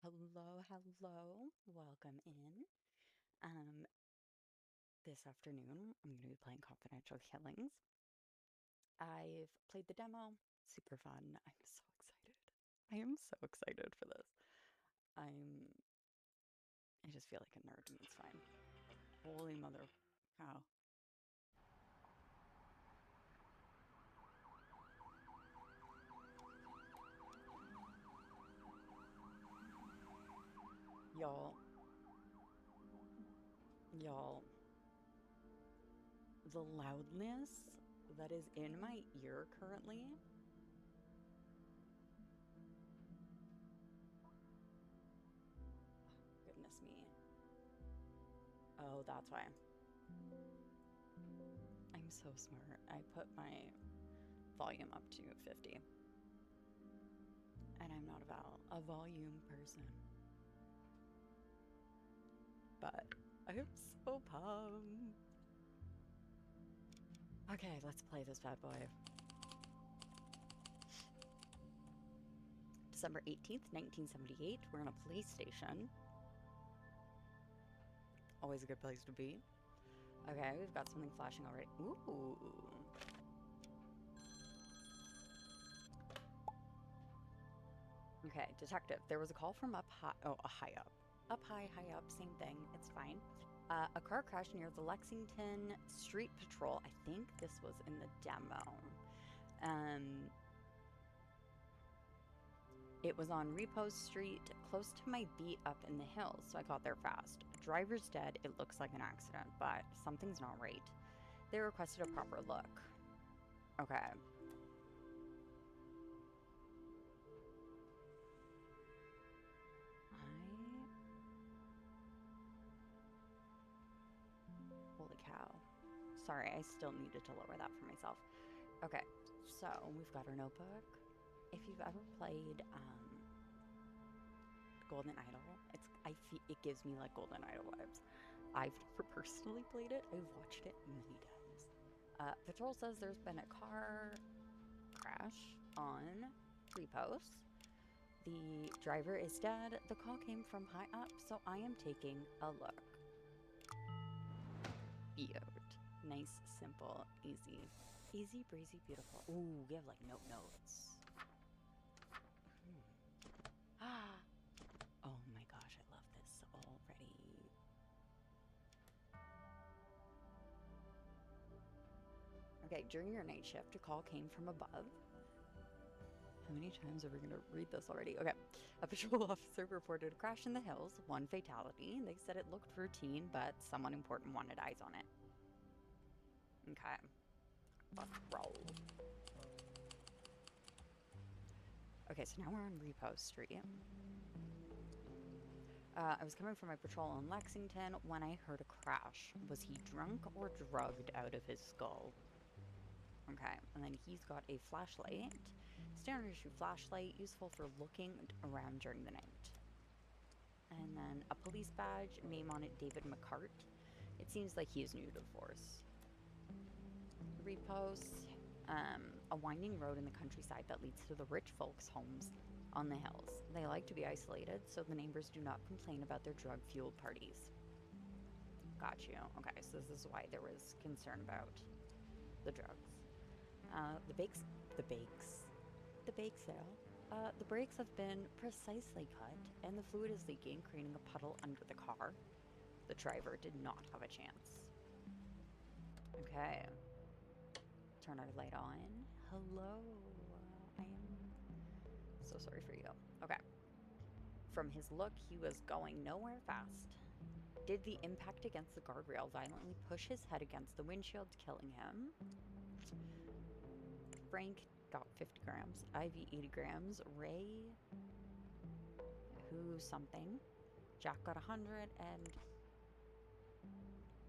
Hello, hello. Welcome in. Um, this afternoon, I'm going to be playing Confidential Killings. I've played the demo. Super fun. I'm so excited. I am so excited for this. I'm, I just feel like a nerd and it's fine. Holy mother cow. Y'all, y'all, the loudness that is in my ear currently. Goodness me. Oh, that's why. I'm so smart. I put my volume up to 50. And I'm not a volume person. But I'm so pumped. Okay, let's play this bad boy. December 18th, 1978. We're in a police station. Always a good place to be. Okay, we've got something flashing already. Ooh. Okay, detective. There was a call from up high. Oh, a high up. Up high, high up. Same thing. It's fine. A car crashed near the Lexington Street Patrol. I think this was in the demo. Um, It was on Repose Street, close to my beat up in the hills, so I got there fast. Driver's dead, it looks like an accident, but something's not right. They requested a proper look. Okay. Holy cow. Sorry, I still needed to lower that for myself. Okay, so we've got our notebook. If you've ever played Golden Idol, it gives me like Golden Idol vibes. I've never personally played it. I've watched it many times. Patrol says there's been a car crash on Repose. The driver is dead. The call came from high up, so I am taking a look. Cute. Nice, simple, easy. Easy breezy, beautiful. Ooh, we have like notes. Ah. Oh my gosh, I love this already. Okay, during your night shift, a call came from above. How many times are we going to read this already? Okay. A patrol officer reported a crash in the hills, one fatality. They said it looked routine, but someone important wanted eyes on it. Okay. Let's roll. Okay, so now we're on Repose Street. I was coming from my patrol in Lexington when I heard a crash. Was he drunk or drugged out of his skull? Okay, and then he's got a flashlight. Standard issue flashlight, useful for looking around during the night. And then a police badge, name on it David McCart. It seems like he is new to the force. Repose, a winding road in the countryside that leads to the rich folks' homes on the hills. They like to be isolated, so the neighbors do not complain about their drug-fueled parties. Got you. Okay, so this is why there was concern about the drugs. The bake sale. The brakes have been precisely cut, and the fluid is leaking, creating a puddle under the car. The driver did not have a chance. Okay. Turn our light on. Hello. I am so sorry for you. Okay. From his look, he was going nowhere fast. Did the impact against the guardrail violently push his head against the windshield, killing him? Frank got 50 grams. Ivy, 80 grams. Ray, who something. Jack got 100, and...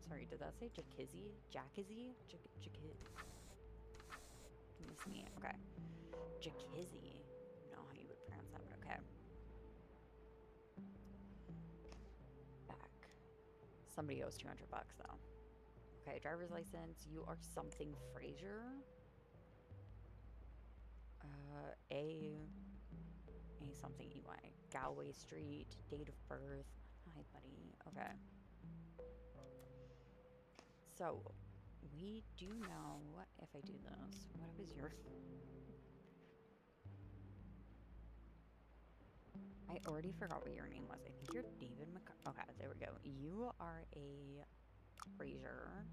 Sorry, did that say Jakizzy? Jackizzy? Miss me. Okay. Jakizzy. I don't know how you would pronounce that, but okay. Back. Somebody owes 200 bucks, though. Okay, driver's license. You are something Fraser. A something EY. Galway Street, date of birth. Hi, buddy. Okay. So, we do know if I do this. What was your... I already forgot what your name was. I think you're David Okay, there we go. You are a Fraser.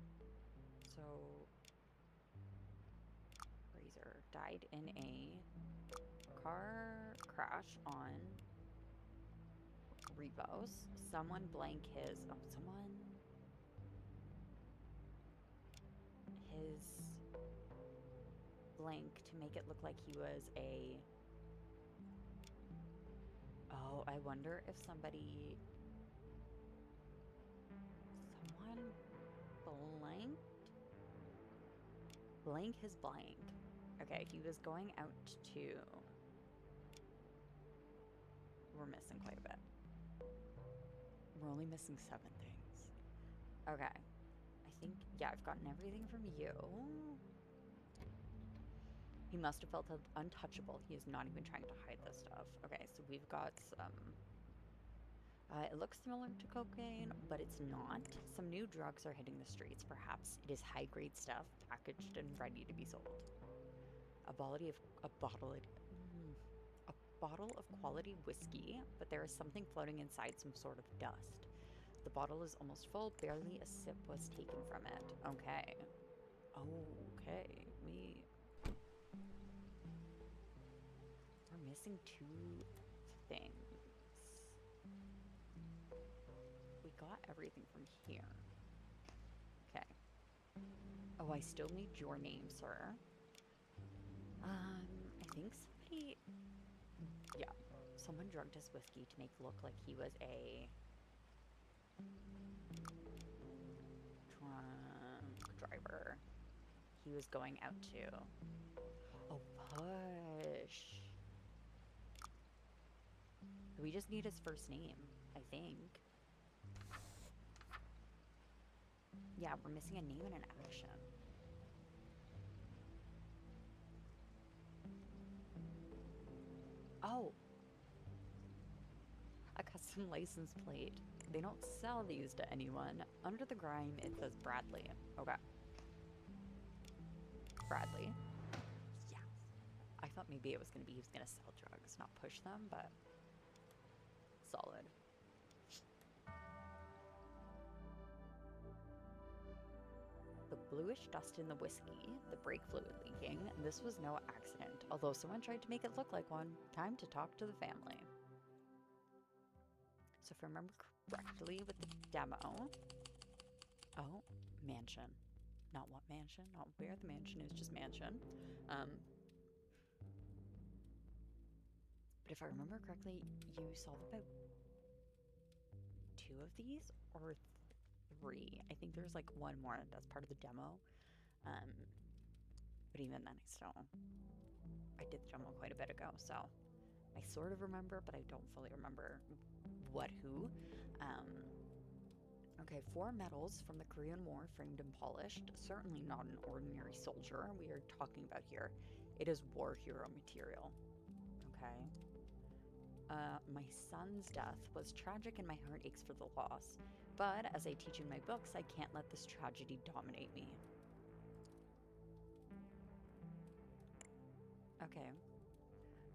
So, Fraser died in a car crash on Repos. Someone blank his... Oh, someone... His blank to make it look like he was a... Oh, I wonder if somebody... Someone blanked? Blank his blank. Okay, he was going out to... We're missing quite a bit. We're only missing 7 things. Okay. I think, yeah, I've gotten everything from you. He must have felt untouchable. He is not even trying to hide this stuff. Okay, so we've got some... it looks similar to cocaine, but it's not. Some new drugs are hitting the streets. Perhaps it is high-grade stuff, packaged and ready to be sold. A bottle of quality whiskey, but there is something floating inside, some sort of dust. The bottle is almost full. Barely a sip was taken from it. Okay. Okay. We're missing 2 things. We got everything from here. Okay. Oh, I still need your name, sir. I think somebody... Yeah. Someone drugged his whiskey to make it look like he was a... drunk driver. He was going out to... Oh, push. We just need his first name, I think. Yeah, we're missing a name and an action. Oh. A custom license plate. They don't sell these to anyone. Under the grime, it says Bradley. Okay. Bradley. Yes. I thought maybe it was going to be he was going to sell drugs, not push them, but solid. The bluish dust in the whiskey, the brake fluid leaking. This was no accident, although someone tried to make it look like one. Time to talk to the family. So if I remember correctly with the demo... Oh, mansion. Not what mansion, not where the mansion is, just mansion. But if I remember correctly, you solved about 2 of these, or 3. I think there's like 1 more that's part of the demo. But even then, I did the demo quite a bit ago, so I sort of remember, but I don't fully remember what who. Okay, 4 medals from the Korean War, framed and polished. Certainly not an ordinary soldier we are talking about here. It is war hero material. Okay. My son's death was tragic and my heart aches for the loss. But as I teach in my books, I can't let this tragedy dominate me. Okay.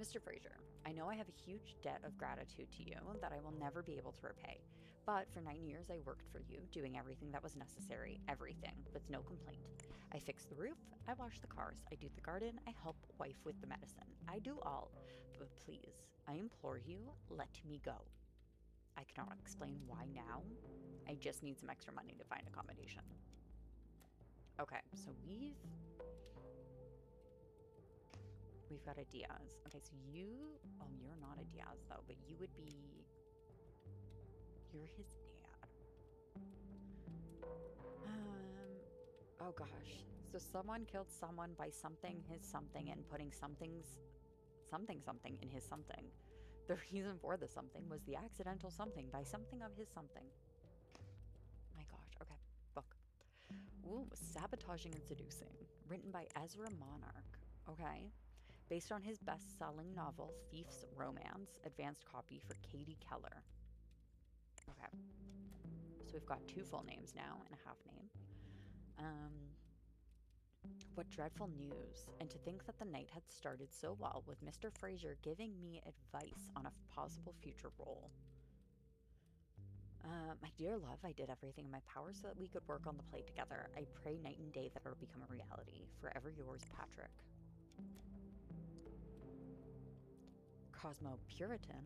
Mr. Fraser, I know I have a huge debt of gratitude to you that I will never be able to repay. But for 9 years, I worked for you, doing everything that was necessary, everything, with no complaint. I fix the roof, I wash the cars, I do the garden, I help wife with the medicine. I do all. But please, I implore you, let me go. I cannot explain why now. I just need some extra money to find accommodation. Okay, so we've got a Diaz. Okay, so oh, you're not a Diaz though, but you would be, you're his dad. Oh gosh. So someone killed someone by something his something and putting something in his something. The reason for the something was the accidental something by something of his something. My gosh, okay, book. Ooh, Sabotaging and Seducing, written by Ezra Monarch. Okay. based on his best-selling novel Thief's Romance, advanced copy for Katie Keller. Okay, so we've got 2 full names now and a half name. What dreadful news, and to think that the night had started so well with Mr. Fraser giving me advice on a possible future role. My dear love, I did everything in my power so that we could work on the play together. I pray night and day that it'll become a reality. Forever yours, Patrick. Cosmo-Puritan?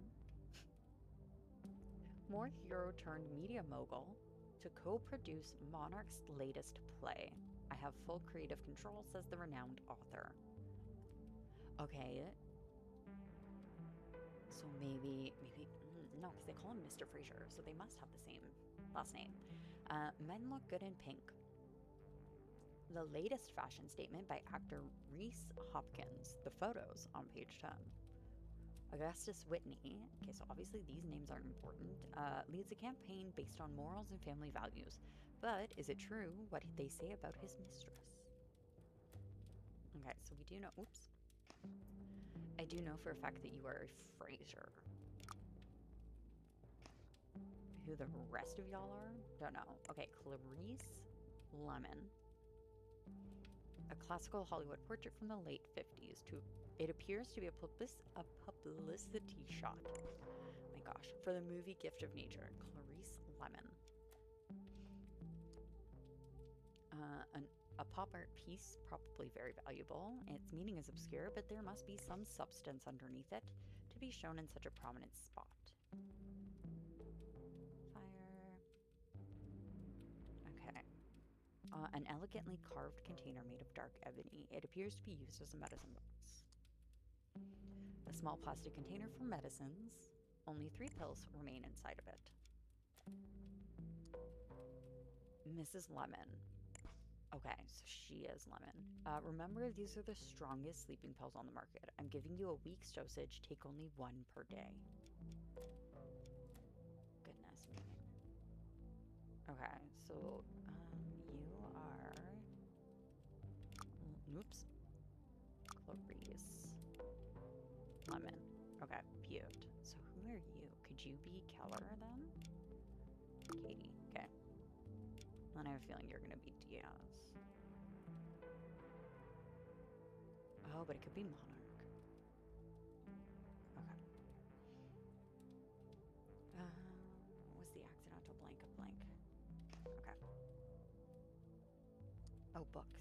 More hero turned media mogul to co-produce Monarch's latest play. I have full creative control, says the renowned author. Okay. So maybe, no, because they call him Mr. Fraser, so they must have the same last name. Men look good in pink. The latest fashion statement by actor Reese Hopkins. The photos on page 10. Augustus Whitney, okay, so obviously these names aren't important, leads a campaign based on morals and family values. But is it true what they say about his mistress? Okay, so we do know, oops. I do know for a fact that you are a Fraser. Who the rest of y'all are? Don't know. Okay, Clarice Lemon. A classical Hollywood portrait from the late 50s. It appears to be a publicity shot. My gosh. For the movie Gift of Nature. Clarice Lemon. A pop art piece, probably very valuable. Its meaning is obscure, but there must be some substance underneath it to be shown in such a prominent spot. Fire. Okay. An elegantly carved container made of dark ebony. It appears to be used as a medicine box. A small plastic container for medicines. Only 3 pills remain inside of it. Mrs. Lemon. Okay, so she is Lemon. Remember, these are the strongest sleeping pills on the market. I'm giving you a week's dosage. Take only 1 per day. Goodness me. Okay, so you are... Oops. Clarice Lemon. Okay, beaut. So who are you? Could you be Keller then? Katie. Okay. And I have a feeling you're gonna be Diaz. Oh, but it could be Monarch. Okay. What was the accidental blank of blank? Okay. Oh, books.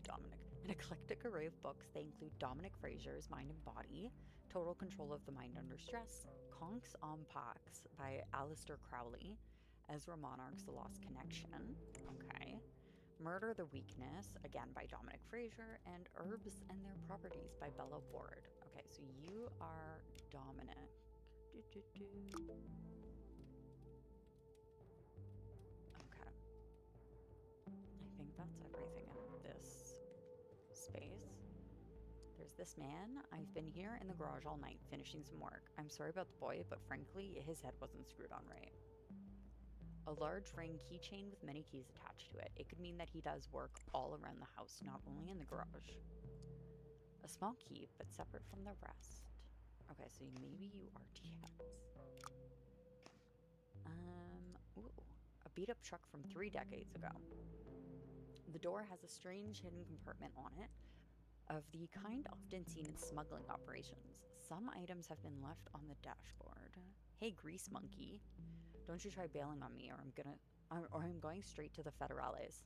Dominic. An eclectic array of books. They include Dominic Fraser's Mind and Body, Total Control of the Mind Under Stress, Conks on Pax by Aleister Crowley, Ezra Monarch's The Lost Connection, okay, Murder the Weakness, again by Dominic Fraser, and Herbs and Their Properties by Bella Ward. Okay, so you are Dominic. Okay. I think that's everything in this space. There's this man. I've been here in the garage all night finishing some work. I'm sorry about the boy, but frankly, his head wasn't screwed on right. A large ring keychain with many keys attached to it. It could mean that he does work all around the house, not only in the garage. A small key, but separate from the rest. Okay, so maybe you are Diaz. Ooh, a beat-up truck from 3 decades ago. The door has a strange hidden compartment on it, of the kind often seen in smuggling operations. Some items have been left on the dashboard. Hey, grease monkey. Don't you try bailing on me, or I'm going straight to the Federales.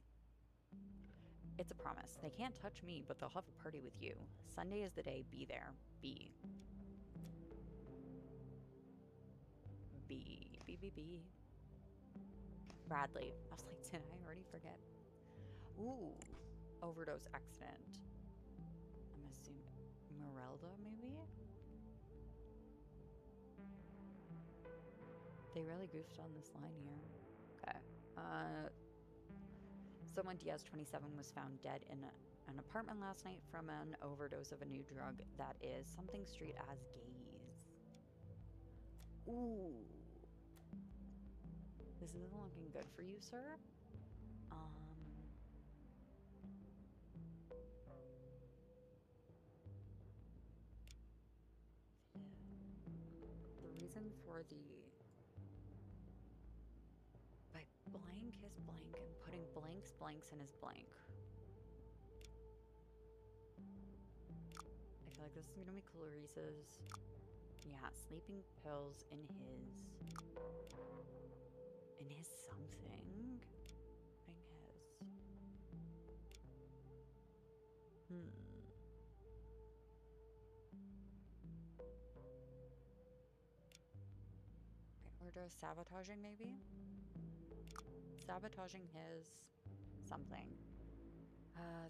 It's a promise. They can't touch me, but they'll have a party with you. Sunday is the day. Be there. B. Bradley. I was like, did I already forget? Ooh. Overdose accident. I'm assuming Merelda, maybe? They really goofed on this line here. Okay. Someone Diaz-27 was found dead in an apartment last night from an overdose of a new drug that is something street as gaze. Ooh. This isn't looking good for you, sir. for the... By blank is blank and putting blanks in his blank. I feel like this is gonna be Clarice's. Yeah, sleeping pills in his something. In his. Okay, or just sabotaging maybe? Sabotaging his something.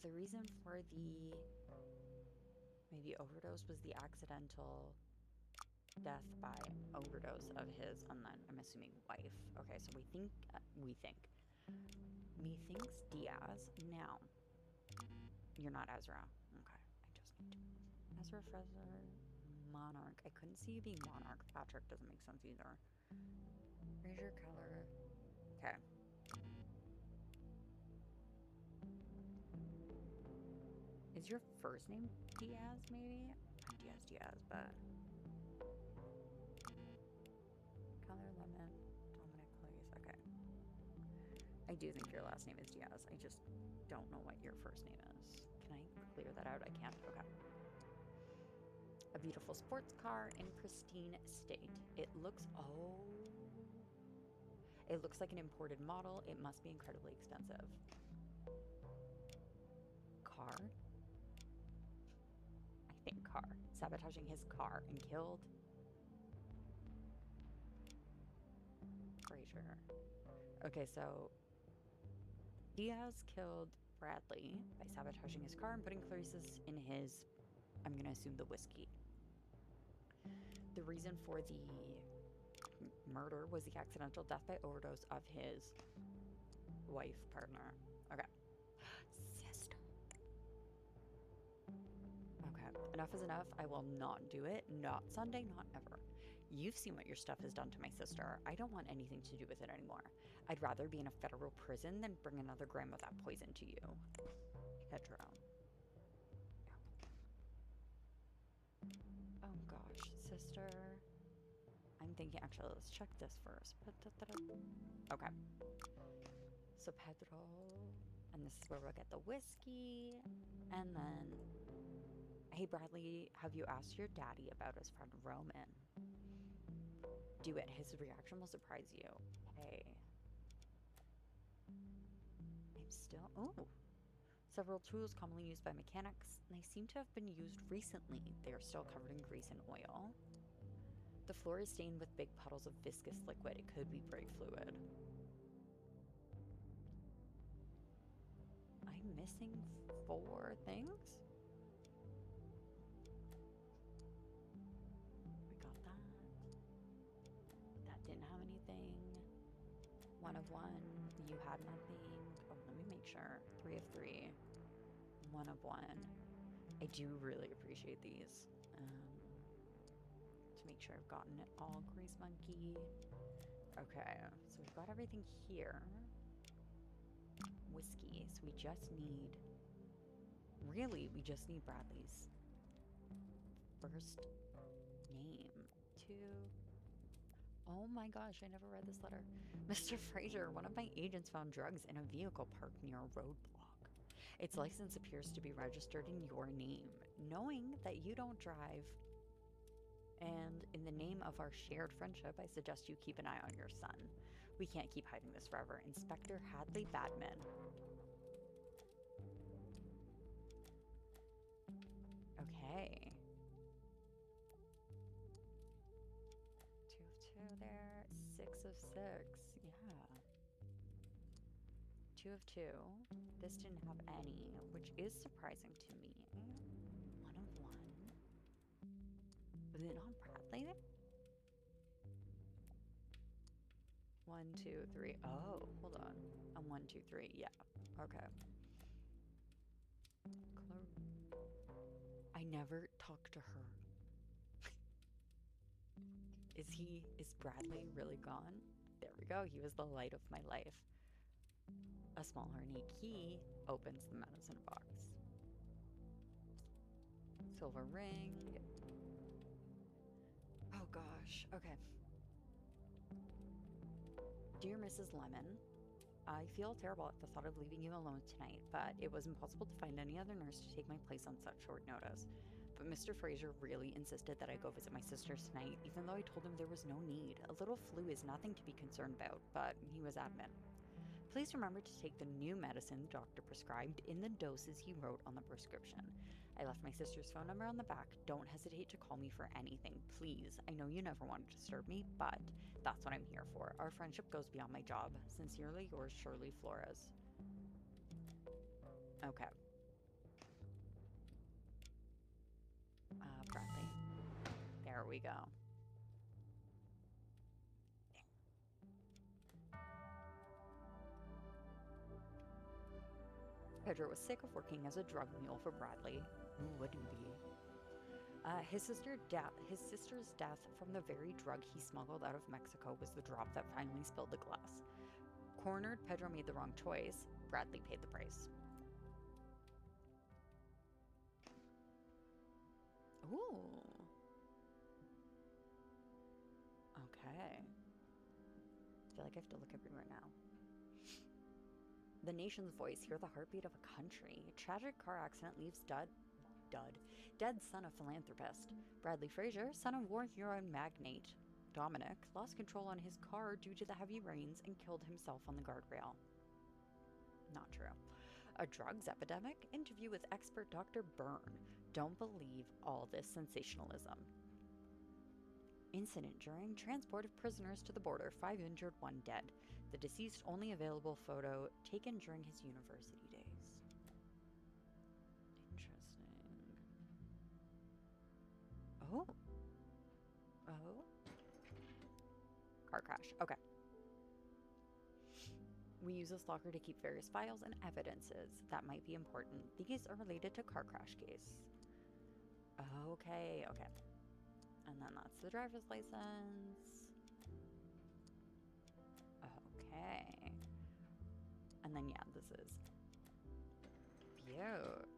The reason for the maybe overdose was the accidental death by overdose of his, and then I'm assuming wife. Okay, so methinks Diaz. Now, you're not Ezra. Okay, I just need to. Ezra Fraser, Monarch. I couldn't see you being Monarch. Patrick doesn't make sense either. Fraser Keller. Okay. Is your first name Diaz, maybe? Not Diaz, but... Keller, Lemon, Dominic, Clarice. Okay. I do think your last name is Diaz. I just don't know what your first name is. Can I clear that out? I can't. Okay. A beautiful sports car in pristine state. It looks... Oh. It looks like an imported model. It must be incredibly expensive. Car? I think car. Sabotaging his car and killed... Fraser. Okay, so... Diaz killed Bradley by sabotaging his car and putting Clarice's in his... I'm gonna assume the whiskey. The reason for the murder was the accidental death by overdose of his wife, partner. Okay. Sister. Okay. Enough is enough. I will not do it. Not Sunday, not ever. You've seen what your stuff has done to my sister. I don't want anything to do with it anymore. I'd rather be in a federal prison than bring another gram of that poison to you. Pedro. Oh gosh, sister. I'm thinking, actually, let's check this first. Okay. So Pedro, and this is where we'll get the whiskey, and then, hey Bradley, have you asked your daddy about his friend Roman? Do it. His reaction will surprise you. Hey. I'm still... Oh. Several tools commonly used by mechanics. They seem to have been used recently. They are still covered in grease and oil. The floor is stained with big puddles of viscous liquid. It could be brake fluid. I'm missing 4 things? We got that. That didn't have anything. 1 of 1. You had nothing. Oh, let me make sure. 3 of 3. 1 of 1. I do really appreciate these. To make sure I've gotten it all. Grease Monkey. Okay, so we've got everything here. Whiskey. So we just need... Really, we just need Bradley's first name. 2... Oh my gosh, I never read this letter. Mr. Fraser, one of my agents found drugs in a vehicle parked near a roadblock. Its license appears to be registered in your name. Knowing that you don't drive, and in the name of our shared friendship, I suggest you keep an eye on your son. We can't keep hiding this forever. Inspector Hadley Badman. Okay. 2 of 2 there. 6 of 6. Yeah. 2 of 2. This didn't have any, which is surprising to me. 1 of 1. Was it not Bradley there? 1, 2, 3. Oh, hold on. 1, 2, 3. Yeah. Okay. I never talked to her. Is Bradley really gone? There we go. He was the light of my life. A small ornate key opens the medicine box. Silver ring. Oh gosh. Okay. Dear Mrs. Lemon, I feel terrible at the thought of leaving you alone tonight, but it was impossible to find any other nurse to take my place on such short notice. But Mr. Fraser really insisted that I go visit my sisters tonight, even though I told him there was no need. A little flu is nothing to be concerned about, but he was adamant. Please remember to take the new medicine the doctor prescribed in the doses he wrote on the prescription. I left my sister's phone number on the back. Don't hesitate to call me for anything, please. I know you never want to disturb me, but that's what I'm here for. Our friendship goes beyond my job. Sincerely yours, Shirley Flores. Okay. Bradley. There we go. Pedro was sick of working as a drug mule for Bradley. Who wouldn't be? His sister's death from the very drug he smuggled out of Mexico was the drop that finally spilled the glass. Cornered, Pedro made the wrong choice. Bradley paid the price. Ooh. Okay. I feel like I have to look everywhere now. The nation's voice, hear the heartbeat of a country. Tragic car accident leaves dead son of philanthropist. Bradley Fraser, son of war hero and magnate. Dominic lost control on his car due to the heavy rains and killed himself on the guardrail. Not true. A drugs epidemic? Interview with expert Dr. Byrne. Don't believe all this sensationalism. Incident during transport of prisoners to the border, 5 injured, 1 dead. The deceased only available photo taken during his university days. Interesting. Oh. Car crash. Okay. We use this locker to keep various files and evidences that might be important. These are related to car crash case. Okay. And then that's the driver's license. Okay. And then, yeah, this is cute.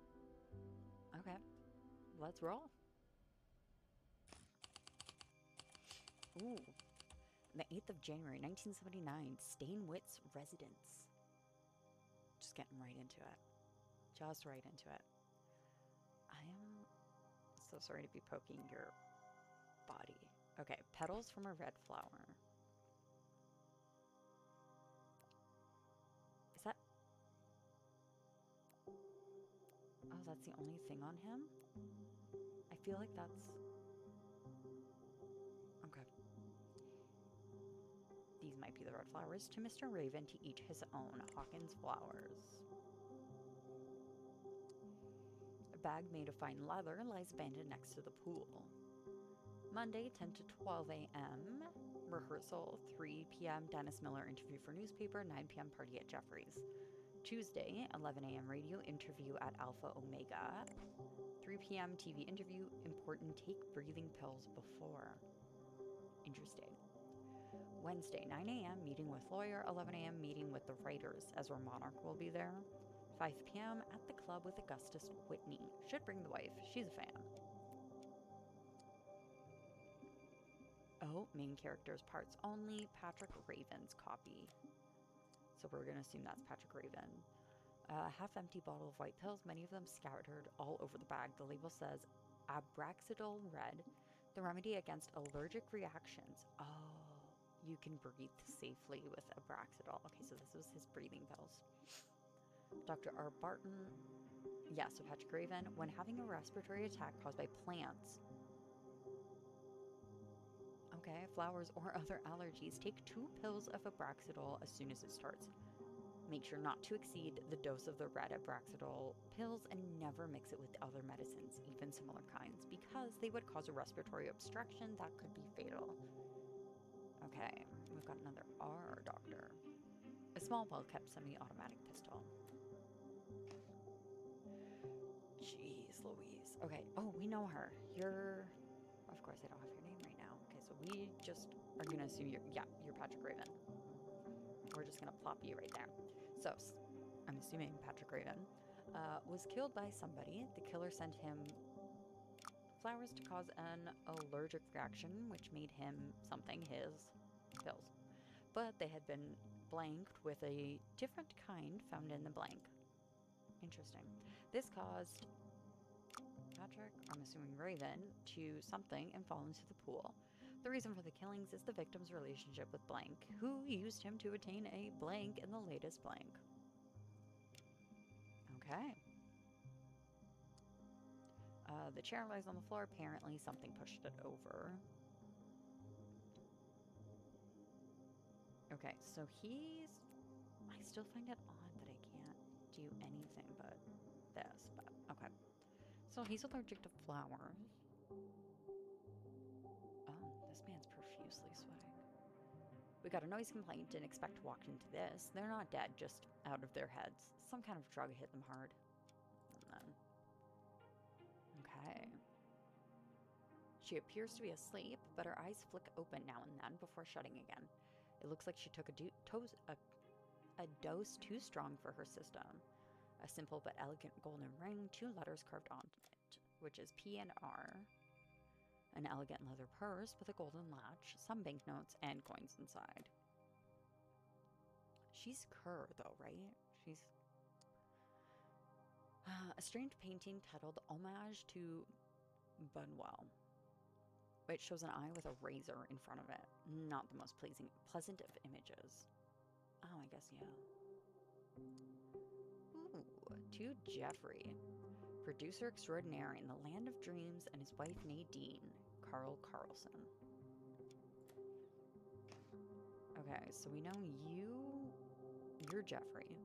Okay. Let's roll. Ooh. The 8th of January, 1979. Stainwitz residence. Just getting right into it. Just right into it. I am so sorry to be poking your body. Okay, petals from a red flower. Is that... Oh, that's the only thing on him? I feel like that's... Okay. These might be the red flowers. To Mr. Raven to eat his own. Hawkins flowers. A bag made of fine leather lies abandoned next to the pool. Monday, 10 to 12 a.m. Rehearsal, 3 p.m. Dennis Miller interview for newspaper, 9 p.m. party at Jeffrey's. Tuesday, 11 a.m. radio interview at Alpha Omega. 3 p.m. TV interview, important take breathing pills before. Interesting. Wednesday, 9 a.m. meeting with lawyer, 11 a.m. meeting with the writers. Ezra Monarch will be there. 5 p.m. at the club with Augustus Whitney. Should bring the wife. She's a fan. Oh, main characters parts only. Patrick Raven's copy. So we're going to assume that's Patrick Raven. Half-empty bottle of white pills, many of them scattered all over the bag. The label says Abraxidol Red, the remedy against allergic reactions. Oh, you can breathe safely with Abraxidol. Okay, so this was his breathing pills. Dr. R. Barton. Yeah, so Patrick Raven. When having a respiratory attack caused by plants. Okay, flowers or other allergies, take 2 pills of Abraxidol as soon as it starts. Make sure not to exceed the dose of the red Abraxidol pills and never mix it with other medicines, even similar kinds, because they would cause a respiratory obstruction that could be fatal. Okay, we've got another R doctor. A small, well-kept semi-automatic pistol. Jeez Louise. Okay, oh, we know her. You're... Of course, I don't have your name right now. Okay, so we just are going to assume you're Patrick Raven. We're just going to plop you right there. So, I'm assuming Patrick Raven was killed by somebody. The killer sent him flowers to cause an allergic reaction, which made him something, his pills. but they had been blanked with a different kind found in the blank. Interesting. This caused Patrick, I'm assuming Raven, to something and fall into the pool. The reason for the killings is the victim's relationship with Blank, who used him to attain a blank in the latest blank. Okay. The chair lies on the floor. Apparently something pushed it over. Okay, so I still find it odd that I can't do anything but this, but okay. So he's allergic to flowers. Oh, this man's profusely sweating. We got a noise complaint, didn't expect to walk into this. They're not dead, just out of their heads. Some kind of drug hit them hard. And then... Okay. She appears to be asleep, but her eyes flick open now and then before shutting again. It looks like she took a dose too strong for her system. A simple but elegant golden ring, 2 letters carved onto it, which is P and R. An elegant leather purse with a golden latch, some banknotes, and coins inside. She's Kerr, though, right? She's... a strange painting titled Homage to Bunwell. It shows an eye with a razor in front of it. Not the most pleasant of images. Oh, I guess, yeah. Ooh, to Jeffrey. Producer extraordinaire in the Land of Dreams and his wife Nadine, Carl Carlson. Okay, so we know you're Jeffrey.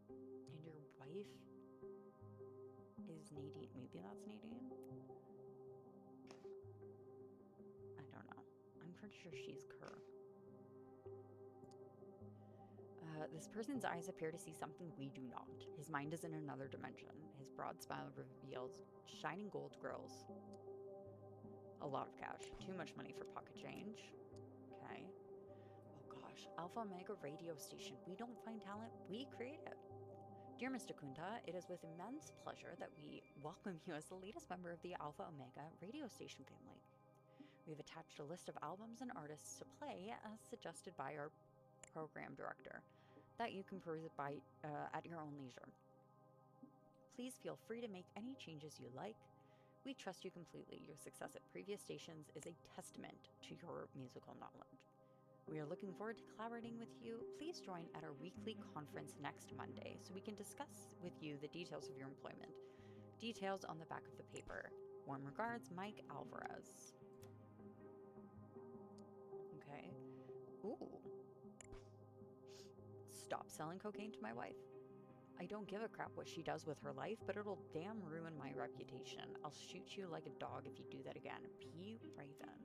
And your wife is Nadine. Maybe that's Nadine? I don't know. I'm pretty sure she's Kerr. This person's eyes appear to see something we do not. His mind is in another dimension. His broad smile reveals shining gold grills. A lot of cash. Too much money for pocket change. Okay. Oh gosh. Alpha Omega radio station. We don't find talent, we create it. Dear Mr. Kunta, it is with immense pleasure that we welcome you as the latest member of the Alpha Omega radio station family. We have attached a list of albums and artists to play as suggested by our program director that you can peruse at your own leisure. Please feel free to make any changes you like. We trust you completely. Your success at previous stations is a testament to your musical knowledge. We are looking forward to collaborating with you. Please join at our weekly conference next Monday so we can discuss with you the details of your employment. Details on the back of the paper. Warm regards, Mike Alvarez. Okay. Ooh. Stop selling cocaine to my wife. I don't give a crap what she does with her life, but it'll damn ruin my reputation. I'll shoot you like a dog if you do that again. P. Raven.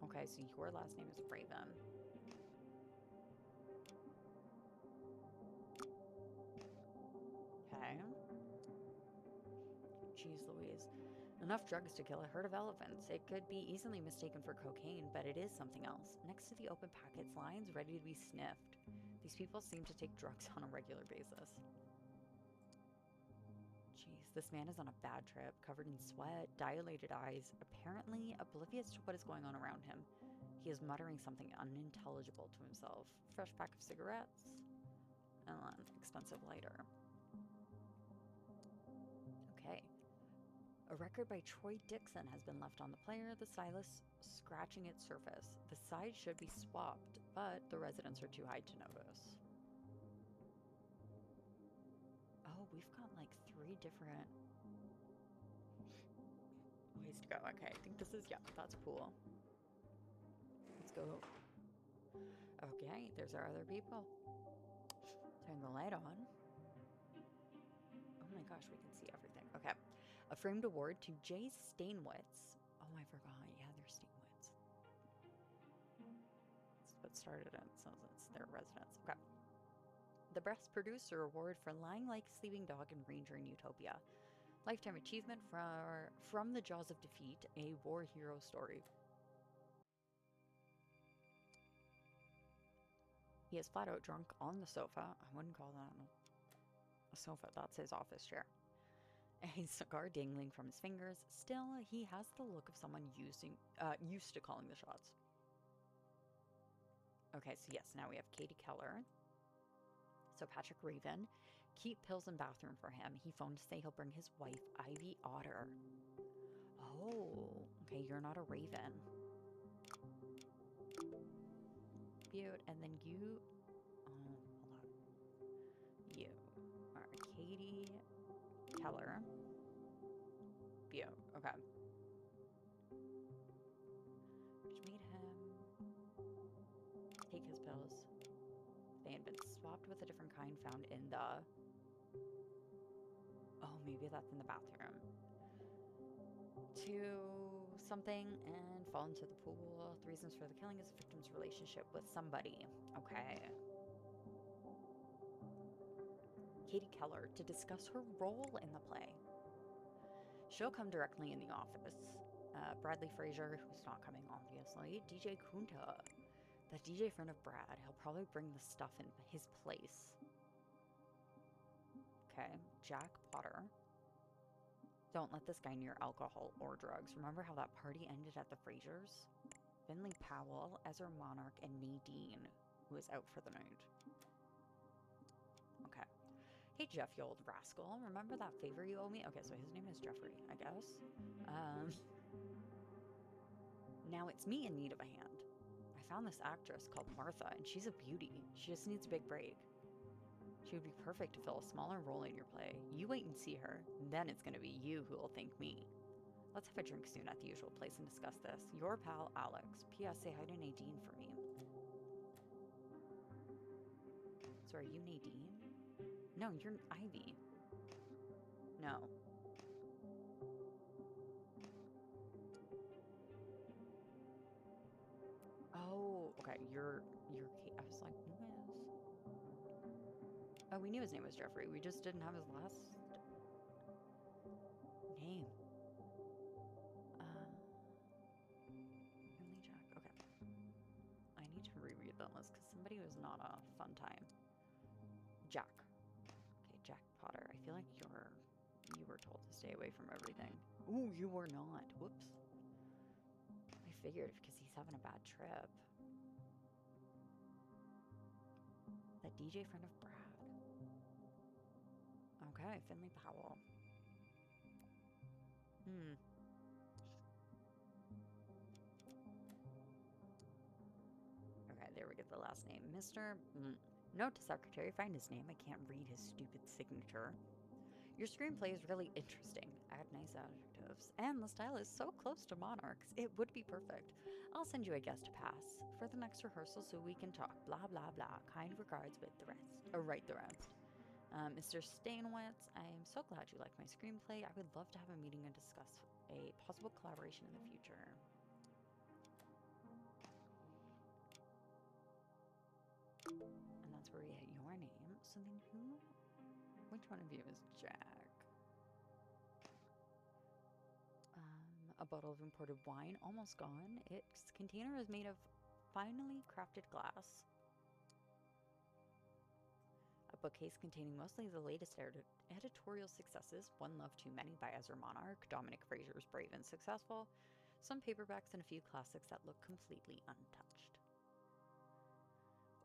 Okay, so your last name is Raven. Okay. Jeez Louise. Enough drugs to kill a herd of elephants. It could be easily mistaken for cocaine, but it is something else. Next to the open packets, lines ready to be sniffed. These people seem to take drugs on a regular basis. Jeez, this man is on a bad trip, covered in sweat, dilated eyes, apparently oblivious to what is going on around him. He is muttering something unintelligible to himself. Fresh pack of cigarettes, and an expensive lighter. Okay. A record by Troy Dixon has been left on the player, the stylus scratching its surface. The sides should be swapped, but the residents are too high to notice. Oh, we've got like 3 different ways to go. Okay, I think this is, yeah, that's cool. Let's go. Okay, there's our other people. Turn the light on. Oh my gosh, we can see everything. Okay. A framed award to Jay Stainwitz. Oh, I forgot. Yeah, they're Stainwitz. That's what started it. So it's their residence. Okay. The Best Producer Award for Lying Like a Sleeping Dog and Ranger in Utopia. Lifetime Achievement from the Jaws of Defeat, a war hero story. He is flat out drunk on the sofa. I wouldn't call that a sofa. That's his office chair. a cigar dangling from his fingers. Still, he has the look of someone used to calling the shots. Okay, so yes, now we have Katie Keller. So Patrick Raven. Keep pills in bathroom for him. He phoned to say he'll bring his wife, Ivy Otter. Oh, okay, you're not a Raven. Beaut, and then you... Oh, hold on. You are Katie Keller. Beaut, okay. Just meet him. Take his pills. They had been swapped with a different kind found in the... Oh, maybe that's in the bathroom. To something and fall into the pool. The reasons for the killing is the victim's relationship with somebody. Okay. Katie Keller to discuss her role in the play. She'll come directly in the office. Bradley Frazier, who's not coming, obviously. DJ Kunta, the DJ friend of Brad. He'll probably bring the stuff in his place. Okay. Jack Potter. Don't let this guy near alcohol or drugs. Remember how that party ended at the Fraziers? Finley Powell, Ezra Monarch, and Nadine, who is out for the night. Okay. Hey, Jeff, you old rascal. Remember that favor you owe me? Okay, so his name is Jeffrey, I guess. Now it's me in need of a hand. I found this actress called Martha, and she's a beauty. She just needs a big break. She would be perfect to fill a smaller role in your play. You wait and see her, then it's going to be you who will thank me. Let's have a drink soon at the usual place and discuss this. Your pal, Alex. P.S. Say hi to Nadine for me. So are you Nadine? No, you're Ivy. No. Oh, okay. You're Kate. I was like, who is? Oh, we knew his name was Jeffrey. We just didn't have his last name. Only Jack. Okay. I need to reread that list because somebody was not a fun time. Jack. Okay, Jack Potter. I feel like you were told to stay away from everything. Ooh, you were not. Whoops. I figured because he's having a bad trip. That DJ friend of Brad. Okay, Finley Powell. Okay, there we get the last name. Mr. Note to secretary, find his name. I can't read his stupid signature. Your screenplay is really interesting. Add nice adjectives. And the style is so close to Monarch's. It would be perfect. I'll send you a guest pass for the next rehearsal so we can talk. Blah, blah, blah. Kind regards with the rest. Write the rest. Mr. Stanowitz, I am so glad you like my screenplay. I would love to have a meeting and discuss a possible collaboration in the future. And that's where we hit your name. So then who? Which one of you is Jack? A bottle of imported wine, almost gone. Its container is made of finely crafted glass. A bookcase containing mostly the latest editorial successes, One Love Too Many by Ezra Monarch, Dominic Frazier's Brave and Successful, some paperbacks, and a few classics that look completely untouched.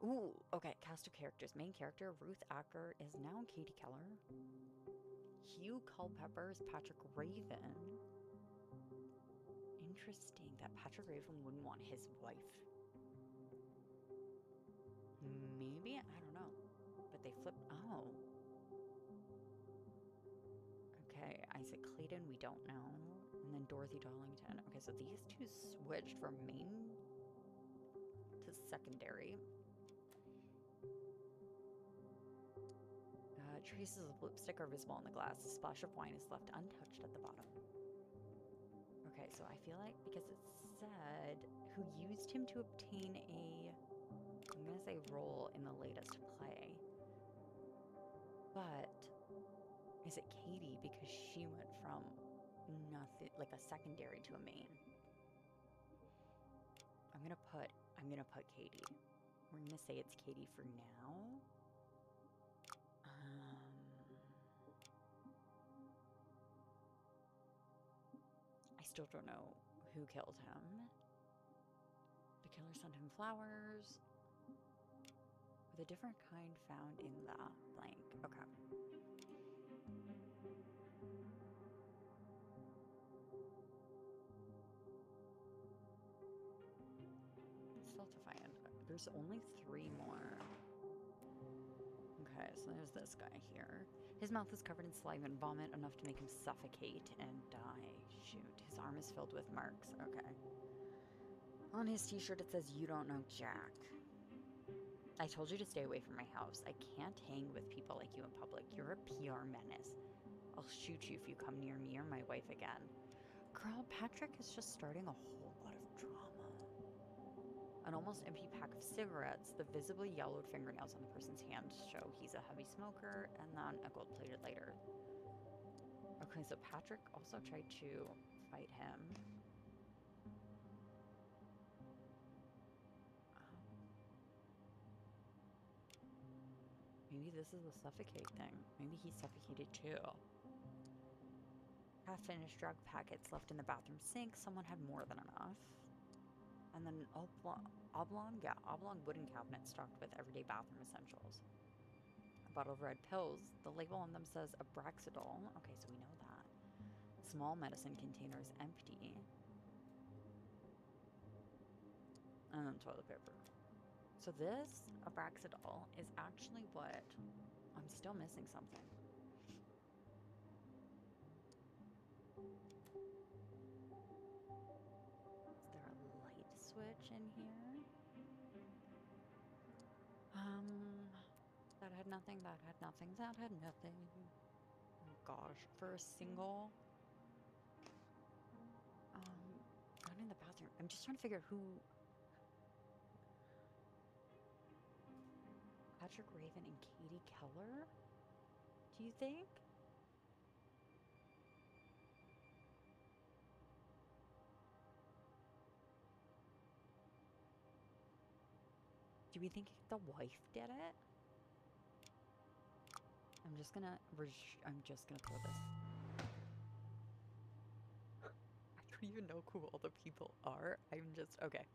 Ooh, okay, cast of characters. Main character, Ruth Acker, is now Katie Keller. Hugh Culpepper is Patrick Raven. Interesting that Patrick Raven wouldn't want his wife. Maybe? I don't know. But they flip. Oh. Okay, Isaac Clayton, we don't know. And then Dorothy Darlington. Okay, so these two switched from main to secondary. Traces of lipstick are visible in the glass. A splash of wine is left untouched at the bottom. Okay, so I feel like because it said who used him to obtain a, I'm going to say role in the latest play. But is it Katie because she went from nothing, like a secondary to a main? I'm going to put Katie. We're going to say it's Katie for now. still don't know who killed him. The killer sent him flowers with a different kind found in the blank. Okay. Still to find. There's only 3 more. Okay, so there's this guy here. His mouth is covered in saliva and vomit, enough to make him suffocate and die. Shoot, his arm is filled with marks. Okay. On his t-shirt it says, "You don't know Jack. I told you to stay away from my house. I can't hang with people like you in public. You're a PR menace. I'll shoot you if you come near me or my wife again." Girl, Patrick is just starting a whole lot of drama. An almost empty pack of cigarettes, the visibly yellowed fingernails on the person's hand show he's a heavy smoker, and then a gold-plated lighter. Okay, so Patrick also tried to fight him. Maybe this is the suffocate thing. Maybe he suffocated too. Half-finished drug packets left in the bathroom sink. Someone had more than enough. And then an oblong wooden cabinet stocked with everyday bathroom essentials. A bottle of red pills. The label on them says Abraxadol. Okay, so we know that. Small medicine container is empty. And then toilet paper. So this Abraxadol is actually what... I'm still missing something. Is there a light switch in here? That had nothing, that had nothing, that had nothing. Oh gosh, for a single... not in the bathroom. I'm just trying to figure who... Patrick Raven and Katie Keller? Do you think? Do we think the wife did it? I'm just gonna throw this. I don't even know who all the people are. I'm just, okay.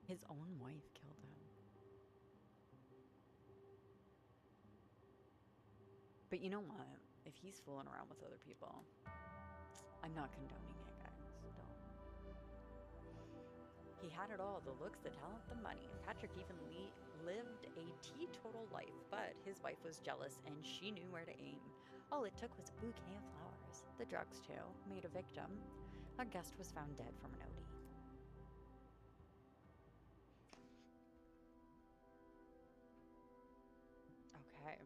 His own wife killed him. But you know what? If he's fooling around with other people, I'm not condoning it, guys. Don't. He had it all, the looks, the talent, the money. Patrick even lived a teetotal life, but his wife was jealous and she knew where to aim. All it took was a bouquet of flowers. The drugs, too, made a victim. A guest was found dead from an OD. Okay.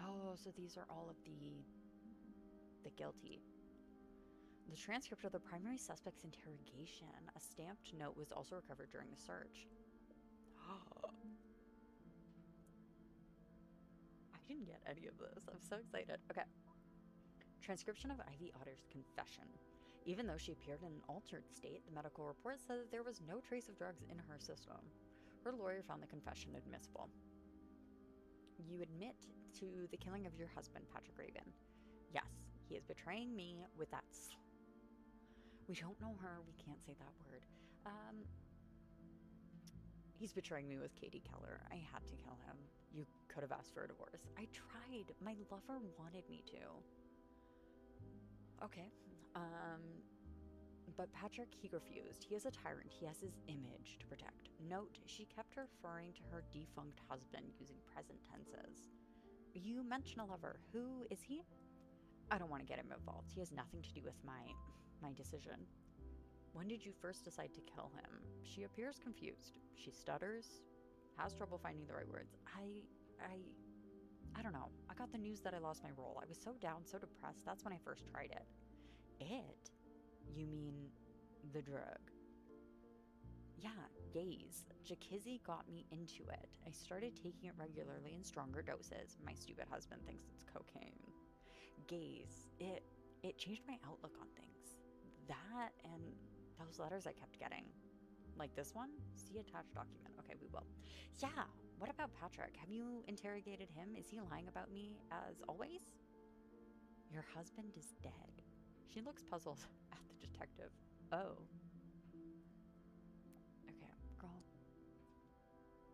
Oh, so these are all of the guilty. The transcript of the primary suspect's interrogation. A stamped note was also recovered during the search. I didn't get any of this. I'm so excited. Okay. Transcription of Ivy Otter's confession. Even though she appeared in an altered state, the medical report said that there was no trace of drugs in her system. Her lawyer found the confession admissible. You admit to the killing of your husband, Patrick Raven. Yes, he is betraying me with that we don't know her. We can't say that word. He's betraying me with Katie Keller. I had to kill him. You could have asked for a divorce. I tried. My lover wanted me to. Okay. But Patrick, he refused. He is a tyrant. He has his image to protect. Note, she kept referring to her defunct husband using present tenses. You mention a lover. Who is he? I don't want to get him involved. He has nothing to do with my decision. When did you first decide to kill him? She appears confused. She stutters, has trouble finding the right words. I don't know. I got the news that I lost my role. I was so down, so depressed. That's when I first tried it. It? You mean the drug? Yeah, gaze. Jacizzi got me into it. I started taking it regularly in stronger doses. My stupid husband thinks it's cocaine. Gaze. It changed my outlook on things. That and those letters I kept getting. Like this one? See attached document. Okay, we will. Yeah, What about Patrick? Have you interrogated him? Is he lying about me as always? Your husband is dead. She looks puzzled at the detective. Oh. Okay, girl.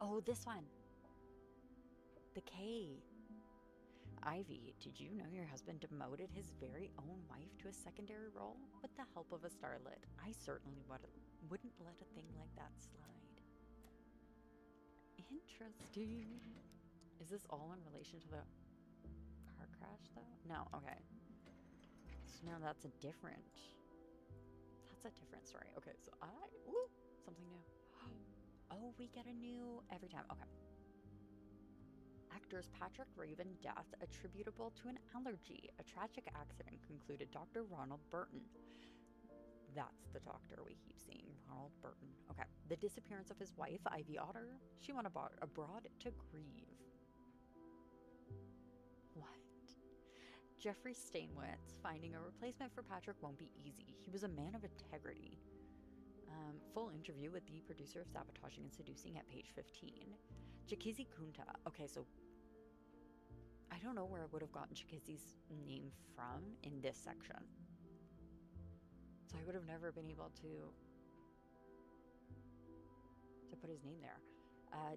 Oh, this one. The K. Ivy, did you know your husband demoted his very own wife to a secondary role with the help of a starlet? I certainly wouldn't let a thing like that slide. Interesting. Is this all in relation to the car crash, though? No, okay. So now that's a different story. Okay, so something new. Oh, we get a new every time. Okay. Actors Patrick Raven death attributable to an allergy. A tragic accident, concluded Dr. Ronald Burton. That's the doctor we keep seeing, Ronald Burton. Okay. The disappearance of his wife, Ivy Otter. She went abroad to grieve. What? Jeffrey Stainwitz, finding a replacement for Patrick won't be easy. He was a man of integrity. Full interview with the producer of Sabotaging and Seducing at page 15. Chikizi Kunta. Okay, so I don't know where I would have gotten Chikizi's name from in this section. So I would have never been able to put his name there.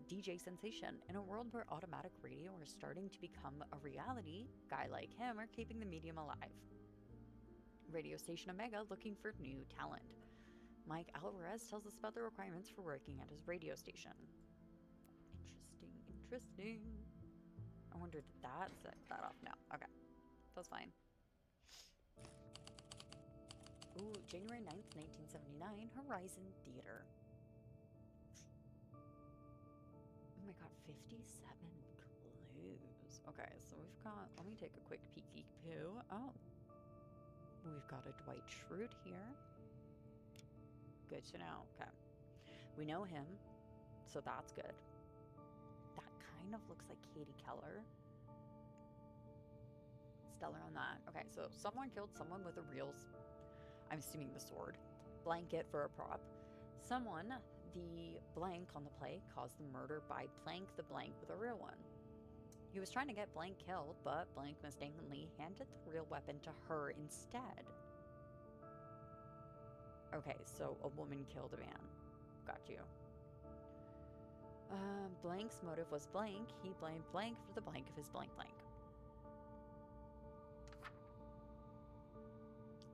DJ Sensation. In a world where automatic radio is starting to become a reality, guy like him are keeping the medium alive. Radio station Omega looking for new talent. Mike Alvarez tells us about the requirements for working at his radio station. Interesting. I wonder did that set that off? No. Okay. That's fine. Ooh, January 9th, 1979, Horizon Theater. Oh my god, 57 clues. Okay, so we've got, let me take a quick peeky poo. Oh. We've got a Dwight Schrute here. Good to know. Okay. We know him, so that's good. That kind of looks like Katie Keller. Stellar on that. Okay, so someone killed someone with a real, I'm assuming the sword, blanket for a prop. Someone, the blank on the play, caused the murder by blank the blank with a real one. He was trying to get blank killed, but blank mistakenly handed the real weapon to her instead. Okay, so a woman killed a man. Got you. Blank's motive was blank. He blamed blank for the blank of his blank blank.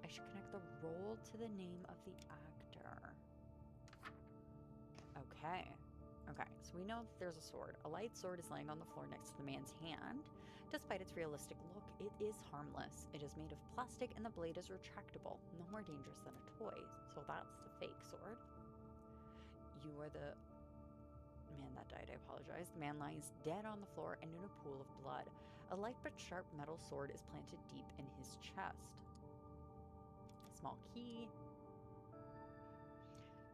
I should connect the role to the name of the actor. Okay. Okay, so we know that there's a sword. A light sword is laying on the floor next to the man's hand. Despite its realistic look, it is harmless. It is made of plastic and the blade is retractable. No more dangerous than a toy. So that's the fake sword. You are the man that died. I apologize. The man lies dead on the floor and in a pool of blood. A light but sharp metal sword is planted deep in his chest. Small key.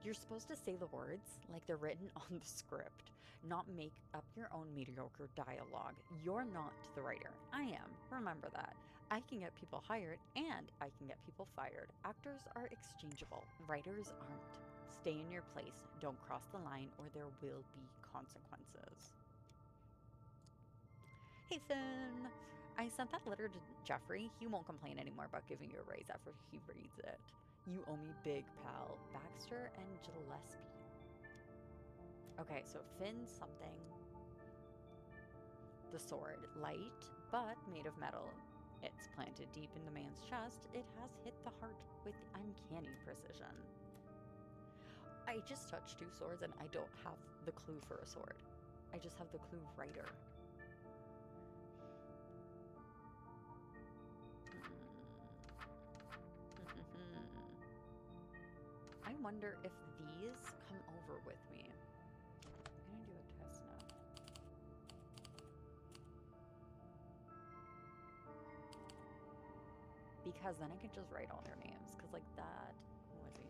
You're supposed to say the words like they're written on the script, not make up your own mediocre dialogue. You're not the writer. I am. Remember that. I can get people hired and I can get people fired. Actors are exchangeable. Writers aren't. Stay in your place. Don't cross the line or there will be consequences. Hey, Finn. I sent that letter to Jeffrey. He won't complain anymore about giving you a raise after he reads it. You owe me big, pal. Baxter and Gillespie. Okay, so Finn something. The sword. Light, but made of metal. It's planted deep in the man's chest. It has hit the heart with uncanny precision. I just touched 2 swords and I don't have the clue for a sword. I just have the clue writer. I wonder if these come over with me. I'm gonna do a test now. Because then I could just write all their names. Because like that, who was he?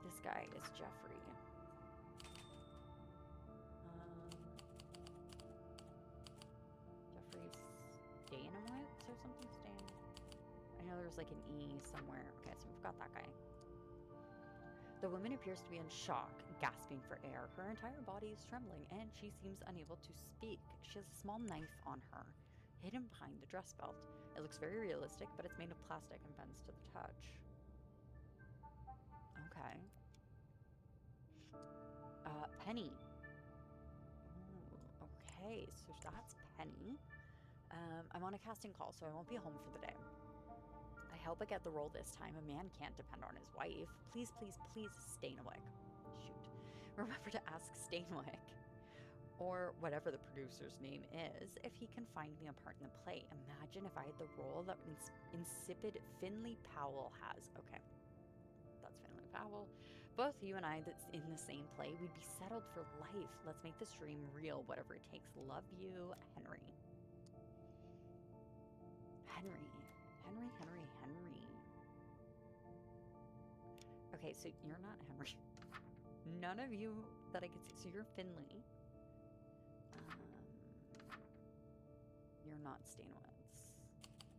This guy is Jeffrey. Jeffrey Stanowitz or something? I know there's like an E somewhere. Okay, so we've got that guy. The woman appears to be in shock. gasping for air. Her entire body is trembling, and she seems unable to speak. She has a small knife on her, hidden behind the dress belt. It looks very realistic, but it's made of plastic and bends to the touch. Okay. Penny. Ooh, okay, so that's Penny. I'm on a casting call, so I won't be home for the day. I hope I get the role this time. A man can't depend on his wife. Please, please, please, Stainwick. Shoot. Remember to ask Stainwick, or whatever the producer's name is, if he can find me a part in the play. Imagine if I had the role that insipid Finley Powell has. Okay, that's Finley Powell. Both you and I that's in the same play, we'd be settled for life. Let's make this dream real, whatever it takes. Love you, Henry. Henry. Okay, so you're not Henry. None of you that I can see. So you're Finley. You're not Stainwitz.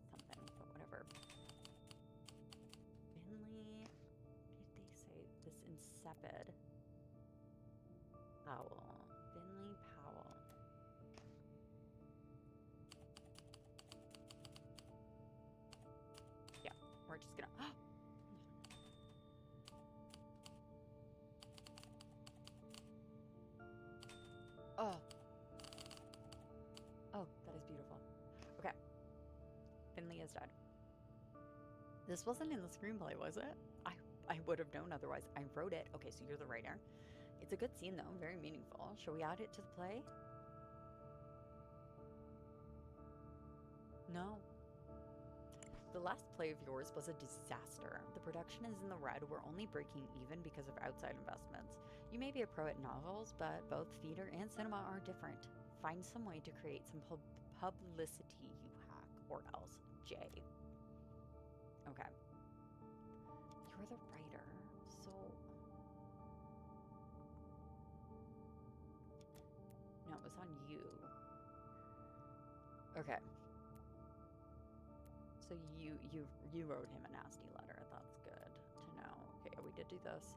Something, but whatever. Finley. What did they say? This insipid. Powell. Finley Powell. Yeah, we're just gonna. Oh. Oh, that is beautiful. Okay. Finley is dead. This wasn't in the screenplay, was it? I would have known otherwise. I wrote it. Okay, so you're the writer. It's a good scene, though. Very meaningful. Shall we add it to the play? No. The last play of yours was a disaster. The production is in the red. We're only breaking even because of outside investments. You may be a pro at novels, but both theater and cinema are different. Find some way to create some publicity, you hack, or else. J. Okay. You're the writer, so... No, it was on you. Okay. So you wrote him a nasty letter. That's good to know. Okay, we did do this.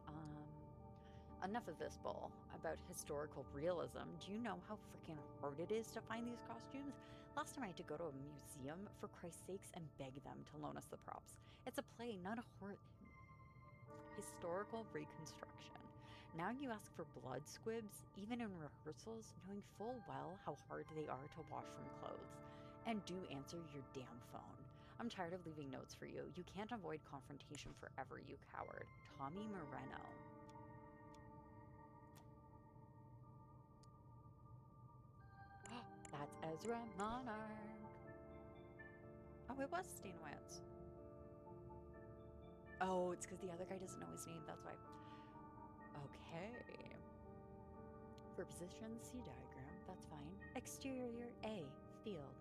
Enough of this bull about historical realism. Do you know how freaking hard it is to find these costumes? Last time I had to go to a museum, for Christ's sakes, and beg them to loan us the props. It's a play, not a historical reconstruction. Now you ask for blood squibs, even in rehearsals, knowing full well how hard they are to wash from clothes. And do answer your damn phone. I'm tired of leaving notes for you. You can't avoid confrontation forever, you coward. Tommy Moreno. That's Ezra Monarch. Oh, it was Stainwitz. Oh, it's because the other guy doesn't know his name. That's why. Okay. For position, C diagram. That's fine. Exterior A, field.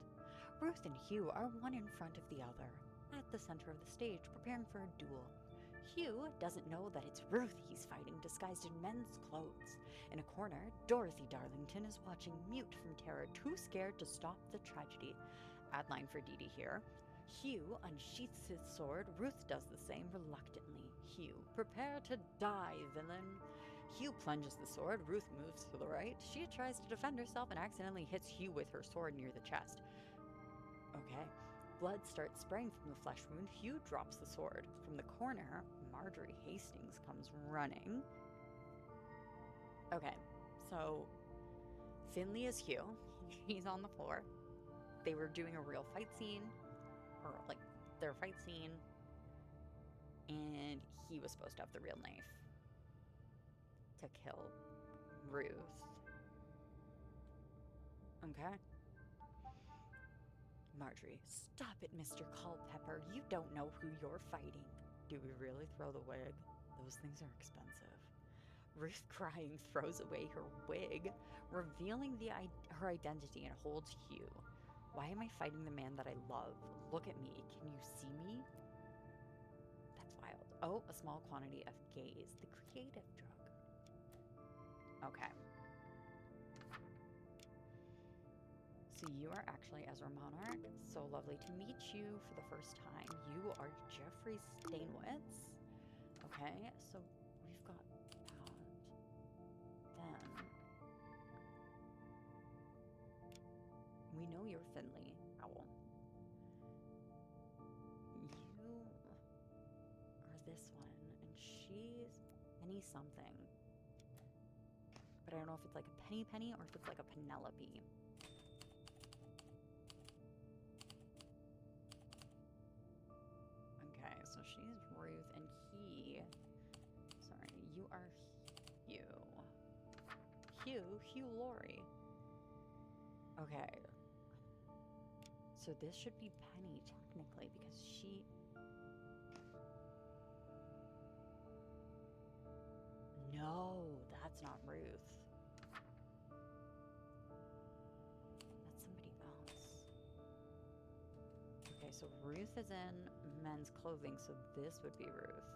Ruth and Hugh are one in front of the other, at the center of the stage, preparing for a duel. Hugh doesn't know that it's Ruth he's fighting, disguised in men's clothes. In a corner, Dorothy Darlington is watching mute from terror, too scared to stop the tragedy. Add line for Dee Dee here. Hugh unsheaths his sword. Ruth does the same reluctantly. Hugh, prepare to die, villain. Hugh plunges the sword. Ruth moves to the right. She tries to defend herself and accidentally hits Hugh with her sword near the chest. Okay. Blood starts spraying from the flesh wound. Hugh drops the sword. From the corner, Marjorie Hastings comes running. Okay, so Finley is Hugh. He's on the floor. They were doing a real fight scene, or like their fight scene, and he was supposed to have the real knife to kill Ruth. Okay. Marjorie, stop it, Mr. Culpepper. You don't know who you're fighting. Do we really throw the wig? Those things are expensive. Ruth, crying, throws away her wig, revealing her identity, and holds Hugh. Why am I fighting the man that I love? Look at me. Can you see me? That's wild. Oh, a small quantity of gaze, the creative drug. Okay. So you are actually Ezra Monarch. So lovely to meet you for the first time. You are Jeffrey Stainwitz. Okay, so we've got that. you're Finley Powell. You are this one, and she's Penny something. But I don't know if it's like a Penny or if it's like a Penelope. Okay, so she's Ruth, and sorry, you are Hugh. Hugh Laurie. Okay. So this should be Penny, technically, because she... No, that's not Ruth. That's somebody else. Okay, so Ruth is in men's clothing, so this would be Ruth.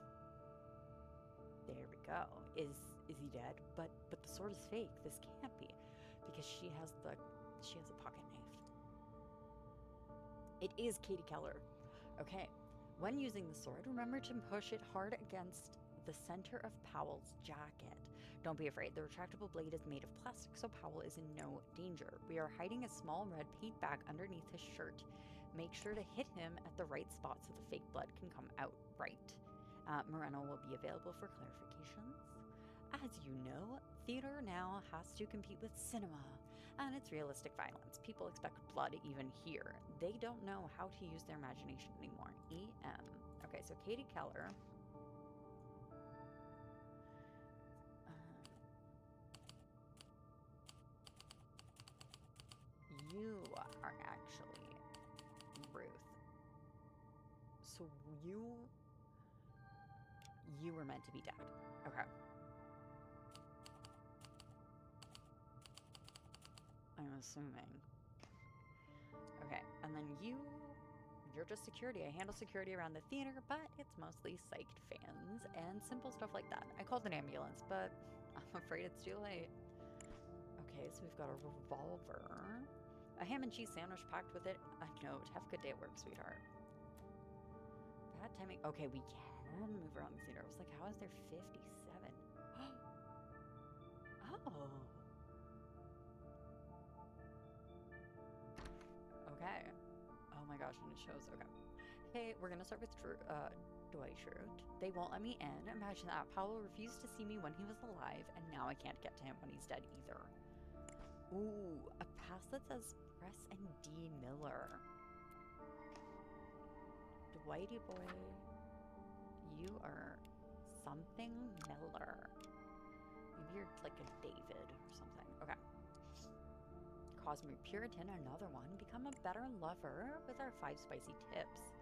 There we go. Is he dead? But the sword is fake. This can't be, because she has a pocket knife. It is Katie Keller. Okay. When using the sword, remember to push it hard against the center of Powell's jacket. Don't be afraid. The retractable blade is made of plastic, so Powell is in no danger. We are hiding a small red paint bag underneath his shirt. Make sure to hit him at the right spot so the fake blood can come out right. Moreno will be available for clarifications. As you know, theater now has to compete with cinema, and it's realistic violence. People expect blood even here. They don't know how to use their imagination anymore. EM. Okay, so Katie Keller. You are actually Ruth. So you were meant to be dead. Okay. I'm assuming. Okay, and then you're just security. I handle security around the theater, but it's mostly psyched fans and simple stuff like that. I called an ambulance, but I'm afraid it's too late. Okay, so we've got a revolver, a ham and cheese sandwich packed with it, a note. Have a good day at work, sweetheart. Bad timing. Okay, we can move around the theater. I was like, how is there 57? Oh. Okay. Oh my gosh, and it shows. Okay. Hey, we're gonna start with Dwight Schrute. They won't let me in. Imagine that. Powell refused to see me when he was alive, and now I can't get to him when he's dead either. Ooh, a pass that says Press and D Miller. Dwighty boy, you are something Miller. Maybe you're like a David or something. Okay. Cosmic Puritan, another one. Become a better lover with our 5 spicy tips.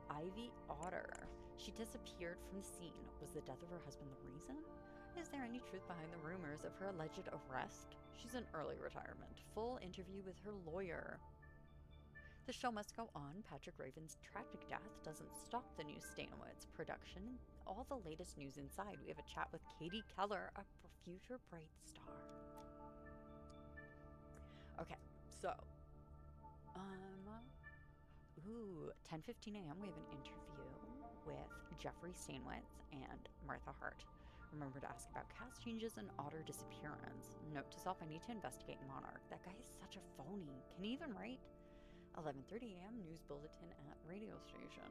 Ivy Otter. She disappeared from the scene. Was the death of her husband the reason? Is there any truth behind the rumors of her alleged arrest? She's in early retirement. Full interview with her lawyer. The show must go on. Patrick Raven's tragic death doesn't stop the new Stanowitz production. All the latest news inside. We have a chat with Katie Keller, a future bright star. Okay, so, 10:15 a.m. we have an interview with Jeffrey Stanowitz and Martha Hart. Remember to ask about cast changes and Otter disappearance. Note to self, I need to investigate Monarch. That guy is such a phony. Can he even write? 11:30 a.m. news bulletin at radio station.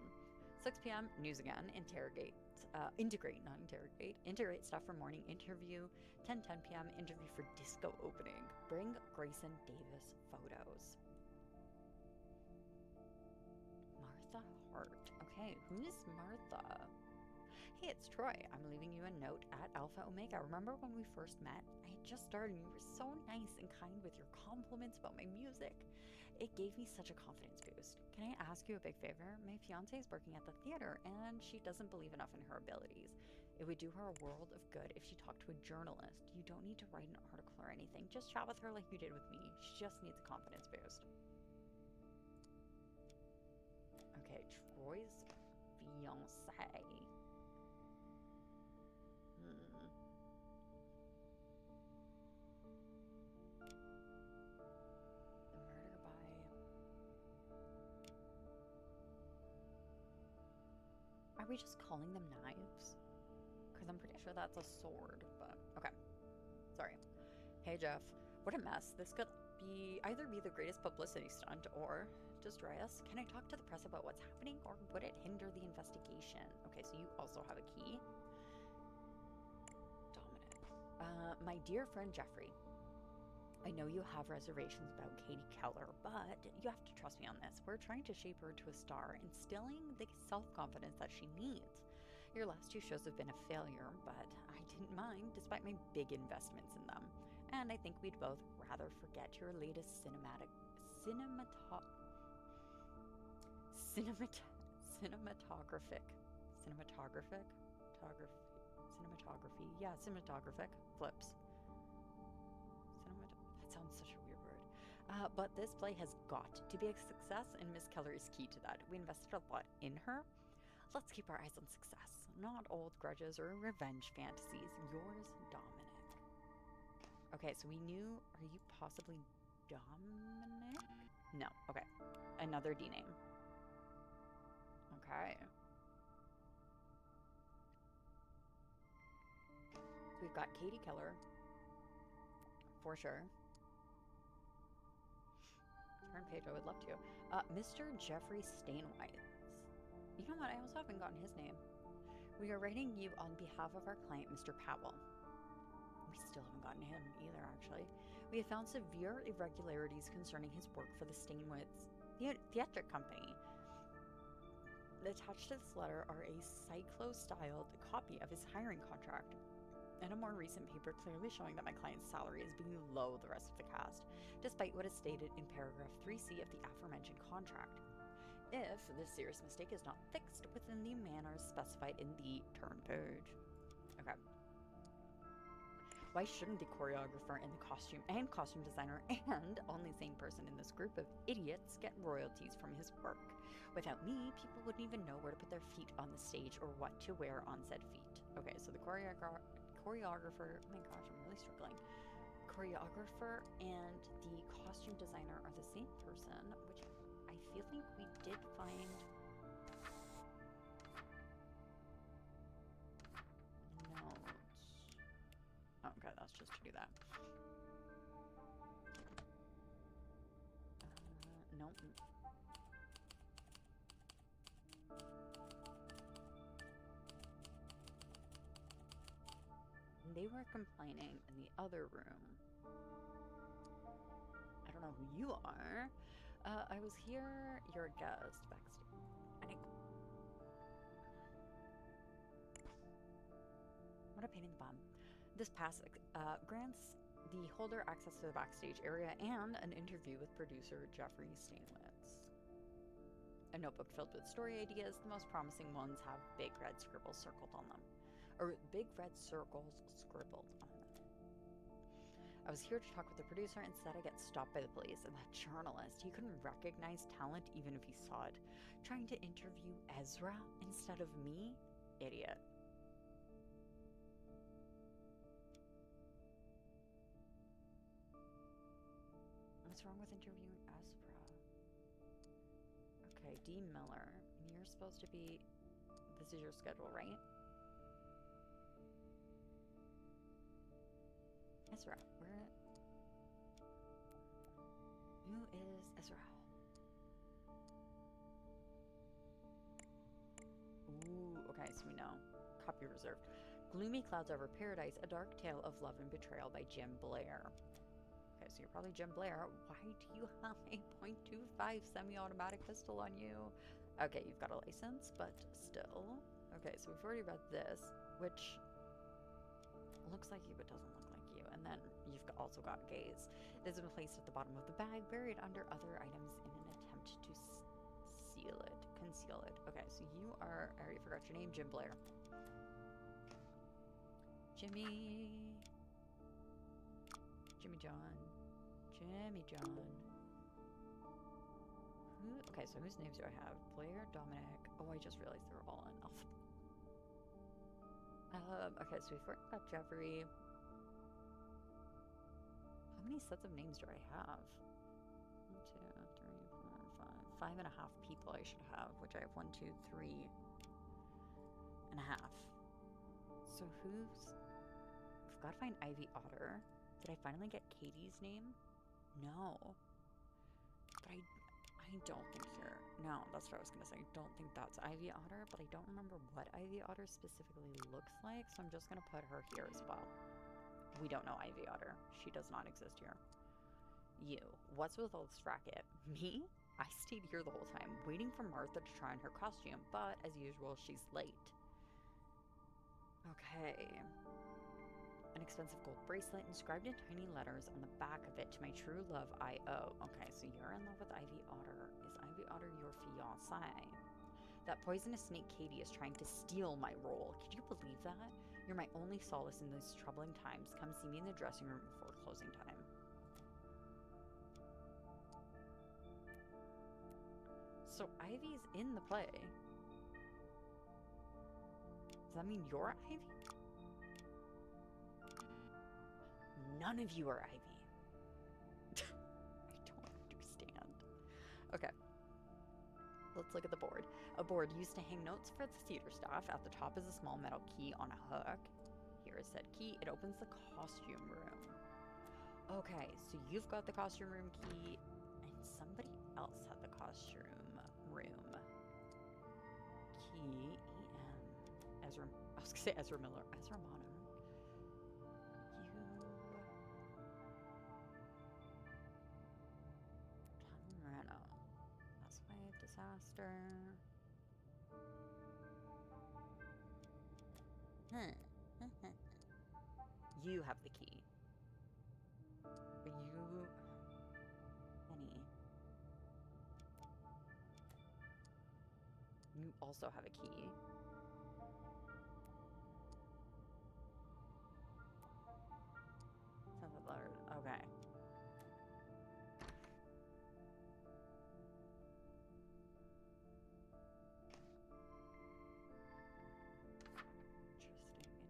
6 p.m. news again. Integrate stuff for morning interview. 10 p.m. interview for disco opening. Bring Grayson Davis photos. Martha Hart. Okay, who's Martha? Hey, it's Troy. I'm leaving you a note at Alpha Omega. Remember when we first met? I had just started and you were so nice and kind with your compliments about my music. It gave me such a confidence boost. Can I ask you a big favor? My fiance is working at the theater and she doesn't believe enough in her abilities. It would do her a world of good if she talked to a journalist. You don't need to write an article or anything. Just chat with her like you did with me. She just needs a confidence boost. Okay, Troy's fiance. Are we just calling them knives? Because I'm pretty sure that's a sword, but okay. Sorry. Hey, Jeff. What a mess. This could either be the greatest publicity stunt or destroy us. Can I talk to the press about what's happening, or would it hinder the investigation? Okay, so you also have a key. Dominic. My dear friend Jeffrey, I know you have reservations about Katie Keller, but you have to trust me on this. We're trying to shape her to a star, instilling the self-confidence that she needs. Your last 2 shows have been a failure, but I didn't mind, despite my big investments in them. And I think we'd both rather forget your latest cinematographic flips. That sounds such a weird word. But this play has got to be a success, and Miss Keller is key to that. We invested a lot in her. Let's keep our eyes on success, not old grudges or revenge fantasies. Yours, Dominic. Okay, so we knew. Are you possibly Dominic? No. Okay. Another D name. Okay. So we've got Katie Keller. For sure. Turn page, I would love to. Mr. Jeffrey Stainwhite. You know what? I also haven't gotten his name. We are writing you on behalf of our client, Mr. Powell. We still haven't gotten him either, actually. We have found severe irregularities concerning his work for the Stainwhite's theatric company. Attached to this letter are a cyclo-styled copy of his hiring contract and a more recent paper clearly showing that my client's salary is below the rest of the cast, despite what is stated in paragraph 3C of the aforementioned contract. If this serious mistake is not fixed within the manners specified in the turn page. Okay. Why shouldn't the choreographer and the costume designer and only sane person in this group of idiots get royalties from his work? Without me, people wouldn't even know where to put their feet on the stage or what to wear on said feet. Okay, so the choreographer, oh my gosh, I'm really struggling. Choreographer and the costume designer are the same person, which I feel like we did find. Notes. Oh, okay, that's just to do that. Nope. They were complaining in the other room. I don't know who you are. I was here, you're a guest backstage. What a pain in the bum. This pass grants the holder access to the backstage area and an interview with producer Jeffrey Stainwitz. A notebook filled with story ideas. The most promising ones have big red scribbles circled on them. Or big red circles scribbled on them. I was here to talk with the producer. Instead, I get stopped by the police, and that journalist, he couldn't recognize talent even if he saw it. Trying to interview Ezra instead of me? Idiot. What's wrong with interviewing Ezra? Okay, D. Miller. And you're supposed to be... This is your schedule, right? Ezra, who is Ezra? Ooh, okay, so we know. Copy reserved. Gloomy Clouds Over Paradise, A Dark Tale of Love and Betrayal by Jim Blair. Okay, so you're probably Jim Blair. Why do you have a .25 semi-automatic pistol on you? Okay, you've got a license, but still. Okay, so we've already read this, which looks like you but doesn't look like you. And then you've also got gaze. It has been placed at the bottom of the bag, buried under other items in an attempt to conceal it. Okay, so you are, I already forgot your name, Jim Blair. Jimmy John. Okay, so whose names do I have? Blair, Dominic. Oh, I just realized they were all in alphabet. Okay, so we've got Jeffrey. How many sets of names do I have? 1, 2, 3, 4, 5. 5.5 people I should have, which I have 1, 2, 3 and a half. So who's... I've got to find Ivy Otter. Did I finally get Katie's name? No. But I don't think here. No, that's what I was going to say. I don't think that's Ivy Otter, but I don't remember what Ivy Otter specifically looks like, so I'm just going to put her here as well. We don't know Ivy Otter. She does not exist here. You. What's with all this racket? Me? I stayed here the whole time, waiting for Martha to try on her costume, but as usual, she's late. Okay. An expensive gold bracelet inscribed in tiny letters on the back of it to my true love, I.O. Okay, so you're in love with Ivy Otter. Is Ivy Otter your fiancé? That poisonous snake Katie is trying to steal my role. Could you believe that? You're my only solace in these troubling times. Come see me in the dressing room before closing time. So Ivy's in the play. Does that mean you're Ivy? None of you are Ivy. I don't understand. Okay. Let's look at the board. A board used to hang notes for the theater staff. At the top is a small metal key on a hook. Here is said key. It opens the costume room. Okay, so you've got the costume room key, and somebody else had the costume room key. Ezra, I was gonna say Ezra Miller. Ezra Mono. Tamarano. That's why disaster. You have the key. You... Penny. You also have a key. Okay.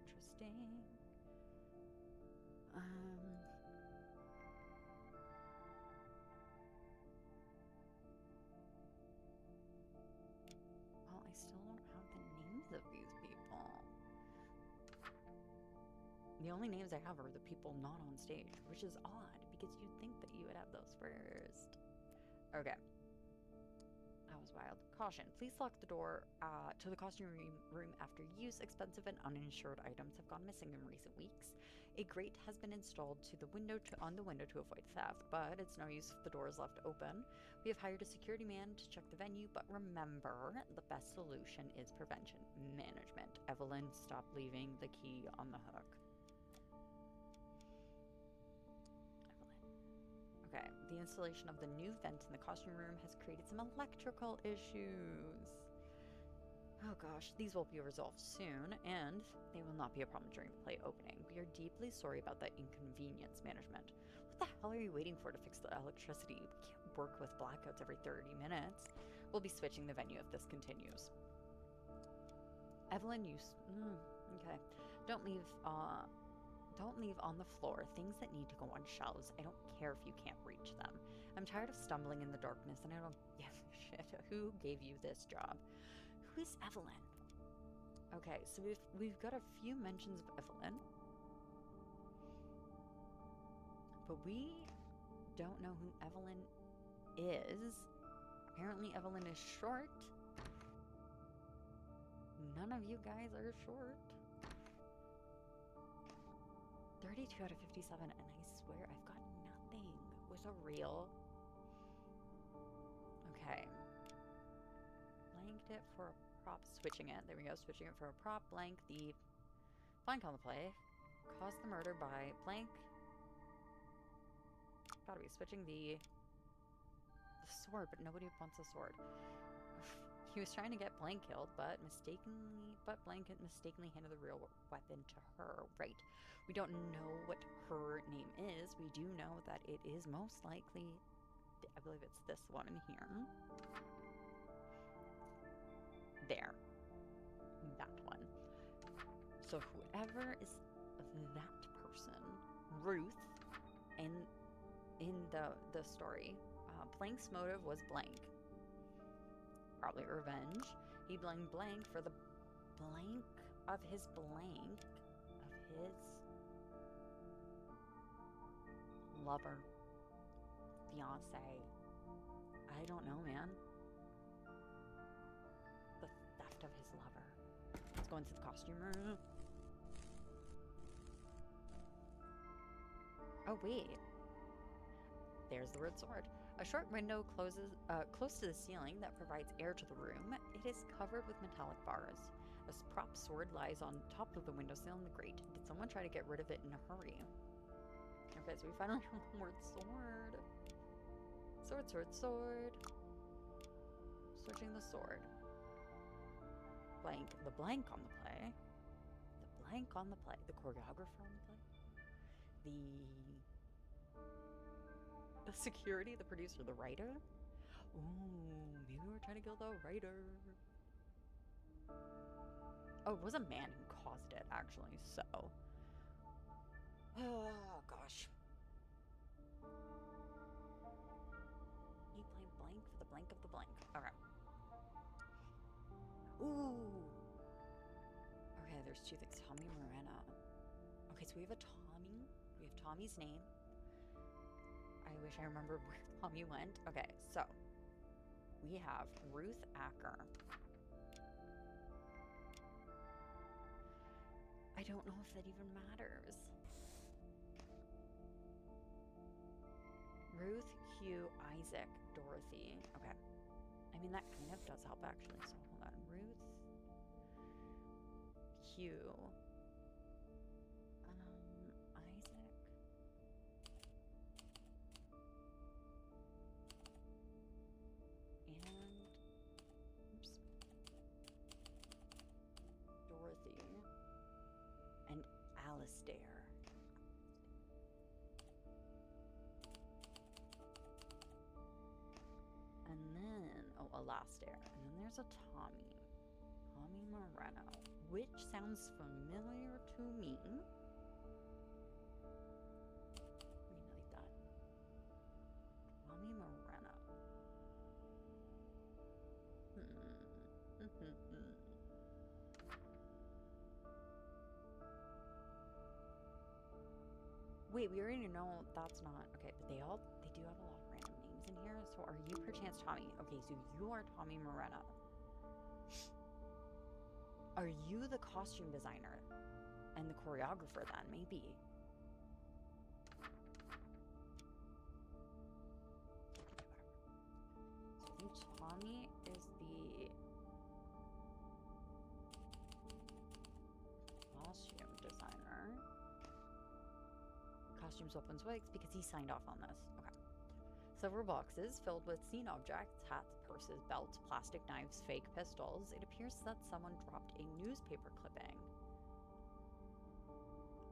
Interesting. Well, I still don't have the names of these people. The only names I have are the people not on stage, which is odd, because you'd think that you would have those first. Okay. That was wild. Caution. Please lock the door to the costume room after use. Expensive and uninsured items have gone missing in recent weeks. A grate has been installed on the window to avoid theft, but it's no use if the door is left open. We have hired a security man to check the venue, but remember, the best solution is prevention management. Evelyn, stop leaving the key on the hook. Okay, the installation of the new vent in the costume room has created some electrical issues. Oh gosh, these will be resolved soon, and they will not be a problem during the play opening. We are deeply sorry about that inconvenience, management. What the hell are you waiting for to fix the electricity? We can't work with blackouts every 30 minutes. We'll be switching the venue if this continues. Evelyn, okay. Don't leave on the floor things that need to go on shelves. I don't care if you can't reach them. I'm tired of stumbling in the darkness, and I don't give a shit. Who gave you this job? Who is Evelyn? Okay, so we've got a few mentions of Evelyn, but we don't know who Evelyn is. Apparently Evelyn is short. None of you guys are short. 32 out of 57, and I swear I've got nothing. Was a real. Okay. Blanked it for a prop. Switching it. There we go. Switching it for a prop. Blank the blank on the play. Caused the murder by blank. Gotta be switching the sword, but nobody wants a sword. He was trying to get blank killed, but blank mistakenly handed the real weapon to her. Right. We don't know what her name is. We do know that it is most likely, I believe it's this one here. There. That one. So whoever is that person, Ruth, in the story, Blank's motive was blank. Probably revenge. He blamed blank for the blank of his lover. fiance. I don't know, man. The theft of his lover. Let's go into the costume room. Oh, wait. There's the red sword. A short window closes close to the ceiling that provides air to the room. It is covered with metallic bars. A prop sword lies on top of the windowsill in the grate. Did someone try to get rid of it in a hurry? Okay, so we finally have the word sword. Sword, sword, sword. Searching the sword. Blank. The blank on the play. The blank on the play. The choreographer on the play. The security, the producer, the writer. Ooh, maybe we're trying to kill the writer. Oh, it was a man who caused it, actually, so. Oh, gosh. He played blank for the blank of the blank. Okay. Ooh. Okay, there's two things. Tommy Moreno. Okay, so we have a Tommy. We have Tommy's name. I wish I remembered where Tommy went. Okay, so we have Ruth Acker. I don't know if that even matters. Ruth, Hugh, Isaac, Dorothy. Okay. I mean, that kind of does help, actually. So hold on. Ruth, Hugh, Isaac. And, oops. Dorothy. And Alistair. And then, oh, Alastair. And then there's a Tommy. Tommy Moreno. Which sounds familiar to me. Read like that. Tommy Moreno. Wait, we already know that's not okay, but they do have a lot of random names in here. So are you perchance Tommy? Okay, so you are Tommy Moreno. Are you the costume designer and the choreographer then? Maybe. So I think Tommy is the costume designer. Costumes, weapons, wigs, because he signed off on this. Okay. Several boxes filled with scene objects, hats, purses, belts, plastic knives, fake pistols. It appears that someone dropped a newspaper clipping.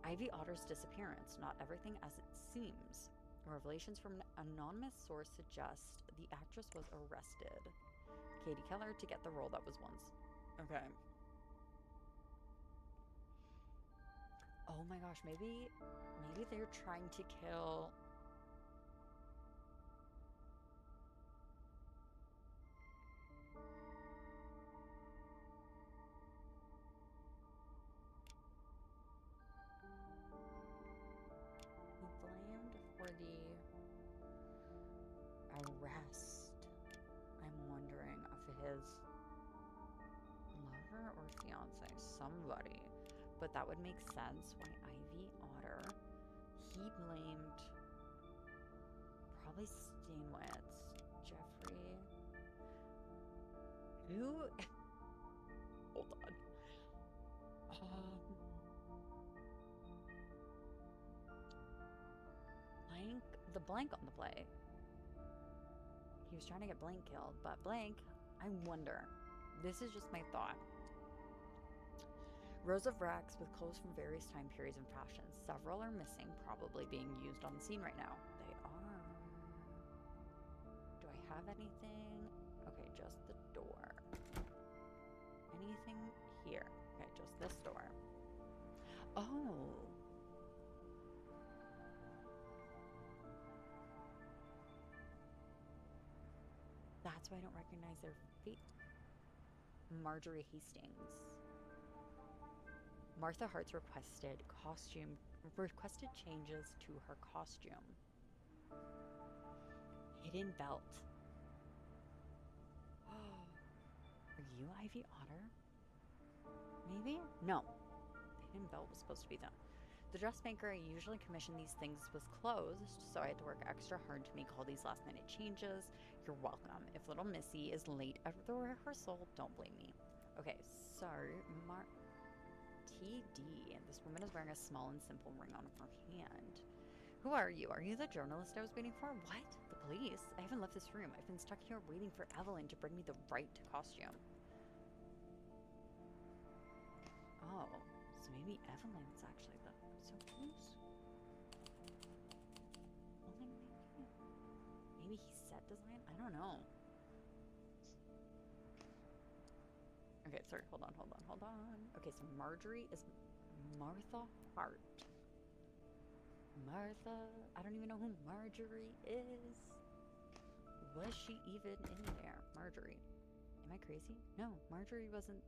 Ivy Otter's disappearance, not everything as it seems. Revelations from an anonymous source suggest the actress was arrested. Katie Keller to get the role that was once. Okay. Oh my gosh, maybe they're trying to kill. He blamed for the arrest. I'm wondering of his lover or fiance, somebody. But that would make sense why Ivy Otter. He blamed probably Steinwitz, Jeffrey. Who? Hold on. Blank. The blank on the play. He was trying to get Blank killed, but Blank, I wonder. This is just my thought. Rows of racks with clothes from various time periods and fashions. Several are missing, probably being used on the scene right now. They are. Do I have anything? Okay, just the door. Anything here? Okay, just this door. Oh. That's why I don't recognize their feet. Marjorie Hastings. Martha Hart's requested changes to her costume. Hidden belt. Are you Ivy Otter? Maybe? No. The hidden belt was supposed to be them. The dressmaker I usually commission these things was closed, so I had to work extra hard to make all these last minute changes. You're welcome. If little Missy is late at the rehearsal, don't blame me. Okay, so TD. This woman is wearing a small and simple ring on her hand. Who are you? Are you the journalist I was waiting for? What? The police? I haven't left this room. I've been stuck here waiting for Evelyn to bring me the right costume. Oh, so maybe Evelyn's actually the... So who's... Well, then maybe he set design? I don't know. Okay, sorry, hold on. Okay, so Marjorie is Martha Hart. Martha, I don't even know who Marjorie is. Was she even in there? Marjorie. Am I crazy? No, Marjorie wasn't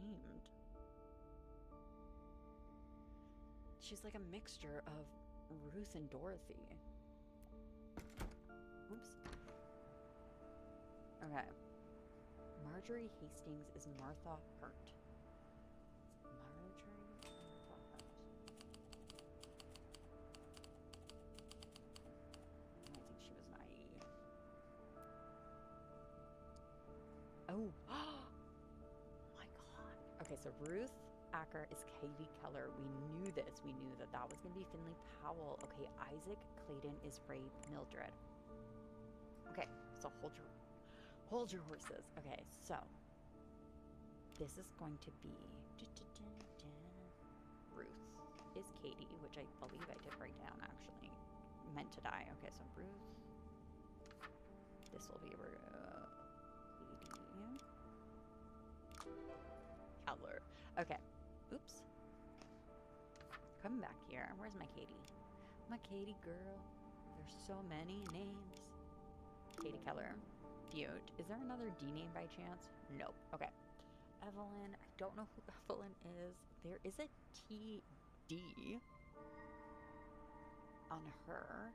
named. She's like a mixture of Ruth and Dorothy. Oops. Okay. Marjorie Hastings is Martha Hart. Marjorie Martha Hart. I think she was naive. Oh. Oh my god. Okay, so Ruth Acker is Katie Keller. We knew this. We knew that that was going to be Finley Powell. Okay, Isaac Clayton is Ray Mildred. Okay, so hold your horses. Okay, so this is going to be Ruth is Katie, which I believe I did write down actually. Meant to die. Okay, so Ruth. This will be Katie Keller. Okay. Oops. Come back here. Where's my Katie? My Katie girl. There's so many names. Katie Keller. Cute. Is there another D name by chance? Nope. Okay. Evelyn. I don't know who Evelyn is. There is a TD on her.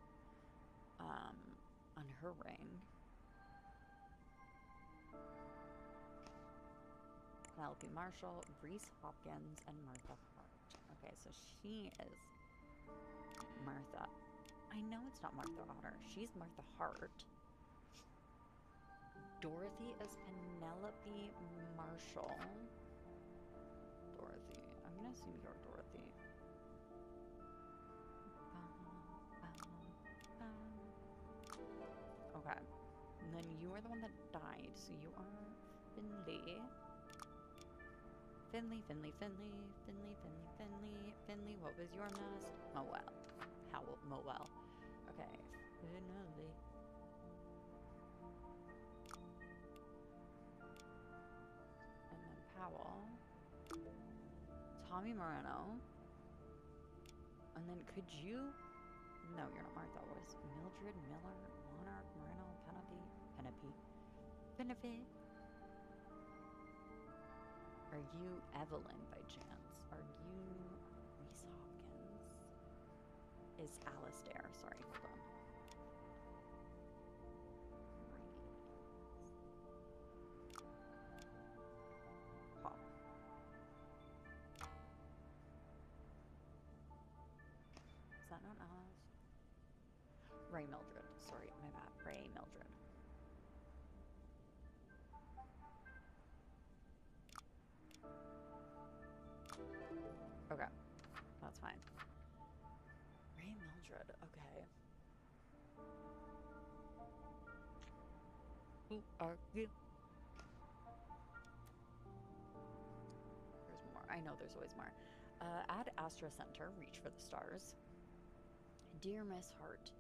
On her ring. Penelope Marshall, Reese Hopkins, and Martha Hart. Okay, so she is Martha. I know it's not Martha Otter. She's Martha Hart. Dorothy is Penelope Marshall. Dorothy. I'm gonna assume you're Dorothy. Okay. And then you are the one that died, so you are Finley. Finley. What was your nest? Moel. Moel. Okay. Finley. And then Powell. Tommy Moreno. And then could you... No, you're not Martha. What is Mildred, Miller, Monarch, Moreno, Penelope. Are you Evelyn by chance? Are you Reese Hopkins? Is Alistair? Sorry, hold on. Hop. Is that not Alice? Ray Mildred. Sorry, my bad. Ray Mildred. Okay, that's fine. Ray Mildred, okay. Who are you? There's more. I know there's always more. At Astra Center, reach for the stars. Dear Miss Hart,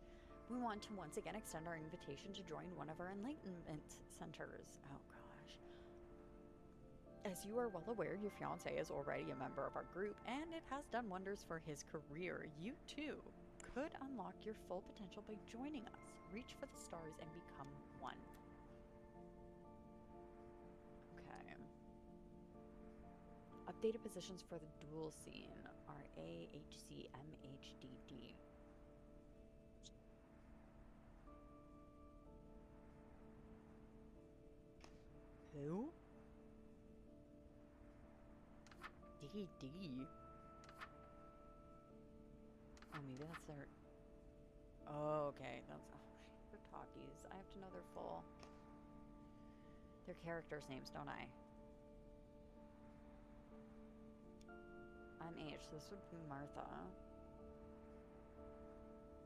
we want to once again extend our invitation to join one of our enlightenment centers. Oh, gosh. As you are well aware, your fiancé is already a member of our group, and it has done wonders for his career. You, too, could unlock your full potential by joining us. Reach for the stars and become one. Okay. Updated positions for the duel scene are A, HC, M, H, D, D. Who? DD. Oh, maybe that's their... Oh, okay. That's... Oh, they're talkies. I have to know their full... Their characters' names, don't I? I'm H, so this would be Martha.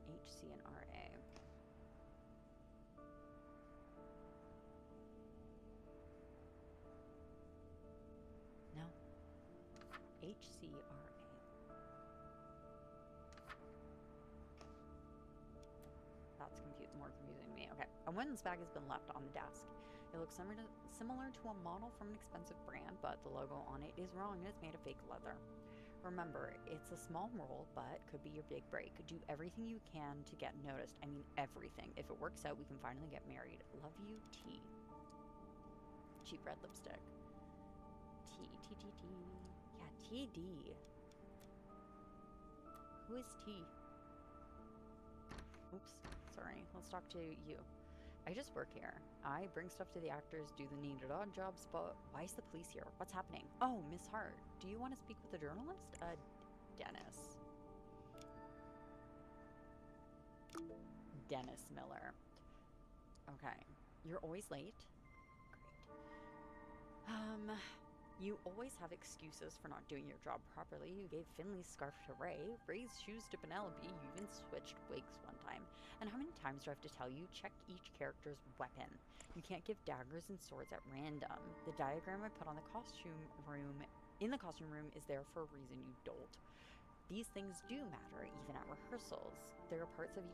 H, C, and R, A. No. H, C, R, A. That's more confusing to me. Okay. A women's bag has been left on the desk. It looks similar to a model from an expensive brand, but the logo on it is wrong and it's made of fake leather. Remember, it's a small role, but could be your big break. Do everything you can to get noticed. I mean, everything. If it works out, we can finally get married. Love you, T. Cheap red lipstick. T. Yeah, TD. Who is T? Oops, sorry. Let's talk to you. I just work here. I bring stuff to the actors, do the needed odd jobs, but why is the police here? What's happening? Oh, Miss Hart. Do you want to speak with the journalist? Dennis. Dennis Miller. Okay. You're always late. Great. You always have excuses for not doing your job properly. You gave Finley's scarf to Ray, Ray's shoes to Penelope, you even switched wigs one time. And how many times do I have to tell you, check each character's weapon? You can't give daggers and swords at random. The diagram I put on the costume room, in the costume room, is there for a reason, you dolt. These things do matter, even at rehearsals. They are parts of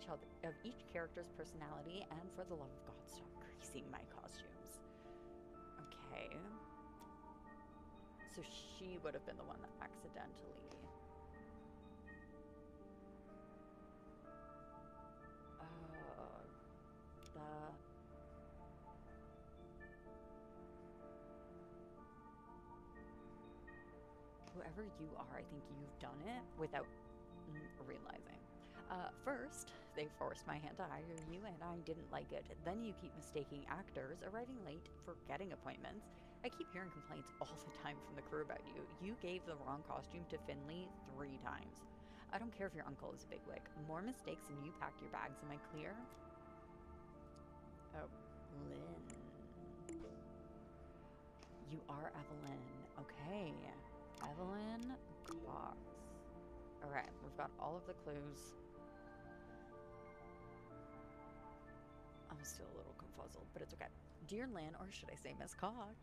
each character's personality, and for the love of God, stop greasing my costumes. Okay. So she would have been the one that accidentally... Whoever you are, I think you've done it without realizing. First, they forced my hand to hire you, and I didn't like it. Then you keep mistaking actors, arriving late for getting appointments. I keep hearing complaints all the time from the crew about you. You gave the wrong costume to Finley 3 times. I don't care if your uncle is a bigwig. More mistakes and you pack your bags. Am I clear? Oh, Lynn. You are Evelyn. Okay. Evelyn Cox. Okay, we've got all of the clues. I'm still a little confuzzled, but it's okay. Dear Lynn, or should I say Miss Cox?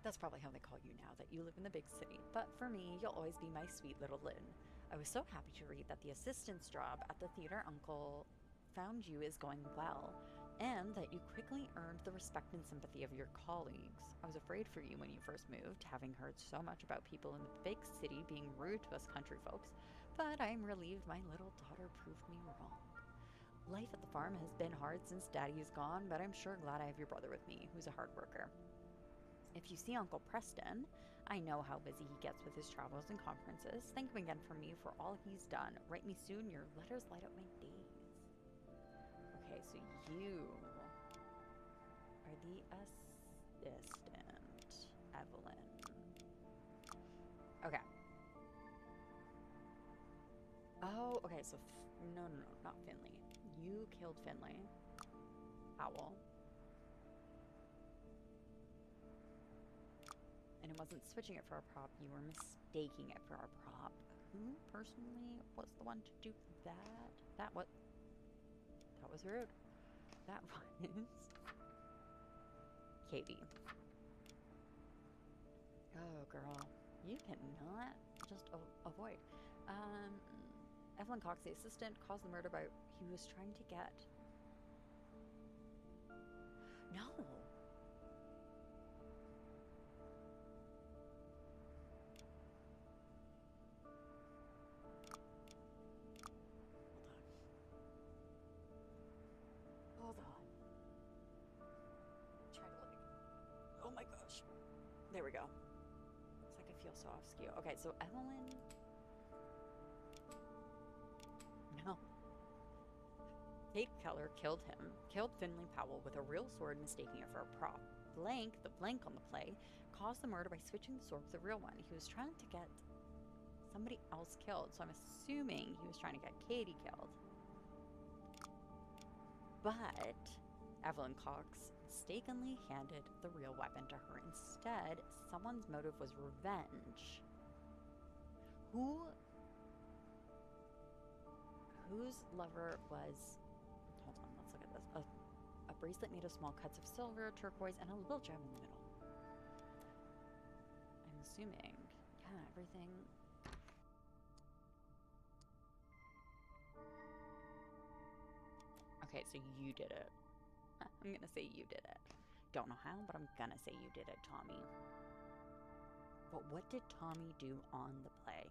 That's probably how they call you now that you live in the big city. But for me, you'll always be my sweet little Lynn. I was so happy to read that the assistant's job at the theater uncle found you is going well, and that you quickly earned the respect and sympathy of your colleagues. I was afraid for you when you first moved, having heard so much about people in the big city being rude to us country folks, but I'm relieved my little daughter proved me wrong. Life at the farm has been hard since Daddy is gone, but I'm sure glad I have your brother with me, who's a hard worker. If you see Uncle Preston, I know how busy he gets with his travels and conferences. Thank him again for me for all he's done. Write me soon, your letters light up my days. Okay, so you are the assistant, Evelyn. Okay. Oh, okay, so no, not Finley. You killed Finley. Owl. And it wasn't switching it for a prop, you were mistaking it for a prop. Who personally was the one to do that? That was rude. That was Katie. Oh, girl. You cannot just avoid. Evelyn Cox, the assistant, caused the murder by he was trying to get... No! Hold on. Try to oh my gosh. There we go. It's like I feel so off skew. Okay, so Evelyn... No. Kate Keller killed him, killed Finley Powell with a real sword, mistaking it for a prop. the blank on the play, caused the murder by switching the sword with the real one. He was trying to get somebody else killed, so I'm assuming he was trying to get Katie killed. But Evelyn Cox mistakenly handed the real weapon to her instead. Someone's motive was revenge. Whose lover was... Hold on, let's look at this. A bracelet made of small cuts of silver, turquoise, and a little gem in the middle. I'm assuming. Yeah, everything... Okay, so you did it. I'm gonna say you did it. Don't know how, but I'm gonna say you did it, Tommy. But what did Tommy do on the play?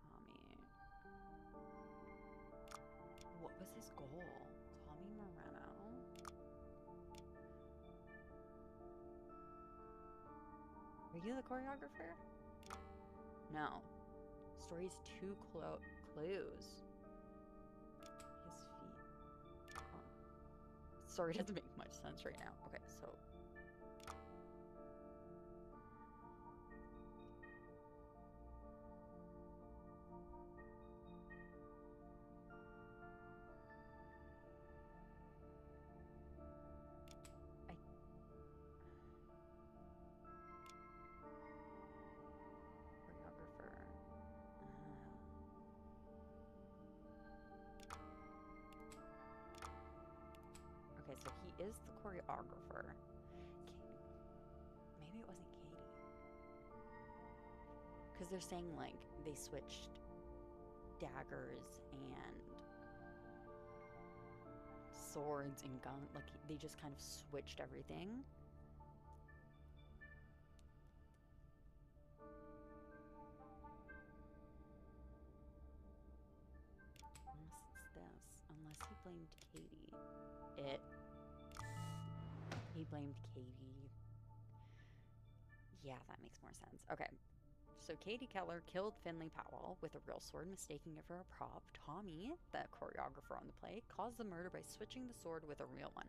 Tommy. What was his goal? Tommy Moreno? Are you the choreographer? No. Story's too clues. His feet. Story doesn't make much sense right now. Okay, so... Okay, so he is the choreographer. Maybe it wasn't Katie. Because they're saying, like, they switched daggers and swords and guns. Like, they just kind of switched everything. Unless it's this. Unless he blamed Katie. He blamed Katie. Yeah, that makes more sense. Okay. So Katie Keller killed Finley Powell with a real sword, mistaking it for a prop. Tommy, the choreographer on the play, caused the murder by switching the sword with a real one.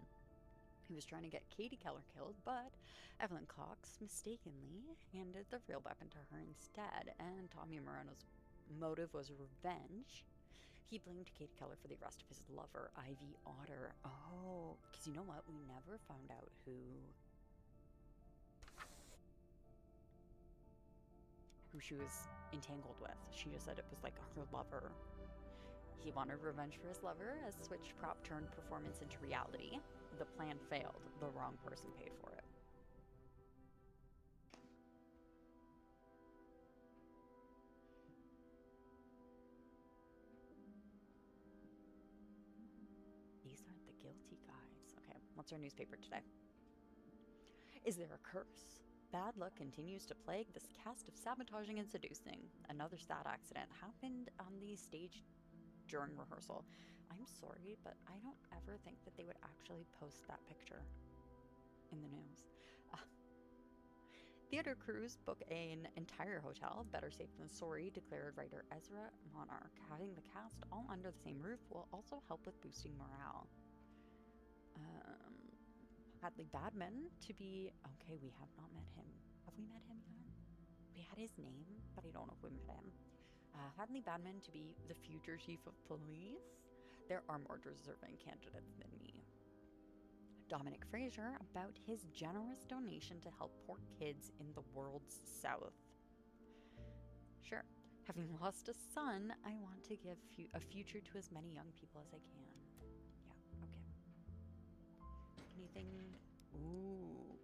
He was trying to get Katie Keller killed, but Evelyn Cox mistakenly handed the real weapon to her instead, and Tommy Moreno's motive was revenge. He blamed Katie Keller for the arrest of his lover, Ivy Otter. Oh, because you know what? We never found out who she was entangled with. She just said it was like her lover. He wanted revenge for his lover as switch prop turned performance into reality. The plan failed. The wrong person paid for it. These aren't the guilty guys. Okay, what's our newspaper today? Is there a curse? Bad luck continues to plague this cast of sabotaging and seducing. Another sad accident happened on the stage during rehearsal. I'm sorry, but I don't ever think that they would actually post that picture in the news. Theater crews book an entire hotel. Better safe than sorry, declared writer Ezra Monarch. Having the cast all under the same roof will also help with boosting morale. Hadley Badman to be... Okay, we have not met him. Have we met him yet? We had his name, but I don't know if we met him. Hadley Badman to be the future chief of police. There are more deserving candidates than me. Dominic Fraser about his generous donation to help poor kids in the world's south. Sure. Having lost a son, I want to give a future to as many young people as I can. Yeah, okay. Anything? Ooh.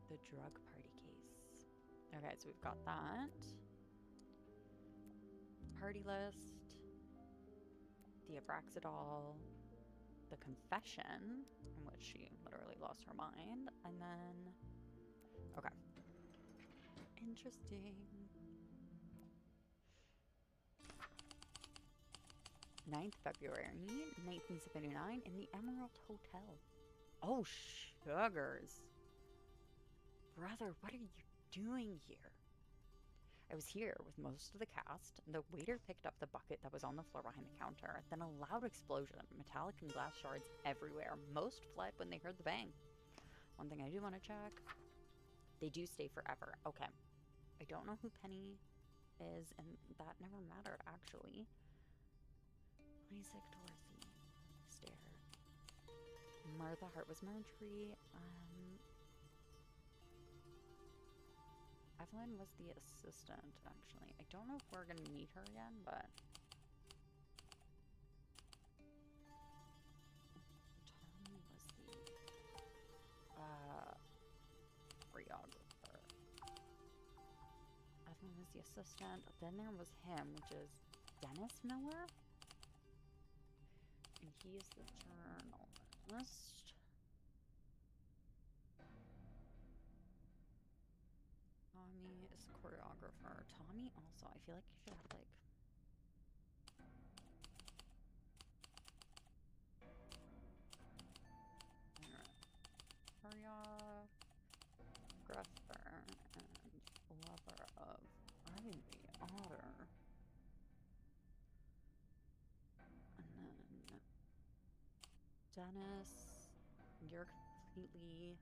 The drug party case. Okay, so we've got that. Party list. The Abraxadol. The confession, in which she literally lost her mind. And then... Okay. Interesting. 9th February, 1979, in the Emerald Hotel. Oh, sugars. Brother, what are you doing here? I was here with most of the cast. The waiter picked up the bucket that was on the floor behind the counter. Then a loud explosion, metallic and glass shards everywhere. Most fled when they heard the bang. One thing I do want to check. They do stay forever. Okay. I don't know who Penny is, and that never mattered, actually. Isaac Dorothy. Stare. Martha Hart was Marjorie. Evelyn was the assistant, actually. I don't know if we're going to meet her again, but... Tommy was the... choreographer. Evelyn was the assistant. Then there was him, which is Dennis Miller? And he is the journalist. Tommy is the choreographer. Tommy also, I feel like you should have like... Choreographer and lover of Ivy Otter. And then Dennis, you're completely...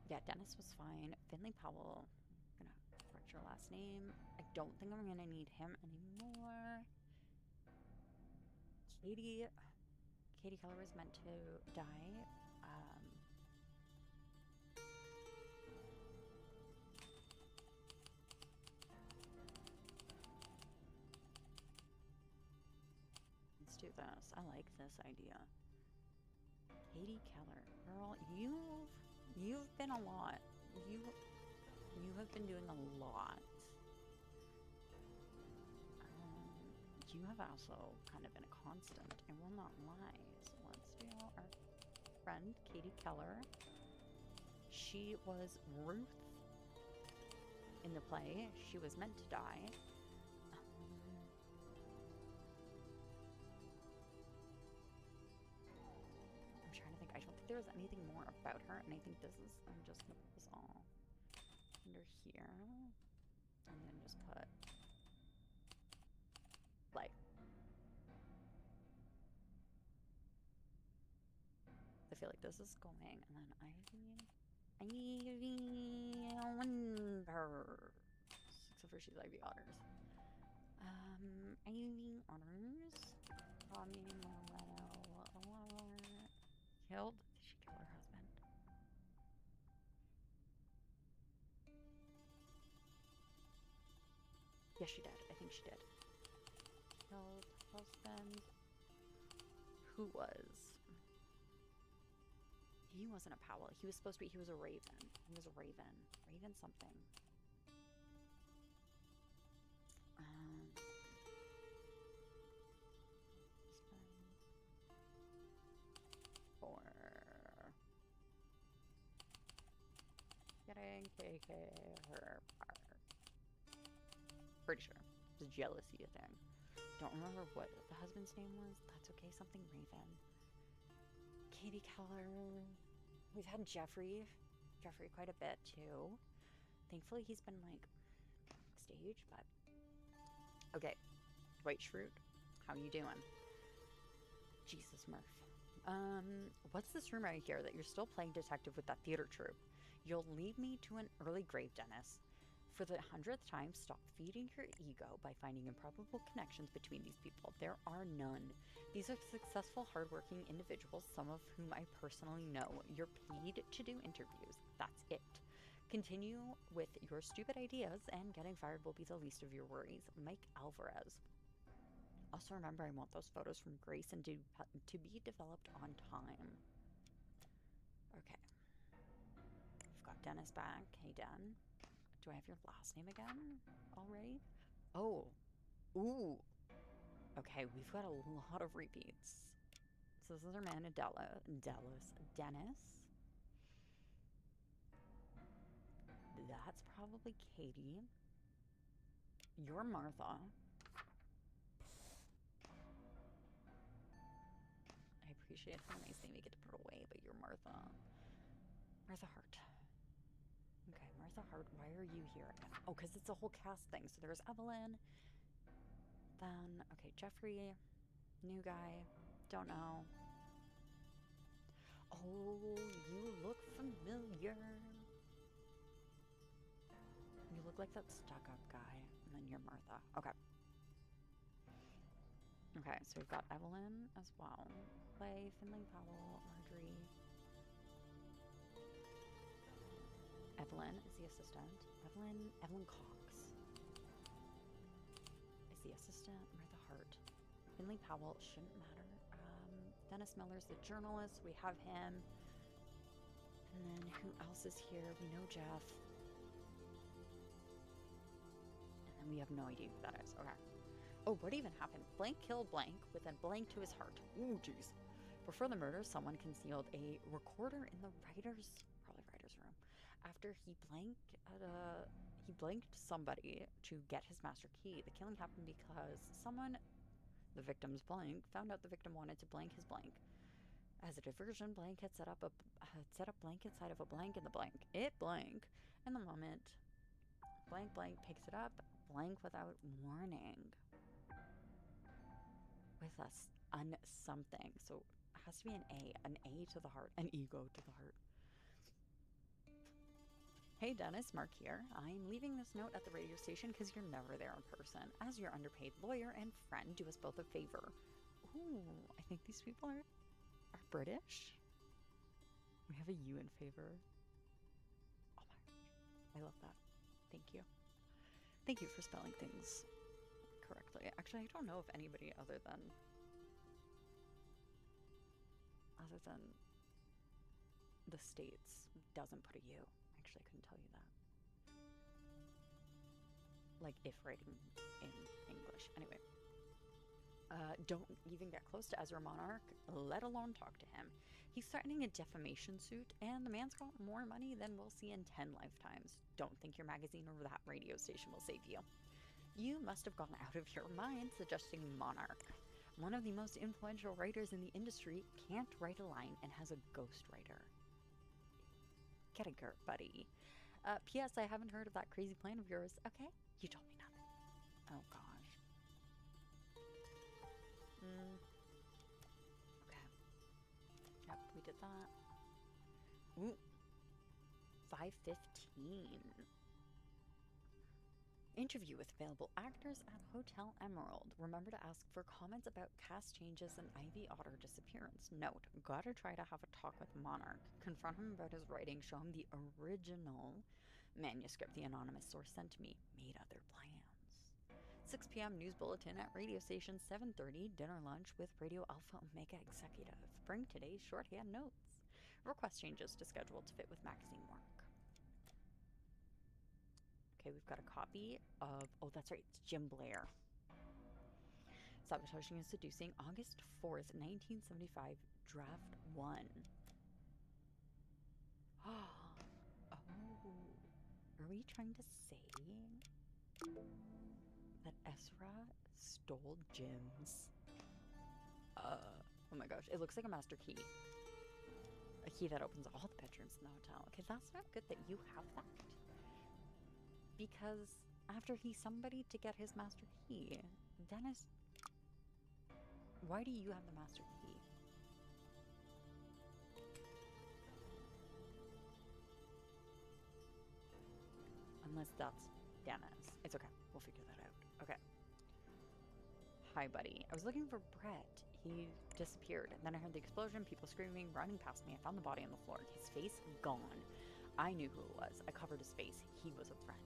Yeah, Dennis was fine. Finley Powell, I'm gonna correct your last name. I don't think I'm gonna need him anymore. Katie Keller was meant to die. Let's do this. I like this idea. Katie Keller, girl, you've been a lot. You have been doing a lot. You have also kind of been a constant. I will not lie. So let's do our friend Katie Keller. She was Ruth in the play. She was meant to die. I'm trying to think. I don't think there was anything more about her, and I think this is, I'm just gonna put this all under here, and then just put play. I feel like this is going, and then Ivy Wonder. Except for she's Ivy Otters. Ivy Otters. Tommy Morello. Killed? Did she kill her husband? Yes, she did. I think she did. Killed husband. Who was? He wasn't a Powell. He was supposed to be, he was a Raven. He was a Raven. Raven something. For getting KK her part. Pretty sure. It's a jealousy thing. Don't remember what the husband's name was. That's okay. Something Raven. Katie Keller. We've had Jeffrey quite a bit too. Thankfully he's been like backstage, but okay. Dwight Schrute, how you doing? Jesus Murph. What's this rumor I hear that you're still playing detective with that theater troupe? You'll lead me to an early grave, Dennis. For the 100th time, stop feeding your ego by finding improbable connections between these people. There are none. These are successful, hardworking individuals, some of whom I personally know. You're paid to do interviews. That's it. Continue with your stupid ideas, and getting fired will be the least of your worries. Mike Alvarez. Also remember, I want those photos from Grace and to be developed on time. Okay. We've got Dennis back. Hey, Den. Do I have your last name again already? Oh. Ooh. Okay, we've got a lot of repeats. So this is our man, Dennis. That's probably Katie. You're Martha. I appreciate how nice they make it to put away, but you're Martha. Martha Hart. Okay, Martha Martha Hart, why are you here again? Oh, because it's a whole cast thing. So there's Evelyn. Then, okay, Jeffrey. New guy. Don't know. Oh, you look familiar. You look like that stuck-up guy. And then you're Martha. Okay. Okay, so we've got Evelyn as well. Clay, Finley Powell, Marjorie. Evelyn is the assistant. Evelyn Cox is the assistant. Martha Hart. Finley Powell shouldn't matter. Dennis Miller's the journalist. We have him. And then who else is here? We know Jeff. And then we have no idea who that is. Okay. Oh, what even happened? Blank killed blank with a blank to his heart. Ooh, jeez. Before the murder, someone concealed a recorder in the writer's room. After he blanked somebody to get his master key. The killing happened because someone, the victim's blank, found out the victim wanted to blank his blank. As a diversion, blank had set up blank inside of a blank in the blank. It blank. In the moment, blank picks it up, blank without warning. With us something. So it has to be an A to the heart, an ego to the heart. Hey Dennis, Mark here. I'm leaving this note at the radio station because you're never there in person. As your underpaid lawyer and friend, do us both a favor. Ooh, I think these people are British. We have a you in favor. Oh my gosh. I love that. Thank you. Thank you for spelling things correctly. Actually, I don't know if anybody other than the States doesn't put a U. Actually, I couldn't tell you that. Like, if writing in English. Anyway. Don't even get close to Ezra Monarch, let alone talk to him. He's threatening a defamation suit, and the man's got more money than we'll see in 10 lifetimes. Don't think your magazine or that radio station will save you. You must have gone out of your mind suggesting Monarch. One of the most influential writers in the industry can't write a line and has a ghostwriter. Get a grip, buddy. P.S. I haven't heard of that crazy plan of yours. Okay, you told me nothing. Oh, gosh. Okay. Yep, we did that. Ooh. 5:15. Interview with available actors at Hotel Emerald. Remember to ask for comments about cast changes and Ivy Otter disappearance. Note, gotta try to have a talk with Monarch. Confront him about his writing. Show him the original manuscript the anonymous source sent to me. Made other plans. 6 p.m. news bulletin at radio station. 7:30 dinner lunch with Radio Alpha Omega executive. Bring today's shorthand notes. Request changes to schedule to fit with magazine work. Okay, we've got a copy of, oh, that's right, it's Jim Blair. Sabotaging and Seducing, August 4th, 1975, Draft 1. Oh, are we trying to say that Ezra stole Jim's? Oh my gosh, it looks like a master key. A key that opens all the bedrooms in the hotel. Okay, that's not good that you have that. Because after he somebody to get his master key, Dennis, why do you have the master key? Unless that's Dennis. It's okay. We'll figure that out. Okay. Hi, buddy. I was looking for Brett. He disappeared. And then I heard the explosion, people screaming, running past me. I found the body on the floor. His face gone. I knew who it was. I covered his face. He was a friend.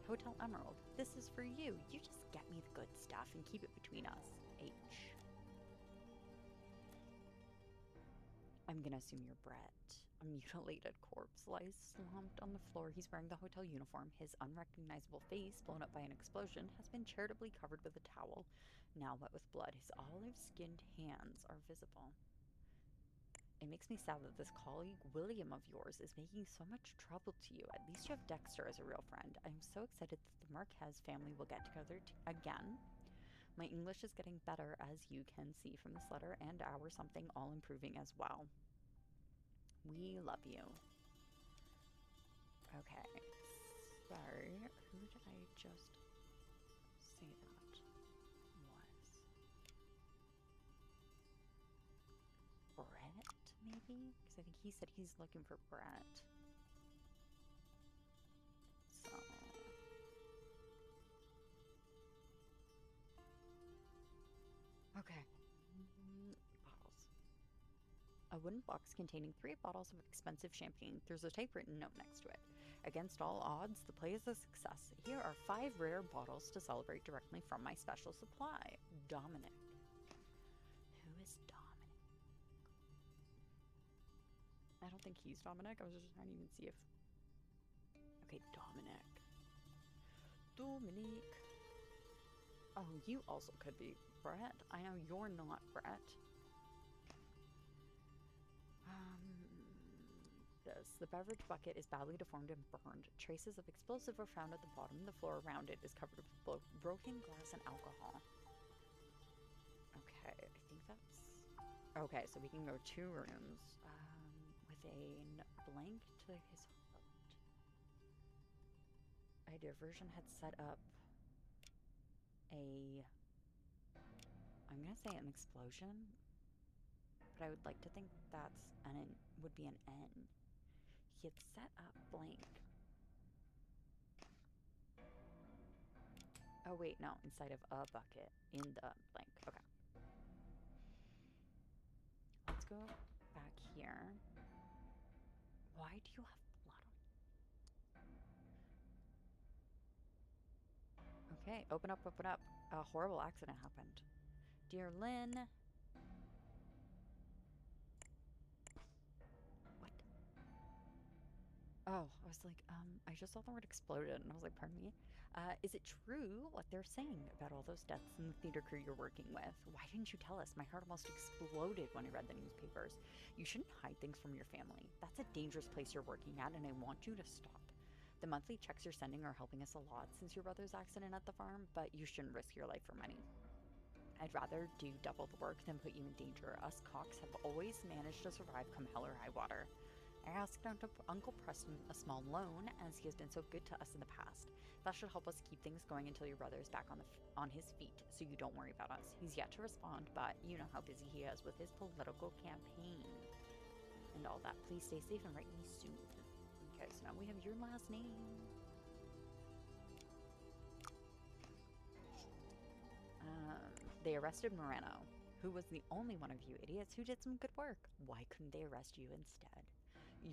Hotel Emerald, this is for you. You just get me the good stuff and keep it between us. H. I'm gonna assume you're Brett. A mutilated corpse lies slumped on the floor. He's wearing the hotel uniform. His unrecognizable face, blown up by an explosion, has been charitably covered with a towel, now wet with blood. His olive-skinned hands are visible. It makes me sad that this colleague, William of yours, is making so much trouble to you. At least you have Dexter as a real friend. I'm so excited that the Marquez family will get together again. My English is getting better, as you can see from this letter, and our something all improving as well. We love you. Okay, Sorry, who did I just say that was? Brett, maybe? Because I think he said he's looking for Brett. So... Okay. Bottles. A wooden box containing 3 bottles of expensive champagne. There's a typewritten note next to it. Against all odds, the play is a success. Here are 5 rare bottles to celebrate directly from my special supply. Dominic. Who is Dominic? I don't think he's Dominic. I was just trying to even see if... Okay, Dominic. Dominic. Oh, you also could be Brett. I know you're not Brett. The beverage bucket is badly deformed and burned. Traces of explosive are found at the bottom. The floor around it is covered with broken glass and alcohol. Okay, I think that's... Okay, so we can go 2 rooms with a blank to his heart. A diversion had set up a... I'm gonna say an explosion, but I would like to think that's would be an N. He had set up blank. Oh wait, no, inside of a bucket in the blank. Okay. Let's go back here. Why do you have blood on? Okay, open up, open up. A horrible accident happened. Dear Lynn. What? Oh, I was like, I just saw the word exploded, and I was like, pardon me? Is it true what they're saying about all those deaths in the theater crew you're working with? Why didn't you tell us? My heart almost exploded when I read the newspapers. You shouldn't hide things from your family. That's a dangerous place you're working at, and I want you to stop. The monthly checks you're sending are helping us a lot since your brother's accident at the farm, but you shouldn't risk your life for money. I'd rather do double the work than put you in danger. Us Cox have always managed to survive come hell or high water. I asked Uncle Preston a small loan, as he has been so good to us in the past. That should help us keep things going until your brother is back on his feet, so you don't worry about us. He's yet to respond, but you know how busy he is with his political campaign and all that. Please stay safe and write me soon. Okay, so now we have your last name. They arrested Moreno, who was the only one of you idiots who did some good work. Why couldn't they arrest you instead?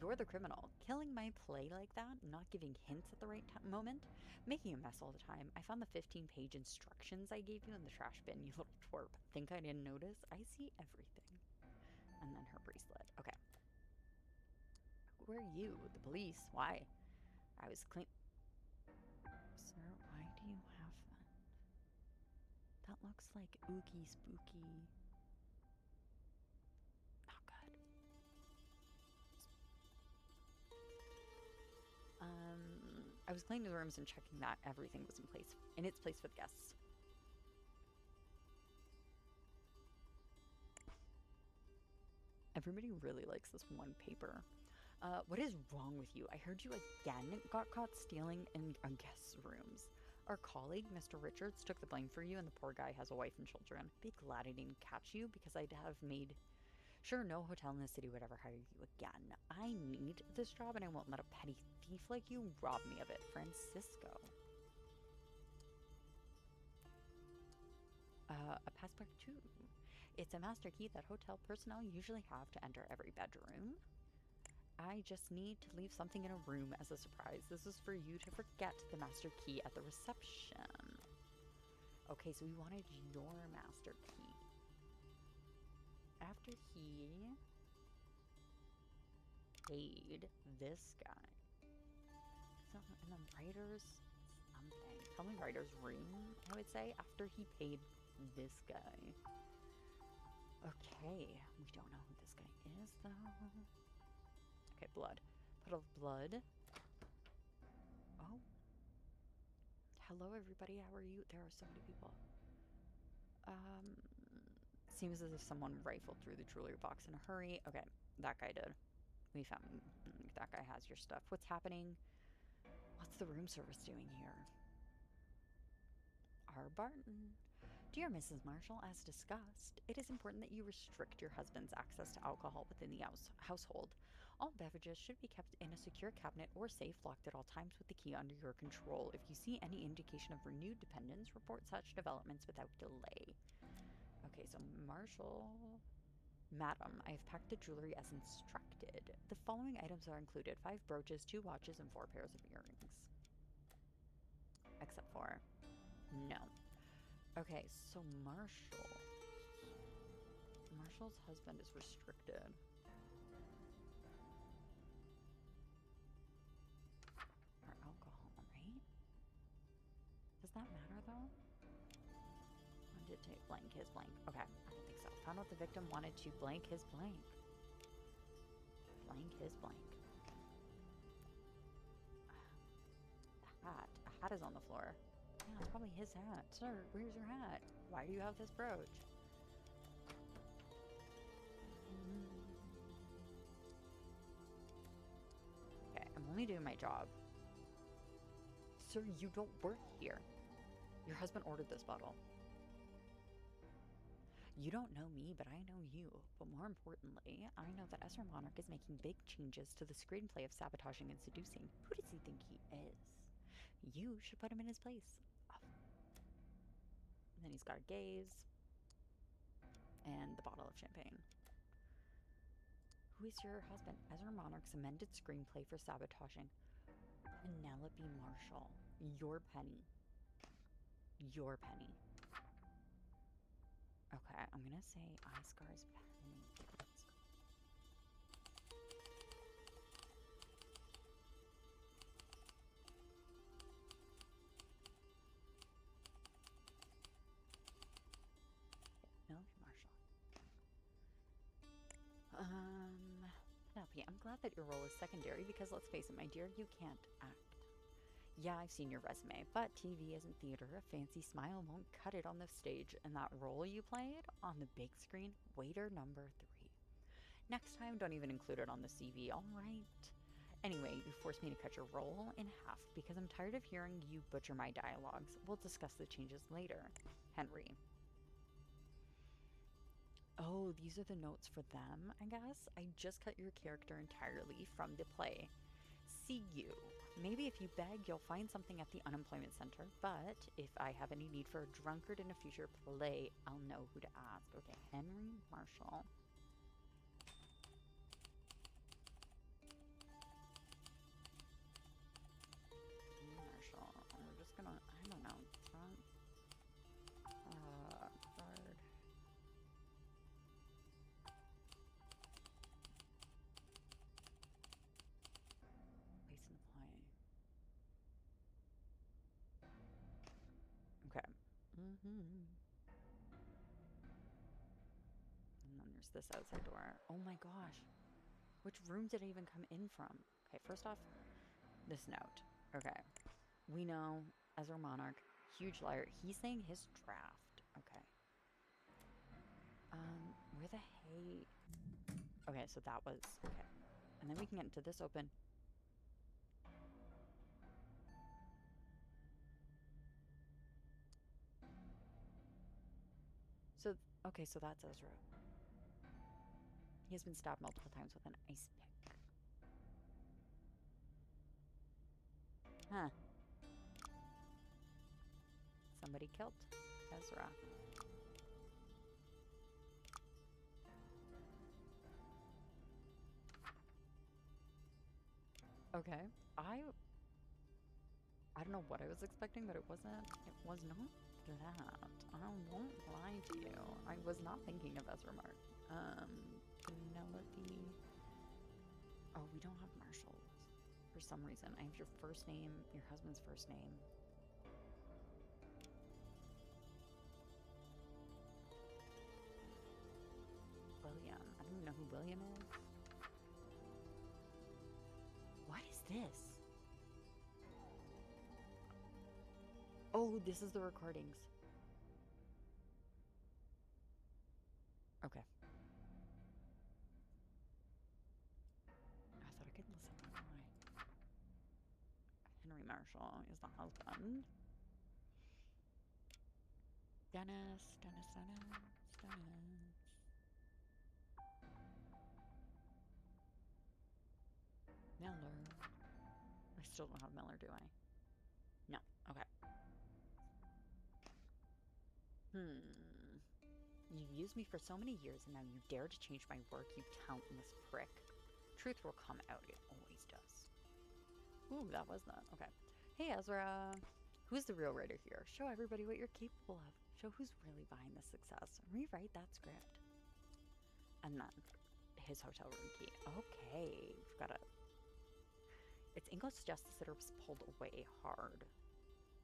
You're the criminal. Killing my play like that, not giving hints at the right moment, making a mess all the time. I found the 15-page instructions I gave you in the trash bin, you little twerp. Think I didn't notice? I see everything. And then her bracelet. Okay. Who are you? The police. Why? I was clean... Sir, why do you have that? That looks like oogie spooky. Not good. I was cleaning the rooms and checking that everything was in its place for the guests. Everybody really likes this one paper. What is wrong with you? I heard you again got caught stealing in a guest's rooms. Our colleague, Mr. Richards, took the blame for you, and the poor guy has a wife and children. Be glad I didn't catch you, because I'd have made sure no hotel in the city would ever hire you again. I need this job, and I won't let a petty thief like you rob me of it. Francisco. A passport too. It's a master key that hotel personnel usually have to enter every bedroom. I just need to leave something in a room as a surprise. This is for you to forget the master key at the reception. Okay, so we wanted your master key. After he paid this guy. So, and then writer's something. Probably writer's room, I would say, after he paid this guy. Okay, we don't know who this guy is, though. Okay, blood. Puddle of blood. Oh. Hello, everybody. How are you? There are so many people. Seems as if someone rifled through the jewelry box in a hurry. Okay, that guy did. We found... That guy has your stuff. What's happening? What's the room service doing here? R. Barton. Dear Mrs. Marshall, as discussed, it is important that you restrict your husband's access to alcohol within the household. All beverages should be kept in a secure cabinet or safe locked at all times with the key under your control. If you see any indication of renewed dependence, report such developments without delay. Okay, so Marshall... Madam, I have packed the jewelry as instructed. The following items are included: 5 brooches, 2 watches, and 4 pairs of earrings. Except for... no. Okay, so Marshall's husband is restricted. Or alcohol, right? Does that matter, though? When did it blank his blank? Okay, I don't think so. Found out the victim wanted to blank his blank. Blank his blank. Okay. A hat is on the floor. Yeah, it's probably his hat. Sir, where's your hat? Why do you have this brooch? Okay, I'm only doing my job. Sir, you don't work here. Your husband ordered this bottle. You don't know me, but I know you. But more importantly, I know that Ezra Monarch is making big changes to the screenplay of Sabotaging and Seducing. Who does he think he is? You should put him in his place. And then he's got a gaze. And the bottle of champagne. Who is your husband? Ezra Monarch's amended screenplay for Sabotaging. Penelope Marshall. Your Penny. Your Penny. Okay, I'm gonna say Iscar's Penny. Penelope Marshall. Penelope, I'm glad that your role is secondary because let's face it, my dear, you can't act. Yeah, I've seen your resume, but TV isn't theater. A fancy smile won't cut it on the stage, and that role you played on the big screen, waiter number 3. Next time, don't even include it on the CV, all right? Anyway, you forced me to cut your role in half because I'm tired of hearing you butcher my dialogues. We'll discuss the changes later. Henry. Oh, these are the notes for them, I guess? I just cut your character entirely from the play. See you. Maybe if you beg, you'll find something at the unemployment center, but if I have any need for a drunkard in a future play, I'll know who to ask. Okay, Henry Marshall. Marshall. We're just gonna, I don't know, drunk. Guard. Place in the play. Okay. And then there's this outside door. Oh my gosh. Which room did I even come in from? Okay, first off, this note. Okay. We know Ezra Monarch, huge liar. He's saying his draft. Okay. Where the hay? Okay, so that was... Okay. And then we can get into this open... So, okay, so that's Ezra. He has been stabbed multiple times with an ice pick. Huh. Somebody killed Ezra. Okay. I don't know what I was expecting, but it was not that. I won't lie to you. I was not thinking of Ezra Mark. Penelope. Oh, we don't have Marshall. For some reason. I have your first name, your husband's first name. William. I don't even know who William is. What is this? Oh, this is the recordings. Okay. I thought I could listen online. Henry Marshall. He's the husband. Dennis. Miller. I still don't have Miller, do I? No. Okay. You've used me for so many years, and now you dare to change my work, you talentless prick. Truth will come out. It always does. Ooh, that was that. Okay. Hey, Ezra. Who's the real writer here? Show everybody what you're capable of. Show who's really behind the success. Rewrite that script. And then his hotel room key. Okay. We've got a... It's English justice that was pulled away hard.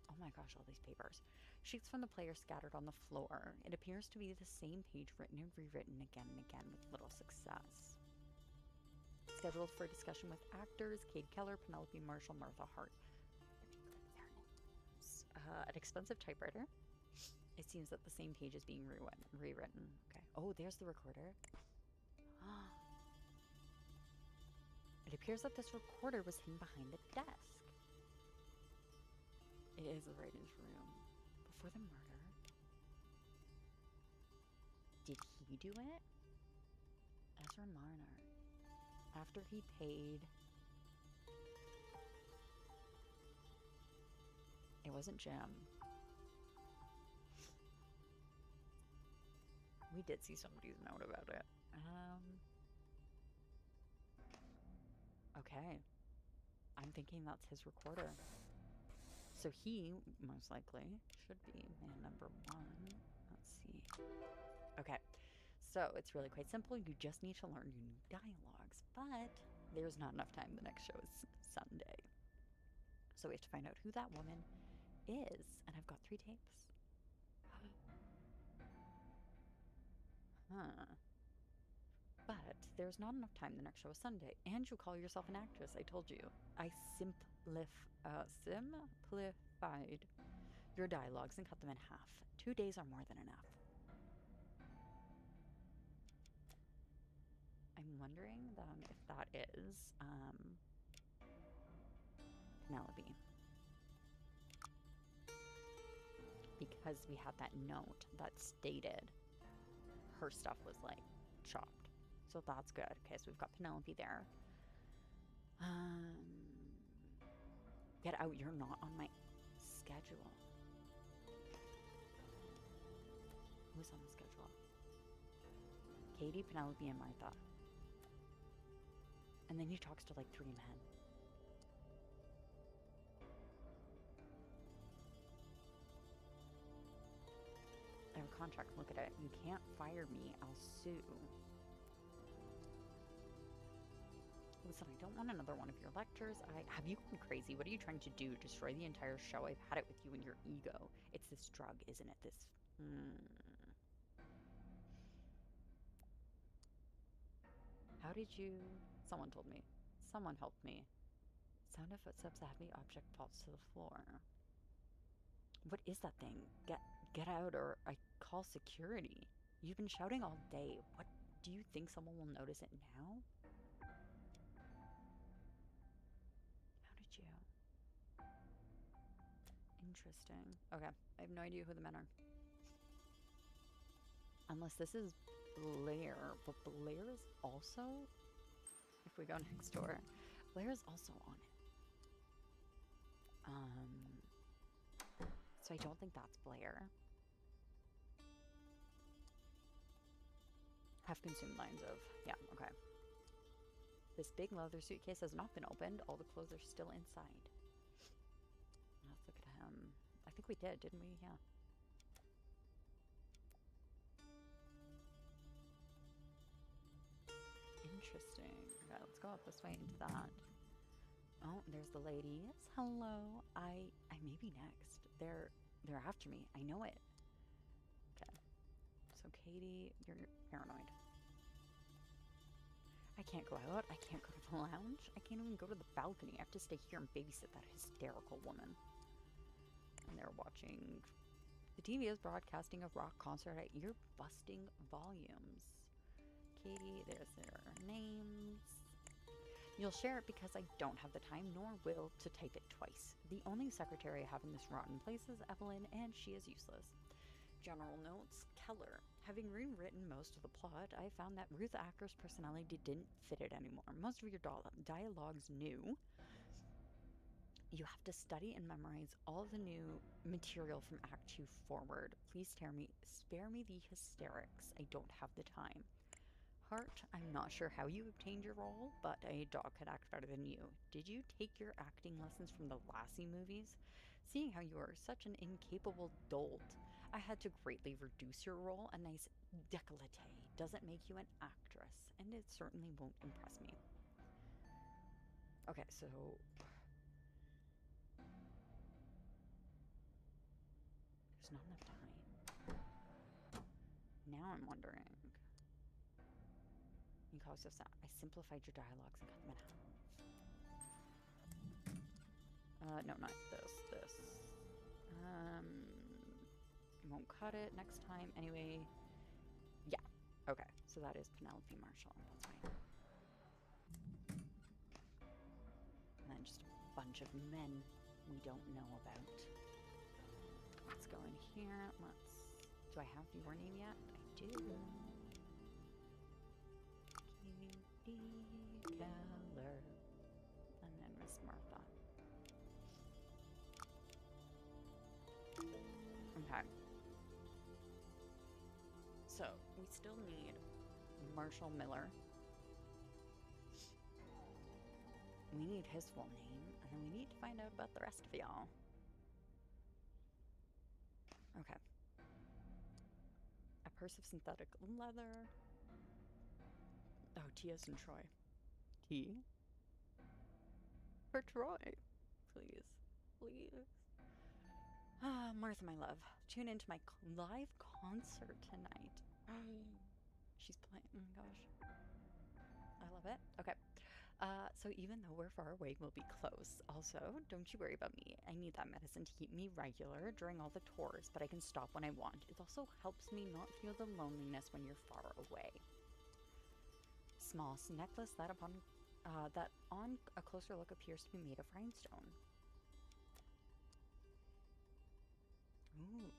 Oh my gosh, all these papers. Sheets from the player scattered on the floor. It appears to be the same page written and rewritten again and again with little success. Scheduled for discussion with actors, Cade Keller, Penelope Marshall, Martha Hart. An expensive typewriter. It seems that the same page is being rewritten. Okay. Oh, there's the recorder. It appears that this recorder was hidden behind the desk. It is the writer's room. Before the murder. Did he do it? Ezra Marner. After he paid... It wasn't Jim. We did see somebody's note about it. Okay. I'm thinking that's his recorder. So he, most likely, should be man number one. Let's see. Okay. So it's really quite simple. You just need to learn new dialogues. But there's not enough time. The next show is Sunday. So we have to find out who that woman is. And I've got 3 tapes. Huh. But there's not enough time. The next show is Sunday. And you call yourself an actress. I told you. I simplified your dialogues and cut them in half. 2 days are more than enough. I'm wondering then if that is Penelope. Because we had that note that stated her stuff was like chopped. So that's good. Okay, so we've got Penelope there. Get out, you're not on my schedule. Who's on the schedule? Katie, Penelope, and Martha. And then he talks to like 3 men. I have a contract. Look at it. You can't fire me. I'll sue. Listen, I don't want another one of your lectures. Have you gone crazy? What are you trying to do? Destroy the entire show? I've had it with you and your ego. It's this drug, isn't it? This... How did you... Someone told me. Someone helped me. Sound of footsteps, a heavy object falls to the floor. What is that thing? Get out or I call security. You've been shouting all day. What, do you think someone will notice it now? How did you? Interesting. Okay, I have no idea who the men are. Unless this is Blair, but Blair is also, if we go next door, Blair is also on it. So I don't think that's Blair. Have consumed lines of, yeah, okay. This big leather suitcase has not been opened. All the clothes are still inside. Let's look at him. I think we did, didn't we? Yeah. Interesting. Okay, let's go up this way into that. Oh, there's the ladies. Hello. I may be next. They're after me. I know it. Okay. So Katie, you're paranoid. I can't go out. I can't go to the lounge. I can't even go to the balcony. I have to stay here and babysit that hysterical woman. And they're watching... The TV is broadcasting a rock concert at ear-busting volumes. Katie, there's their names. You'll share it because I don't have the time nor will to type it twice. The only secretary I have in this rotten place is Evelyn, and she is useless. General notes, Keller. Having rewritten most of the plot, I found that Ruth Acker's personality didn't fit it anymore. Most of your dialogue's new. You have to study and memorize all the new material from Act 2 forward. Please spare me the hysterics. I don't have the time. Hart, I'm not sure how you obtained your role, but a dog could act better than you. Did you take your acting lessons from the Lassie movies? Seeing how you are such an incapable dolt, I had to greatly reduce your role. A nice décolleté doesn't make you an actress, and it certainly won't impress me. Okay, so there's not enough time. Now I'm wondering. I simplified your dialogues and cut them in half. No, not this. This. Won't cut it next time. Anyway, yeah. Okay, so that is Penelope Marshall. That's fine. And then just a bunch of men we don't know about. Let's go in here. Do I have your name yet? I do. Katie Keller. And then Miss Martha. Okay. So, we still need Marshall Miller. We need his full name, and then we need to find out about the rest of y'all. Okay. A purse of synthetic leather. Oh, T as in Troy. T? For Troy. Please. Please. Ah, Martha, my love. Tune into my live concert tonight. She's playing. Oh my gosh. I love it. Okay. So even though we're far away, we'll be close. Also, don't you worry about me. I need that medicine to keep me regular during all the tours, but I can stop when I want. It also helps me not feel the loneliness when you're far away. Small necklace that on a closer look appears to be made of rhinestone. Ooh.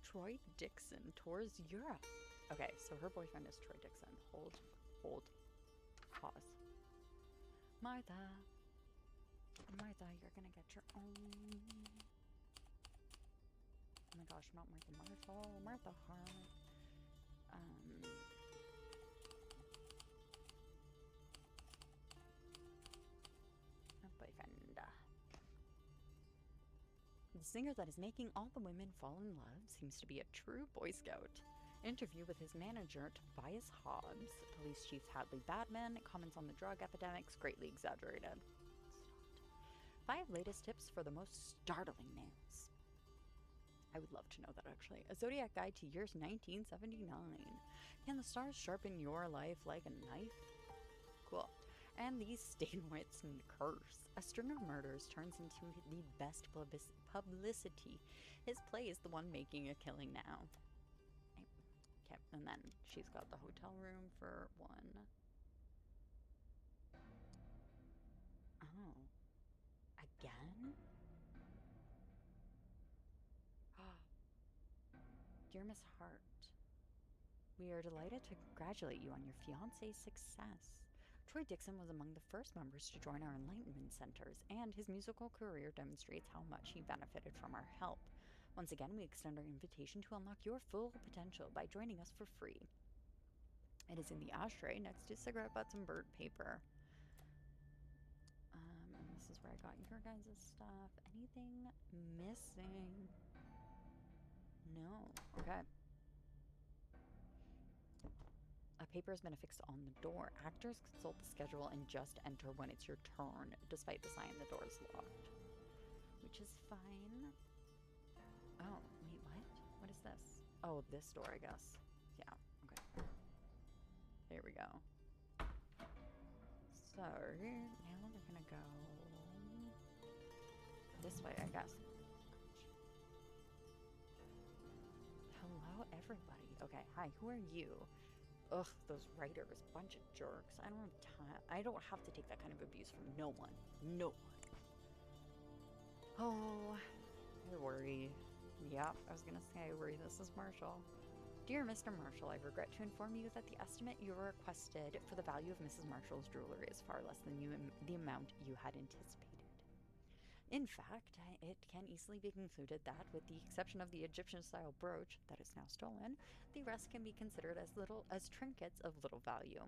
Troy Dixon tours Europe. Okay, so her boyfriend is Troy Dixon. Hold. Pause. Martha, you're gonna get your own. Oh my gosh, not Martha Marshall, Martha Hart. Boyfriend. The singer that is making all the women fall in love seems to be a true Boy Scout. Interview with his manager, Tobias Hobbs. Police Chief Hadley Badman comments on the drug epidemics greatly exaggerated. 5 latest tips for the most startling nails. I would love to know that, actually. A Zodiac Guide to years 1979. Can the stars sharpen your life like a knife? Cool. And the Stainwitz curse. A string of murders turns into the best publicity. His play is the one making a killing now. Okay, and then she's got the hotel room for 1. Oh. Again? Dear Miss Hart, we are delighted to congratulate you on your fiancé's success. Troy Dixon was among the first members to join our Enlightenment Centers, and his musical career demonstrates how much he benefited from our help. Once again, we extend our invitation to unlock your full potential by joining us for free. It is in the ashtray next to cigarette butts and burnt paper. And this is where I got your guys' stuff. Anything missing? No. Okay. A paper has been affixed on the door. Actors consult the schedule and just enter when it's your turn, despite the sign the door is locked. Which is fine. Oh, wait, what? What is this? Oh, this door, I guess. Yeah, okay. There we go. So, now we're gonna go this way, I guess. Hello, everybody. Okay, hi, who are you? Ugh, those writers, bunch of jerks. I don't have time. I don't have to take that kind of abuse from no one. No one. Oh, I worry. Yeah, I was gonna say I worry this is Marshall. Dear Mr. Marshall, I regret to inform you that the estimate you requested for the value of Mrs. Marshall's jewelry is far less than the amount you had anticipated. In fact, it can easily be concluded that, with the exception of the Egyptian-style brooch that is now stolen, the rest can be considered as little as trinkets of little value.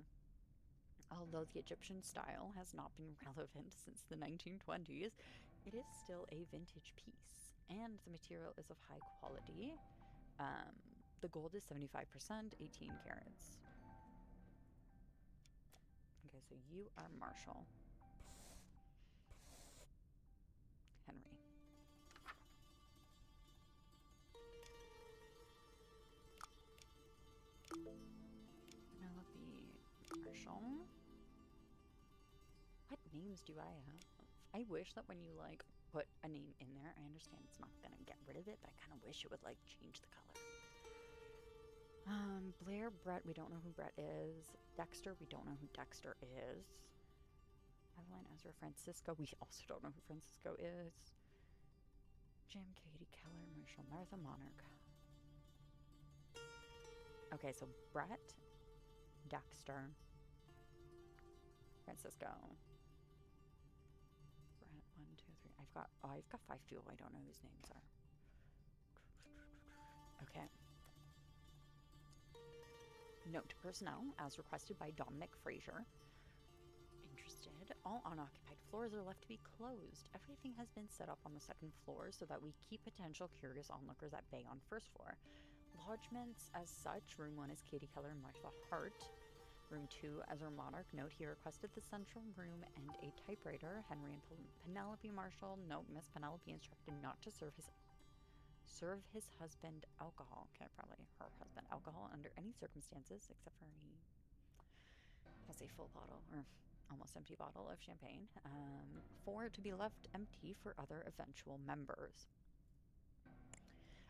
Although the Egyptian style has not been relevant since the 1920s, it is still a vintage piece, and the material is of high quality. Um, the gold is 75%, 18 carats. Okay, so you are Marshall. Henry. Penelope Marshall. What names do I have? I wish that when you, like, put a name in there, I understand it's not gonna get rid of it, but I kind of wish it would, like, change the color. Blair, Brett, we don't know who Brett is. Dexter, we don't know who Dexter is. Evelyn, Ezra, Francisco, we also don't know who Francisco is. Jim, Katie, Keller, Marshall, Martha, Monarch. Okay, so Brett, Dexter, Francisco. Brett, 1, 2, 3. I've got 5 people. I don't know whose names are. Okay. Note to personnel, as requested by Dominic Fraser. Interested. All unoccupied floors are left to be closed. Everything has been set up on the second floor so that we keep potential curious onlookers at bay on first floor. Lodgements as such. Room 1 is Katie Keller and Martha Hart. Room 2, Ezra Monarch. Note, he requested the central room and a typewriter. Henry and Penelope Marshall. Note, Miss Penelope instructed not to serve his husband alcohol. Okay, probably her husband alcohol under any circumstances, except for he has a full bottle or almost empty bottle of champagne. 4, to be left empty for other eventual members.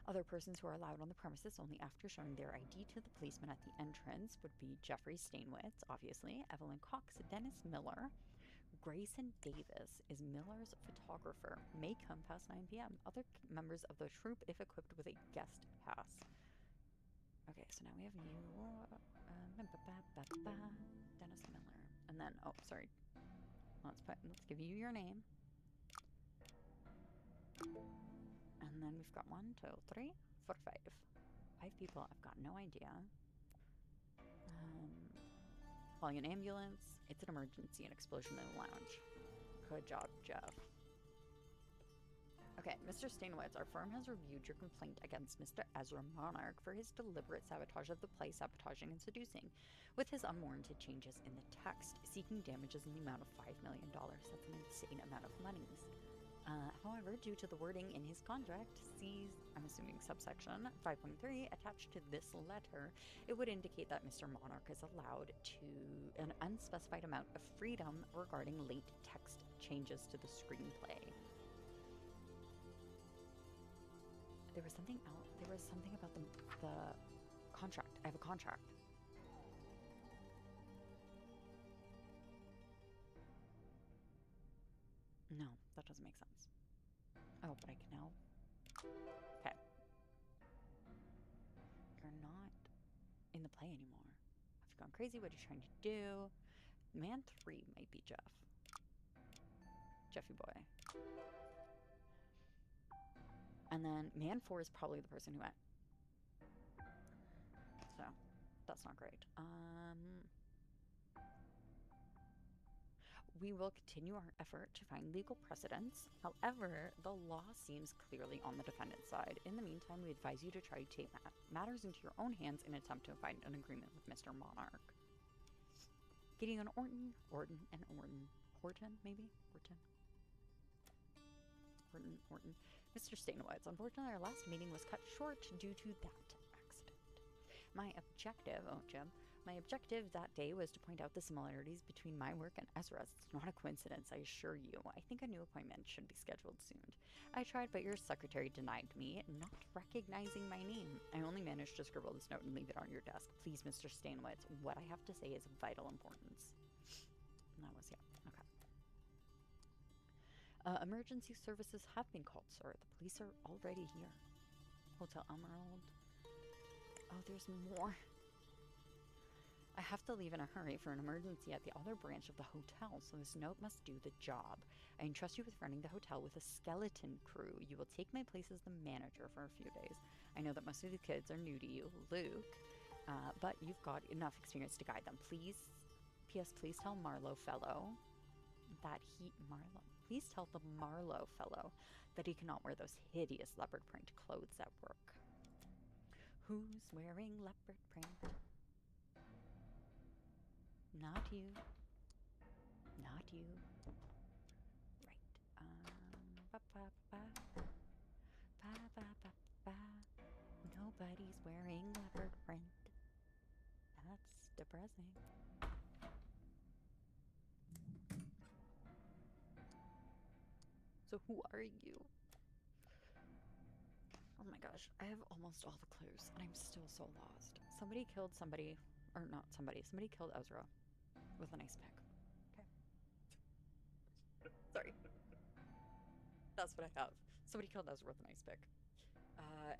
Other persons who are allowed on the premises only after showing their ID to the policeman at the entrance would be Jeffrey Stainwitz, obviously, Evelyn Cox, Dennis Miller. Grayson Davis is Miller's photographer. May come past 9 p.m. Other members of the troupe if equipped with a guest pass. Okay, so now we have you. Dennis Miller. And then, oh, sorry. Let's give you your name. And then we've got 1, 2, 3, 4, 5. 5 people. I've got no idea. Calling an ambulance. It's an emergency, an explosion in the lounge. Good job, Jeff. Okay, Mr. Stainwitz, our firm has reviewed your complaint against Mr. Ezra Monarch for his deliberate sabotage of the play, sabotaging and seducing, with his unwarranted changes in the text, seeking damages in the amount of $5 million. That's an insane amount of monies. However, due to the wording in his contract, see, I'm assuming subsection 5.3, attached to this letter, it would indicate that Mr. Monarch is allowed to an unspecified amount of freedom regarding late text changes to the screenplay. There was something else. There was something about the contract. I have a contract. No, that doesn't make sense. Oh, but I can now. Okay. You're not in the play anymore. Have you gone crazy? What are you trying to do? Man 3 might be Jeff. Jeffy boy. And then man 4 is probably the person who went. So, that's not great. We will continue our effort to find legal precedents. However, the law seems clearly on the defendant's side. In the meantime, we advise you to try to take matters into your own hands in an attempt to find an agreement with Mr. Monarch. Gideon Orton, Horton, maybe? Horton. Mr. Stainwitz, unfortunately, our last meeting was cut short due to that accident. My objective, Jim, My objective that day was to point out the similarities between my work and Ezra's. It's not a coincidence, I assure you. I think a new appointment should be scheduled soon. I tried, but your secretary denied me, not recognizing my name. I only managed to scribble this note and leave it on your desk. Please, Mr. Stanowitz, what I have to say is of vital importance. And that was, yeah, okay. Emergency services have been called, sir. The police are already here. Hotel Emerald. Oh, there's more. I have to leave in a hurry for an emergency at the other branch of the hotel, so this note must do the job. I entrust you with running the hotel with a skeleton crew. You will take my place as the manager for a few days. I know that most of the kids are new to you, Luke, but you've got enough experience to guide them. Please, P.S. Please tell Marlowe fellow that please tell the Marlowe fellow that he cannot wear those hideous leopard print clothes at work. Who's wearing leopard print? Not you. Not you. Right. Ba ba ba. Ba ba ba ba. Nobody's wearing leopard print. That's depressing. So who are you? Oh my gosh, I have almost all the clues, and I'm still so lost. Somebody killed somebody, or not somebody, somebody killed Ezra with an ice pick. Okay. Sorry. That's what I have. Somebody killed Ezra with an ice pick.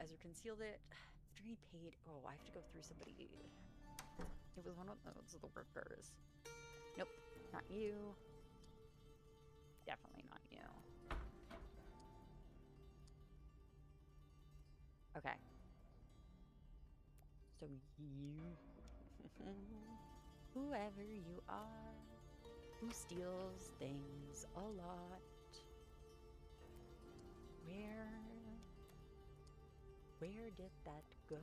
Ezra concealed it. After he paid, oh, I have to go through somebody. It was one of those the workers. Nope, not you. Definitely not you. Okay. So you, whoever you are, who steals things a lot, where did that go?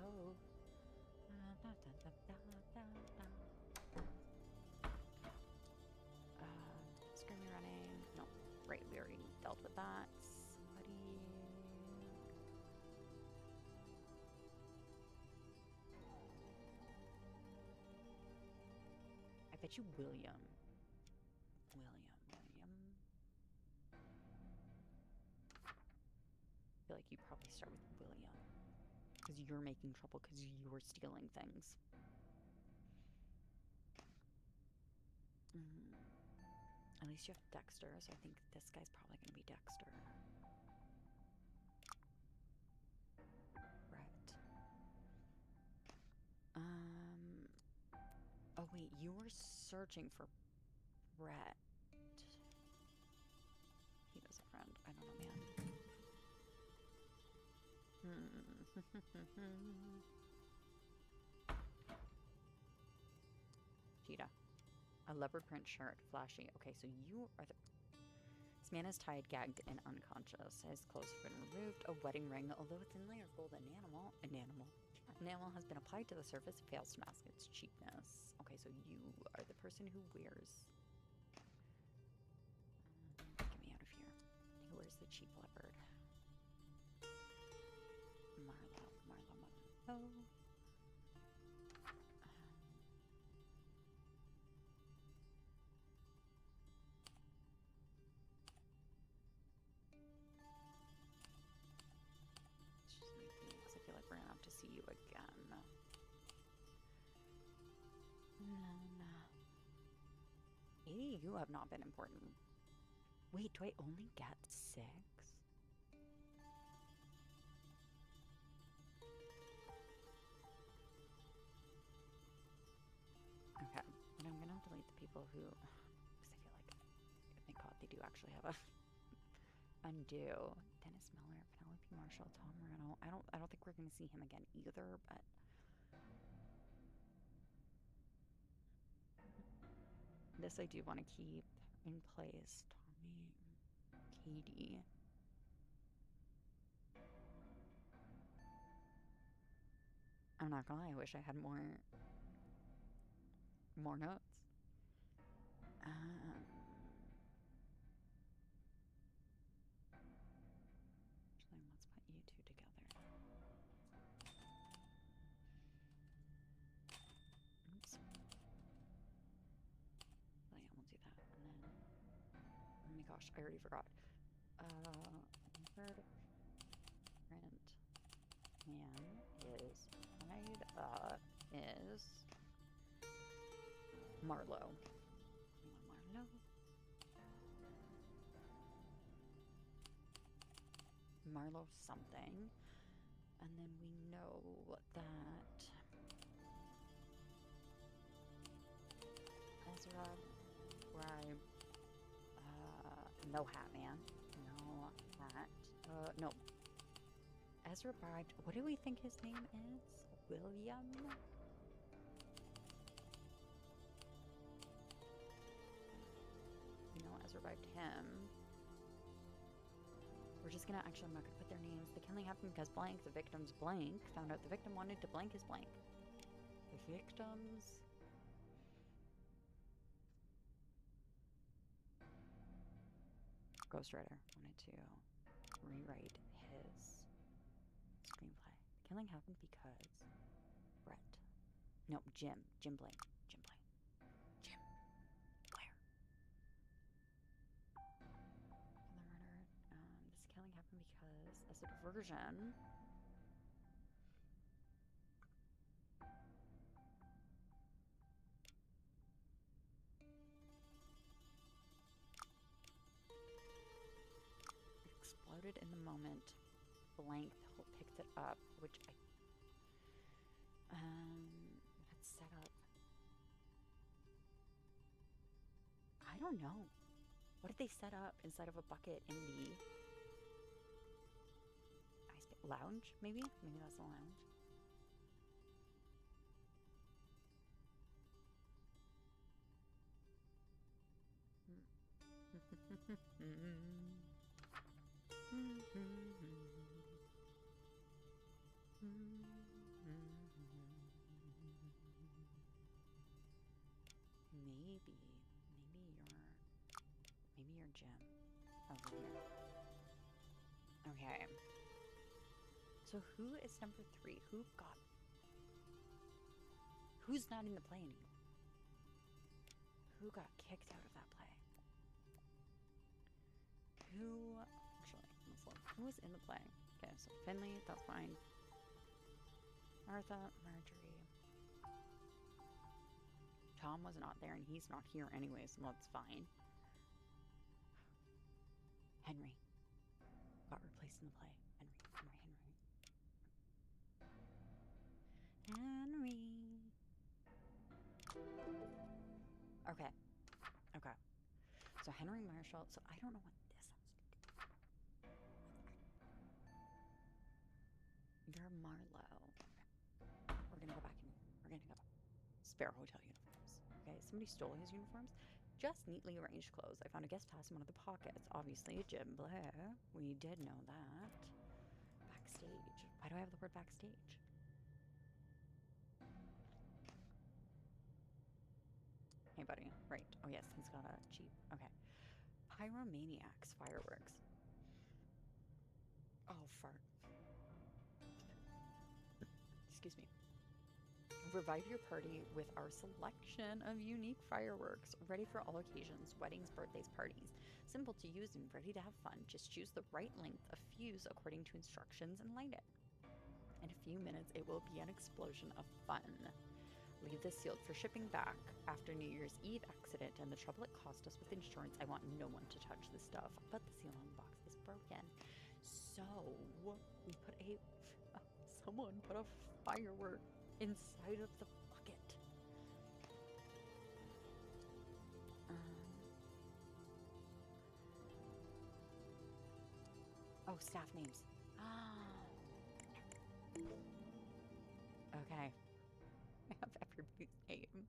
Screaming, running. No, right, we already dealt with that. Somebody. I bet you William. I feel like you probably start with William. Because you're making trouble because you're stealing things. At least you have Dexter, so I think this guy's probably going to be Dexter. Right. Oh wait, you were searching for Brett. He was a friend. I don't know, man. Cheetah. A leopard print shirt. Flashy. Okay, so you are the... This man is tied, gagged, and unconscious. His clothes have been removed. A wedding ring, although it's inlaid of gold, an enamel has been applied to the surface. It fails to mask its cheapness. Okay, so you are the person who wears... get me out of here. Who wears the cheap leopard? Marlowe. Just make me, because I feel like we're gonna have to see you again. Maybe you have not been important. Wait, do I only get 6? Okay, and I'm gonna delete the people who, because I feel like, thank God they do actually have a undo. Dennis Miller, Penelope Marshall, Tom Moreno. I don't think we're gonna see him again either, but this I do want to keep in place. Tommy, Katie. I'm not gonna lie, I wish I had more notes. Actually, let's put you two together. Oops. gosh, I already forgot. Third print man is tied up is Marlowe. Marlowe. Marlowe something. And then we know that Ezra bribed no hat man. No hat. No. Ezra bribed, what do we think his name is? William? You know, Ezra bribed him. We're just gonna, actually, I'm not gonna put their names. The killing happened because blank, the victim's blank, found out the victim wanted to blank his blank. The victims... Ghostwriter wanted to rewrite his screenplay. The killing happened because Brett. No, Jim. Jim Blaine. Jim Blaine. Jim Blair. The murder. This killing happened because, as a diversion, exploded in the moment. Blank picked it up, which had set up. I don't know. What did they set up inside of a bucket in the lounge? Maybe? Maybe that's the lounge. Maybe you're Jim over here. Okay. So who is number 3? Who's not in the play anymore? Who got kicked out of that play? Actually, let's look. Who was in the play? Okay, so Finley, that's fine. Martha, Marjorie. Tom was not there, and he's not here anyway, so that's fine. Henry got replaced in the play. Henry. Okay. So Henry Marshall. So I don't know what this has to do. You're Marlowe. We're gonna go back and Spare Hotel uniforms. Okay, somebody stole his uniforms. Just neatly arranged clothes. I found a guest pass in one of the pockets. Obviously, Jim Blair. We did know that. Backstage. Why do I have the word backstage? Hey, buddy. Right. Oh, yes. He's got a cheap. Okay. Pyromaniacs. Fireworks. Oh, fart. Excuse me. Revive your party with our selection of unique fireworks, ready for all occasions, weddings, birthdays, parties. Simple to use and ready to have fun. Just choose the right length of fuse according to instructions and light it. In a few minutes, it will be an explosion of fun. Leave this sealed for shipping back after New Year's Eve accident and the trouble it cost us with insurance. I want no one to touch this stuff, but the seal on the box is broken. So we put someone put a firework inside of the bucket. Oh, staff names. Okay. I have everybody's name.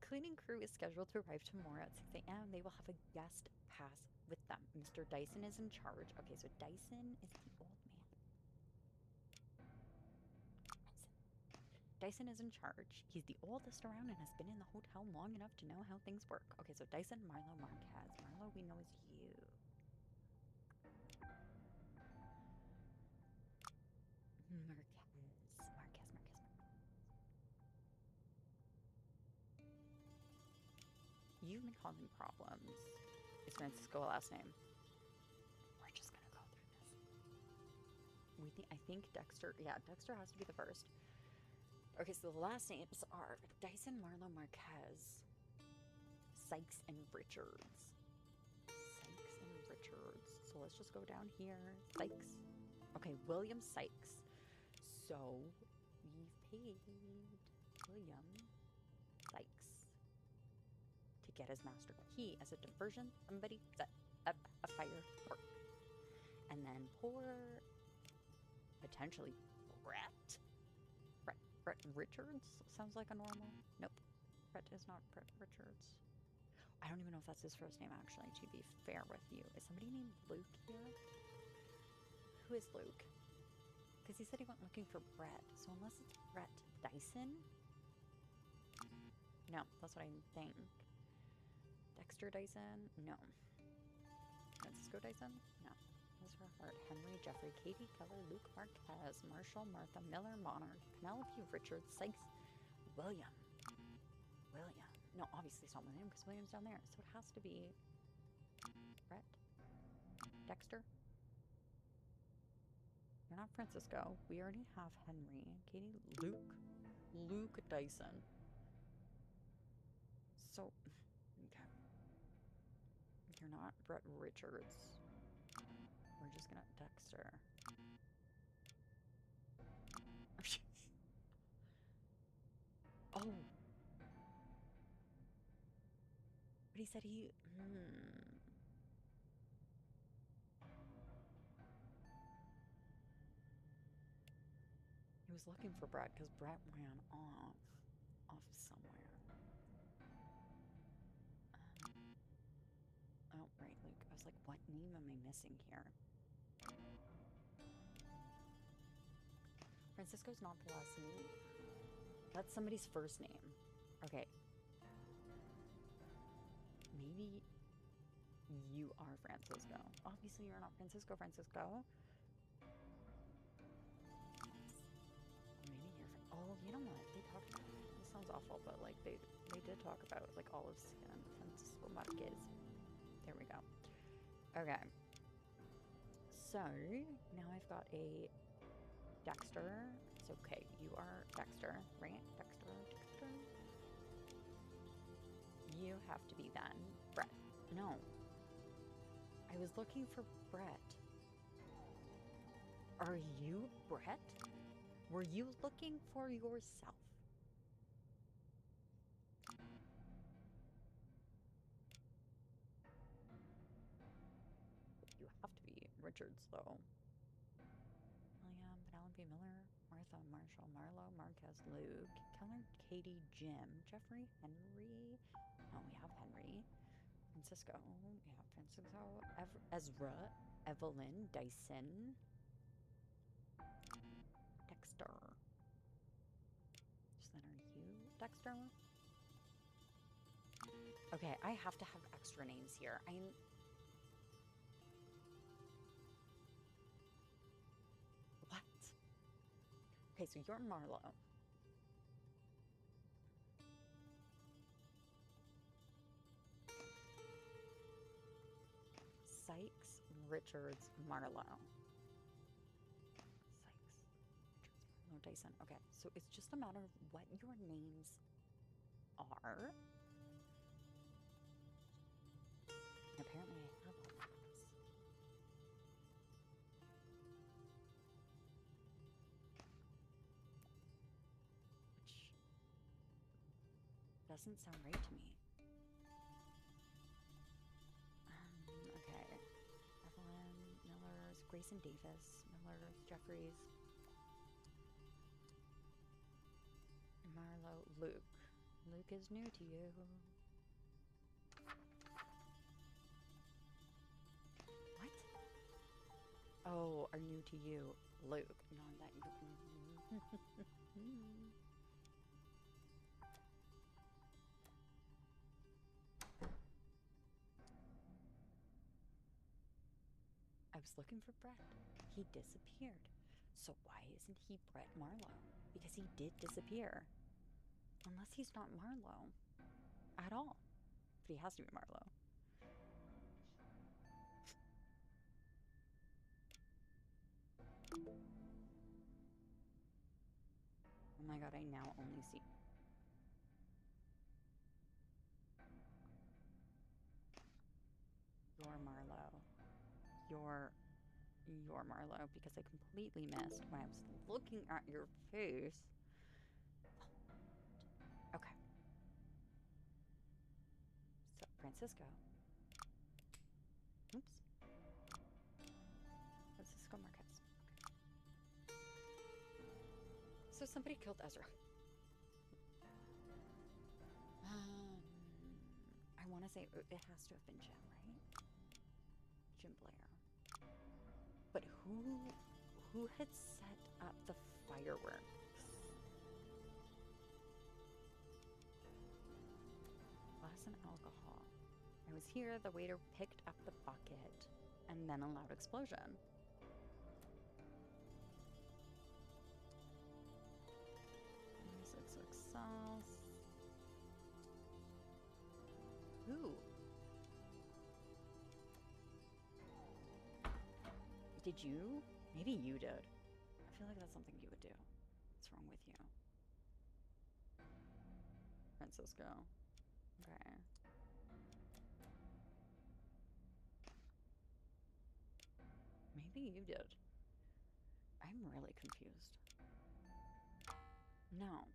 Cleaning crew is scheduled to arrive tomorrow at 6 a.m. They will have a guest pass with them. Mr. Dyson is in charge. Okay, so Dyson is the old man. Dyson is in charge. He's the oldest around and has been in the hotel long enough to know how things work. Okay, so Dyson, Marlowe, Marquez. Marlowe, we know is you. Marquez. You've been causing problems. Is Francisco a last name? We're just gonna go through this. I think Dexter. Yeah, Dexter has to be the first. Okay, so the last names are Dyson, Marlowe, Marquez, Sykes, and Richards. Sykes and Richards. So let's just go down here. Sykes. Okay, William Sykes. So we've paid William Sykes to get his master key as a diversion. Somebody set up a firework. And then poor, potentially, Brett. Brett Richards sounds like a normal. Nope. Brett is not Brett Richards. I don't even know if that's his first name, actually, to be fair with you. Is somebody named Luke here? Who is Luke? Because he said he went looking for Brett. So unless it's Brett Dyson? No, that's what I think. Dexter Dyson? No. Francisco Dyson? No. Ezra Hart, Henry, Jeffrey, Katie, Keller, Luke, Marquez, Marshall, Martha, Miller, Monarch, Penelope, Richards, Sykes, William. William. No, obviously it's not William because William's down there. So it has to be Brett. Dexter. You're not Francisco. We already have Henry. Katie, Luke. Luke Dyson. So, okay. You're not Brett Richards. We're just gonna Dexter. Oh. But he said he... He was looking for Brett because Brett ran off somewhere. Oh, right, Luke. I was like, what name am I missing here? Francisco's not the last name. That's somebody's first name. Okay. Maybe you are Francisco. Obviously, you're not Francisco. Maybe you're... Oh, you know what? They talked about... This sounds awful, but, like, they did talk about, like, olive skin and Francisco Marquez. There we go. Okay. So, now I've got a Dexter. It's okay. You are Dexter, right? Dexter. You have to be then Brett. No. I was looking for Brett. Are you Brett? Were you looking for yourself? You have to be Richards, though. William, Penelope, Miller, Martha, Marshall, Marlowe, Marquez, Luke, Keller, Katie, Jim, Jeffrey, Henry. No, we have Henry. Francisco. We have Francisco. Ezra, Evelyn, Dyson, Dexter. So then are you Dexter? Okay, I have to have extra names here. What? Okay, so you're Marlowe. Sykes, Richards, Marlowe. Sykes, Richards, Marlowe, Dyson. Okay, so it's just a matter of what your names are. And apparently I have all of this. Which doesn't sound right to me. Okay. Evelyn, Miller's, Grayson Davis, Miller's, Jeffries, Marlowe, Luke. Luke is new to you. What? Oh, are new to you, Luke. Not that you... I was looking for Brett. He disappeared. So why isn't he Brett Marlowe? Because he did disappear. Unless he's not Marlowe at all. But he has to be Marlowe. god, I now only see... You're Marlowe. You're Marlowe, because I completely missed when I was looking at your face. Okay. So, Francisco. Oops. Francisco Marquez. Okay. So somebody killed Ezra. I want to say it has to have been Jim, right? Jim Blair. But who had set up the fireworks? Glass and alcohol. I was here, the waiter picked up the bucket, and then a loud explosion. Sauce. Who? Did you? Maybe you did. I feel like that's something you would do. What's wrong with you? Francisco. Okay. Maybe you did. I'm really confused. No.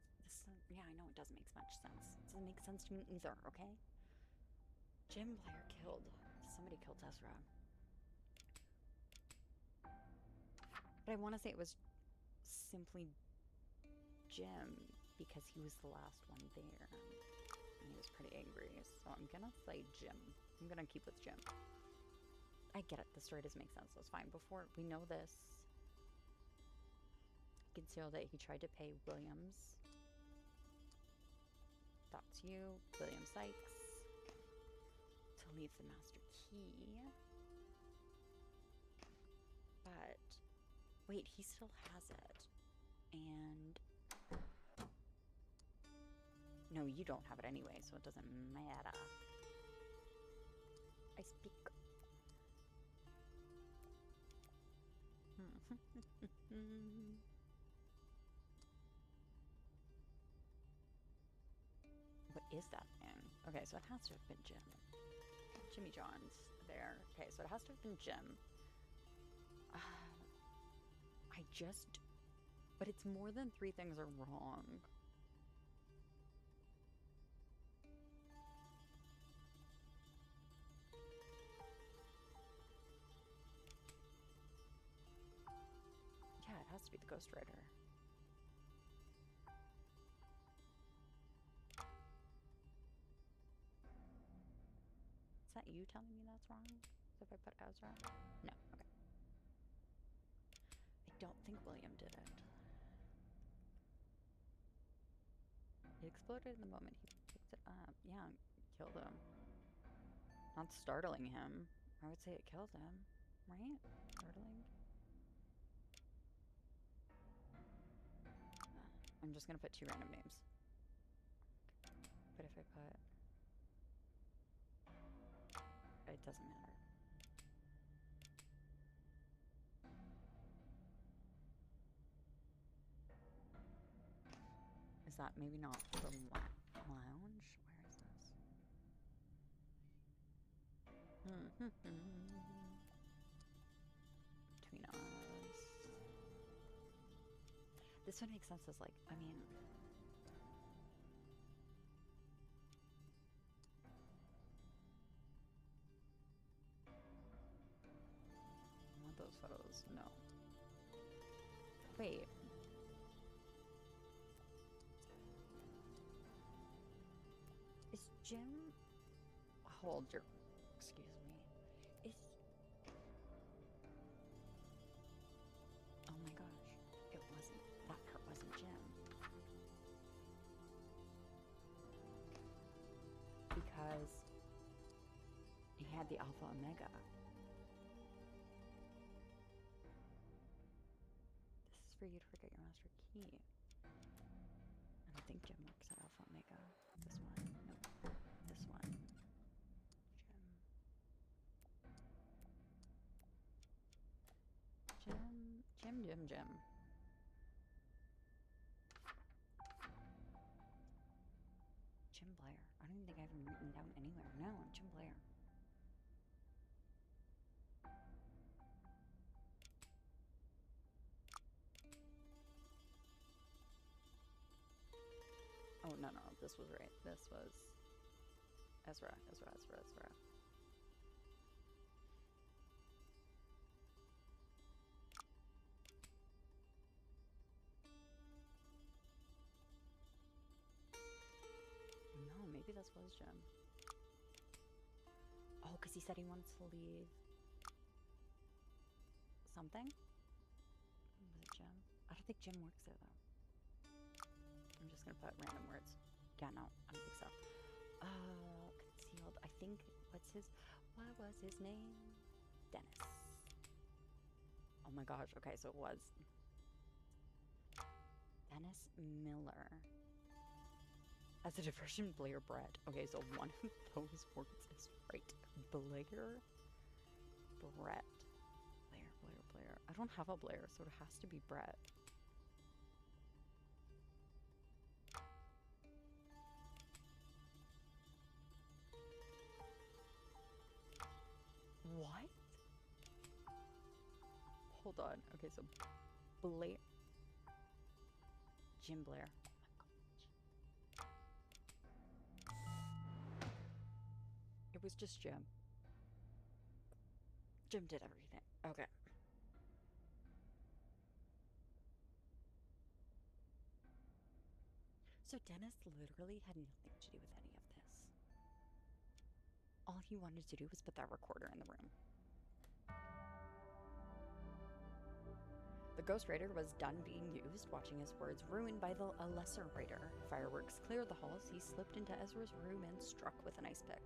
Yeah, I know it doesn't make much sense. It doesn't make sense to me either, okay? Jim Blair killed. Somebody killed Ezra. But I want to say it was simply Jim because he was the last one there. And he was pretty angry. So I'm going to say Jim. I'm going to keep with Jim. I get it. The story doesn't make sense. That's fine. Before we know this, you can see that he tried to pay Williams. That's you, William Sykes, to leave the master key. But, wait, he still has it. And, no, you don't have it anyway, so it doesn't matter. I speak. What is that thing? Okay, so it has to have been Jim. Jimmy John's there. Okay, so it has to have been Jim. But it's more than 3 things are wrong. Yeah, it has to be the ghostwriter. Is that you telling me that's wrong? So if I put Ezra? No, okay. I don't think William did it. It exploded in the moment he picked it up. Yeah, killed him. Not startling him. I would say it killed him, right? Startling. I'm just gonna put 2 random names. But if I put... It doesn't matter. Is that maybe not the lounge? Where is this? Between us. This one makes sense as like, I mean... I want those photos. No. Wait. Is Jim... Hold your... Excuse me. Is... Oh my gosh. It wasn't... That part wasn't Jim. Because... he had the Alpha Omega. This is for you to forget your master key. And I think Jim works at Alpha Omega. This one. Nope. This one. Jim. Jim. written down anywhere. No, Jim Blair. Oh, no, no, this was right. This was Ezra. No, maybe this was Jim. Oh, because he said he wants to leave something? Was it Jim? I don't think Jim works there, though. I'm just going to put random words. Yeah, no, I don't think so. Concealed. I think, what was his name? Dennis. Oh my gosh, okay, so it was Dennis Miller. As a diversion, Blair Brett. Okay, so one of those words is right. Blair Brett. Blair. I don't have a Blair, so it has to be Brett. What? Hold on. Okay, so Blair. Jim Blair. It was just Jim. Jim did everything. Okay. So Dennis literally had nothing to do with any of this. All he wanted to do was put that recorder in the room. The Ghost Raider was done being used, watching his words ruined by a lesser raider. Fireworks cleared the halls. He slipped into Ezra's room and struck with an ice pick.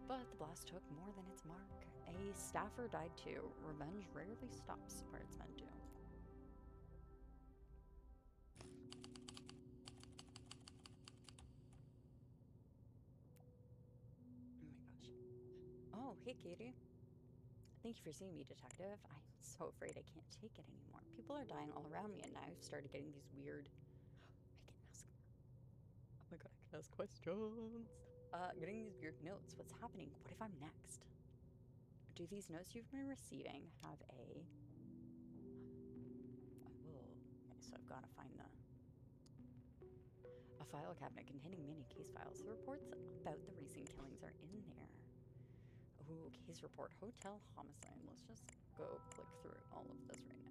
But the blast took more than its mark. A staffer died too. Revenge rarely stops where it's meant to. Oh my gosh. Oh, hey, Katie. Thank you for seeing me, Detective. I'm so afraid I can't take it anymore. People are dying all around me, and now I've started getting these weird... I can ask... Oh my god, I can ask questions. Getting these weird notes. What's happening? What if I'm next? Do these notes you've been receiving have a... Oh, okay, so I've got to find a file cabinet containing many case files. The reports about the recent killings are in there. Ooh, case report, hotel homicide. Let's just go click through all of this right now.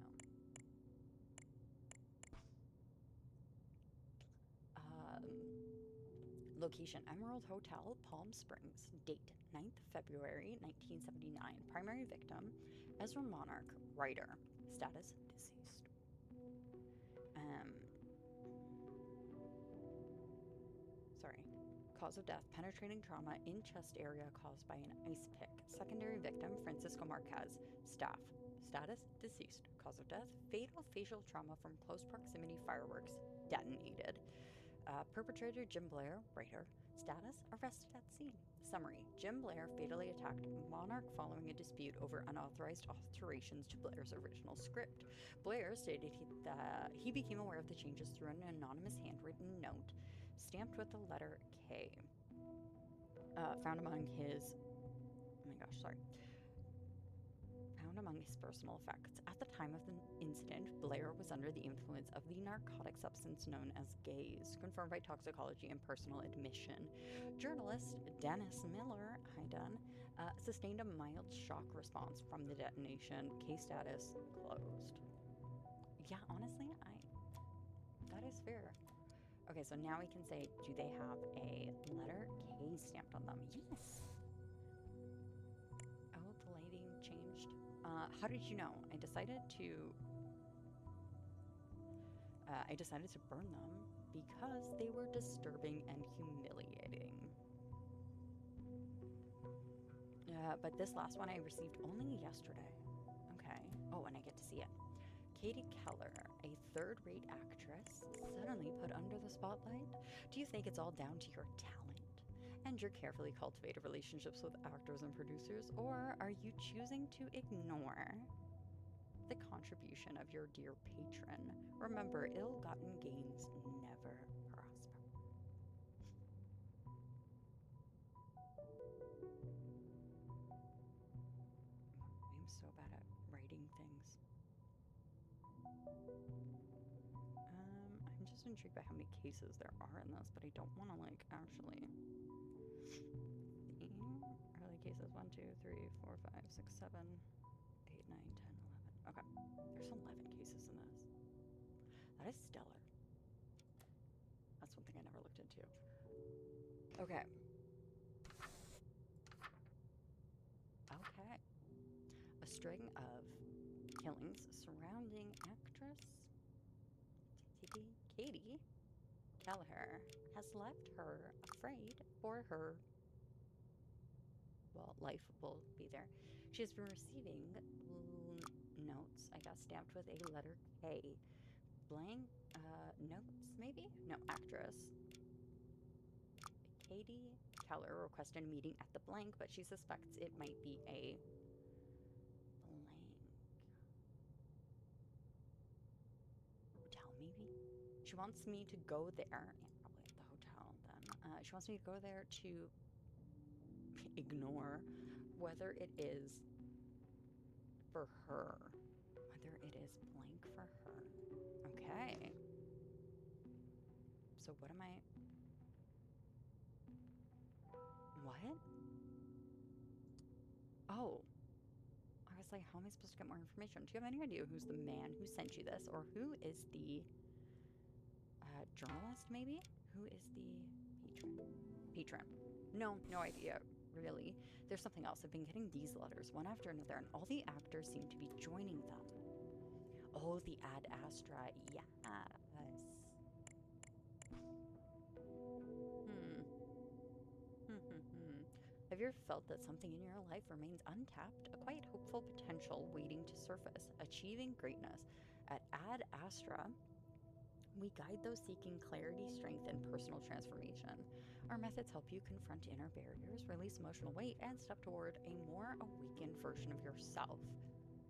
Location, Emerald Hotel, Palm Springs. Date, 9th February 1979. Primary victim, Ezra Monarch, writer. Status, deceased. Sorry. Cause of death, penetrating trauma in chest area caused by an ice pick. Secondary victim, Francisco Marquez. Status, deceased. Cause of death, fatal facial trauma from close proximity fireworks detonated. Perpetrator, Jim Blair, writer. Status, arrested at scene. Summary, Jim Blair fatally attacked Monarch following a dispute over unauthorized alterations to Blair's original script. Blair stated that he became aware of the changes through an anonymous handwritten note stamped with the letter K, found among his personal effects. At the time of the incident, Blair was under the influence of the narcotic substance known as gaze, confirmed by toxicology and personal admission. Journalist Dennis Miller, sustained a mild shock response from the detonation. Case status closed. Yeah, honestly, that is fair. Okay, so now we can say, do they have a letter K stamped on them? Yes. Oh, the lighting changed. How did you know? I decided to burn them because they were disturbing and humiliating. But this last one I received only yesterday. Okay. Oh, and I get to see it. Katie Keller, a third-rate actress, suddenly put under the spotlight? Do you think it's all down to your talent and your carefully cultivated relationships with actors and producers, or are you choosing to ignore the contribution of your dear patron? Remember, ill-gotten gains never prosper. I'm just intrigued by how many cases there are in this, but I don't want to, like, actually see. Early cases 1, 2, 3, 4, 5, 6, 7, 8, 9, 10, 11. Okay, there's 11 cases in this. That is stellar. That's one thing I never looked into. Okay. Okay. A string of killings surrounding actress Katie Kelleher has left her afraid for her, well, life will be there. She has been receiving notes, I guess, stamped with a letter K. Blank notes, maybe? No, actress Katie Keller requested a meeting at the blank, but she suspects it might be a blank hotel, maybe? She wants me to go there. Yeah, probably at the hotel then. She wants me to go there to ignore whether it is for her. Whether it is blank for her. Okay. So what am I... What? Oh. I was like, how am I supposed to get more information? Do you have any idea who's the man who sent you this? Or who is the journalist, maybe? Who is the patron? No idea, really. There's something else. I've been getting these letters, one after another, and all the actors seem to be joining them. Oh, the Ad Astra. Yes. Have you ever felt that something in your life remains untapped? A quite hopeful potential waiting to surface. Achieving greatness. At Ad Astra, we guide those seeking clarity, strength, and personal transformation. Our methods help you confront inner barriers, release emotional weight, and step toward a more awakened version of yourself.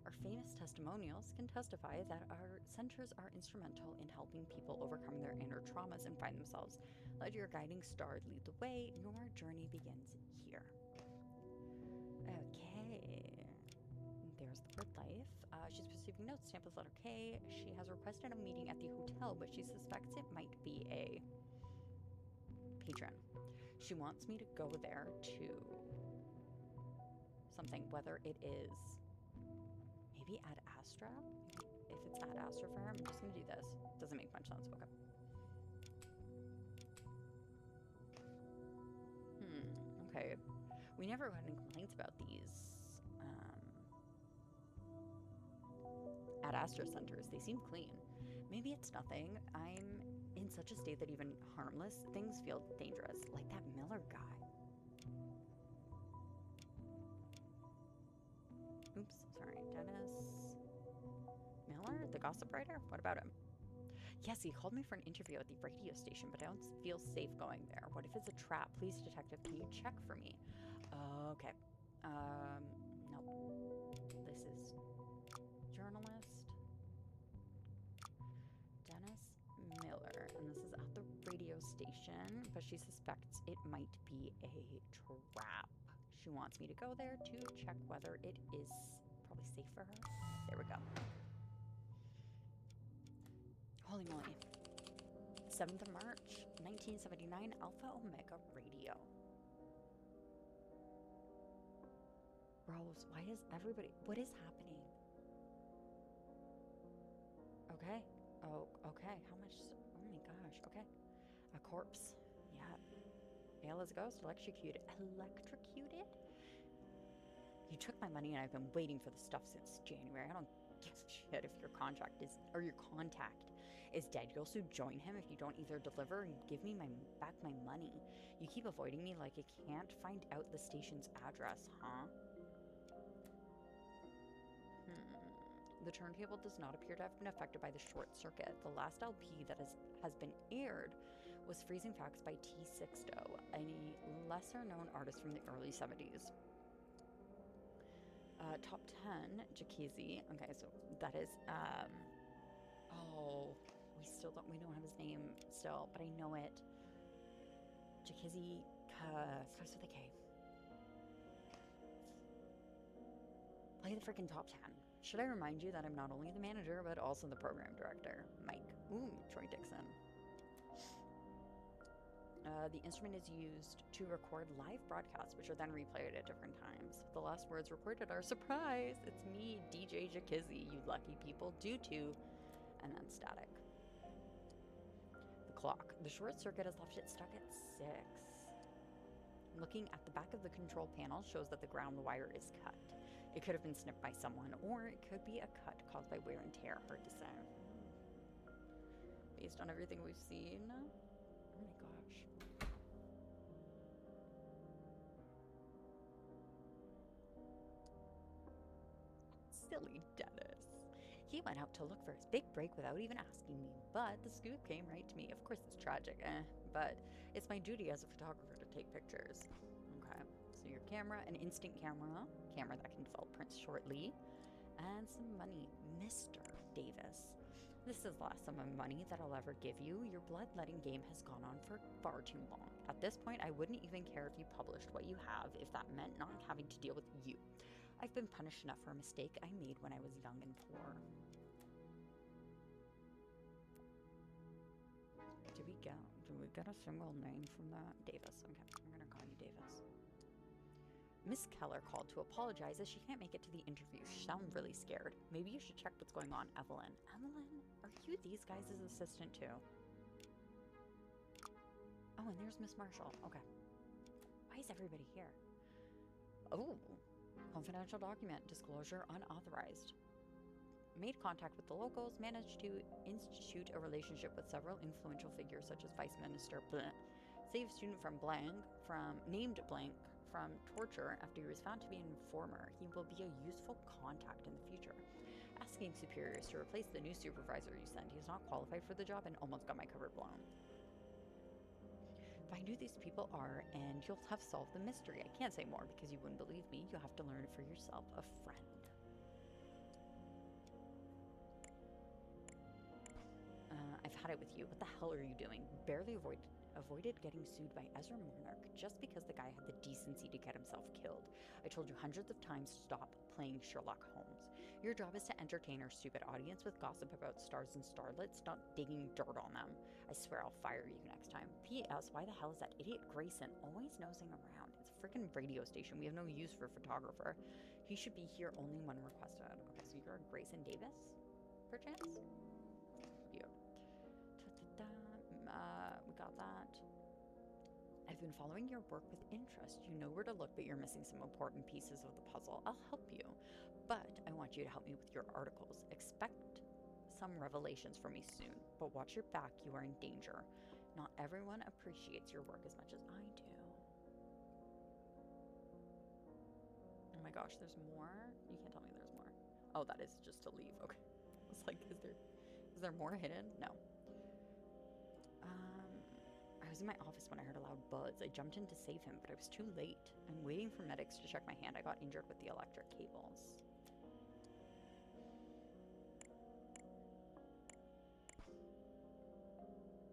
Our famous testimonials can testify that our centers are instrumental in helping people overcome their inner traumas and find themselves. Let your guiding star lead the way. Your journey begins here. Okay. There's the word life. She's receiving notes stamped with letter K. She has requested a meeting at the hotel, but she suspects it might be a patron. She wants me to go there to something, whether it is maybe Ad Astra. If it's Ad Astra for her, I'm just gonna do this. Doesn't make much sense. Okay. Okay. We never had any complaints about these Ad Astra centers. They seem clean. Maybe it's nothing. I'm in such a state that even harmless things feel dangerous, like that Miller guy. Oops, sorry. Dennis Miller, the gossip writer? What about him? Yes, he called me for an interview at the radio station, but I don't feel safe going there. What if it's a trap? Please, detective, can you check for me? Okay. Nope. This is journalist Dennis Miller, and this is at the radio station, but she suspects it might be a trap. She wants me to go there to check whether it is probably safe for her. There we go. Holy moly. 7th of March, 1979, Alpha Omega Radio. Rose, why is everybody... What is happening? Okay. Oh, okay. How much... Oh my gosh. Okay. A corpse. Yeah. Pale as a ghost. Electrocuted. Electrocuted? You took my money and I've been waiting for the stuff since January. I don't give a shit if your contract is... Or your contact is dead. You'll soon join him if you don't either deliver and give me back my money. You keep avoiding me like you can't find out the station's address, huh? The turntable does not appear to have been affected by the short circuit. The last LP that has been aired was Freezing Facts by T. Sixto, a lesser-known artist from the early 70s. Top 10, Jacuzzi. Okay, so that is, oh, we don't have his name still, but I know it. Jacuzzi, starts with a K. Play the freaking top 10. Should I remind you that I'm not only the manager, but also the program director? Mike. Ooh, Troy Dixon. The instrument is used to record live broadcasts, which are then replayed at different times. The last words recorded are, surprise, it's me, DJ Jakizzy, you lucky people, due to, and then static. The clock. The short circuit has left it stuck at 6. Looking at the back of the control panel shows that the ground wire is cut. It could have been snipped by someone, or it could be a cut caused by wear and tear. Hard to say. Based on everything we've seen. Oh my gosh. Silly Dennis. He went out to look for his big break without even asking me, but the scoop came right to me. Of course, it's tragic, but it's my duty as a photographer to take pictures. Okay, so your camera, an instant camera that can develop prints shortly, and some money. Mr. Davis. This is the last sum of money that I'll ever give you. Your bloodletting game has gone on for far too long. At this point, I wouldn't even care if you published what you have if that meant not having to deal with you. I've been punished enough for a mistake I made when I was young and poor. Did we get a single name from that? Davis. Okay, I'm gonna call you Davis. Miss Keller called to apologize as she can't make it to the interview. She sounds really scared. Maybe you should check what's going on, Evelyn. Evelyn, are you these guys' assistant too? Oh, and there's Miss Marshall. Okay. Why is everybody here? Oh, confidential document. Disclosure unauthorized. Made contact with the locals, managed to institute a relationship with several influential figures such as Vice Minister Blanc, saved student from named Blank from torture after he was found to be an informer. He will be a useful contact in the future. Asking superiors to replace the new supervisor you sent. He is not qualified for the job and almost got my cover blown. Find who these people are and you'll have solved the mystery. I can't say more because you wouldn't believe me. You'll have to learn it for yourself. A friend. I've had it with you. What the hell are you doing? Barely avoided getting sued by Ezra Monarch just because the guy had the decency to get himself killed. I told you hundreds of times to stop playing Sherlock Holmes. Your job is to entertain our stupid audience with gossip about stars and starlets, not digging dirt on them. I swear I'll fire you next time. P.S. Why the hell is that idiot Grayson always nosing around? It's a freaking radio station. We have no use for a photographer. He should be here only when requested. Okay, so you're Grayson Davis, perchance? You. We got that. I've been following your work with interest. You know where to look, but you're missing some important pieces of the puzzle. I'll help you, but I want you to help me with your articles. Expect some revelations from me soon, but watch your back. You are in danger. Not everyone appreciates your work as much as I do. Oh my gosh, there's more? You can't tell me there's more. Oh, that is just to leave. Okay. I was like, is there more hidden? No. I was in my office when I heard a loud buzz. I jumped in to save him, but I was too late. I'm waiting for medics to check my hand. I got injured with the electric cables.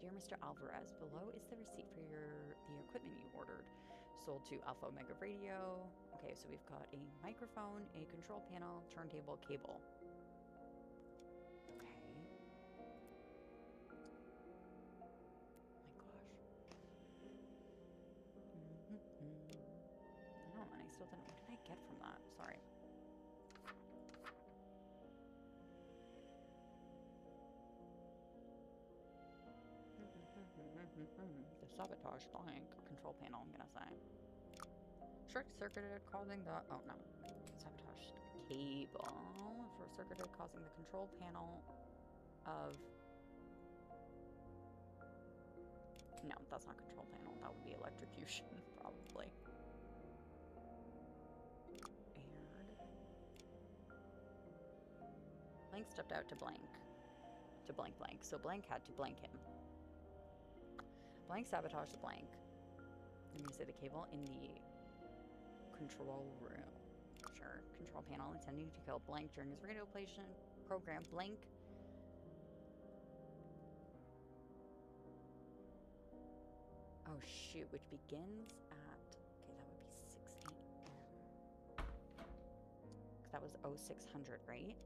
Dear Mr. Alvarez, below is the receipt for the equipment you ordered. Sold to Alpha Omega Radio. Okay, so we've got a microphone, a control panel, turntable, cable. What did I get from that? Sorry. The sabotage blank control panel, I'm gonna say. Short-circuited causing the... Oh, no. Sabotage cable. Short-circuited causing the control panel of... No, that's not control panel. That would be electrocution, probably. Blank stepped out to blank. To blank. So blank had to blank him. Blank sabotaged blank. I'm gonna say the cable in the control room. Sure. Control panel intending to kill blank during his radio program. Blank. Oh shoot, which begins at... Okay, that would be 6 a.m. That was 0600, right?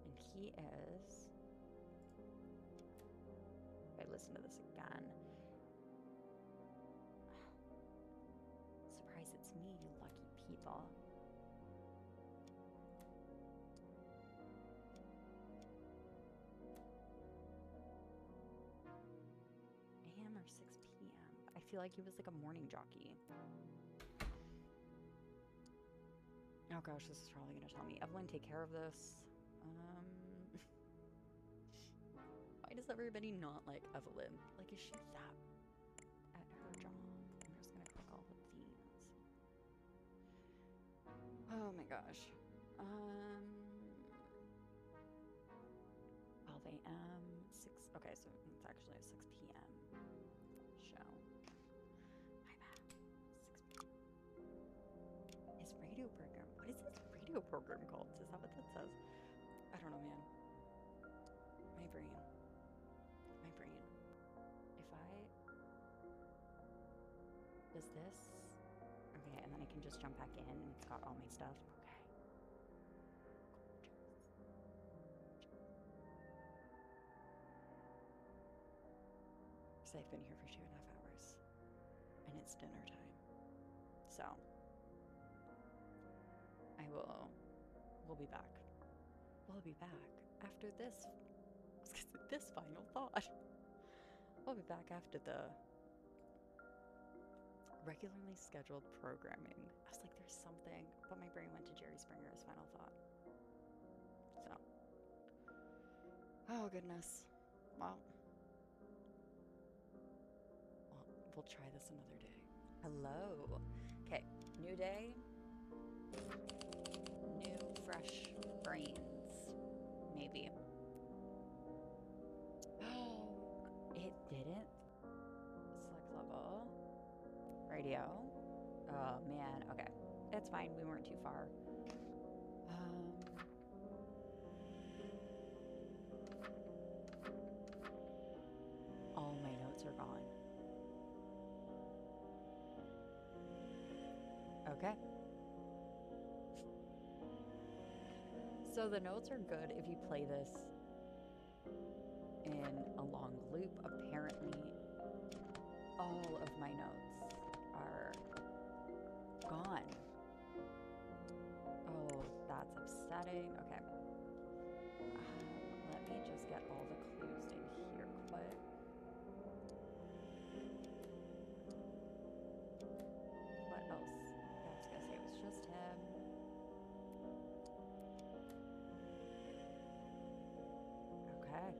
And he is... If I listen to this again... Surprise, it's me, you lucky people. AM or 6 p.m. I feel like he was like a morning jockey. Oh gosh, this is probably gonna tell me. Evelyn, take care of this. Why does everybody not like Evelyn? Like, is she that at her job? I'm just gonna click all of these. Oh my gosh. 12 a.m. 6. Okay, so it's actually a 6 p.m. show. My bad. 6 p.m. His radio program. What is his radio program called? Is that what that says? I don't know, man. My brain. My brain. If I... Does this... Okay, and then I can just jump back in and it's got all my stuff. Okay. Because I've been here for 2.5 hours. And it's dinner time. So... We'll be back. We'll be back after this final thought. We'll be back after the regularly scheduled programming. I was like, there's something, but my brain went to Jerry Springer's final thought. So, oh goodness. Well, we'll try this another day. Hello. Okay, new day. New, fresh brains. Maybe. Oh, it didn't. Select level. Radio. Oh, man. Okay. It's fine. We weren't too far. All my notes are gone. Okay. So the notes are good if you play this in a long loop. Apparently, all of my notes are gone. Oh, that's upsetting. Okay. Let me just get all the clues in here quick. What else? Yeah, I was gonna say it was just him. Okay.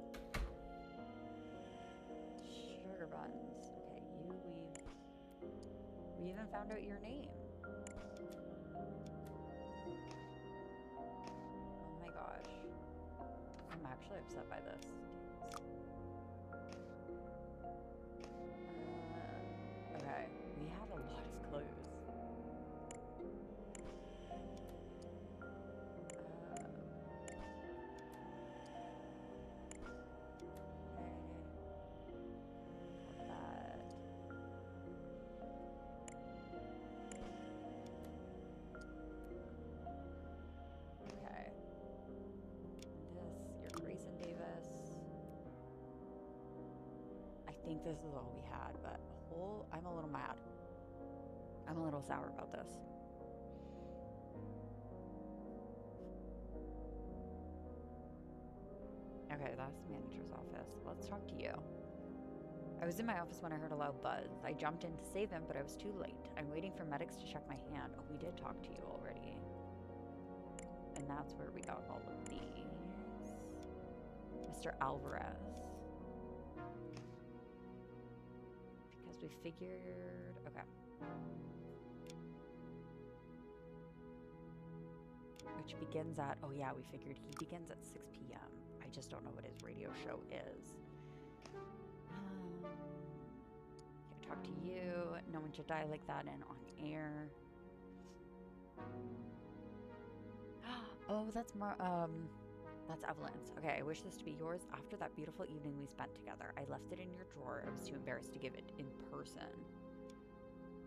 Sugar buns. Okay, we even found out your name. Oh my gosh. I'm actually upset by this. Okay, we have a lot of clues. I think this is all we had, but I'm a little mad. I'm a little sour about this. Okay, that's the manager's office. Let's talk to you. I was in my office when I heard a loud buzz. I jumped in to save him, but I was too late. I'm waiting for medics to check my hand. Oh, we did talk to you already. And that's where we got all of these. Mr. Alvarez. We figured, okay. Which begins at, oh yeah, we figured he begins at 6 p.m. I just don't know what his radio show is. Can't talk to you. No one should die like that and on air. Oh, that's Evelyn's. Okay, I wish this to be yours. After that beautiful evening we spent together, I left it in your drawer. I was too embarrassed to give it in person.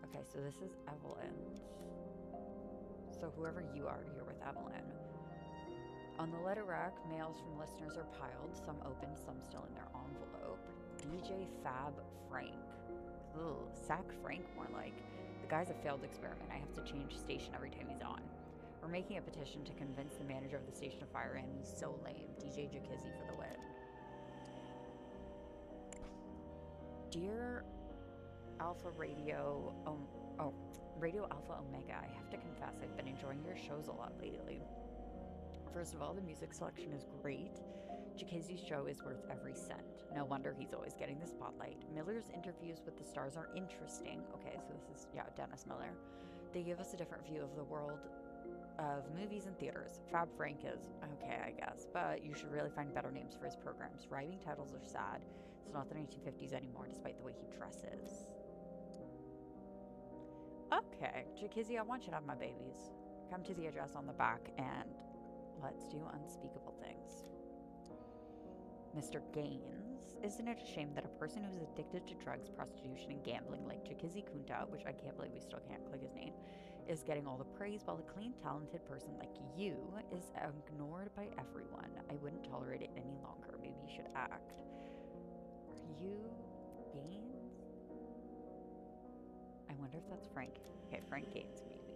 Okay, so this is Evelyn's. So whoever you are, you're with Evelyn. On the letter rack, mails from listeners are piled, some open, some still in their envelope. DJ Fab Frank. Ugh, Sack Frank, more like. The guy's a failed experiment. I have to change station every time he's on. We're making a petition to convince the manager of the station to fire him. He's so lame. DJ Jakizzy for the win. Dear Alpha Radio... Radio Alpha Omega, I have to confess I've been enjoying your shows a lot lately. First of all, the music selection is great. Jakizzy's show is worth every cent. No wonder he's always getting the spotlight. Miller's interviews with the stars are interesting. Okay, so this is, Dennis Miller. They give us a different view of the world of movies and theaters. Fab Frank is, okay, I guess, but you should really find better names for his programs. Rhyming titles are sad. It's not the 1950s anymore, despite the way he dresses. Okay, Jakizzy, I want you to have my babies. Come to the address on the back and let's do unspeakable things. Mr. Gaines, isn't it a shame that a person who's addicted to drugs, prostitution, and gambling like Jakizzy Kunta, which I can't believe we still can't click his name, is getting all the praise while a clean, talented person like you is ignored by everyone? I wouldn't tolerate it any longer. Maybe you should act. Are you Gaines? I wonder if that's Frank. Okay, Frank Gaines, maybe.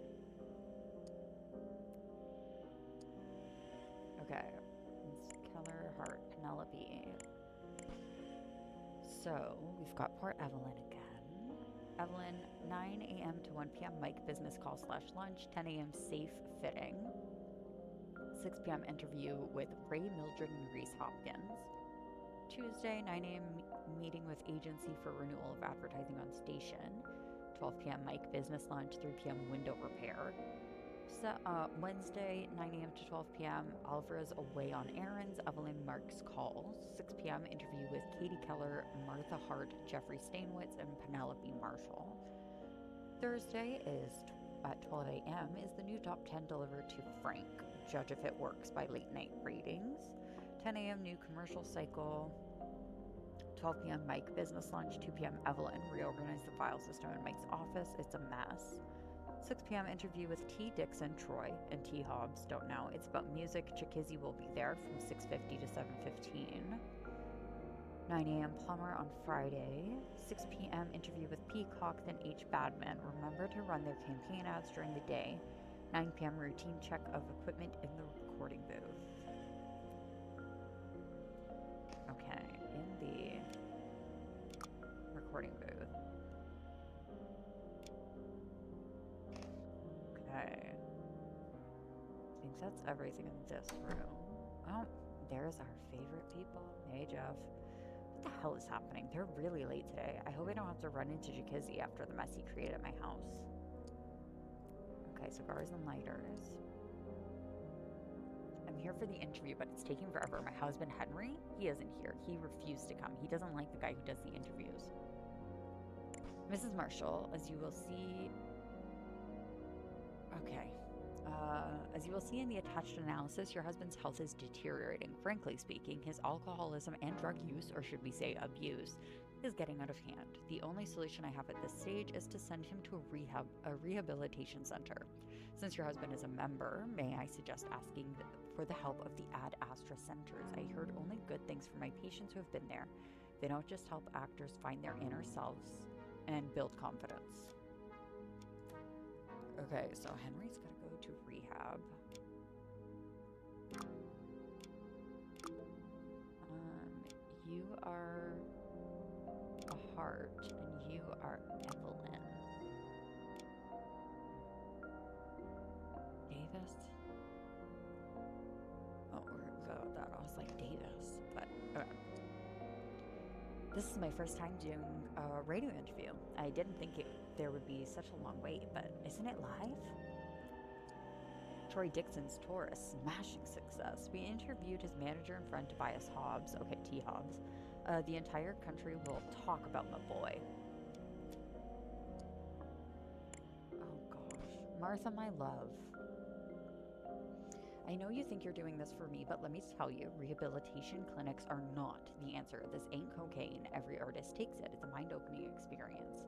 Okay. Keller, Hart, Penelope. So, we've got poor Evelyn again. Evelyn, 9 a.m. to 1 p.m. Mike business call / lunch, 10 a.m. safe fitting, 6 p.m. interview with Ray Mildred and Reese Hopkins. Tuesday, 9 a.m. meeting with agency for renewal of advertising on station, 12 p.m. Mike business lunch, 3 p.m. window repair. Wednesday, 9 a.m. to 12 p.m. Alvarez away on errands. Evelyn Marks calls. 6 p.m. interview with Katie Keller, Martha Hart, Jeffrey Stainwitz, and Penelope Marshall. Thursday is at 12 a.m. is the new top 10 delivered to Frank. Judge if it works by late night ratings. 10 a.m. new commercial cycle. 12 p.m. Mike business lunch. 2 p.m. Evelyn reorganize the file system in Mike's office. It's a mess. 6 p.m. interview with T. Dixon, Troy, and T. Hobbs. Don't know. It's about music. Jakizzy will be there from 6:50 to 7:15. 9 a.m. Plumber on Friday. 6 p.m. interview with Peacock, then H. Badman. Remember to run their campaign ads during the day. 9 p.m. routine check of equipment in the recording booth. Okay, in the recording booth. Okay. I think that's everything in this room. Oh, there's our favorite people. Hey, Jeff. What the hell is happening? They're really late today. I hope I don't have to run into Jakizzy after the mess he created at my house. Okay, cigars and lighters. I'm here for the interview, but it's taking forever. My husband, Henry, he isn't here. He refused to come. He doesn't like the guy who does the interviews. Mrs. Marshall, as you will see... Okay. As you will see in the attached analysis, your husband's health is deteriorating. Frankly speaking, his alcoholism and drug use, or should we say abuse, is getting out of hand. The only solution I have at this stage is to send him to a rehabilitation center. Since your husband is a member, may I suggest asking for the help of the Ad Astra centers? I heard only good things from my patients who have been there. They don't just help actors find their inner selves and build confidence. Okay, so Henry's got to go to rehab. You are a Hart, and you are Evelyn. Davis? Oh, we're gonna go with that. I was like Davis, but okay. This is my first time doing a radio interview. I didn't think there would be such a long wait, but isn't it live? Troy Dixon's Taurus, smashing success. We interviewed his manager and friend Tobias Hobbs. Okay, T. Hobbs. The entire country will talk about my boy. Oh gosh. Martha, my love. I know you think you're doing this for me, but let me tell you, rehabilitation clinics are not the answer. This ain't cocaine. Every artist takes it. It's a mind-opening experience.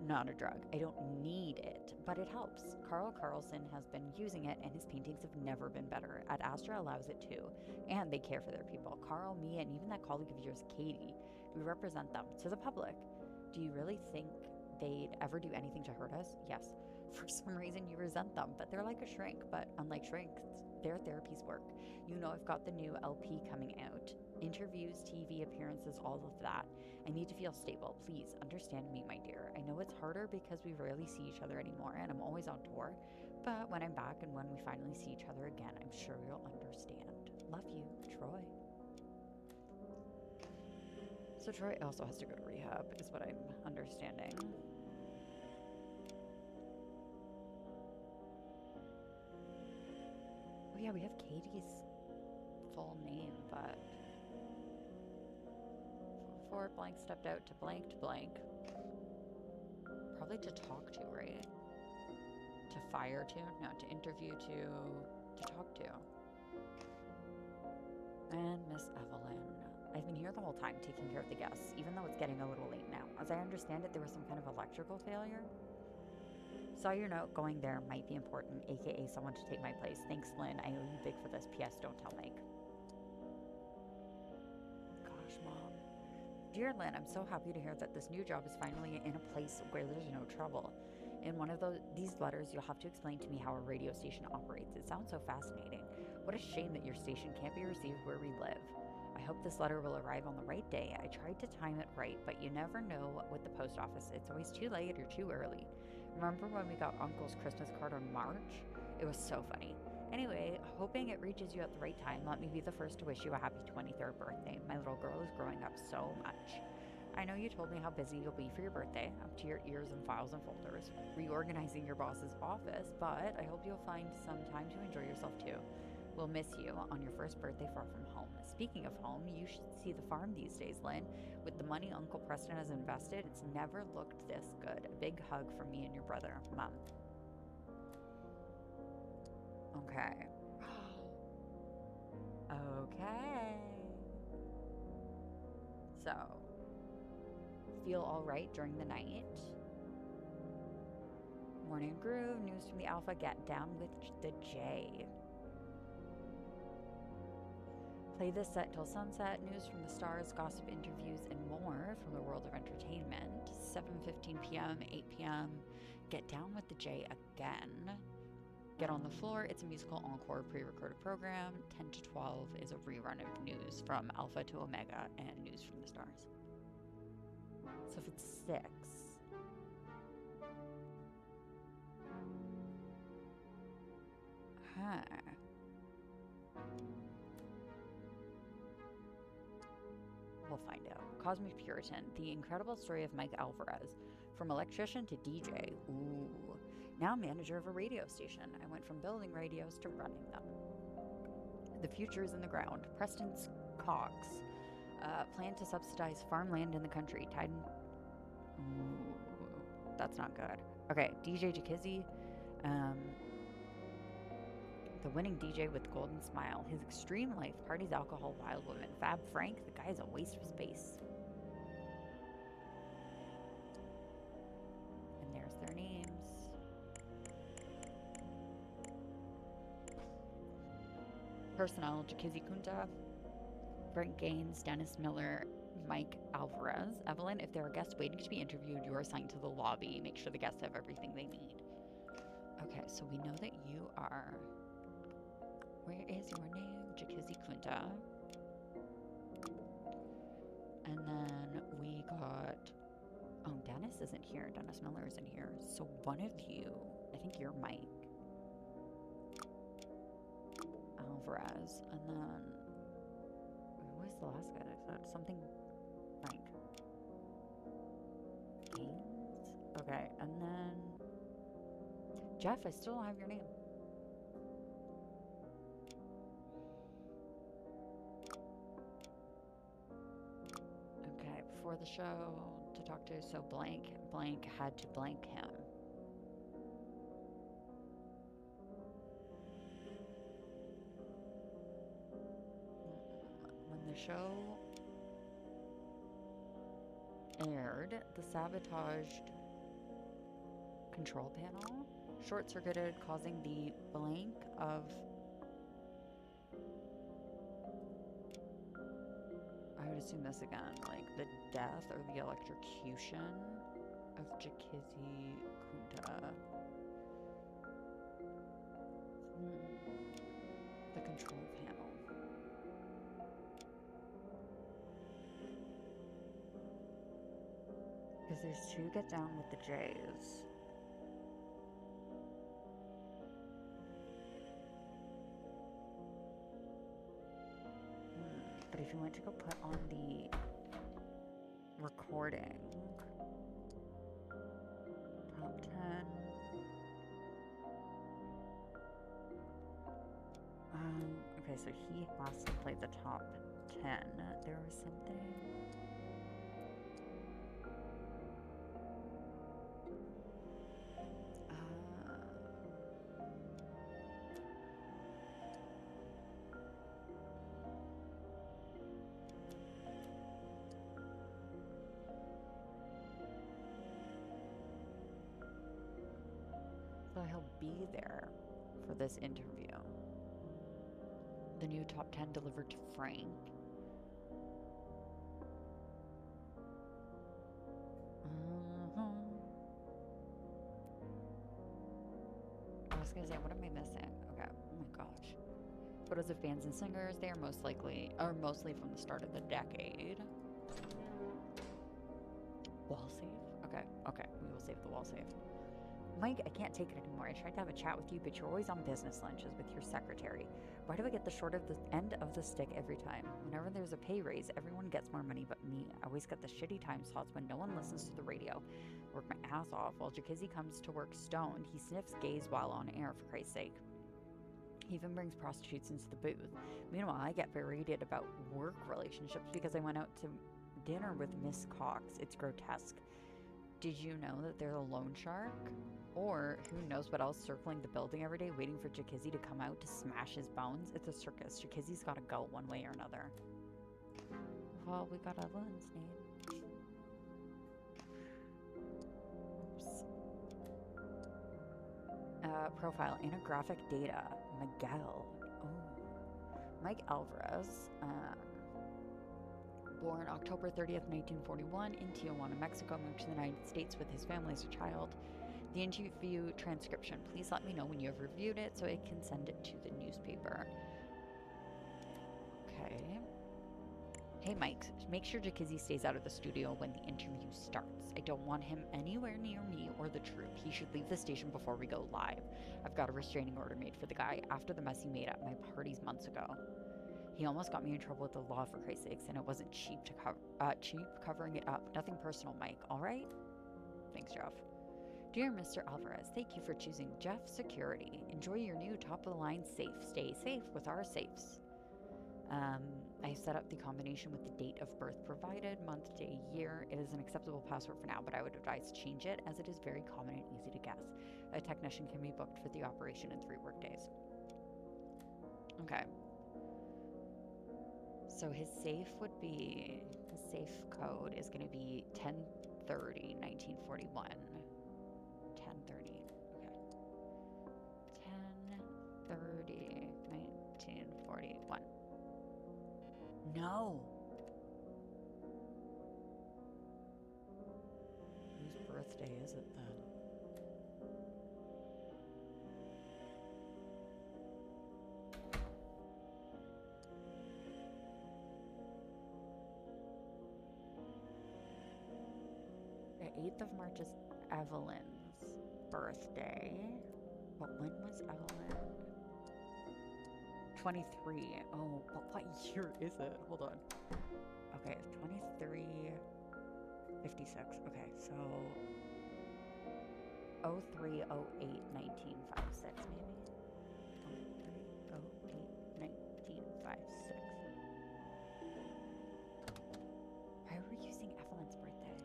not a drug. I don't need it, but it helps. Carl Carlson has been using it, and his paintings have never been better. Ad Astra allows it too, and they care for their people. Carl, me, and even that colleague of yours, Katie. We represent them to the public. Do you really think they'd ever do anything to hurt us? Yes. For some reason, you resent them, but they're like a shrink. But unlike shrinks, their therapies work. You know, I've got the new LP coming out. Interviews, TV appearances, all of that. I need to feel stable. Please understand me, my dear. I know it's harder because we rarely see each other anymore and I'm always on tour. But when I'm back and when we finally see each other again, I'm sure you'll understand. Love you, Troy. So Troy also has to go to rehab, is what I'm understanding. Oh yeah, we have Katie's full name, but before blank stepped out to blank to blank. Probably to talk to, right? To fire to? No, to interview to talk to. And Miss Evelyn. I've been here the whole time taking care of the guests, even though it's getting a little late now. As I understand it, there was some kind of electrical failure. Saw your note. Going there might be important, aka someone to take my place. Thanks, Lynn. I owe you big for this. P.S. Don't tell Mike. Gosh, Mom. Dear Lynn, I'm so happy to hear that this new job is finally in a place where there's no trouble. In one of these letters, you'll have to explain to me how a radio station operates. It sounds so fascinating. What a shame that your station can't be received where we live. I hope this letter will arrive on the right day. I tried to time it right, but you never know with the post office. It's always too late or too early. Remember when we got Uncle's Christmas card in March? It was so funny. Anyway, hoping it reaches you at the right time, let me be the first to wish you a happy 23rd birthday. My little girl is growing up so much. I know you told me how busy you'll be for your birthday, up to your ears in files and folders, reorganizing your boss's office, but I hope you'll find some time to enjoy yourself too. We'll miss you on your first birthday far from home. Speaking of home, you should see the farm these days, Lynn. With the money Uncle Preston has invested, it's never looked this good. A big hug from me and your brother, Mom. Okay. Okay. So, feel all right during the night. Morning groove, news from the Alpha, get down with the J. Play this set till sunset, news from the stars, gossip, interviews, and more from the world of entertainment. 7:15 p.m., 8 p.m. Get down with the J again. Get on the floor, it's a musical encore pre-recorded program. 10 to 12 is a rerun of news from Alpha to Omega and news from the stars. So if it's 6... Huh. We'll find out. Cosmic Puritan, the incredible story of Mike Alvarez. From electrician to DJ. Ooh. Now manager of a radio station. I went from building radios to running them. The future is in the ground. Preston's Cox. Plan to subsidize farmland in the country. Tied in... Ooh. That's not good. Okay, DJ Jakizzy. The winning DJ with the golden smile. His extreme life, parties, alcohol, wild women. Fab Frank, the guy's a waste of space. And there's their names. Personnel, Jakizzy Kunta, Brent Gaines, Dennis Miller, Mike Alvarez. Evelyn, if there are guests waiting to be interviewed, you're assigned to the lobby. Make sure the guests have everything they need. Okay, so we know that you are... Where is your name? Jakizzy Kunta. And then we got... Oh, Dennis isn't here. Dennis Miller isn't here. So one of you, I think you're Mike Alvarez. And then... Who was the last guy that said something? Frank. Gaines? Okay, and then... Jeff, I still don't have your name. For the show to talk to, so blank had to blank him. When the show aired, the sabotaged control panel short-circuited, causing the blank of... I would assume this again, like the death or the electrocution of Jakizi Kunta. The control panel. Because there's two get down with the J's. But if you went to go put on the recording, top 10. Okay, so he has to play the top 10. There was something. So he'll be there for this interview. The new top 10 delivered to Frank. I was gonna say, what am I missing? Okay, oh my gosh. Photos of bands and singers, they are mostly from the start of the decade. Wall save? Okay, we will save the wall save. Mike, I can't take it anymore. I tried to have a chat with you, but you're always on business lunches with your secretary. Why do I get the short of the end of the stick every time? Whenever there's a pay raise, everyone gets more money but me. I always get the shitty time slots when no one listens to the radio. Work my ass off while Jakizi comes to work stoned. He sniffs gays while on air, for Christ's sake. He even brings prostitutes into the booth. Meanwhile, I get berated about work relationships because I went out to dinner with Miss Cox. It's grotesque. Did you know that there's a loan shark? Or who knows what else circling the building every day waiting for Jakizi to come out to smash his bones? It's a circus. Jakizi's gotta go one way or another. Well, we got Evelyn's name. Oops. Profile, intergraphic data. Miguel. Oh. Mike Alvarez. Born October 30th, 1941 in Tijuana, Mexico. Moved to the United States with his family as a child. The interview transcription. Please let me know when you have reviewed it so I can send it to the newspaper. Okay. Hey, Mike. Make sure Jakizi stays out of the studio when the interview starts. I don't want him anywhere near me or the troupe. He should leave the station before we go live. I've got a restraining order made for the guy after the mess he made at my parties months ago. He almost got me in trouble with the law, for Christ's sakes, and it wasn't cheap covering it up. Nothing personal, Mike. All right? Thanks, Jeff. Dear Mr. Alvarez, thank you for choosing Jeff Security. Enjoy your new top-of-the-line safe. Stay safe with our safes. I set up the combination with the date of birth provided, month, day, year. It is an acceptable password for now, but I would advise to change it as it is very common and easy to guess. A technician can be booked for the operation in 3 workdays. Okay. So his safe would be, the safe code is going to be 1030, 1941. 1030, okay. 1030, 1941. No! Whose birthday is it then? The 8th of March is Evelyn's birthday. But when was Evelyn? 23. Oh, but what year is it? Hold on. Okay, 23, 56. Okay, so 03, 08, 1956 maybe? 03, 08, 1956. Why are we using Evelyn's birthday?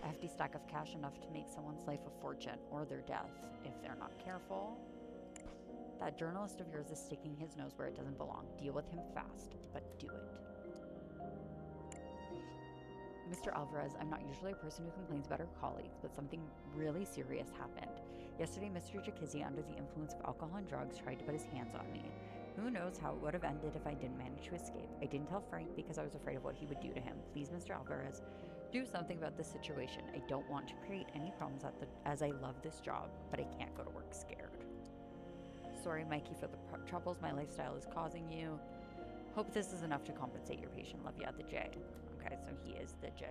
A hefty stack of cash enough to make someone's life a fortune or their death if they're not careful. That journalist of yours is sticking his nose where it doesn't belong. Deal with him fast, but do it. Mr. Alvarez, I'm not usually a person who complains about her colleagues, but something really serious happened. Yesterday, Mr. Jacuzzi, under the influence of alcohol and drugs, tried to put his hands on me. Who knows how it would have ended if I didn't manage to escape. I didn't tell Frank because I was afraid of what he would do to him. Please, Mr. Alvarez, do something about this situation. I don't want to create any problems as I love this job, but I can't go to work scared. Sorry, Mikey, for the troubles my lifestyle is causing you. Hope this is enough to compensate your patient. Love you at the J. Okay, so he is the J.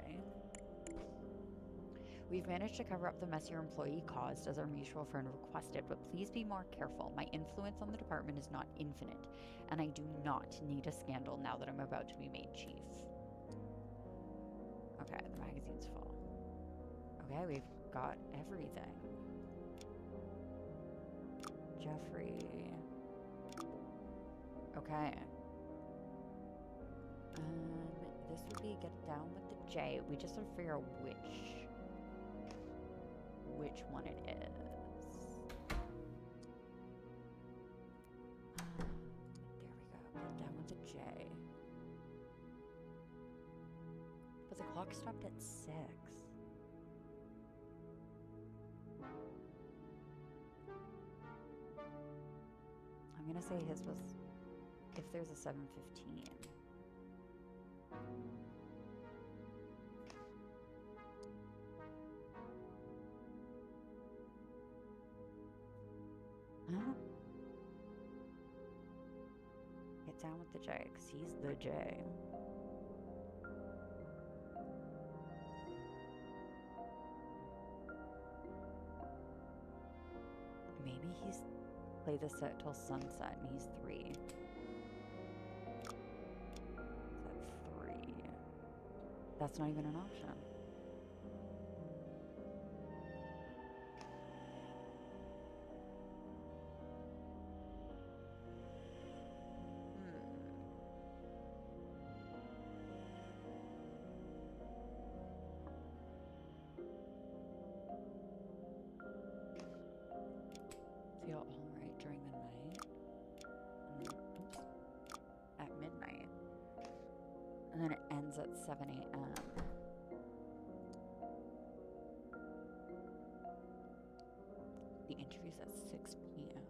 We've managed to cover up the mess your employee caused as our mutual friend requested, but please be more careful. My influence on the department is not infinite, and I do not need a scandal now that I'm about to be made chief. Okay, the magazine's full. Okay, we've got everything. Jeffrey. Okay. This would be get down with the J. We just have to figure out which one it is. There we go. Get down with the J. But the clock stopped at 6. I'm gonna say his was if there's a 7:15. Get down with the J, because he's the J. Maybe he's play this set till sunset and he's 3. That's 3. That's not even an option. Feel alright during the night. Oops. At midnight. And then it ends at 7 a.m. The interview's at 6 p.m.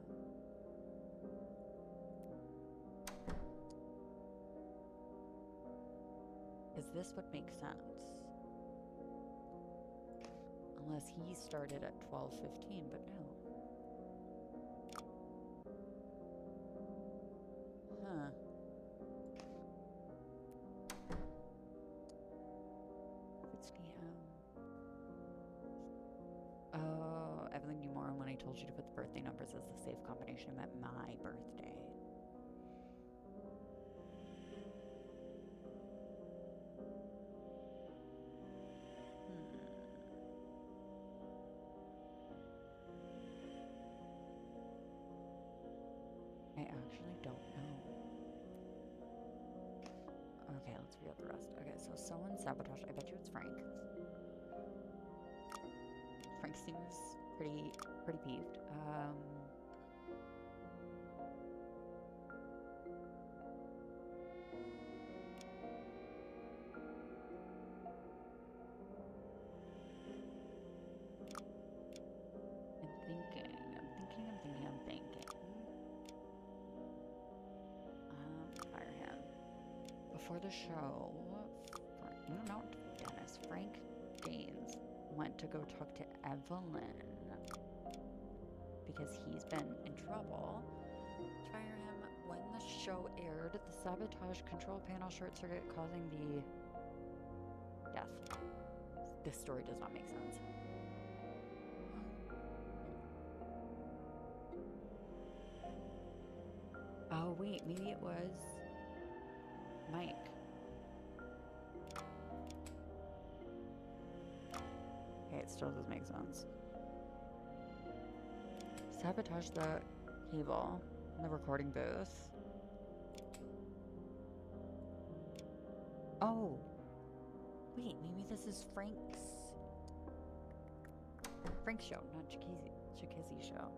Is this what makes sense? Unless he started at 12:15, but no. Huh. 6 p.m. Oh, Evelyn Newmore, when I told you to put the birthday numbers as the safe combination, I meant my birthday. I actually don't know. Okay, let's read out the rest. Okay, so someone sabotaged. I bet you it's Frank. Frank seems pretty peeved. I'm thinking. Fire him. Before the show, not Dennis, Frank Gaines went to go talk to Evelyn because he's been in trouble. Fire him. When the show aired, the sabotage control panel short circuit causing the death. This story does not make sense. Oh wait, maybe it was Mike. Okay, it still doesn't make sense. Sabotage the cable in the recording booth. Oh! Wait, maybe this is Frank's show, not Chikizzi's show.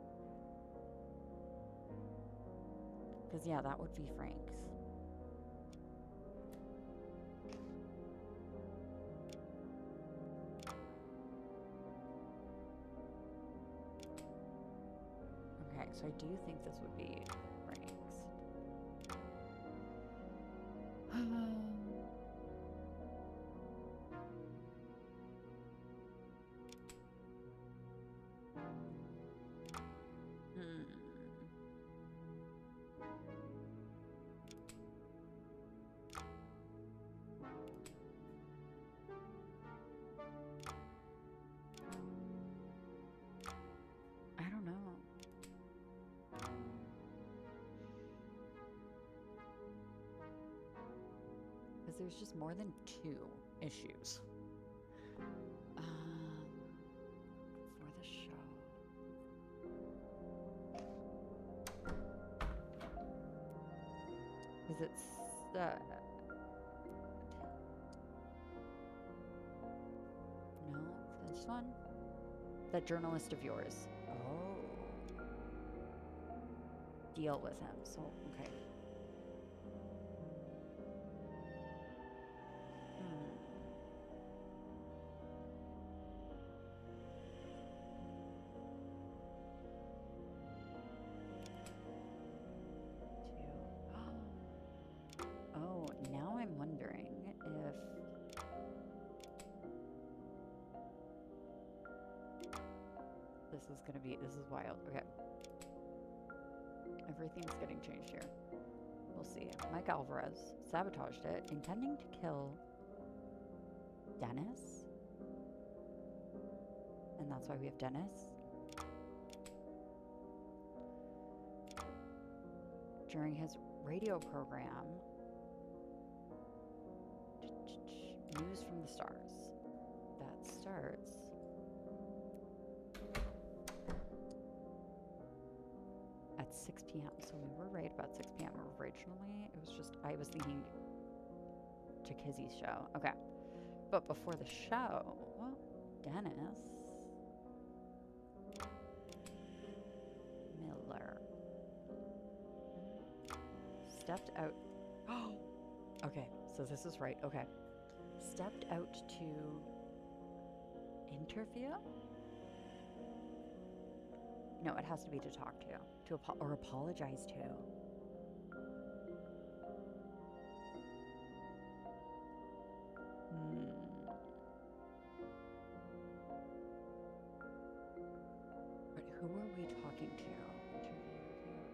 Because, yeah, that would be Frank's. So I do think this would be Brinks. I don't know. Because there's just more than 2 issues. For the show. Because it's no, for this one? That journalist of yours. Oh. Deal with him. So, okay. Oh, now I'm wondering if this is wild. Okay. Everything's getting changed here. We'll see. Mike Alvarez sabotaged it, intending to kill Dennis. And that's why we have Dennis. During his radio program, News from the Stars. That starts at 6 p.m. So we were right about 6 p.m. originally. It was just, I was thinking Chikizzy's show. Okay. But before the show, well, Dennis Miller stepped out. Oh, okay. So this is right. Okay. Stepped out to interview? No, it has to be to talk to or apologize to. But who are we talking to?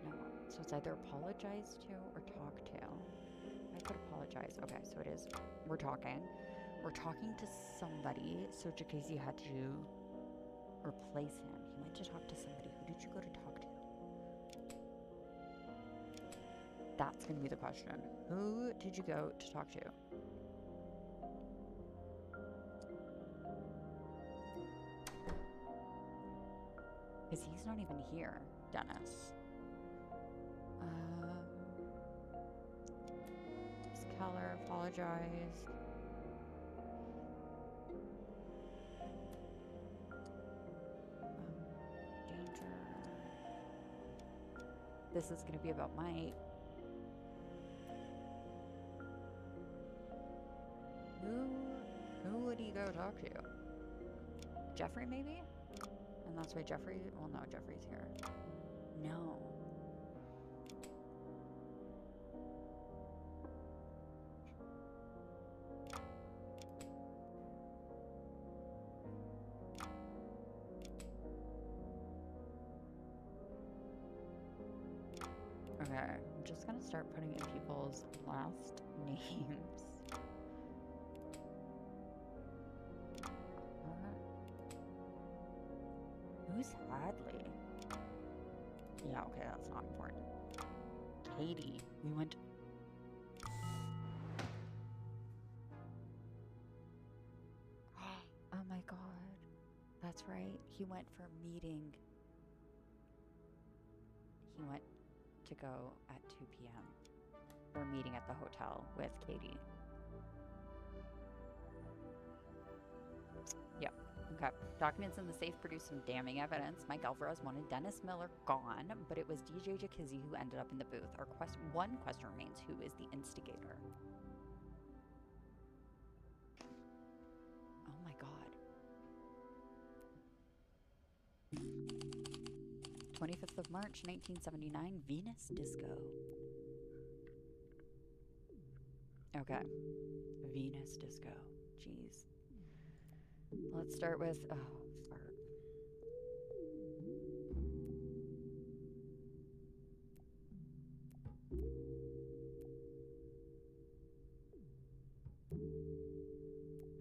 No. So it's either apologize to or talk to. I could apologize. Okay, so it is. We're talking. We're talking to somebody. So Chikizzy had to replace him. He went to talk to somebody. Who did you go to talk to? That's going to be the question. Who did you go to talk to? Because he's not even here, Dennis. Keller apologized. Danger. This is going to be about Mike. Who would he go talk to? Jeffrey, maybe? And that's why Jeffrey... Well, no, Jeffrey's here. No. Okay, I'm just gonna start putting in people's last names. Who's Hadley? Yeah, okay, that's not important. Katie. We went... Oh my god. That's right. He went for a meeting. He went to go at 2 p.m. for a meeting at the hotel with Katie. Yep. Okay. Documents in the safe produced some damning evidence. Mike Alvarez wanted Dennis Miller gone, but it was DJ Chikizzy who ended up in the booth. One question remains: who is the instigator? Oh my god. 25th of March, 1979, Venus Disco. Okay. Venus Disco. Jeez. Let's start with... Oh, fart.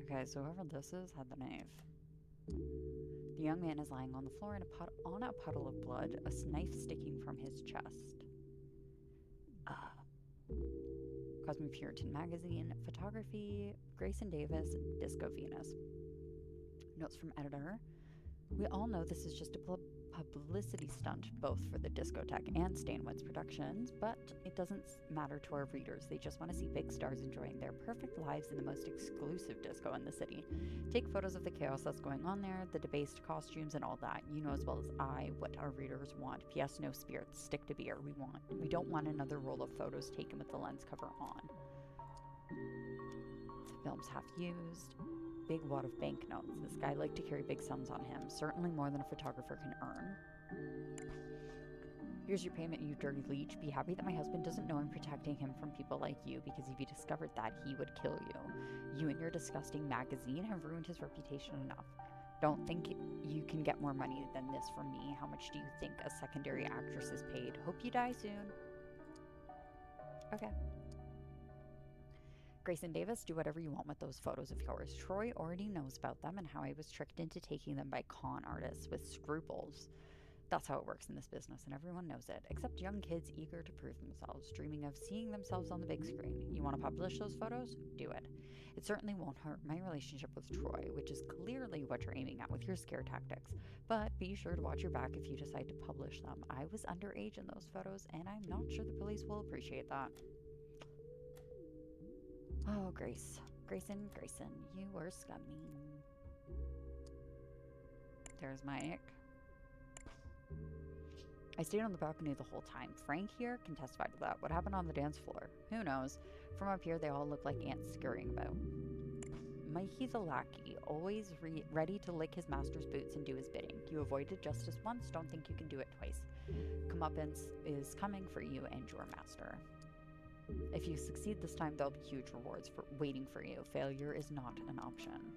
Okay, so whoever this is had the knife. The young man is lying on the floor in a puddle of blood, a knife sticking from his chest. Cosmopolitan Magazine, photography, Grayson Davis, Disco Venus. Notes from editor. We all know this is just a publicity stunt, both for the discotheque and Stanwitz Productions, but it doesn't matter to our readers. They just want to see big stars enjoying their perfect lives in the most exclusive disco in the city. Take photos of the chaos that's going on there, the debased costumes and all that. You know as well as I what our readers want. P.S. No spirits, stick to beer. We don't want another roll of photos taken with the lens cover on. The film's half used. Big wad of banknotes. This guy liked to carry big sums on him, certainly more than a photographer can earn. Here's your payment, you dirty leech. Be happy that my husband doesn't know I'm protecting him from people like you, because if he discovered that, he would kill you. You and your disgusting magazine have ruined his reputation enough. Don't think you can get more money than this from me. How much do you think a secondary actress is paid? Hope you die soon. Okay. Grayson Davis, do whatever you want with those photos of yours. Troy already knows about them and how I was tricked into taking them by con artists with scruples. That's how it works in this business, and everyone knows it, except young kids eager to prove themselves, dreaming of seeing themselves on the big screen. You want to publish those photos? Do it. It certainly won't hurt my relationship with Troy, which is clearly what you're aiming at with your scare tactics. But be sure to watch your back if you decide to publish them. I was underage in those photos, and I'm not sure the police will appreciate that. Oh, Grayson, you were scummy. There's Mike. I stayed on the balcony the whole time. Frank here can testify to that. What happened on the dance floor? Who knows? From up here, they all look like ants scurrying about. Mikey the lackey, always ready to lick his master's boots and do his bidding. You avoided justice once, don't think you can do it twice. Comeuppance is coming for you and your master. If you succeed this time, there'll be huge rewards waiting for you. Failure is not an option.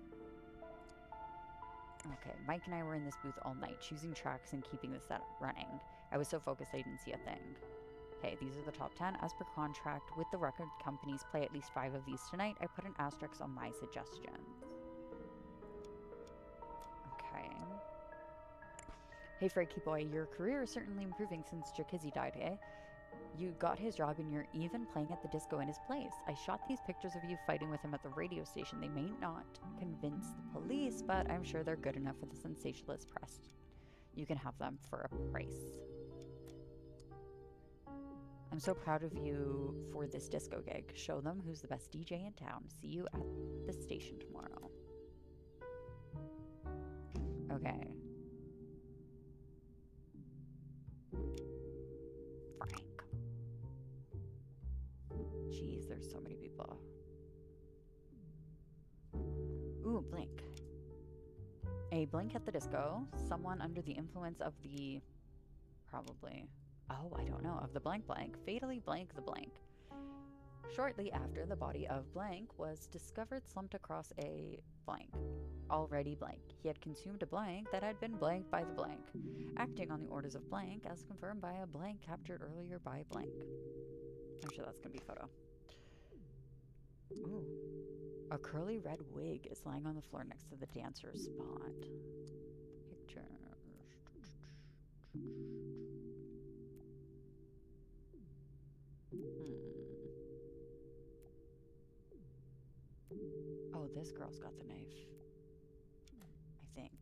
Okay, Mike and I were in this booth all night, choosing tracks and keeping the set running. I was so focused I didn't see a thing. Okay, these are the top 10. As per contract with the record companies, play at least 5 of these tonight. I put an asterisk on my suggestions. Okay. Hey, Frankie boy, your career is certainly improving since Jakizzy died, eh? You got his job and you're even playing at the disco in his place. I shot these pictures of you fighting with him at the radio station. They may not convince the police, but I'm sure they're good enough for the sensationalist press. You can have them for a price. I'm so proud of you for this disco gig. Show them who's the best DJ in town. See you at the station tomorrow. Okay. Frank. Jeez, there's so many people. Ooh, Blink. A blink at the disco. Someone under the influence of the... Probably... Oh, I don't know. Of the blank blank. Fatally blank the blank. Shortly after, the body of blank was discovered slumped across a blank. Already blank. He had consumed a blank that had been blanked by the blank. Acting on the orders of blank, as confirmed by a blank captured earlier by blank. I'm sure that's going to be a photo. Ooh. A curly red wig is lying on the floor next to the dancer's spot. Pictures. Oh, this girl's got the knife. I think.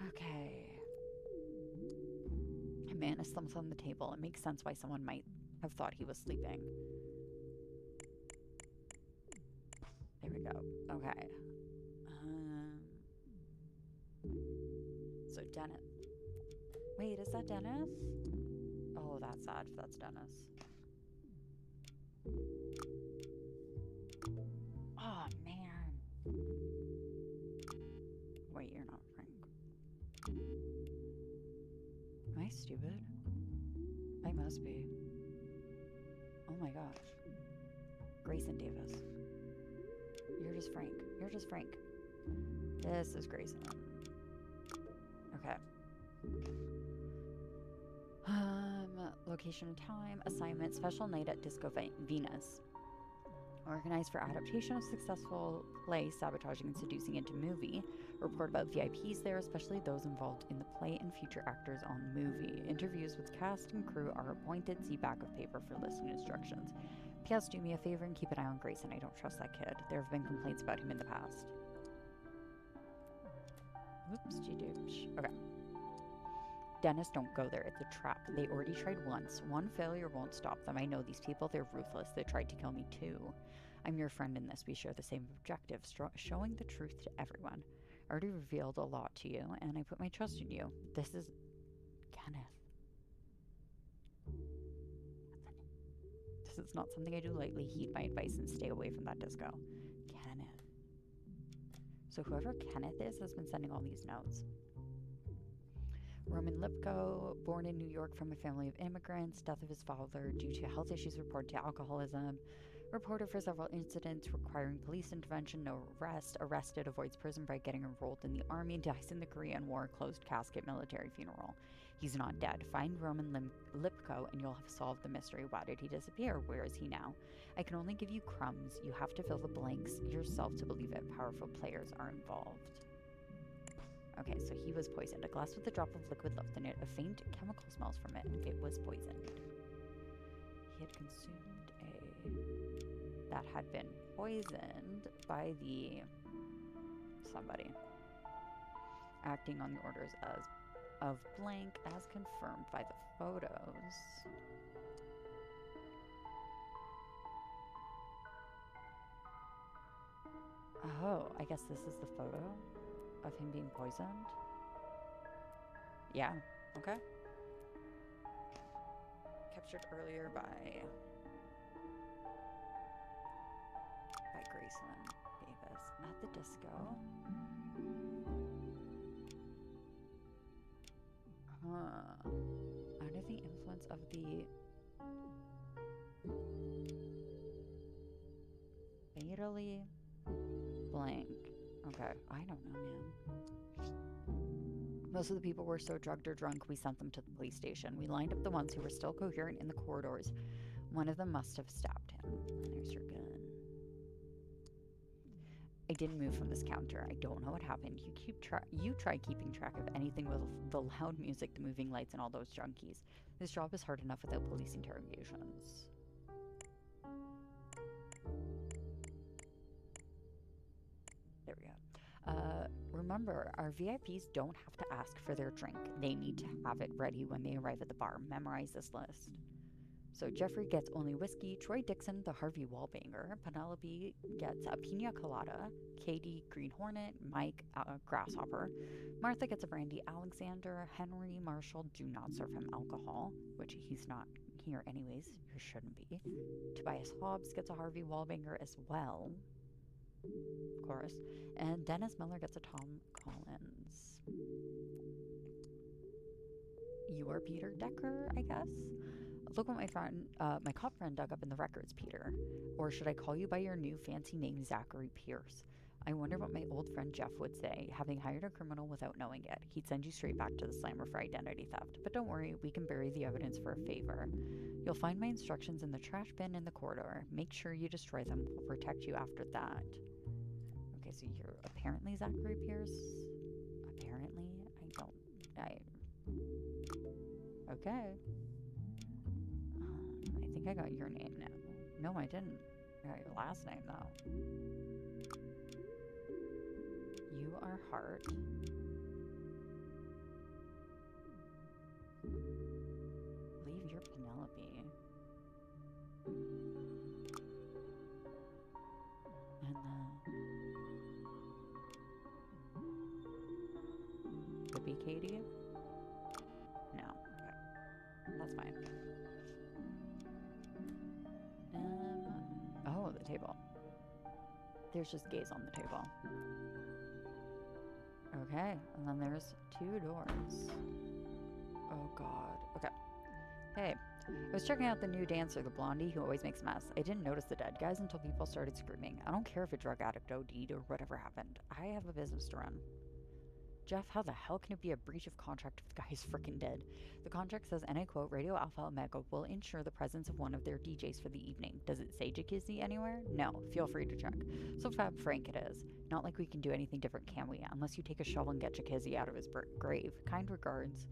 Okay. A man is slumped on the table. It makes sense why someone might have thought he was sleeping. There we go. Okay. So Dennis. Wait, is that Dennis? Oh, that's sad if that's Dennis. Oh, man. Wait, you're not Frank. stupid? I must be. Oh my gosh. Grayson Davis. You're just Frank. You're just Frank. This is Grayson. Okay. Location and time. Assignment. Special night at Disco Venus. Organized for adaptation of successful play sabotaging and seducing into movie. Report about VIPs there, especially those involved in the play and future actors on movie. Interviews with cast and crew are appointed. See back of paper for list and instructions. P.S. Do me a favor and keep an eye on Grayson. I don't trust that kid. There have been complaints about him in the past. Whoops-de-doopsh. Okay. Dennis, don't go there. It's a trap. They already tried once. One failure won't stop them. I know these people. They're ruthless. They tried to kill me too. I'm your friend in this. We share the same objective, showing the truth to everyone. I already revealed a lot to you, and I put my trust in you. This is Kenneth. This is not something I do lightly. Heed my advice and stay away from that disco. Kenneth. So whoever Kenneth is has been sending all these notes. Roman Lipko, born in New York from a family of immigrants, death of his father due to health issues reported to alcoholism, reported for several incidents requiring police intervention, no arrest, arrested, avoids prison by getting enrolled in the army, dies in the Korean War, closed casket, military funeral. He's not dead. Find Roman Lipko and you'll have solved the mystery. Why did he disappear? Where is he now? I can only give you crumbs. You have to fill the blanks yourself to believe it. Powerful players are involved. Okay, so he was poisoned. A glass with a drop of liquid left in it. A faint chemical smells from it. It was poisoned. He had consumed a... that had been poisoned by the... somebody. Acting on the orders of blank as confirmed by the photos. Oh, I guess this is the photo of him being poisoned? Yeah, okay. Captured earlier by Grayson Davis at the disco. Under the influence of the fatally blank. Okay, I don't know, man. Most of the people were so drugged or drunk, we sent them to the police station. We lined up the ones who were still coherent in the corridors. One of them must have stabbed him. There's your gun. I didn't move from this counter. I don't know what happened. You try keeping track of anything with the loud music, the moving lights, and all those junkies. This job is hard enough without police interrogations. There we go. Remember, our VIPs don't have to ask for their drink. They need to have it ready when they arrive at the bar. Memorize this list. So Jeffrey gets only whiskey, Troy Dixon, the Harvey Wallbanger, Penelope gets a pina colada, Katie, Green Hornet, Mike, Grasshopper, Martha gets a brandy, Alexander, Henry, Marshall, do not serve him alcohol, which he's not here anyways, he shouldn't be. Tobias Hobbs gets a Harvey Wallbanger as well, of course, and Dennis Miller gets a Tom Collins. You are Peter Decker, I guess? Look what my cop friend dug up in the records, Peter. Or should I call you by your new fancy name, Zachary Pierce? I wonder what my old friend Jeff would say, having hired a criminal without knowing it. He'd send you straight back to the slammer for identity theft. But don't worry, we can bury the evidence for a favor. You'll find my instructions in the trash bin in the corridor. Make sure you destroy them. We'll protect you after that. Okay, so you're apparently Zachary Pierce? Apparently? Okay. I think I got your name now. No, I didn't. I got your last name, though. You are Hart. Leave your Penelope. And then... Would be Katie? No. Okay. That's fine. Oh, the table. There's just gays on the table. Okay, and then there's two doors. Oh god. Okay. Hey, I was checking out the new dancer, the blondie who always makes a mess. I didn't notice the dead guys until people started screaming. I don't care if a drug addict OD'd or whatever happened. I have a business to run. Jeff, how the hell can it be a breach of contract if the guy is freaking dead? The contract says, and I quote, Radio Alpha Omega will ensure the presence of one of their DJs for the evening. Does it say Jacuzzi anywhere? No. Feel free to check. So Fab Frank it is. Not like we can do anything different, can we? Unless you take a shovel and get Jacuzzi out of his grave. Kind regards,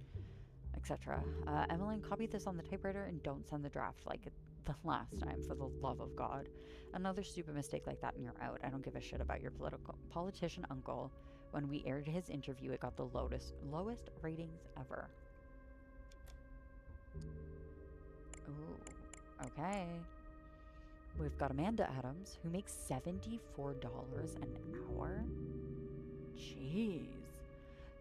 etc. Evelyn, copy this on the typewriter and don't send the draft like the last time, for the love of God. Another stupid mistake like that and you're out. I don't give a shit about your politician uncle. When we aired his interview, it got the lowest ratings ever. Ooh, okay. We've got Amanda Adams, who makes $74 an hour. Jeez.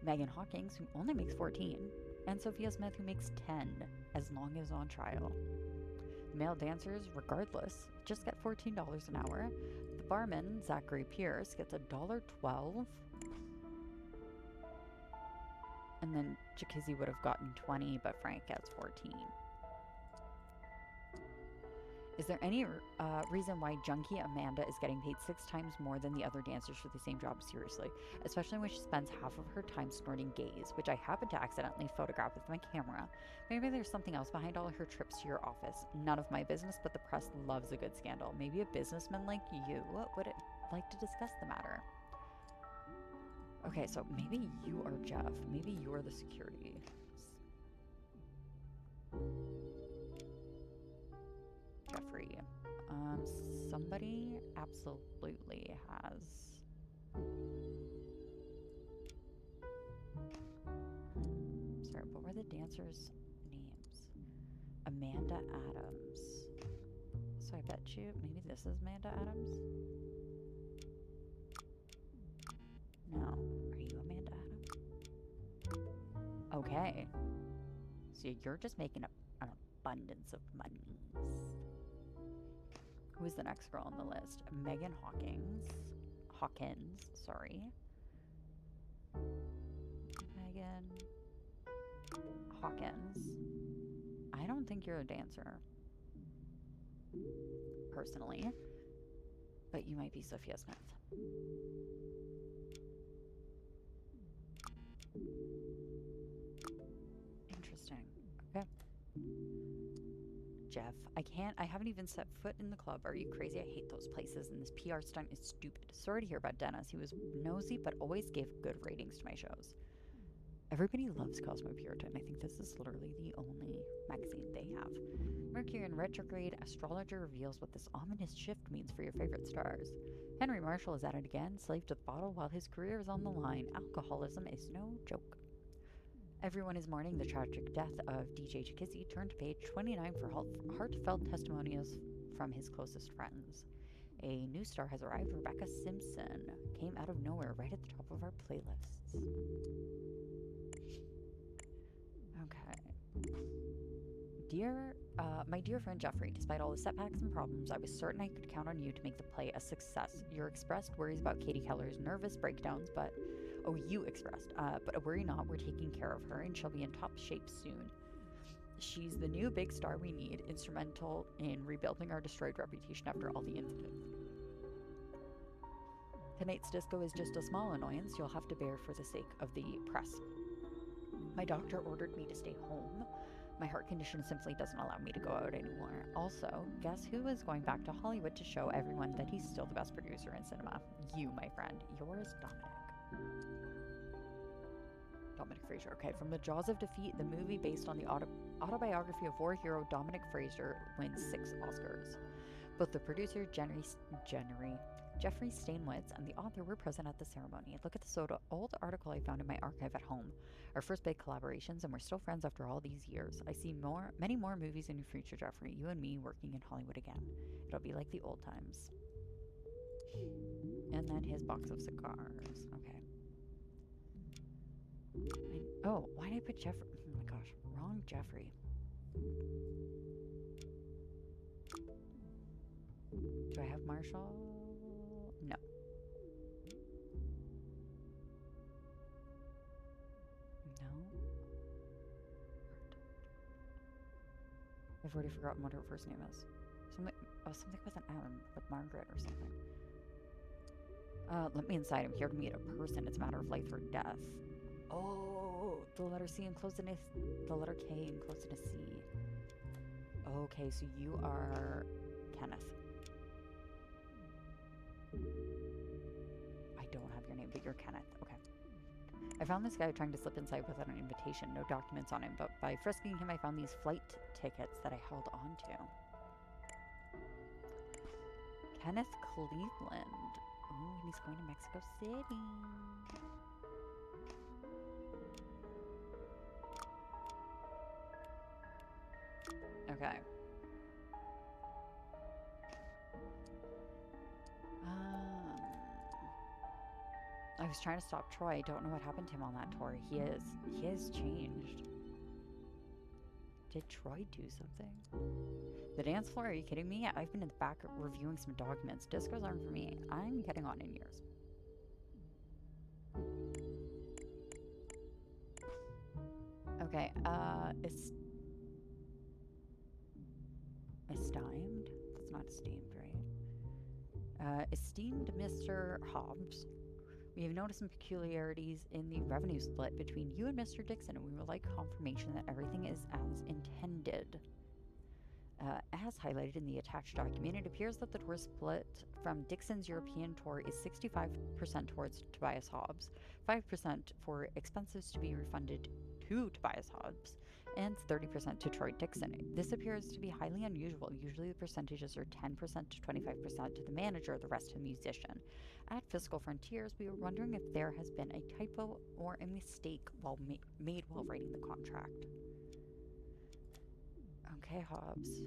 Megan Hawkins, who only makes 14, and Sophia Smith, who makes 10, as long as on trial. The male dancers, regardless, just get $14 an hour. The barman, Zachary Pierce, gets $1.12. And then Jacuzzi would have gotten 20, but Frank gets 14. Is there any reason why Junkie Amanda is getting paid 6 times more than the other dancers for the same job? Seriously. Especially when she spends half of her time snorting gaze, which I happened to accidentally photograph with my camera. Maybe there's something else behind all her trips to your office. None of my business, but the press loves a good scandal. Maybe a businessman like you would like to discuss the matter. Okay, so maybe you are Jeff. Maybe you are the security. Jeffrey. Somebody absolutely has... Sorry, what were the dancers' names? Amanda Adams. So I bet you, maybe this is Amanda Adams? No. Are you Amanda Adams? Okay. So you're just making an abundance of monies. Who is the next girl on the list? Megan Hawkins, sorry. Megan Hawkins. I don't think you're a dancer, personally. But you might be Sophia Smith. Interesting. Okay. Jeff, I haven't even set foot in the club. Are you crazy? I hate those places, and this PR stunt is stupid. Sorry to hear about Dennis. He was nosy, but always gave good ratings to my shows. Everybody loves Cosmopuritan. I think this is literally the only magazine they have. Mercury in retrograde, astrologer reveals what this ominous shift means for your favorite stars. Henry Marshall is at it again, slave to the bottle while his career is on the line. Alcoholism is no joke. Everyone is mourning the tragic death of DJ Jacuzzi, turned to page 29 for heartfelt testimonials from his closest friends. A new star has arrived. Rebecca Simpson came out of nowhere right at the top of our playlists. Okay. My dear friend Jeffrey, despite all the setbacks and problems, I was certain I could count on you to make the play a success. You expressed worries about Katie Keller's nervous breakdowns, but worry not, we're taking care of her and she'll be in top shape soon. She's the new big star we need, instrumental in rebuilding our destroyed reputation after all the incidents. Tonight's disco is just a small annoyance you'll have to bear for the sake of the press. My doctor ordered me to stay home. My heart condition simply doesn't allow me to go out anymore. Also, guess who is going back to Hollywood to show everyone that he's still the best producer in cinema? You, my friend. Yours, Dominic. Dominic Fraser. Okay, from the Jaws of Defeat, the movie based on the autobiography of war hero Dominic Fraser wins 6 Oscars. Both the producer, Jeffrey Stainwitz, and the author were present at the ceremony. Look at this old article I found in my archive at home. Our first big collaborations, and we're still friends after all these years. I see many more movies in your future, Jeffrey. You and me working in Hollywood again. It'll be like the old times. And then his box of cigars. Okay. Why did I put Jeffrey? Oh my gosh, wrong Jeffrey. Do I have Marshall? No. No? I've already forgotten what her first name is. Something with an M, like Margaret or something. Let me inside. I'm here to meet a person. It's a matter of life or death. Oh, the letter C enclosed in the letter K enclosed in a C. Okay, so you are Kenneth. I don't have your name, but you're Kenneth. Okay. I found this guy trying to slip inside without an invitation. No documents on him, but by frisking him, I found these flight tickets that I held on to. Kenneth Cleveland. Ooh, and he's going to Mexico City. Okay. I was trying to stop Troy. I don't know what happened to him on that tour. He has changed. Did Troy do something? The dance floor? Are you kidding me? I've been in the back reviewing some documents. Discos aren't for me. I'm getting on in years. Okay, esteemed? That's not esteemed, right? Esteemed Mr. Hobbs, we have noticed some peculiarities in the revenue split between you and Mr. Dixon, and we would like confirmation that everything is as intended. As highlighted in the attached document, it appears that the tour split from Dixon's European tour is 65% towards Tobias Hobbs, 5% for expenses to be refunded to Tobias Hobbs, and 30% to Troy Dixon. This appears to be highly unusual. Usually the percentages are 10% to 25% to the manager, the rest to the musician. At Fiscal Frontiers, we were wondering if there has been a typo or a mistake made while writing the contract. Okay, Hobbs.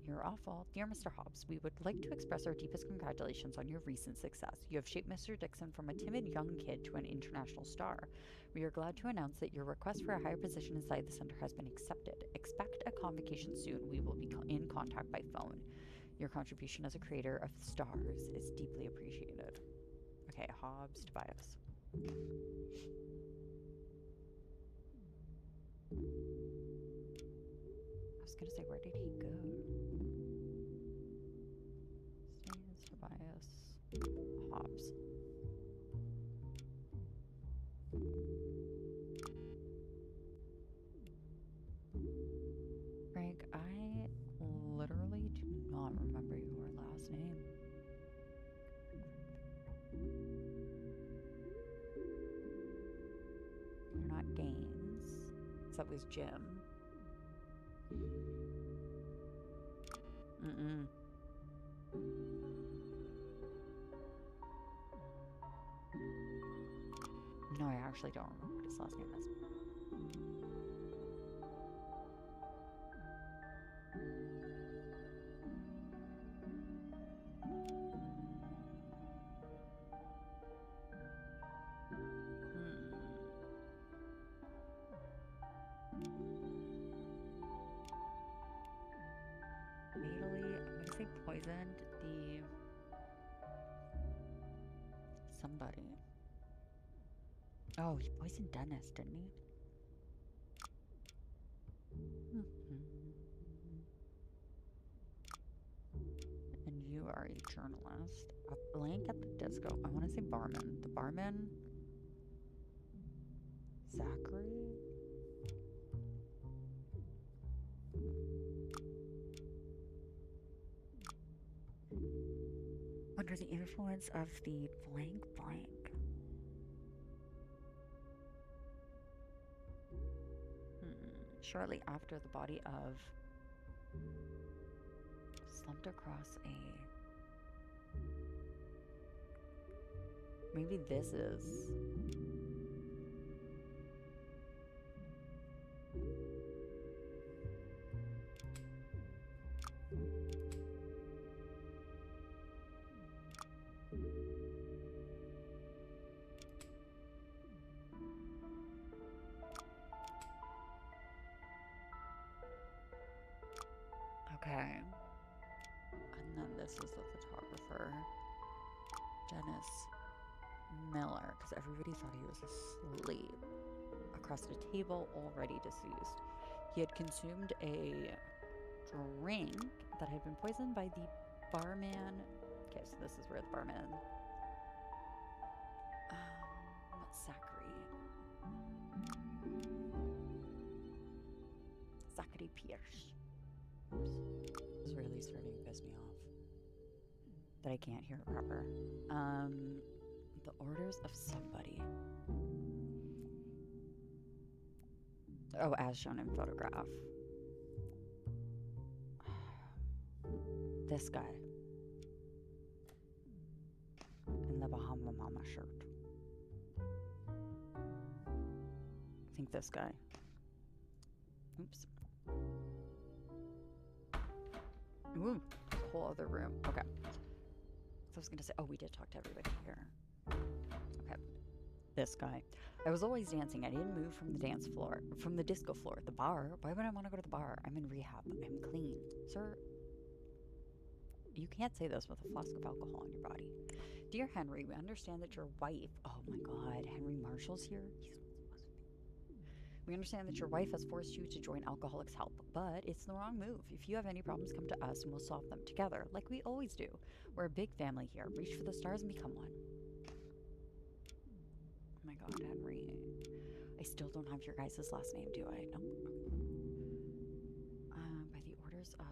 You're awful. Dear Mr. Hobbs, we would like to express our deepest congratulations on your recent success. You have shaped Mr. Dixon from a timid young kid to an international star. We are glad to announce that your request for a higher position inside the center has been accepted. Expect a convocation soon. We will be in contact by phone. Your contribution as a creator of stars is deeply appreciated. Okay, Hobbs, Tobias. I was gonna say, where did he go? Stans, Tobias, Hobbs. Frank, I literally do not remember your last name. You're not Gaines. That was Jim. Mm-mm. No, I actually don't remember what his last name is. Fatally, I'm gonna say poisoned the somebody. Oh, he poisoned Dennis, didn't he? And you are a journalist. A blank at the disco. I want to say barman. The barman? Zachary? Under the influence of the blank. Shortly after, the body of slumped across a... Maybe this is... Okay. And then this is the photographer, Dennis Miller, because everybody thought he was asleep. Across the table, already deceased. He had consumed a drink that had been poisoned by the barman. Okay, so this is where the barman. Zachary Pierce. Oops. It's really starting to piss me off that I can't hear it proper. The orders of somebody. Oh, as shown in photograph. This guy. In the Bahama Mama shirt. I think this guy. Oops. Ooh, whole other room. Okay. So I was gonna say, oh, we did talk to everybody here. Okay. This guy. I was always dancing. I didn't move from the dance floor, from the disco floor. The bar? Why would I want to go to the bar? I'm in rehab. I'm clean. Sir, you can't say this with a flask of alcohol in your body. Dear Henry, we understand that your wife... Oh my god, Henry Marshall's here? He's not supposed to be. We understand that your wife has forced you to join Alcoholics Help, but it's the wrong move. If you have any problems, come to us and we'll solve them together, like we always do. We're a big family here. Reach for the stars and become one. Oh my god, Henry. I still don't have your guys' last name, do I? No. By the orders of...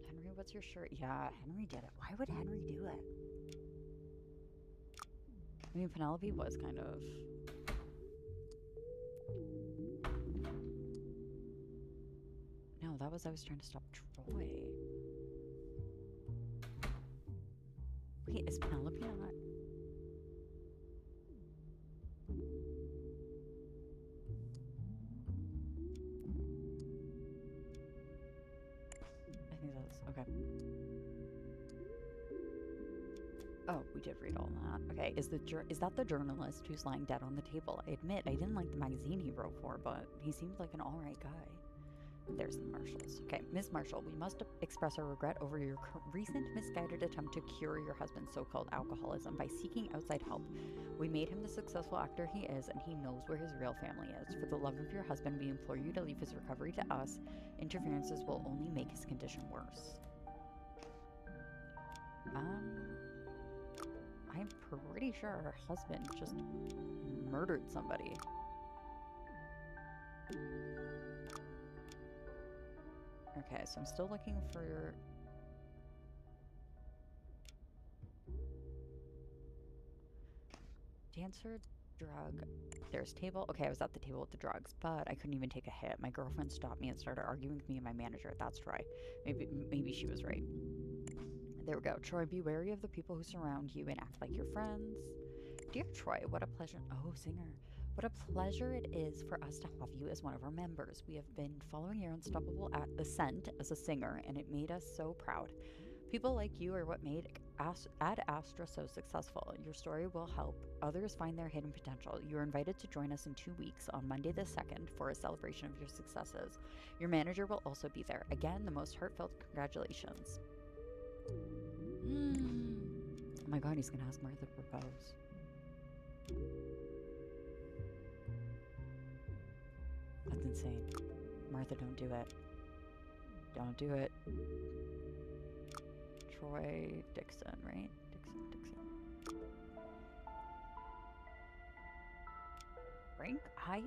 Henry, what's your shirt? Yeah, Henry did it. Why would Henry do it? I mean, Penelope was kind of... No, that was... I was trying to stop Troy. Wait, is Penelope not... I think that's... Okay. Oh, we did read all that. Okay, is that the journalist who's lying dead on the table? I admit, I didn't like the magazine he wrote for, but he seemed like an alright guy. There's the Marshalls. Okay, Miss Marshall, we must express our regret over your recent misguided attempt to cure your husband's so-called alcoholism by seeking outside help. We made him the successful actor he is, and he knows where his real family is. For the love of your husband, we implore you to leave his recovery to us. Interferences will only make his condition worse. I'm pretty sure her husband just murdered somebody. Okay, so I'm still looking for... Dancer, drug... There's table. Okay, I was at the table with the drugs, but I couldn't even take a hit. My girlfriend stopped me and started arguing with me and my manager. That's Troy. Maybe she was right. There we go. Troy, be wary of the people who surround you and act like your friends. Dear Troy, what a pleasure... Oh, singer. What a pleasure it is for us to have you as one of our members. We have been following your unstoppable ascent as a singer, and it made us so proud. People like you are what made Ad Astra so successful. Your story will help others find their hidden potential. You are invited to join us in 2 weeks on Monday the 2nd for a celebration of your successes. Your manager will also be there. Again, the most heartfelt congratulations. Oh my god, he's gonna ask Martha to propose. That's insane. Martha, don't do it. Don't do it. Troy Dixon, right? Dixon. Frank? I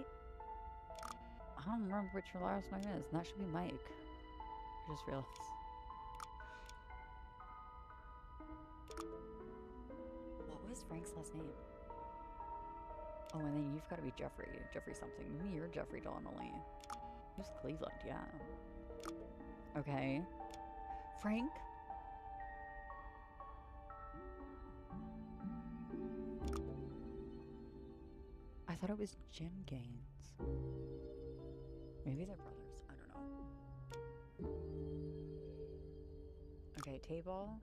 don't remember what your last name is. And that should be Mike. I just realized. What was Frank's last name? Oh, and then you've got to be Jeffrey. Jeffrey something. Maybe you're Jeffrey Donnelly. Who's Cleveland? Yeah. Okay. Frank? I thought it was Jim Gaines. Maybe they're brothers. I don't know. Okay, table.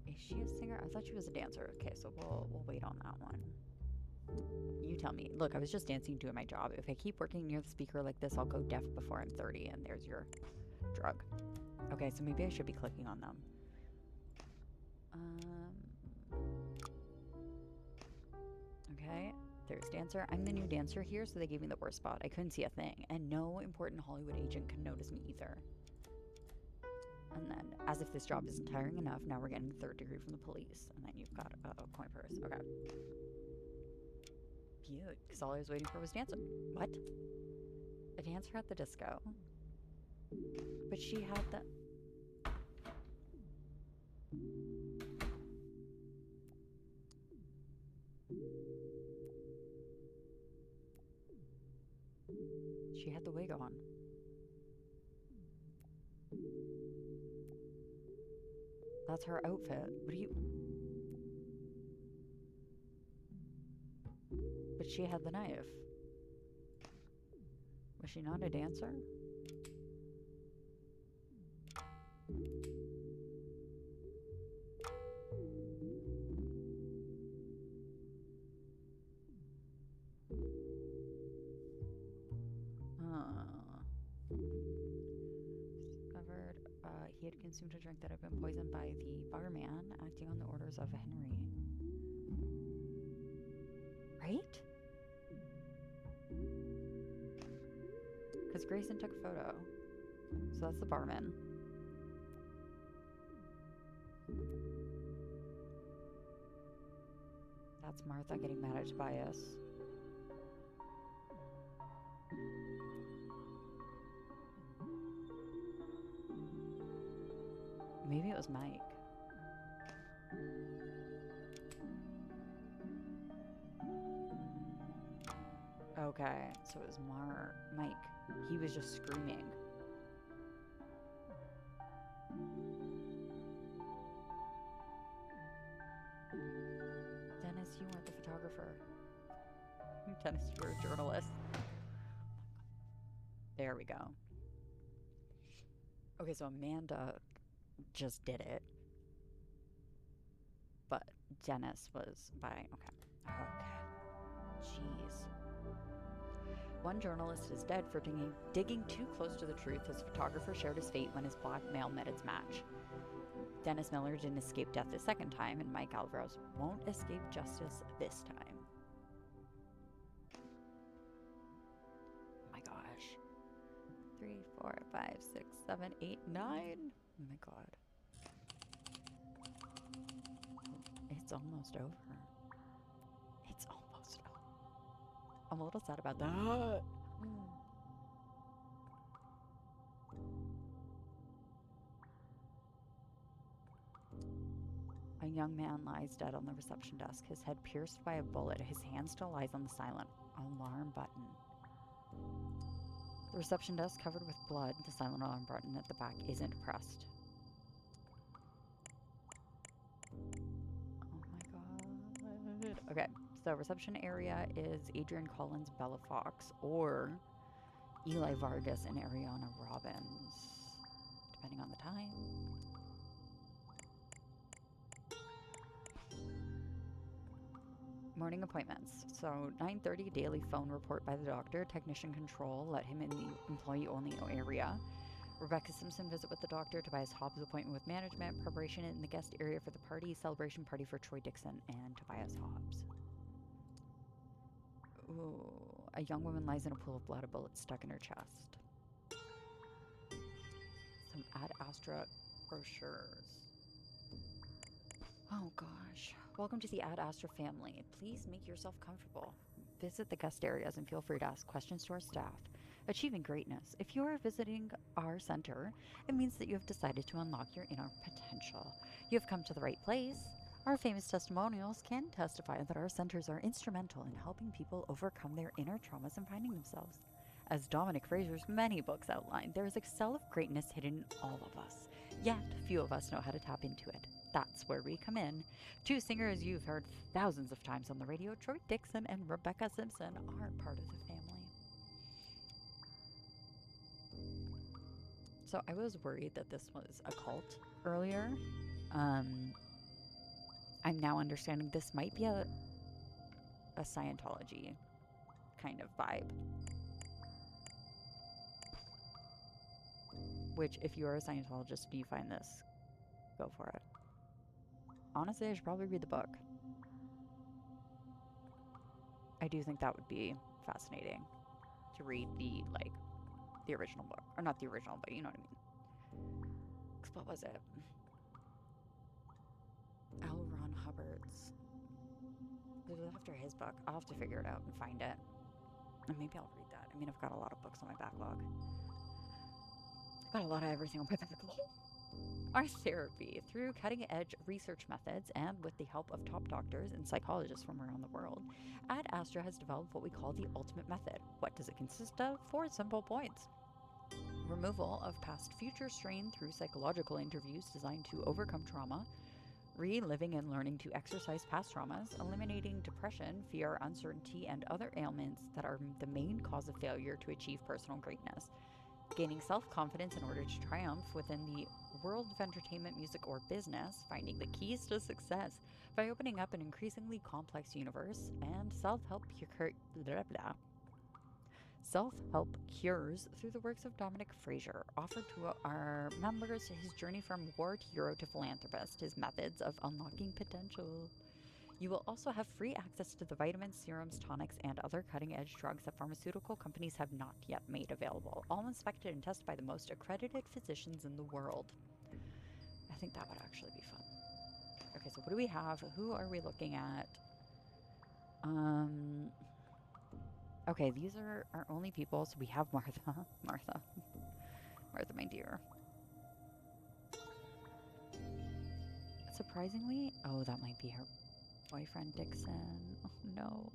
Is she a singer? I thought she was a dancer. Okay, so we'll wait on that one. You tell me. Look, I was just dancing, doing my job. If I keep working near the speaker like this, I'll go deaf before I'm 30, and there's your drug. Okay, so maybe I should be clicking on them. Okay, there's dancer. I'm the new dancer here, so they gave me the worst spot. I couldn't see a thing, and no important Hollywood agent could notice me either. And then, as if this job isn't tiring enough, now we're getting third degree from the police. And then you've got a coin purse. Okay. Cute, because all I was waiting for was dancer. What? A dancer at the disco. But she had the... She had the wig on. That's her outfit. What do you... But she had the knife. Was she not a dancer? Discovered he had consumed a drink that had been poisoned by the barman acting on the orders of Henry. Right? Because Grayson took a photo. So that's the barman. That's Martha getting mad at Tobias. Maybe it was Mike. Okay, so it was Mike. He was just screaming. Dennis, you weren't the photographer. Dennis, you were a journalist. There we go. Okay, so Amanda just did it. But Dennis was by... Okay. Okay. Jeez. One journalist is dead for digging too close to the truth. His photographer shared his fate when his black male met its match. Dennis Miller didn't escape death the second time, and Mike Alvarez won't escape justice this time. Oh my gosh. 3, 4, 5, 6, 7, 8, 9. Oh my god. It's almost over. It's almost over. I'm a little sad about that. A young man lies dead on the reception desk, his head pierced by a bullet. His hand still lies on the silent alarm button. The reception desk covered with blood. The silent alarm button at the back isn't pressed. Oh my god. Okay, so reception area is Adrian Collins, Bella Fox, or Eli Vargas and Ariana Robbins, depending on the time. Morning appointments. So 9:30 daily phone report by the doctor. Technician control. Let him in the employee-only area. Rebecca Simpson visit with the doctor. Tobias Hobbs appointment with management. Preparation in the guest area for the party. Celebration party for Troy Dixon and Tobias Hobbs. Ooh, a young woman lies in a pool of blood. A bullet stuck in her chest. Some Ad Astra brochures. Oh gosh. Welcome to the Ad Astra family. Please make yourself comfortable. Visit the guest areas and feel free to ask questions to our staff. Achieving greatness. If you are visiting our center, it means that you have decided to unlock your inner potential. You have come to the right place. Our famous testimonials can testify that our centers are instrumental in helping people overcome their inner traumas and finding themselves. As Dominic Fraser's many books outline, there is a cell of greatness hidden in all of us. Yet, few of us know how to tap into it. That's where we come in. Two singers you've heard thousands of times on the radio, Troy Dixon and Rebecca Simpson, are part of the family. So I was worried that this was a cult earlier. I'm now understanding this might be a Scientology kind of vibe. Which, if you are a Scientologist and you find this, go for it. Honestly, I should probably read the book. I do think that would be fascinating to read the, like, the original book. Or not the original, but you know what I mean. 'Cause what was it? L. Ron Hubbard's. Was it after his book? I'll have to figure it out and find it. And maybe I'll read that. I mean, I've got a lot of books on my backlog. I've got a lot of everything on my backlog. Our therapy, through cutting-edge research methods and with the help of top doctors and psychologists from around the world, Ad Astra has developed what we call the ultimate method. What does it consist of? 4 simple points. Removal of past future strain through psychological interviews designed to overcome trauma, reliving and learning to exercise past traumas, eliminating depression, fear, uncertainty, and other ailments that are the main cause of failure to achieve personal greatness, gaining self-confidence in order to triumph within the world of entertainment, music, or business, finding the keys to success by opening up an increasingly complex universe, and self-help cures through the works of Dominic Fraser, offered to our members his journey from war hero to philanthropist, his methods of unlocking potential. You will also have free access to the vitamins, serums, tonics, and other cutting-edge drugs that pharmaceutical companies have not yet made available, all inspected and tested by the most accredited physicians in the world. I think that would actually be fun. Okay, so what do we have? Who are we looking at? Okay, these are our only people, so we have Martha. Martha, my dear. Surprisingly, oh, that might be her boyfriend, Dixon. Oh, no.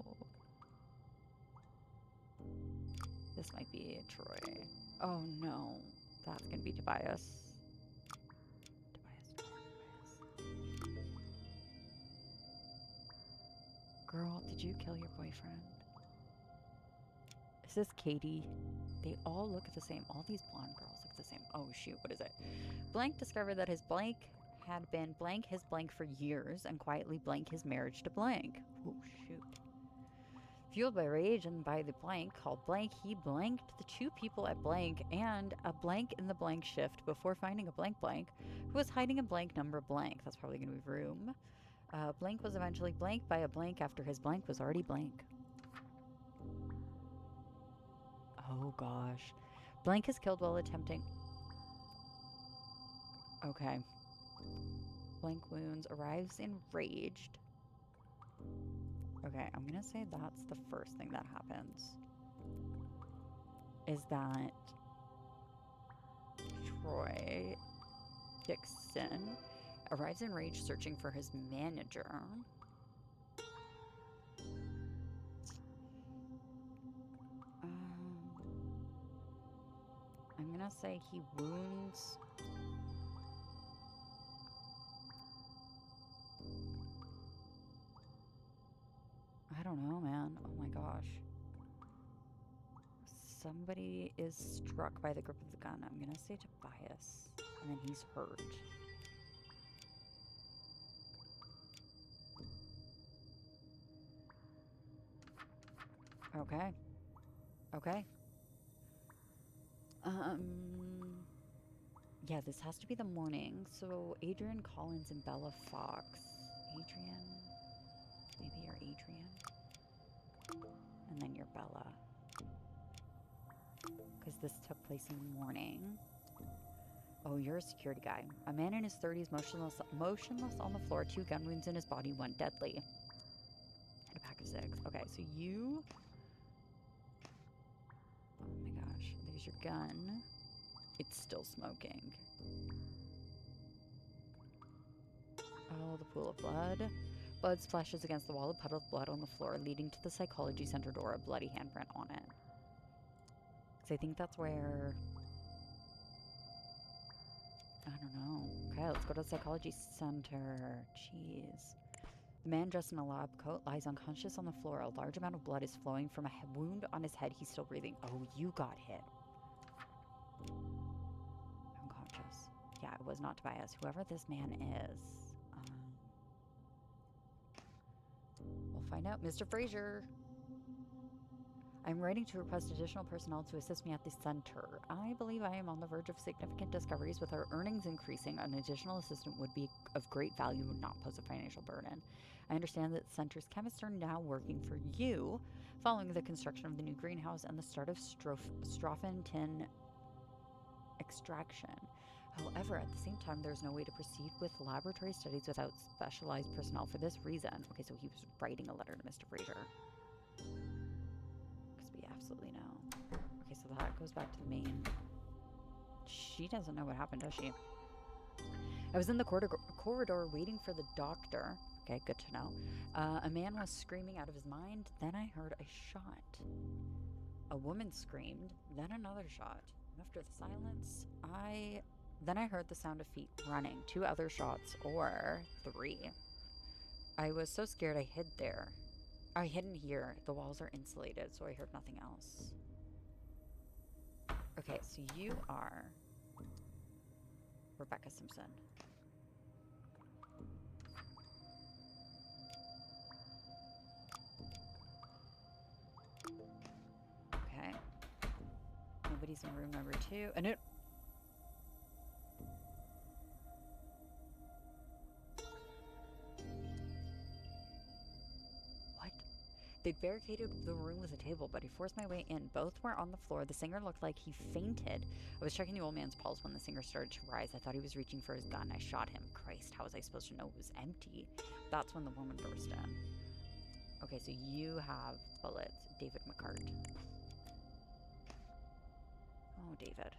This might be Troy. Oh, no. That's gonna be Tobias. Girl, did you kill your boyfriend? Is this Katie? They all look the same. All these blonde girls look the same. Oh, shoot. What is it? Blank discovered that his blank had been blank his blank for years and quietly blank his marriage to blank. Oh, shoot. Fueled by rage and by the blank called blank, he blanked the 2 people at blank and a blank in the blank shift before finding a blank blank who was hiding a blank number blank. That's probably going to be room. Blank was eventually blanked by a blank after his blank was already blank. Oh gosh. Blank is killed while attempting... Okay. Blank wounds, arrives enraged. Okay, I'm gonna say that's the first thing that happens. Is that Troy Dixon arrives enraged searching for his manager. I'm gonna say he wounds... I don't know, man. Oh my gosh. Somebody is struck by the grip of the gun. I'm gonna say Tobias. And then he's hurt. Okay. Okay. Yeah, this has to be the morning. So Adrian Collins and Bella Fox. Adrian? Maybe you're Adrian? And then you're Bella. Because this took place in the morning. Oh, you're a security guy. A man in his 30s, motionless on the floor, 2 gun wounds in his body, 1 deadly. And a pack of 6. Okay, so you... Oh my gosh. There's your gun. It's still smoking. Oh, the pool of blood. Blood splashes against the wall, a puddle of blood on the floor, leading to the psychology center door, a bloody handprint on it. So I think that's where... I don't know. Okay, let's go to the psychology center. Jeez. The man dressed in a lab coat lies unconscious on the floor. A large amount of blood is flowing from a wound on his head. He's still breathing. Oh, you got hit. Unconscious. Yeah, it was not Tobias. Whoever this man is. We'll find out. Mr. Fraser. I'm writing to request additional personnel to assist me at the center. I believe I am on the verge of significant discoveries. With our earnings increasing, an additional assistant would be of great value and not pose a financial burden. I understand that the center's chemists are now working for you, following the construction of the new greenhouse and the start of Strophen tin extraction. However, at the same time, there's no way to proceed with laboratory studies without specialized personnel for this reason. Okay, so he was writing a letter to Mr. Fraser. Because we absolutely know. Okay, so that goes back to the main. She doesn't know what happened, does she? I was in the corridor waiting for the doctor. Okay, good to know. A man was screaming out of his mind. Then I heard a shot. A woman screamed. Then another shot. After the silence, Then I heard the sound of feet running. 2 other shots, or 3. I was so scared I hid there. I hid in here. The walls are insulated, so I heard nothing else. Okay, so you are Rebecca Simpson. Okay. Nobody's in room number 2. And it... What? They'd barricaded the room with a table, but I forced my way in. Both were on the floor. The singer looked like he fainted. I was checking the old man's pulse when the singer started to rise. I thought he was reaching for his gun. I shot him. Christ, how was I supposed to know it was empty? That's when the woman burst in. Okay, so you have bullets. David McCart. Oh, David.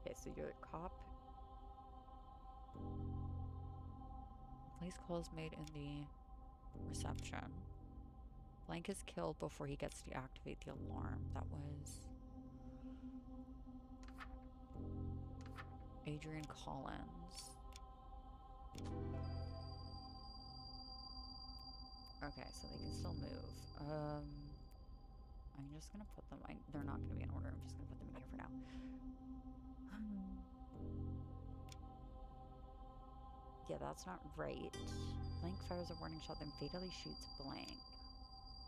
Okay, so you're a cop. Police calls made in the reception. Blank is killed before he gets to activate the alarm. That was Adrian Collins. Okay, so they can still move. I'm just gonna put them. They're not gonna be in order. I'm just gonna put them in here for now. Yeah, that's not right. Blank fires a warning shot, then fatally shoots Blank.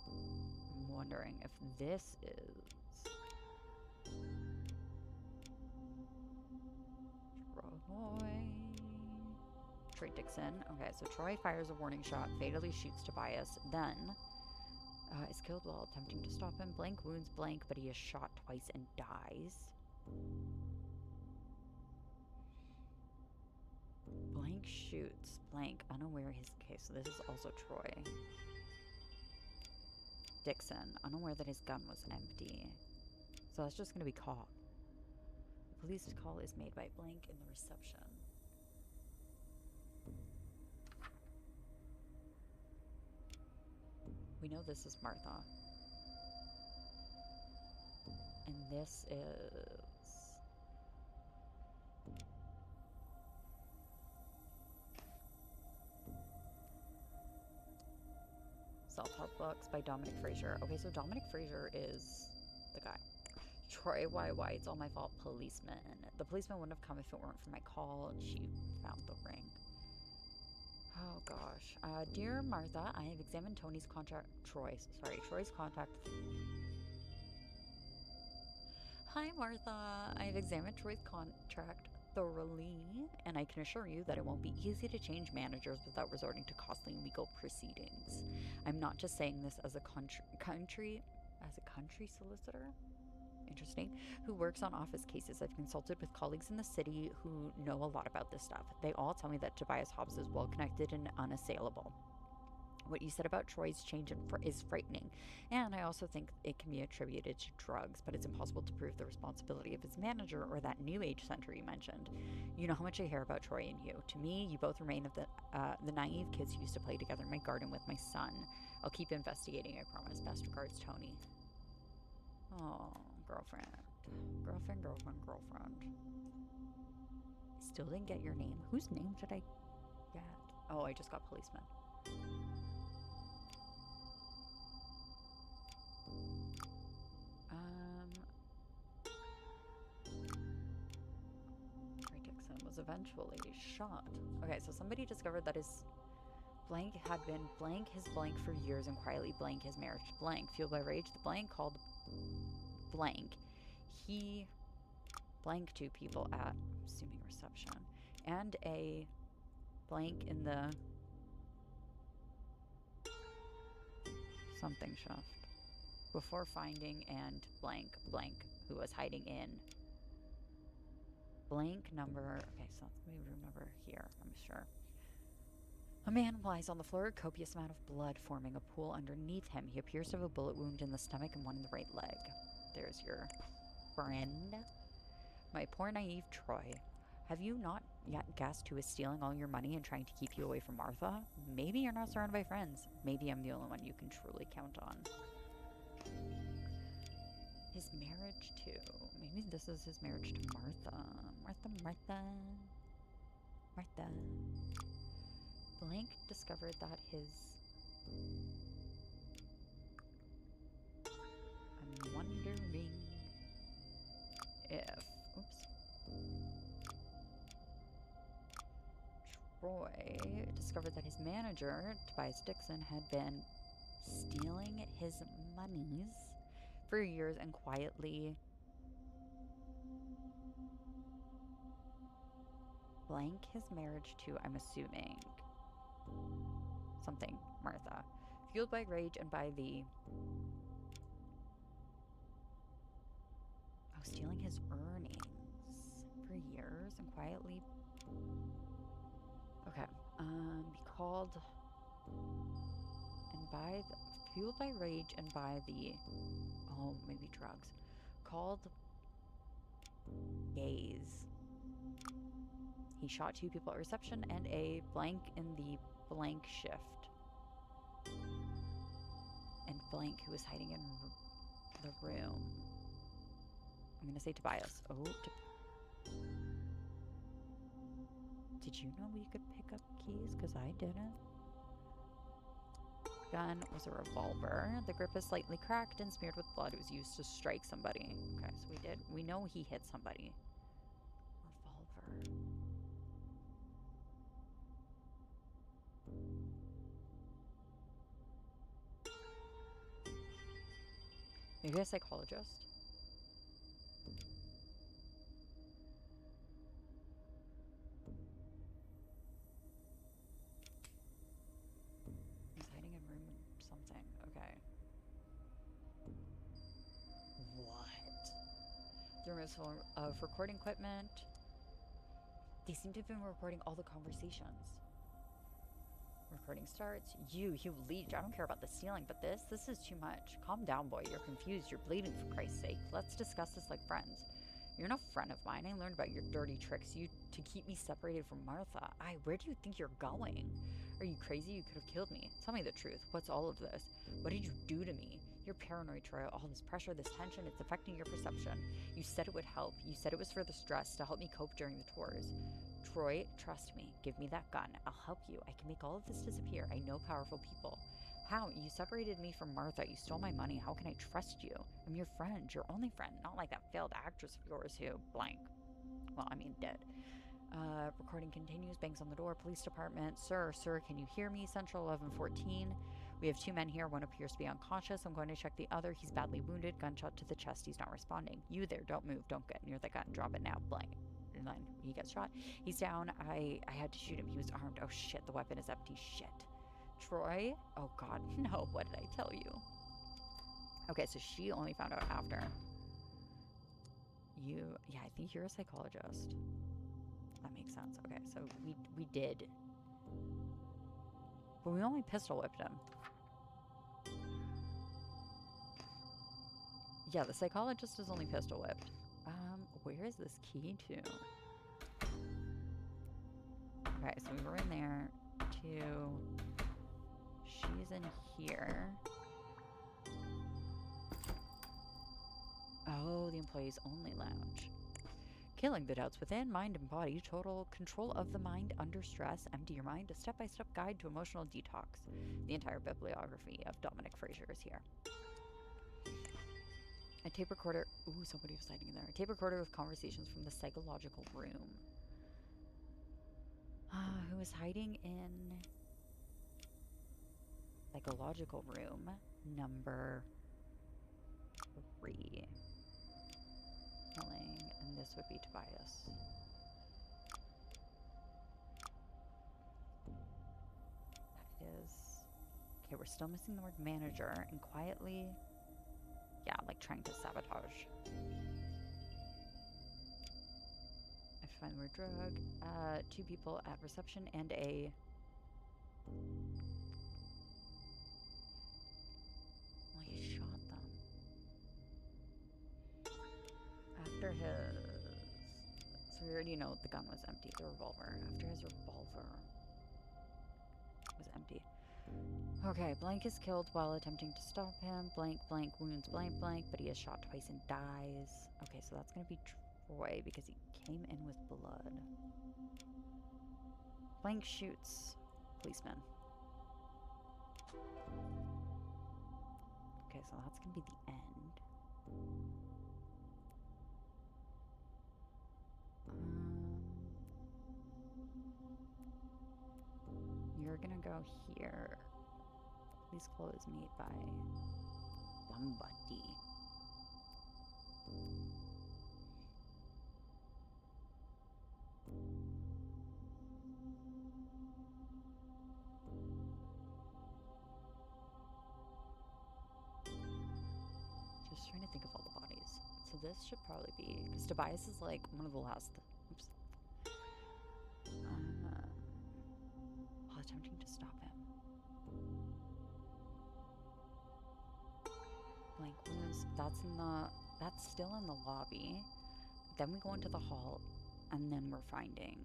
I'm wondering if this is Troy Dixon. Okay, so Troy fires a warning shot, fatally shoots Tobias, then is killed while attempting to stop him. Blank wounds Blank, but he is shot twice and dies. Blank shoots Blank, unaware his case. So this is also Troy. Dixon, unaware that his gun was empty. So that's just gonna be cop. The police call is made by Blank in the reception. We know this is Martha. And this is... Self-help books by Dominic Fraser. Okay, so Dominic Fraser is the guy. Troy, why? It's all my fault. Policeman. The policeman wouldn't have come if it weren't for my call. She found the ring. Oh gosh. Dear Martha, I have examined Tony's contract. Troy's contact. Hi Martha. I have examined Troy's contract thoroughly, and I can assure you that it won't be easy to change managers without resorting to costly legal proceedings. I'm not just saying this as a country solicitor. Interesting, who works on office cases. I've consulted with colleagues in the city who know a lot about this stuff. They all tell me that Tobias Hobbs is well connected and unassailable. What you said about Troy's change is frightening, and I also think it can be attributed to drugs, but it's impossible to prove the responsibility of his manager or that new age center you mentioned. You know how much I hear about Troy and you. To me, you both remain of the naive kids who used to play together in my garden with my son. I'll keep investigating, I promise. Best regards, Tony. Oh, girlfriend. Girlfriend. Still didn't get your name. Whose name did I get? Oh, I just got policeman. was eventually shot. Okay, so somebody discovered that his blank had been blank his blank for years and quietly blank his marriage to blank. Fueled by rage, the blank called blank. He blank two people at, I'm assuming, reception, and a blank in the something shaft before finding and blank who was hiding in blank number. Okay, so that's gonna be room number here, I'm sure. A man lies on the floor, a copious amount of blood forming a pool underneath him. He appears to have a bullet wound in the stomach and one in the right leg. There's your friend. My poor naive Troy. Have you not yet guessed who is stealing all your money and trying to keep you away from Martha? Maybe you're not surrounded by friends. Maybe I'm the only one you can truly count on. His marriage to... Maybe this is his marriage to Martha. Martha. Blank discovered that his... I'm wondering if... Oops. Troy discovered that his manager, Tobias Dixon, had been stealing his monies for years and quietly blank his marriage to, I'm assuming, something Martha. Fueled by rage and by the... Oh, stealing his earnings for years and quietly... Okay, be called... And by the... Fueled by rage and by the... Oh, maybe drugs. Called... Gaze. He shot 2 people at reception and a blank in the blank shift. And blank who was hiding in the room. I'm gonna say Tobias. Oh, did you know we could pick up keys? Because I didn't. Gun was a revolver. The grip is slightly cracked and smeared with blood. It was used to strike somebody. Okay, so we know he hit somebody. Revolver. Maybe a psychologist? He's hiding in room something. Okay. What? The room is full of recording equipment. They seem to have been recording all the conversations. Recording starts. You leech. I don't care about the stealing, but this is too much. Calm down, boy. You're confused. You're bleeding, for Christ's sake. Let's discuss this like friends. You're no friend of mine. I learned about your dirty tricks to keep me separated from Martha. Where do you think you're going? Are you crazy? You could have killed me. Tell me the truth. What's all of this? What did you do to me? You're paranoid, Troy. All this pressure, this tension, it's affecting your perception. You said it would help. You said it was for the stress, to help me cope during the tours. Troy, trust me. Give me that gun. I'll help you. I can make all of this disappear. I know powerful people. How? You separated me from Martha. You stole my money. How can I trust you? I'm your friend. Your only friend. Not like that failed actress of yours who... blank. Well, I mean, dead. Recording continues. Bangs on the door. Police department. Sir, can you hear me? Central 1114. We have 2 men here. One appears to be unconscious. I'm going to check the other. He's badly wounded. Gunshot to the chest. He's not responding. You there. Don't move. Don't get near the gun. Drop it now. Blank. And then he gets shot. He's down. I had to shoot him. He was armed. Oh shit, the weapon is empty. Shit. Troy? Oh god, no. What did I tell you? Okay, so she only found out after. Yeah, I think you're a psychologist. That makes sense. Okay, so we did. But we only pistol whipped him. Yeah, the psychologist is only pistol whipped. Where is this key to? Okay, so we were in there to... She's in here. Oh, the employees only lounge. Killing the doubts within, mind and body, total control of the mind under stress, empty your mind, a step-by-step guide to emotional detox. The entire bibliography of Dominic Fraser is here. A tape recorder. Ooh, somebody was hiding in there. A tape recorder with conversations from the psychological room. Who is hiding in psychological room number 3. Killing, and this would be Tobias. That is... Okay, we're still missing the word manager, and quietly... Yeah, like trying to sabotage. I find the word drug. 2 people at reception and a... Well, he shot them. After his... So we already know the gun was empty, the revolver. After his revolver was empty. Okay, blank is killed while attempting to stop him. Blank, blank, wounds blank, blank, but he is shot twice and dies. Okay, so that's gonna be Troy because he came in with blood. Blank shoots policeman. Okay, so that's gonna be the end. You're gonna go here. Please close meet by somebody. Just trying to think of all the bodies. So this should probably be, because Tobias is like one of the last. Oops. While attempting to stop him. Blank wounds. That's still in the lobby. Then we go into the hall, and then we're finding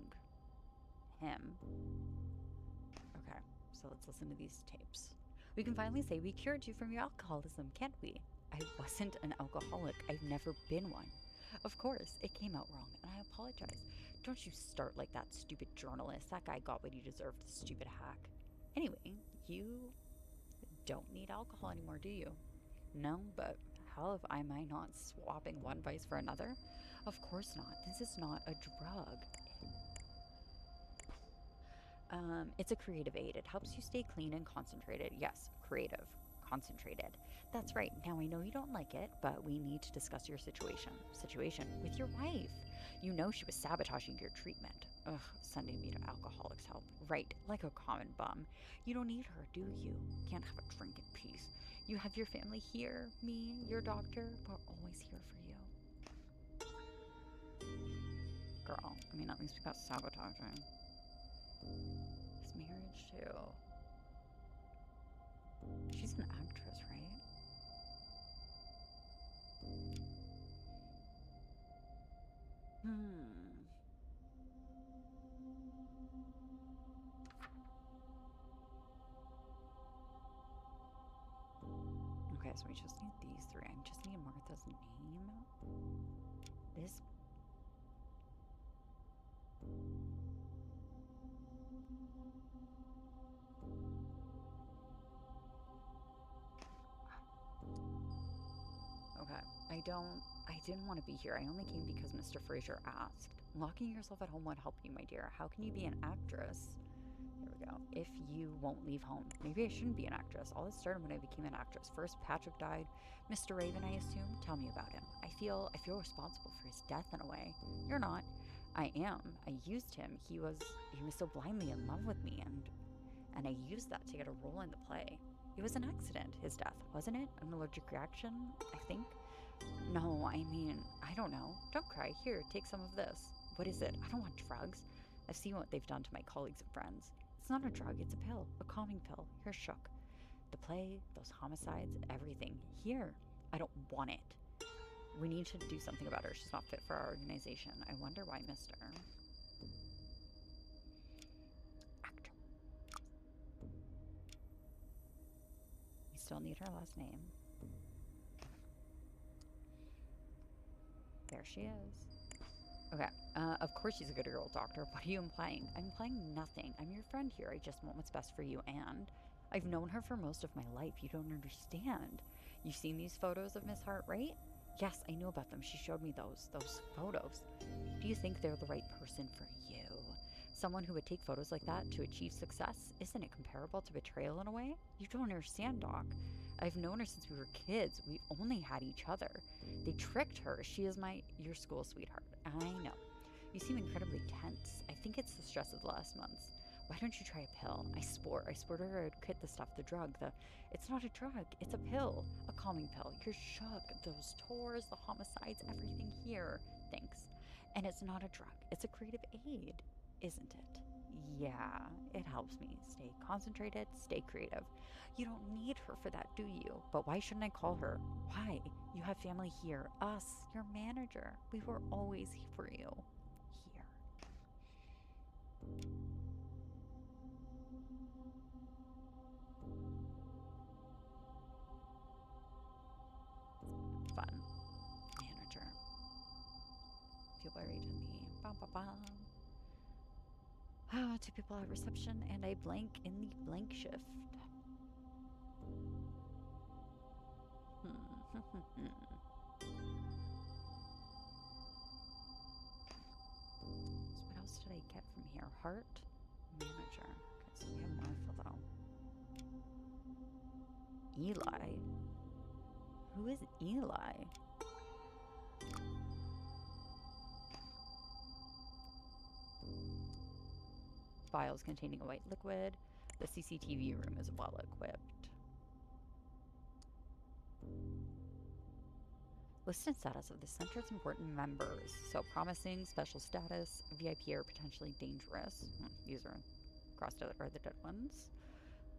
him. Okay, so let's listen to these tapes. We can finally say we cured you from your alcoholism, can't we? I wasn't an alcoholic. I've never been one. Of course, it came out wrong, and I apologize. Don't you start like that stupid journalist. That guy got what he deserved, the stupid hack. Anyway, you don't need alcohol anymore, do you? No, but how am I not swapping one vice for another? Of course not. This is not a drug. It's a creative aid. It helps you stay clean and concentrated. Yes, creative. Concentrated. That's right. Now I know you don't like it, but we need to discuss your situation. Situation with your wife. You know she was sabotaging your treatment. Ugh, sending me to Alcoholics Help. Right, like a common bum. You don't need her, do you? Can't have a drink in peace. You have your family here, me, your doctor. We're always here for you. Girl, I mean, at least we got sabotaging. His marriage, too. She's an actress, right? Okay, so we just need these 3. I just need Martha's name. This... Okay, I didn't want to be here. I only came because Mr. Fraser asked. Locking yourself at home won't help you, my dear. How can you be an actress? Here we go. If you won't leave home. Maybe I shouldn't be an actress. All this started when I became an actress. First, Patrick died. Mr. Raven, I assume? Tell me about him. I feel responsible for his death in a way. You're not. I am. I used him. He was so blindly in love with me, and I used that to get a role in the play. It was an accident, his death, wasn't it? An allergic reaction, I think? No, I mean, I don't know. Don't cry. Here, take some of this. What is it? I don't want drugs. I've seen what they've done to my colleagues and friends. It's not a drug, it's a pill. A calming pill. You're shook. The play, those homicides, everything. Here. I don't want it. We need to do something about her. She's not fit for our organization. I wonder why I missed her. Actor. We still need her last name. There she is. Okay, of course she's a good girl, Doctor. What are you implying? I'm implying nothing. I'm your friend here. I just want what's best for you, and I've known her for most of my life. You don't understand. You've seen these photos of Miss Hart, right? Yes, I know about them. She showed me those photos. Do you think they're the right person for you? Someone who would take photos like that to achieve success, isn't it comparable to betrayal in a way? You don't understand, Doc. I've known her since we were kids. We only had each other. They tricked her. She is your school sweetheart. I know. You seem incredibly tense. I think it's the stress of the last months. Why don't you try a pill? I swore to her I'd quit the stuff, the drug, it's not a drug, it's a pill. A calming pill. You're shook. Those tours, the homicides, everything here. Thanks. And it's not a drug. It's a creative aid, isn't it? Yeah, it helps me stay concentrated, stay creative. You don't need her for that, do you? But why shouldn't I call her? Why? You have family here. Us, your manager. We were always for you. Here. Fun. Manager. Feel buried in the bum bum bum. Two people at reception and a blank in the blank shift. So what else did I get from here? Heart? Manager. Okay, so we have Martha though. Eli? Who is Eli? Vials containing a white liquid. The CCTV room is well equipped. Listed status of the center's important members. So promising, special status, VIP are potentially dangerous. These are crossed out are the dead ones.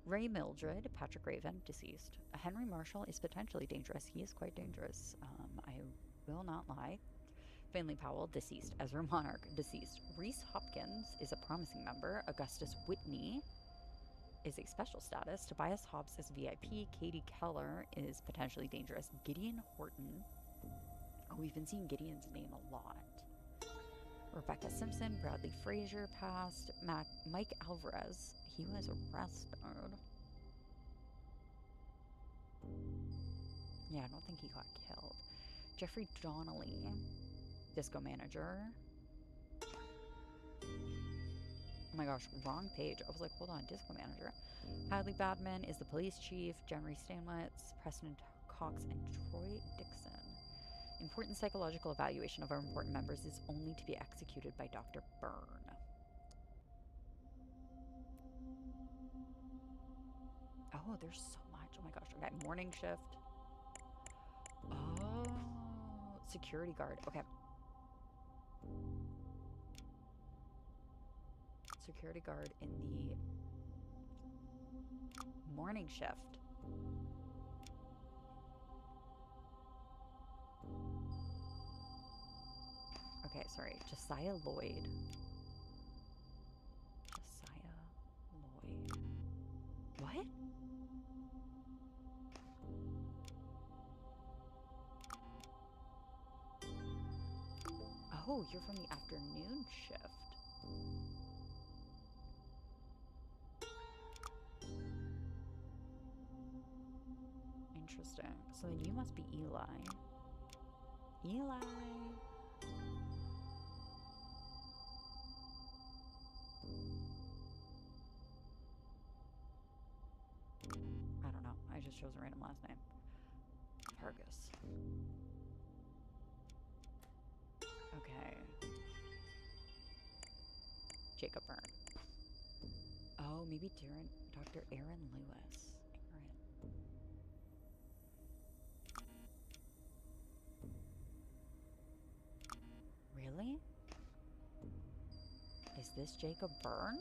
Ray Mildred, Patrick Raven, deceased. Henry Marshall is potentially dangerous. He is quite dangerous. I will not lie. Finley Powell, deceased. Ezra Monarch, deceased. Reese Hopkins is a promising member. Augustus Whitney is a special status. Tobias Hobbs is VIP. Katie Keller is potentially dangerous. Gideon Horton. Oh, we've been seeing Gideon's name a lot. Rebecca Simpson, Bradley Frazier passed. Mike Alvarez, he was arrested. Yeah, I don't think he got killed. Jeffrey Donnelly, disco manager. Oh my gosh, wrong page. I was like, hold on, disco manager. Hadley Badman is the police chief. Jeremy Stanwitz, Preston Cox, and Troy Dixon. Important psychological evaluation of our important members is only to be executed by Dr. Byrne. Oh, there's so much. Oh my gosh. Okay, morning shift. Oh, security guard. Okay. Security guard in the morning shift. Okay, sorry. Josiah Lloyd. Josiah Lloyd. What? Oh, you're from the afternoon shift. Interesting. So then you must be Eli. Eli. I don't know. I just chose a random last name. Fergus. Okay. Jacob Byrne. Oh, maybe Dr. Aaron Lewis. Really? Is this Jacob Byrne?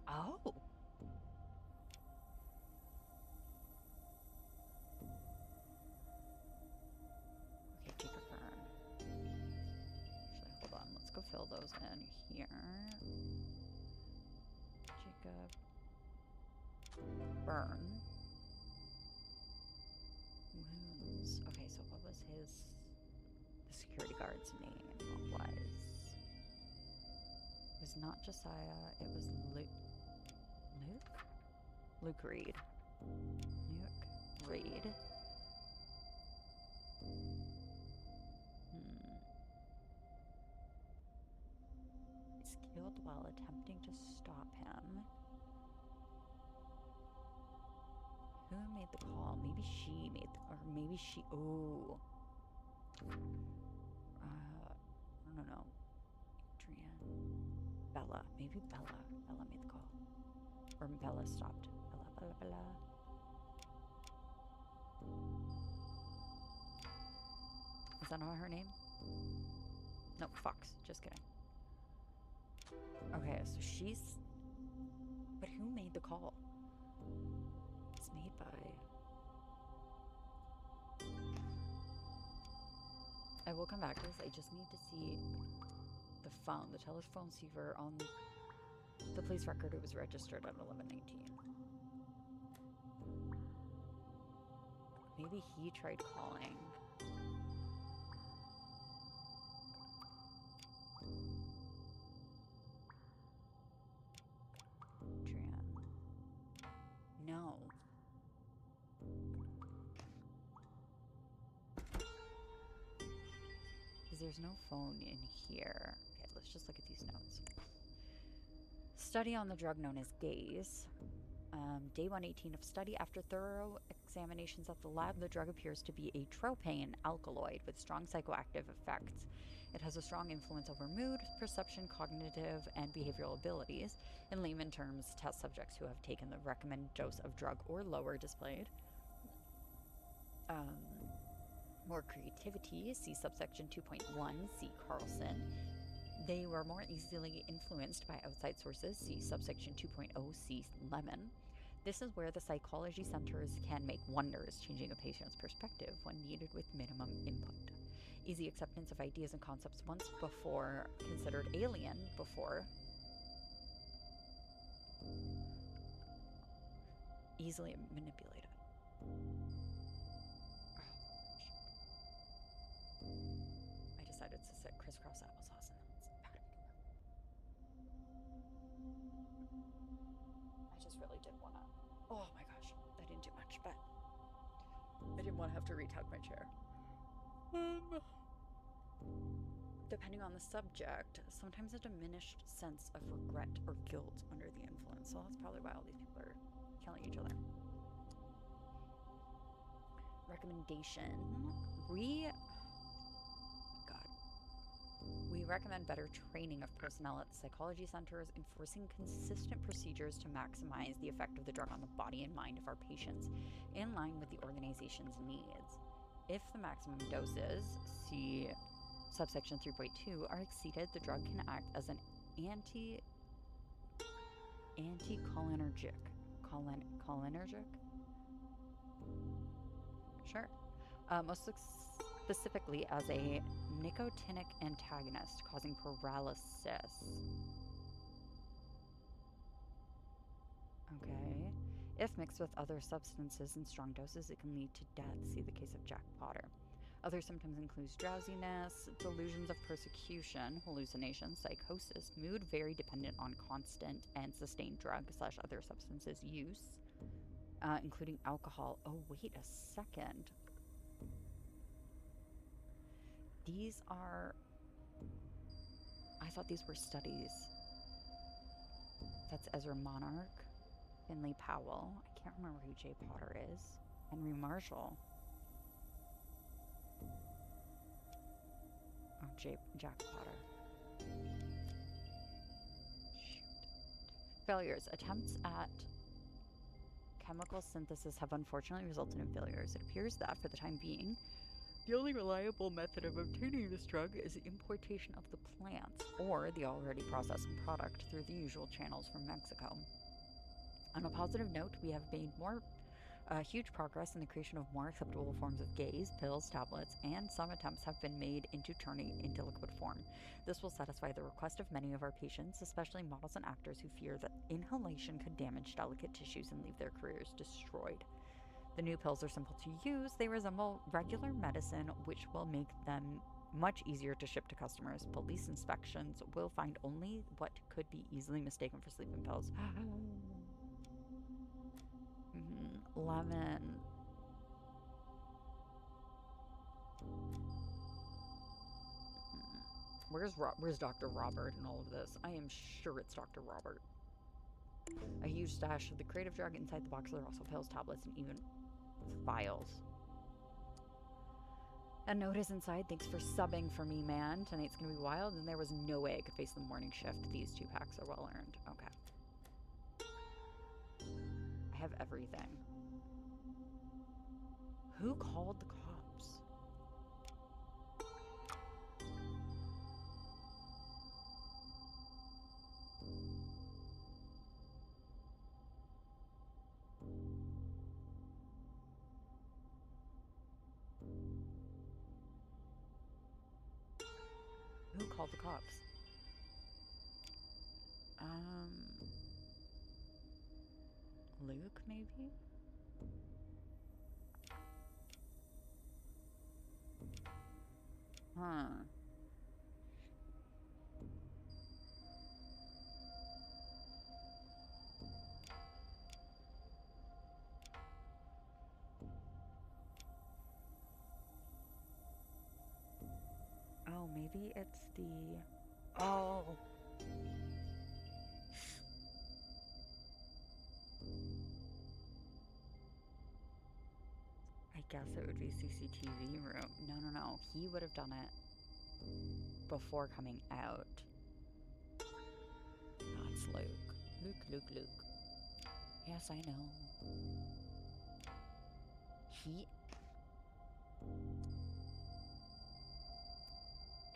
Oh. Okay, Jacob Byrne. Actually, hold on. Let's go fill those in here. Jacob Byrne. Wounds. Okay, so what was the security guard's name? It was not Josiah, it was Luke? Luke Reed. Luke Reed. struggled while attempting to stop him. Who made the call? Maybe she made the, or maybe she, oh. I don't know. Adrian. Bella. Maybe Bella. Bella made the call. Or Bella stopped. Bella. Is that not her name? No, Fox. Just kidding. Okay, so she's... But who made the call? It's made by... I will come back to this. I just need to see the phone, the telephone receiver on the police record. It was registered at 11:19. Maybe he tried calling. Adrian. No. Because there's no phone in here. Okay, let's just look at these notes. Study on the drug known as GAZE. Day 118 of study. After thorough examinations at the lab, the drug appears to be a tropane alkaloid with strong psychoactive effects. It has a strong influence over mood, perception, cognitive, and behavioral abilities. In layman terms, test subjects who have taken the recommended dose of drug or lower displayed more creativity, see subsection 2.1, see Carlson. They were more easily influenced by outside sources, see subsection 2.0, see Lemon. This is where the psychology centers can make wonders, changing a patient's perspective when needed with minimum input. Easy acceptance of ideas and concepts once before considered alien before. Easily manipulated. I decided to sit crisscross applesauce and that's bad. I just really did want to. Oh my gosh, I didn't do much, but I didn't want to have to retug my chair. Depending on the subject, sometimes a diminished sense of regret or guilt under the influence. So that's probably why all these people are killing each other. Recommendation. We recommend better training of personnel at the psychology centers, enforcing consistent procedures to maximize the effect of the drug on the body and mind of our patients, in line with the organization's needs. If the maximum doses, see subsection 3.2, are exceeded, the drug can act as an anticholinergic. Cholinergic? Sure. Most specifically as a nicotinic antagonist, causing paralysis. Okay. If mixed with other substances in strong doses, it can lead to death. See the case of Jack Potter. Other symptoms include drowsiness, delusions of persecution, hallucinations, psychosis, mood very dependent on constant and sustained drug/other substances use, including alcohol. Oh, wait a second. These are... I thought these were studies. That's Ezra Monarch, Finley Powell. I can't remember who Jay Potter is. Henry Marshall. Oh, Jack Potter. Shoot. Failures. Attempts at chemical synthesis have unfortunately resulted in failures. It appears that, for the time being, the only reliable method of obtaining this drug is the importation of the plants or the already processed product through the usual channels from Mexico. On a positive note, we have made huge progress in the creation of more acceptable forms of GAZE, pills, tablets, and some attempts have been made into turning into liquid form. This will satisfy the request of many of our patients, especially models and actors who fear that inhalation could damage delicate tissues and leave their careers destroyed. The new pills are simple to use. They resemble regular medicine, which will make them much easier to ship to customers. Police inspections will find only what could be easily mistaken for sleeping pills. Lemon. Where's Dr. Robert in all of this? I am sure it's Dr. Robert. A huge stash of the creative drug inside the box. There are also pills, tablets, and even files. A note is inside. Thanks for subbing for me, man. Tonight's gonna be wild, and there was no way I could face the morning shift. These 2 packs are well earned. Okay. I have everything. Who called the cops? Who called the cops? Luke, maybe? Huh. Oh, maybe it's the... Oh! I guess it would be CCTV room. No. He would have done it before coming out. That's Luke. Luke. Yes, I know.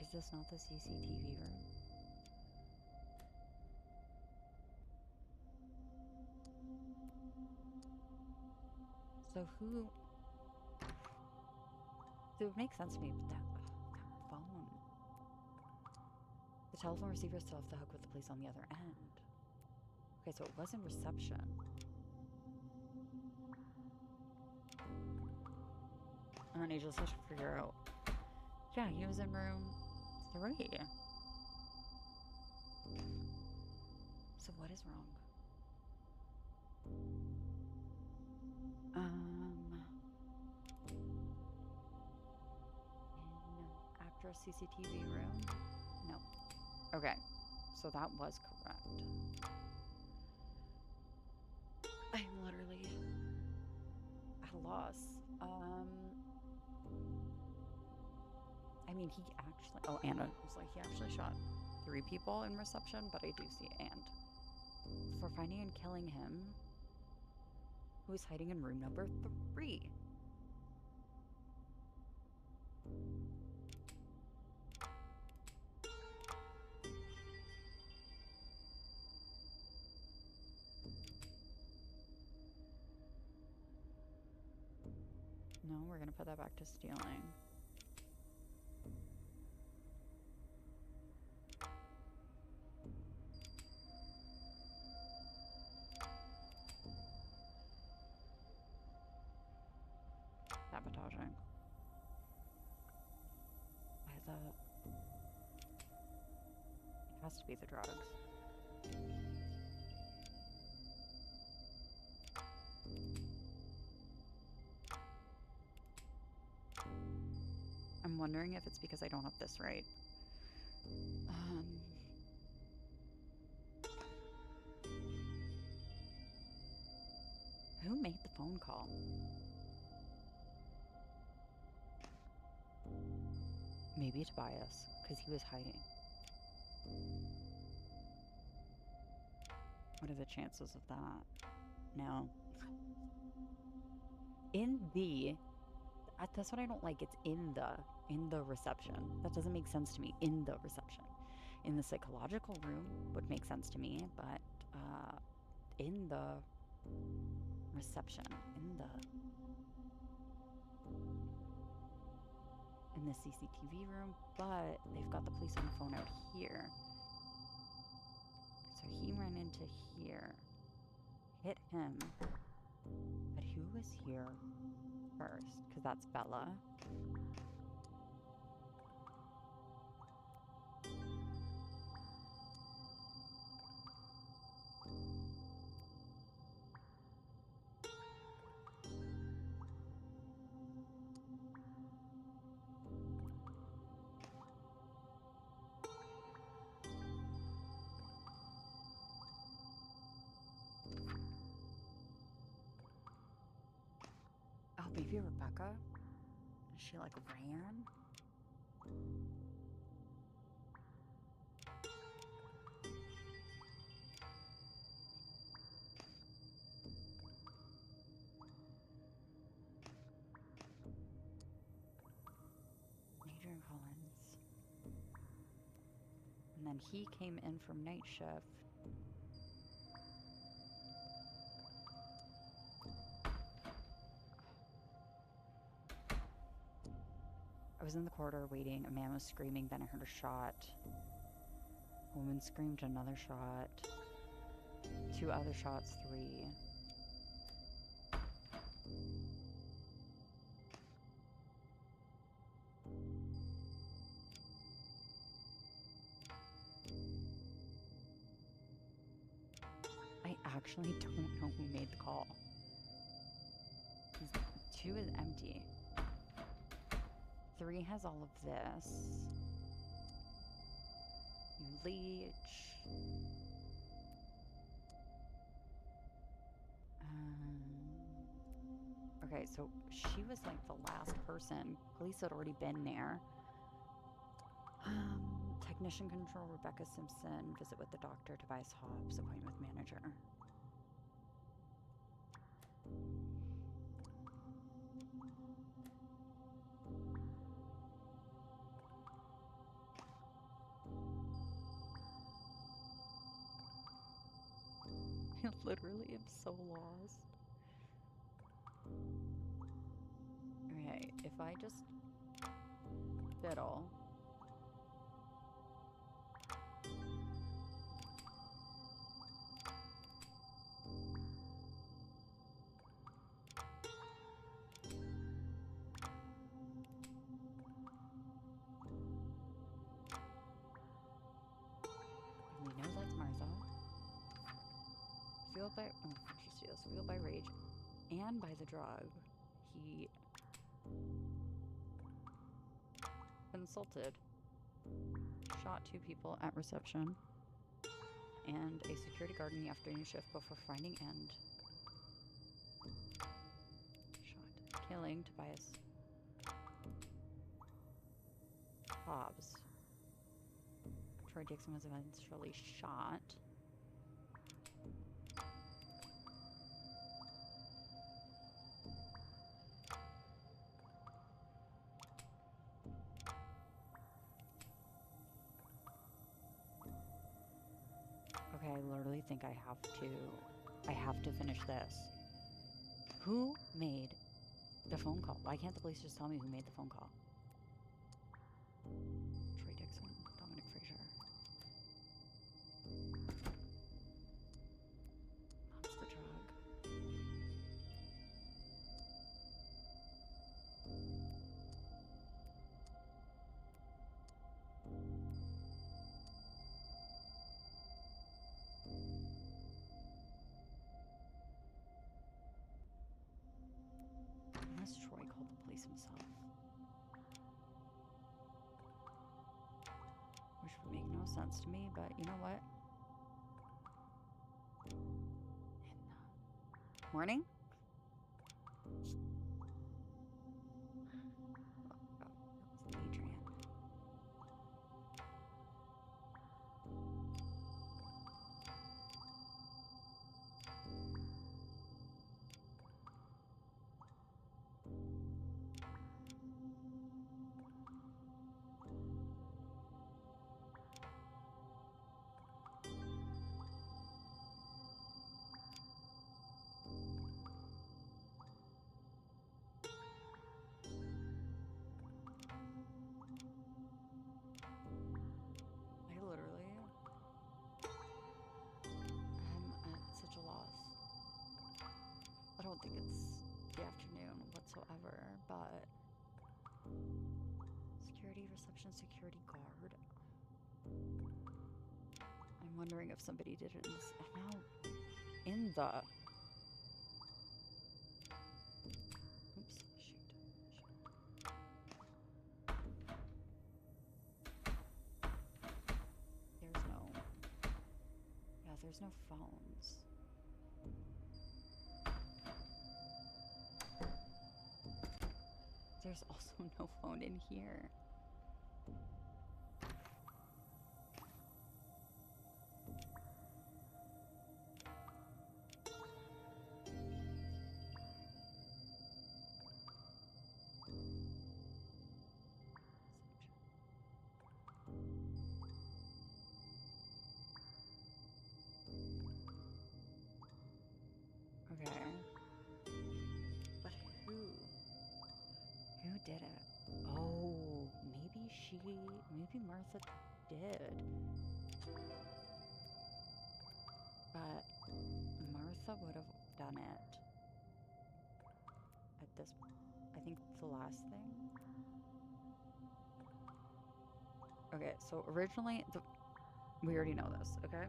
Is this not the CCTV room? So who... So it would make sense to me, but that phone... The telephone receiver is still off the hook with the police on the other end. Okay, so it wasn't reception. And then he just had to figure out... Yeah, he was in room 3. So what is wrong? Actress CCTV room? No. Okay, so that was correct. I'm literally at a loss. I mean, he actually... Oh, and I was like, he actually shot 3 people in reception, but I do see and. For finding and killing him, who was hiding in room number 3. No, we're gonna put that back to stealing. Sabotaging. Why is that? It has to be the drugs. I'm wondering if it's because I don't have this right. Who made the phone call? Maybe Tobias, because he was hiding. What are the chances of that? No. That's what I don't like. It's in the reception. That doesn't make sense to me. In the reception. In the psychological room would make sense to me, but in the reception, in the CCTV room, but they've got the police on the phone out here. So he ran into here, hit him, but who was here first? Because that's Bella. Maybe Rebecca? She like ran? Adrian Collins. And then he came in from night shift. I was in the corridor waiting. A man was screaming, then I heard a shot. A woman screamed another shot. 2 other shots, 3. I actually don't know who made the call. 2 is empty. 3 has all of this. You leech. Okay, so she was like the last person. Police had already been there. Technician control, Rebecca Simpson. Visit with the doctor, Tobias Hobbs. Appointment with manager. I literally am so lost. Okay, if I just fiddle. We know that's Martha. Fueled by, oh, she steals. Fueled by rage and by the drug. He insulted, shot 2 people at reception, and a security guard in the afternoon shift before finding end. Shot, killing Tobias Hobbs. Troy Dixon was eventually shot. Okay, I literally think I have to finish this. Who made the phone call? Why can't the police just tell me who made the phone call? Troy Dixon, Dominic Frazier. That's the drug. Unless Troy called the police himself. Which would make no sense to me, but you know what? Morning? Oh, God, that was Adrian. I literally am at such a loss. I don't think it's the afternoon whatsoever, but security reception, security guard. I'm wondering if somebody did it in this, and now in the, oops, shoot. There's no phones. there's also no phone in here. Okay. But who? Who did it? Oh, maybe Martha did. But Martha would have done it at this, I think the last thing. Okay, so originally, we already know this, okay?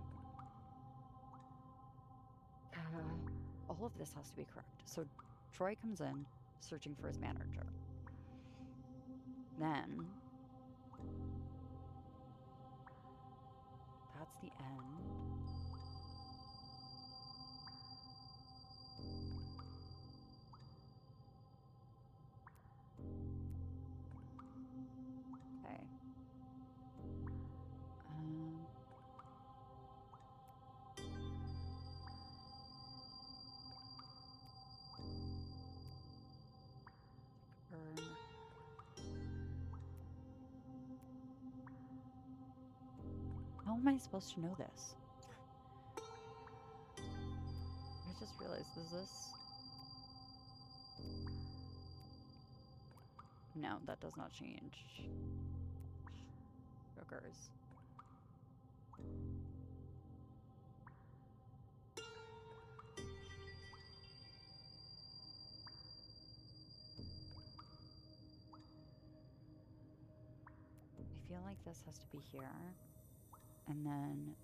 All of this has to be correct. So Troy comes in searching for his manager. Then that's the end. Okay. Burn. How am I supposed to know this? I just realized, is this? No, that does not change. Sugars. I feel like this has to be here. And then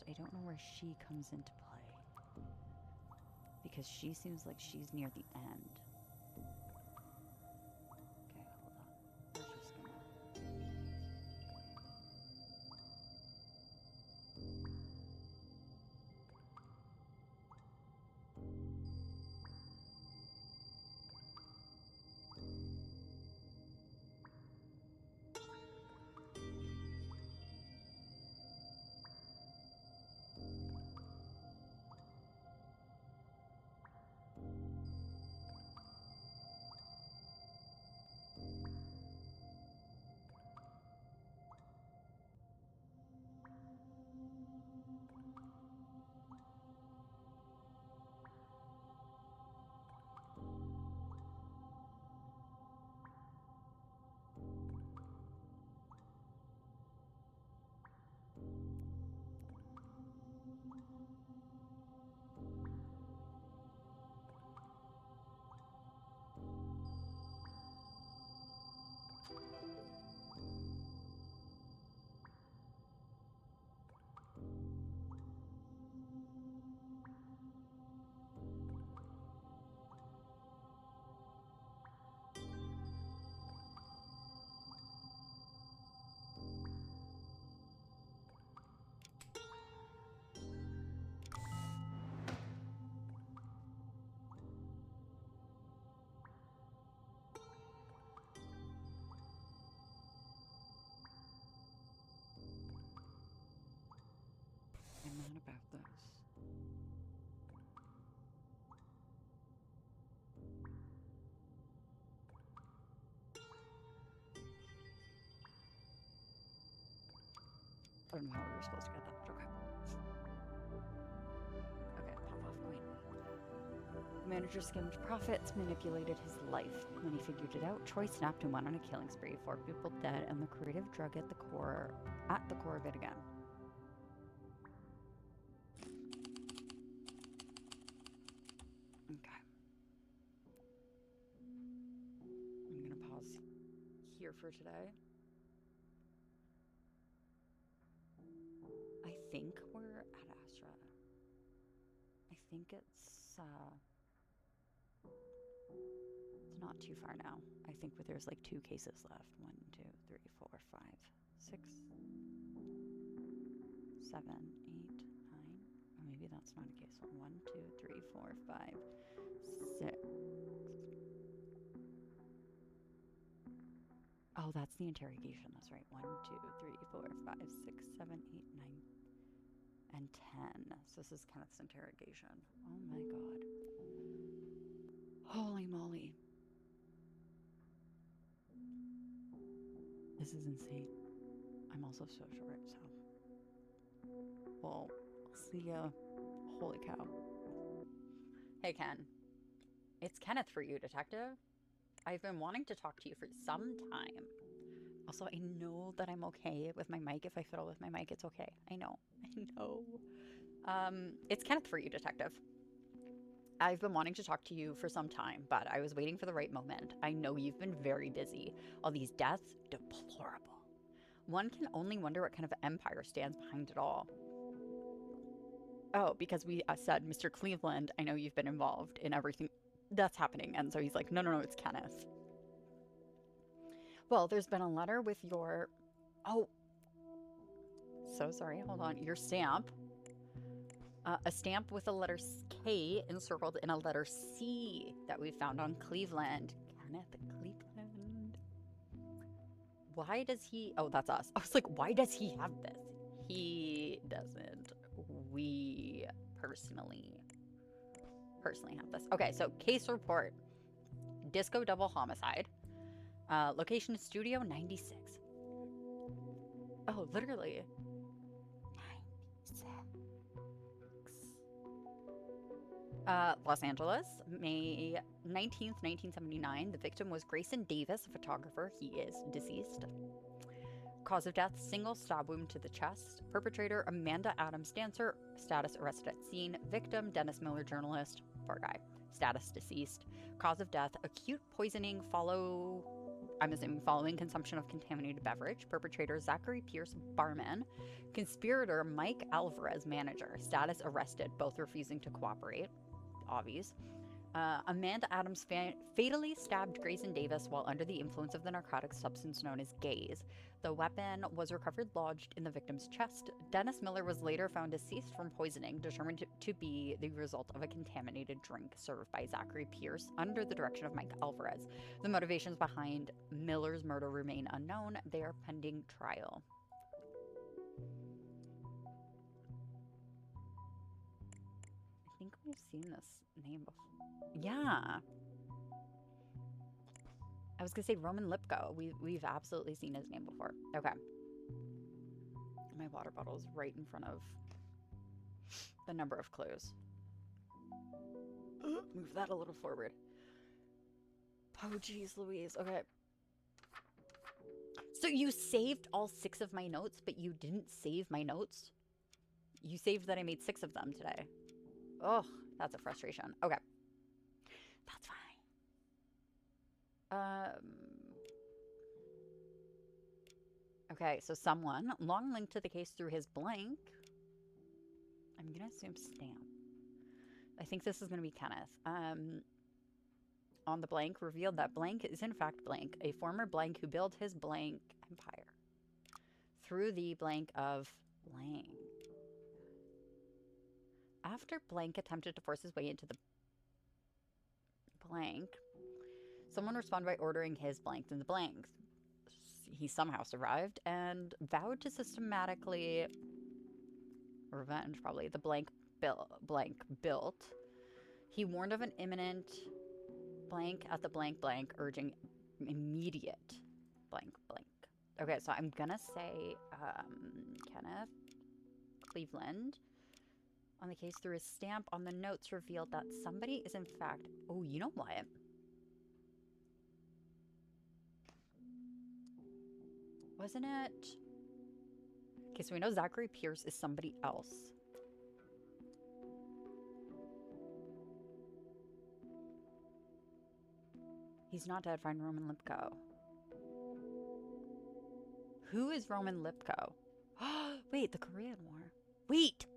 I don't know where she comes into play. Because she seems like she's near the end. Okay, hold on. We're just gonna... I'm not about this. I don't know how we were supposed to get that, but okay. Okay, pop off queen. The manager skimmed profits, manipulated his life. When he figured it out, Troy snapped and went on a killing spree. 4 people dead, and the creative drug at the core of it again. Okay. I'm gonna pause here for today. I think we're at Astra. I think it's not too far now. I think there's like 2 cases left. 1, 2, 3, 4, 5, 6. 7, 8, 9. Or maybe that's not a case one. 1, 2, 3, 4, 5, 6. Oh, that's the interrogation. That's right. 1, 2, 3, 4, 5, 6, 7, 8, 9, and 10. So this is Kenneth's interrogation. Oh my god. Holy moly. This is insane. I'm also so short, so. Well, see ya. Holy cow. Hey, Ken. It's Kenneth for you, detective. I've been wanting to talk to you for some time. Also, I know that I'm okay with my mic. If I fiddle with my mic, it's okay. I know. I know. It's Kenneth for you, detective. I've been wanting to talk to you for some time, but I was waiting for the right moment. I know you've been very busy. All these deaths, deplorable. One can only wonder what kind of empire stands behind it all. Oh, because we said, Mr. Cleveland, I know you've been involved in everything that's happening. And so he's like, no, it's Kenneth. Well, there's been a letter with your... Oh, so sorry. Hold on. Your stamp. A stamp with a letter K encircled in a letter C that we found on Cleveland. Kenneth Cleveland. Why does he... Oh, that's us. I was like, why does he have this? He doesn't. We personally have this. Okay, so case report. Disco double homicide. Location Studio 96. Oh, literally. 96. Los Angeles, May 19th, 1979. The victim was Grayson Davis, a photographer. He is deceased. Cause of death, single stab wound to the chest. Perpetrator, Amanda Adams, dancer. Status, arrested at scene. Victim, Dennis Miller, journalist. Poor guy. Status, deceased. Cause of death, acute poisoning I'm assuming following consumption of contaminated beverage. Perpetrator, Zachary Pierce, barman. Conspirator, Mike Alvarez, manager. Status, arrested, both refusing to cooperate. Obvious. Amanda Adams fatally stabbed Grayson Davis while under the influence of the narcotic substance known as gaze. The weapon was recovered lodged in the victim's chest. Dennis Miller was later found deceased from poisoning, determined to be the result of a contaminated drink served by Zachary Pierce under the direction of Mike Alvarez. The motivations behind Miller's murder remain unknown. They are pending trial. I think we've seen this name before. Yeah. I was gonna say Roman Lipko. We've absolutely seen his name before. Okay. My water bottle is right in front of the number of clues. Move that a little forward. Oh, geez, Louise. Okay. So you saved all 6 of my notes, but you didn't save my notes? You saved that I made 6 of them today. Oh, that's a frustration. Okay. That's fine. Okay, so someone, long linked to the case through his blank. I'm gonna assume stamp. I think this is gonna be Kenneth. On the blank, revealed that blank is in fact blank, a former blank who built his blank empire. Through the blank of blank. After blank attempted to force his way into the blank, someone responded by ordering his blank in the blank. He somehow survived and vowed to systematically revenge, probably, the blank built. He warned of an imminent blank at the blank, urging immediate blank. Okay, so I'm gonna say Kenneth Cleveland. On the case through his stamp on the notes revealed that somebody is in fact... Oh, you know what? Wasn't it? Okay, so we know Zachary Pierce is somebody else. He's not dead. Find Roman Lipko. Who is Roman Lipko? Wait, the Korean War. Wait!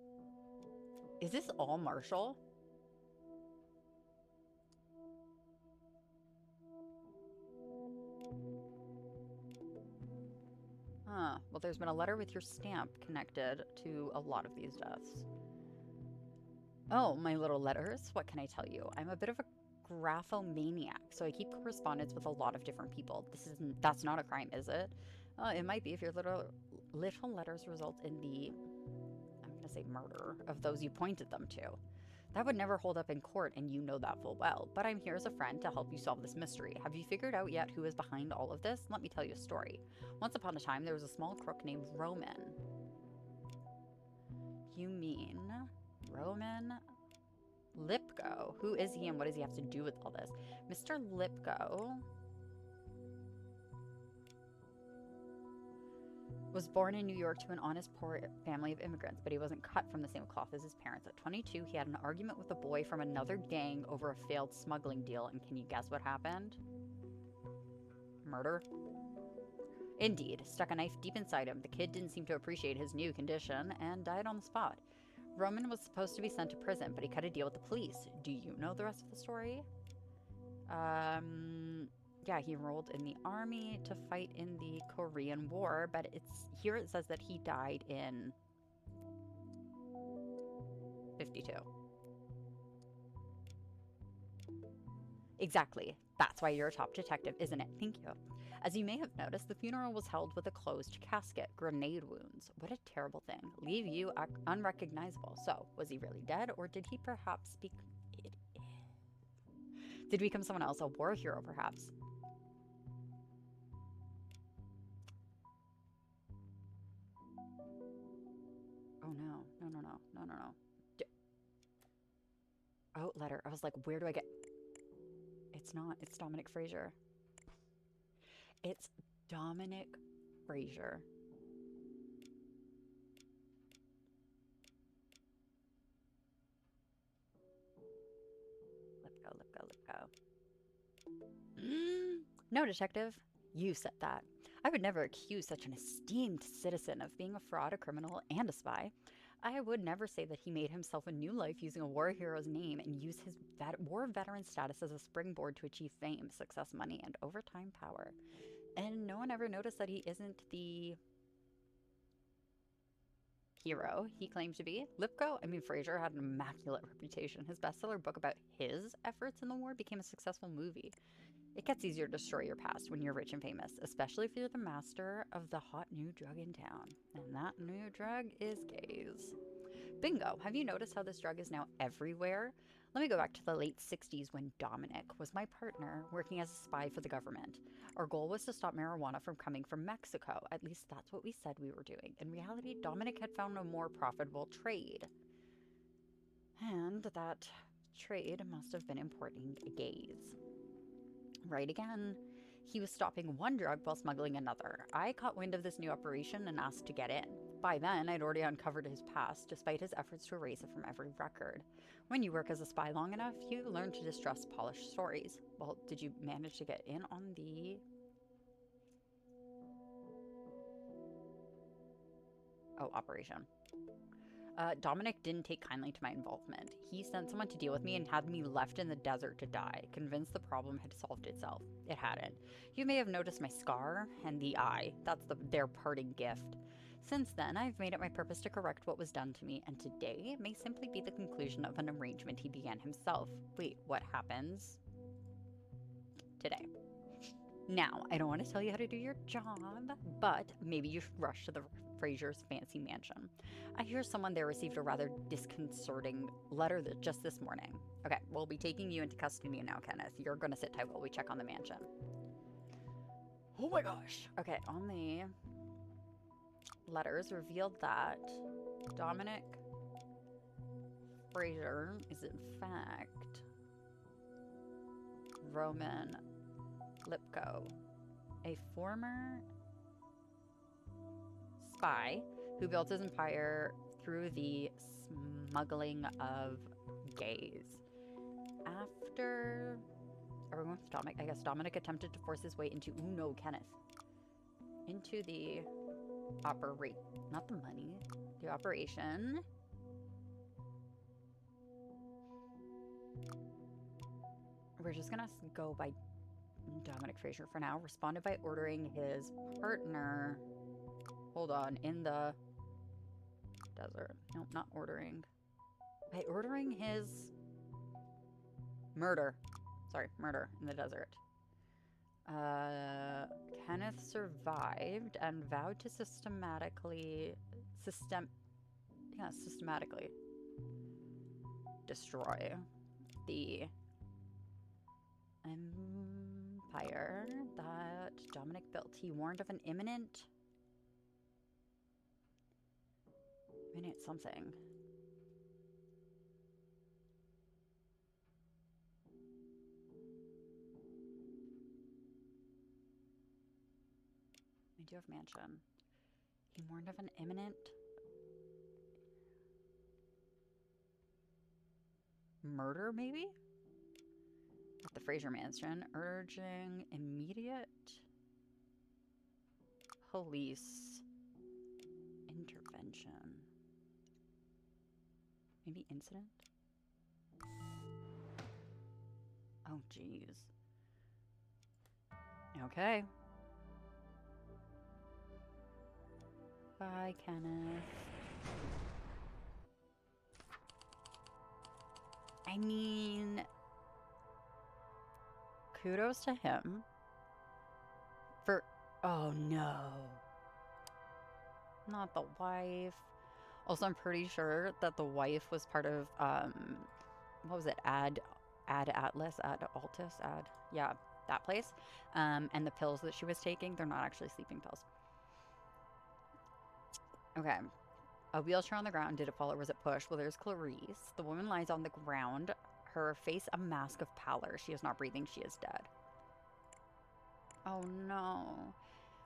Is this all Marshall? Huh. Well, there's been a letter with your stamp connected to a lot of these deaths. Oh, my little letters. What can I tell you? I'm a bit of a graphomaniac, so I keep correspondence with a lot of different people. That's not a crime, is it? It might be if your little letters result in the, I'm going to say murder of those you pointed them to. That would never hold up in court, and you know that full well. But I'm here as a friend to help you solve this mystery. Have you figured out yet who is behind all of this? Let me tell you a story. Once upon a time, there was a small crook named Roman. You mean Roman Lipko? Who is he and what does he have to do with all this? Mr. Lipko was born in New York to an honest, poor family of immigrants, but he wasn't cut from the same cloth as his parents. At 22, he had an argument with a boy from another gang over a failed smuggling deal, and can you guess what happened? Murder? Indeed, stuck a knife deep inside him. The kid didn't seem to appreciate his new condition and died on the spot. Roman was supposed to be sent to prison, but he cut a deal with the police. Do you know the rest of the story? Yeah, he enrolled in the army to fight in the Korean War, but here it says that he died in 52. Exactly. That's why you're a top detective, isn't it? Thank you. As you may have noticed, the funeral was held with a closed casket. Grenade wounds. What a terrible thing. Leave you unrecognizable. So, was he really dead, or did he perhaps did he become someone else? A war hero, perhaps? Oh, no. No. Oh, letter. I was like, where do I get... It's not. It's Dominic Fraser. It's Dominic Fraser. Let go. No, detective. You said that. I would never accuse such an esteemed citizen of being a fraud, a criminal, and a spy. I would never say that he made himself a new life using a war hero's name and used his war veteran status as a springboard to achieve fame, success, money, and overtime power. And no one ever noticed that he isn't the hero he claimed to be. Lipko, Fraser had an immaculate reputation. His bestseller book about his efforts in the war became a successful movie. It gets easier to destroy your past when you're rich and famous, especially if you're the master of the hot new drug in town. And that new drug is gays. Bingo! Have you noticed how this drug is now everywhere? Let me go back to the late 60s when Dominic was my partner working as a spy for the government. Our goal was to stop marijuana from coming from Mexico. At least that's what we said we were doing. In reality, Dominic had found a more profitable trade. And that trade must have been importing gays. Right again. He was stopping one drug while smuggling another. I caught wind of this new operation and asked to get in. By then, I'd already uncovered his past, despite his efforts to erase it from every record. When you work as a spy long enough, you learn to distrust polished stories. Well, did you manage to get in on the... Oh, operation. Dominic didn't take kindly to my involvement. He sent someone to deal with me and had me left in the desert to die, convinced the problem had solved itself. It hadn't. You may have noticed my scar and the eye. That's their parting gift. Since then, I've made it my purpose to correct what was done to me, and today may simply be the conclusion of an arrangement he began himself. Wait, what happens today? Now, I don't want to tell you how to do your job, but maybe you should rush to the Fraser's fancy mansion. I hear someone there received a rather disconcerting letter just this morning. Okay, we'll be taking you into custody now, Kenneth. You're going to sit tight while we check on the mansion. Oh my gosh. Okay, on the letters revealed that Dominic Fraser is in fact Roman Lipko, a former spy who built his empire through the smuggling of gays. After... Are we going with Dominic? I guess Dominic attempted to force his way into... Ooh, no, Kenneth. Into the not the money. The operation. We're just gonna go by Dominic Fraser for now. Responded by ordering his partner Hold on. In the desert. Nope, not ordering. Wait, ordering his murder. Sorry, murder in the desert. Kenneth survived and vowed to systematically destroy the empire that Dominic built. He warned of an imminent something. We do have mansion. He warned of an imminent murder, maybe? At the Fraser Mansion, urging immediate police intervention. Maybe incident? Oh, jeez. Okay. Bye, Kenneth. I mean, kudos to him for... Oh, no. Not the wife. Also, I'm pretty sure that the wife was part of, what was it? Ad Atlas, Ad Altus, yeah, that place. And the pills that she was taking, they're not actually sleeping pills. Okay. A wheelchair on the ground. Did it fall or was it pushed? Well, there's Clarice. The woman lies on the ground, her face a mask of pallor. She is not breathing. She is dead. Oh, no.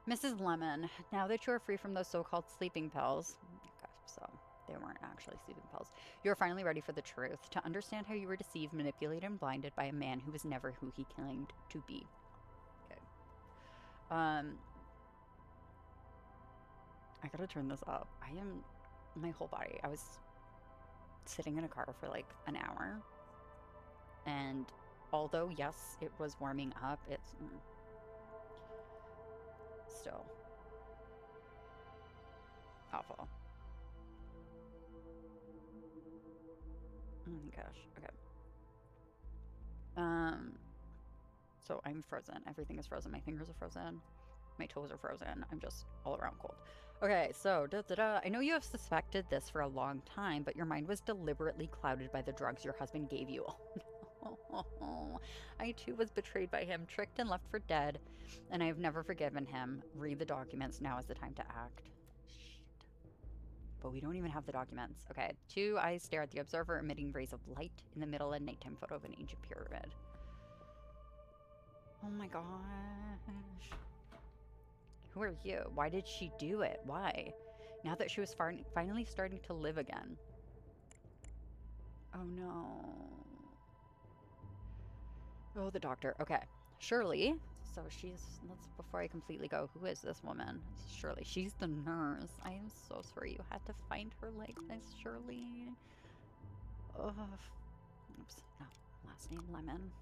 Mrs. Lemon, now that you are free from those so-called sleeping pills, okay, so they weren't actually sleeping pills, you're finally ready for the truth, to understand how you were deceived, manipulated, and blinded by a man who was never who he claimed to be. Okay. I gotta turn this up. My whole body, I was sitting in a car for like an hour, and although, yes, it was warming up, it's... still awful. Oh my gosh. Okay. So I'm frozen. Everything is frozen. My fingers are frozen. My toes are frozen. I'm just all around cold. Okay, so I know you have suspected this for a long time, but your mind was deliberately clouded by the drugs your husband gave you. Oh, no. I too was betrayed by him, tricked and left for dead, and I have never forgiven him. Read the documents. Now is the time to act. Shit. But we don't even have the documents. Okay. 2 eyes stare at the observer, emitting rays of light in the middle, a nighttime photo of an ancient pyramid. Oh my gosh. Who are you? Why did she do it? Why? Now that she was finally starting to live again. Oh no. Oh, the doctor. Okay. Shirley. So before I completely go, who is this woman? It's Shirley. She's the nurse. I am so sorry you had to find her like this, Shirley. Ugh. Oops. No. Last name Lemon.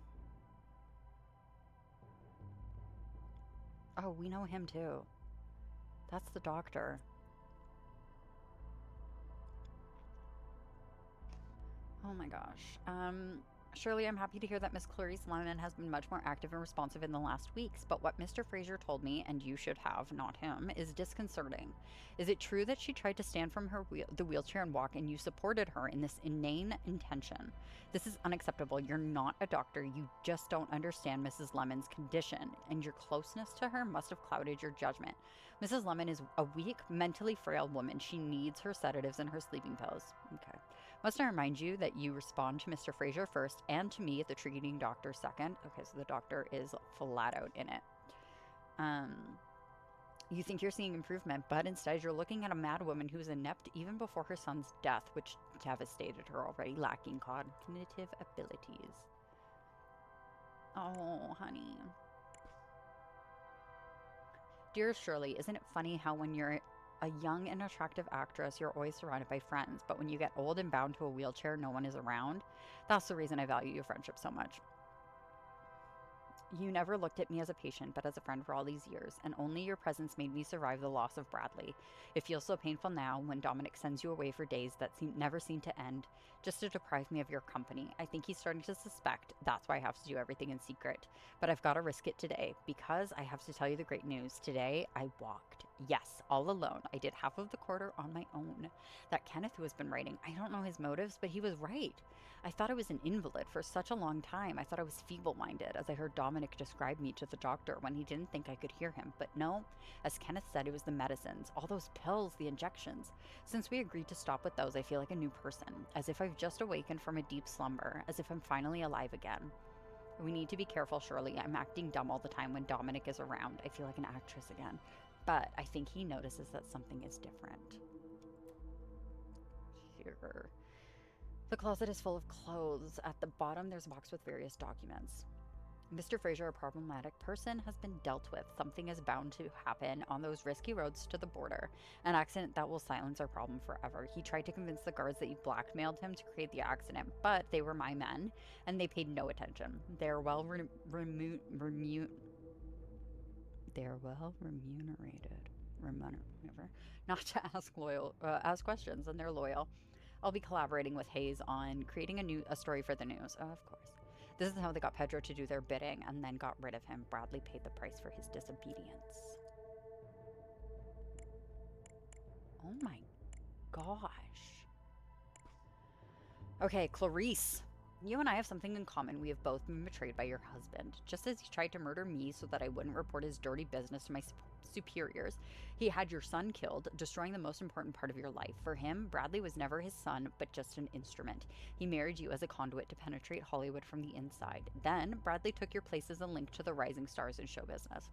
Oh, we know him too. That's the doctor. Oh my gosh. Shirley, I'm happy to hear that Miss Clarice Lemon has been much more active and responsive in the last weeks, but what Mr. Fraser told me, and you should have, not him, is disconcerting. Is it true that she tried to stand from the wheelchair and walk, and you supported her in this inane intention? This is unacceptable. You're not a doctor. You just don't understand Mrs. Lemon's condition, and your closeness to her must have clouded your judgment. Mrs. Lemon is a weak, mentally frail woman. She needs her sedatives and her sleeping pills. Okay. Must I remind you that you respond to Mr. Fraser first and to me, the treating doctor, second? Okay, so the doctor is flat out in it. You think you're seeing improvement, but instead you're looking at a mad woman who's inept even before her son's death, which devastated her, already lacking cognitive abilities. Oh, honey. Dear Shirley, isn't it funny how when you're a young and attractive actress, you're always surrounded by friends, but when you get old and bound to a wheelchair, no one is around? That's the reason I value your friendship so much. You never looked at me as a patient, but as a friend for all these years, and only your presence made me survive the loss of Bradley. It feels so painful now when Dominic sends you away for days that never seem to end, just to deprive me of your company. I think he's starting to suspect that's why I have to do everything in secret. But I've got to risk it today, because I have to tell you the great news. Today, I walked. Yes, all alone. I did half of the quarter on my own. That Kenneth who has been writing, I don't know his motives, but he was right. I thought I was an invalid for such a long time. I thought I was feeble-minded, as I heard Dominic describe me to the doctor when he didn't think I could hear him. But no, as Kenneth said, it was the medicines, all those pills, the injections. Since we agreed to stop with those, I feel like a new person, as if I've just awakened from a deep slumber, as if I'm finally alive again. We need to be careful, Shirley. I'm acting dumb all the time when Dominic is around. I feel like an actress again. But I think he notices that something is different. Here. The closet is full of clothes. At the bottom, there's a box with various documents. Mr. Fraser, a problematic person, has been dealt with. Something is bound to happen on those risky roads to the border. An accident that will silence our problem forever. He tried to convince the guards that you blackmailed him to create the accident, but they were my men, and they paid no attention. They're well remunerated. Whatever. Not to ask questions, and they're loyal. I'll be collaborating with Hayes on creating a story for the news. Oh, of course. This is how they got Pedro to do their bidding and then got rid of him. Bradley paid the price for his disobedience. Oh my gosh. Okay, Clarice. You and I have something in common. We have both been betrayed by your husband. Just as he tried to murder me so that I wouldn't report his dirty business to my superiors, he had your son killed, destroying the most important part of your life. For him, Bradley was never his son, but just an instrument. He married you as a conduit to penetrate Hollywood from the inside. Then, Bradley took your place as a link to the rising stars in show business.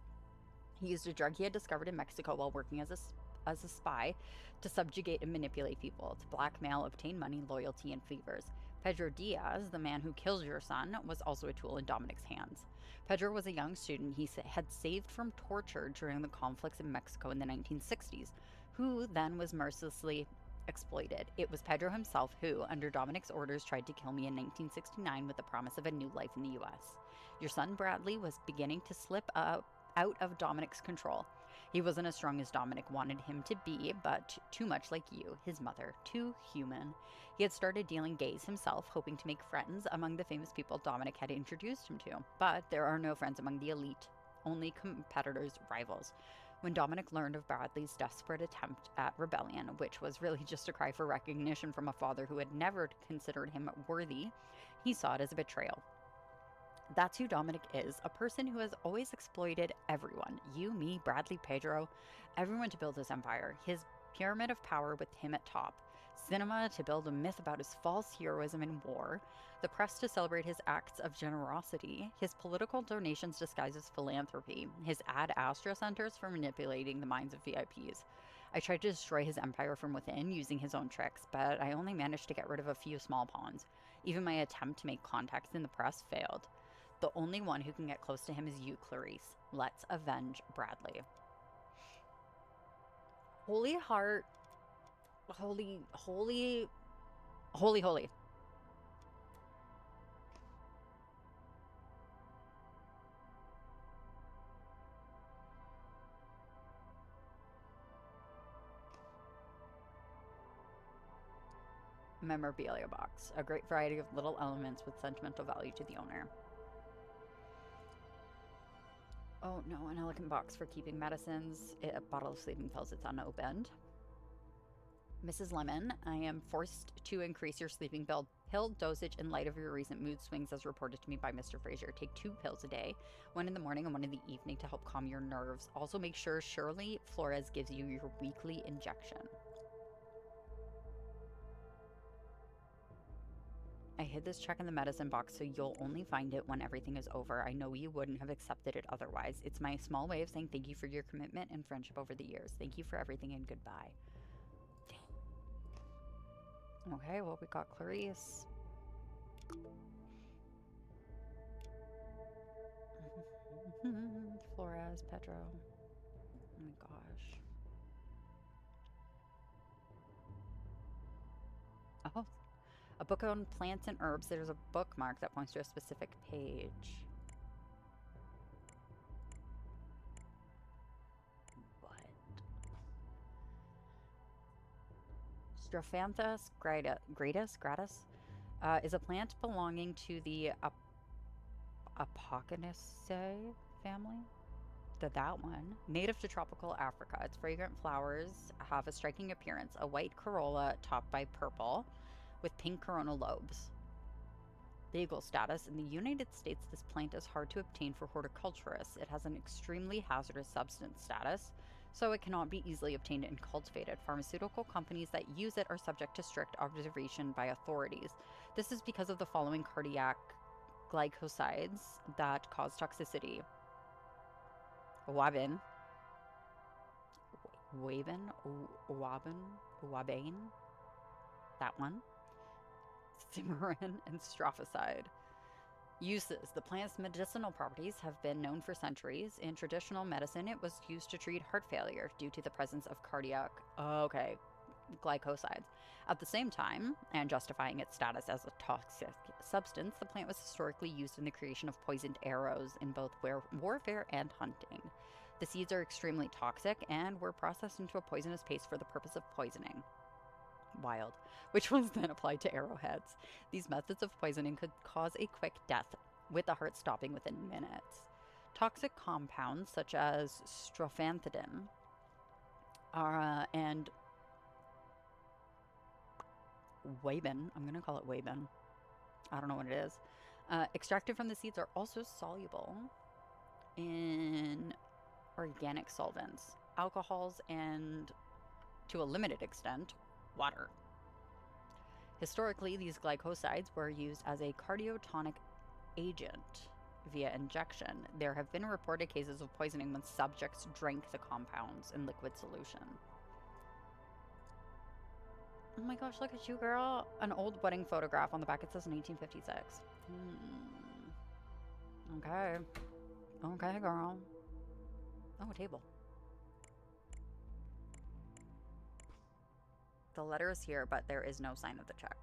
He used a drug he had discovered in Mexico while working as a spy to subjugate and manipulate people, to blackmail, obtain money, loyalty, and favors. Pedro Diaz, the man who killed your son, was also a tool in Dominic's hands. Pedro was a young student he had saved from torture during the conflicts in Mexico in the 1960s, who then was mercilessly exploited. It was Pedro himself who, under Dominic's orders, tried to kill me in 1969 with the promise of a new life in the US. Your son Bradley was beginning to slip out of Dominic's control. He wasn't as strong as Dominic wanted him to be, but too much like you, his mother, too human. He had started dealing gays himself, hoping to make friends among the famous people Dominic had introduced him to. But there are no friends among the elite, only competitors, rivals. When Dominic learned of Bradley's desperate attempt at rebellion, which was really just a cry for recognition from a father who had never considered him worthy, he saw it as a betrayal. That's who Dominic is, a person who has always exploited everyone. You, me, Bradley, Pedro, everyone to build his empire. His pyramid of power with him at top. Cinema to build a myth about his false heroism in war. The press to celebrate his acts of generosity. His political donations disguised as philanthropy. His Ad Astra centers for manipulating the minds of VIPs. I tried to destroy his empire from within using his own tricks, but I only managed to get rid of a few small pawns. Even my attempt to make contacts in the press failed. The only one who can get close to him is you, Clarice. Let's avenge Bradley. Holy heart. Holy. Memorabilia box. A great variety of little elements with sentimental value to the owner. Oh no, an elegant box for keeping medicines. A bottle of sleeping pills, it's unopened. Mrs. Lemon, I am forced to increase your sleeping pill dosage in light of your recent mood swings as reported to me by Mr. Fraser. Take 2 pills a day, one in the morning and one in the evening to help calm your nerves. Also make sure Shirley Flores gives you your weekly injection. I hid this check in the medicine box so you'll only find it when everything is over. I know you wouldn't have accepted it otherwise. It's my small way of saying thank you for your commitment and friendship over the years. Thank you for everything and goodbye. Okay, well, we got Clarice. Flores, Pedro. Oh my gosh. Oh, a book on plants and herbs. There's a bookmark that points to a specific page. Strophanthus gratus is a plant belonging to the Apocynaceae family. That one. Native to tropical Africa. Its fragrant flowers have a striking appearance, a white corolla topped by purple with pink coronal lobes. Legal status. In the United States, this plant is hard to obtain for horticulturists. It has an extremely hazardous substance status, so it cannot be easily obtained and cultivated. Pharmaceutical companies that use it are subject to strict observation by authorities. This is because of the following cardiac glycosides that cause toxicity. Wabin, Wabane, that one. Cimarron and Strophicide. Uses. The plant's medicinal properties have been known for centuries. In traditional medicine, it was used to treat heart failure due to the presence of glycosides. At the same time, and justifying its status as a toxic substance, the plant was historically used in the creation of poisoned arrows in both warfare and hunting. The seeds are extremely toxic and were processed into a poisonous paste for the purpose of poisoning. Wild. Which was then applied to arrowheads. These methods of poisoning could cause a quick death, with the heart stopping within minutes. Toxic compounds such as strophanthin and Wabin, I'm going to call it Wabin, I don't know what it is, extracted from the seeds are also soluble in organic solvents, alcohols, and, to a limited extent, water. Historically, these glycosides were used as a cardiotonic agent via injection. There have been reported cases of poisoning when subjects drank the compounds in liquid solution. Oh my gosh, look at you, girl. An old wedding photograph. On the back it says 1856. Okay. Okay, girl. Oh, a table. The letter is here, but there is no sign of the check.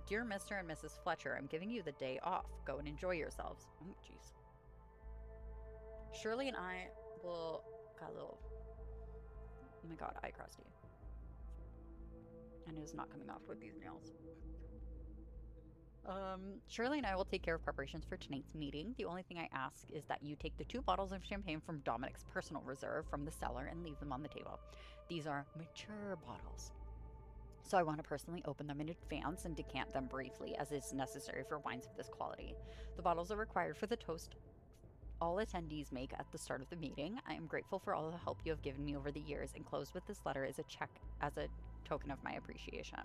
Dear Mr. and Mrs. Fletcher, I'm giving you the day off. Go and enjoy yourselves. Oh, jeez. Shirley and I will... Got a little... Oh my god, eye crusty. And it is not coming off with these nails. Shirley and I will take care of preparations for tonight's meeting. The only thing I ask is that you take the 2 bottles of champagne from Dominic's personal reserve from the cellar and leave them on the table. These are mature bottles, so I want to personally open them in advance and decant them briefly, as is necessary for wines of this quality. The bottles are required for the toast all attendees make at the start of the meeting. I am grateful for all the help you have given me over the years. Enclosed with this letter is a check as a token of my appreciation.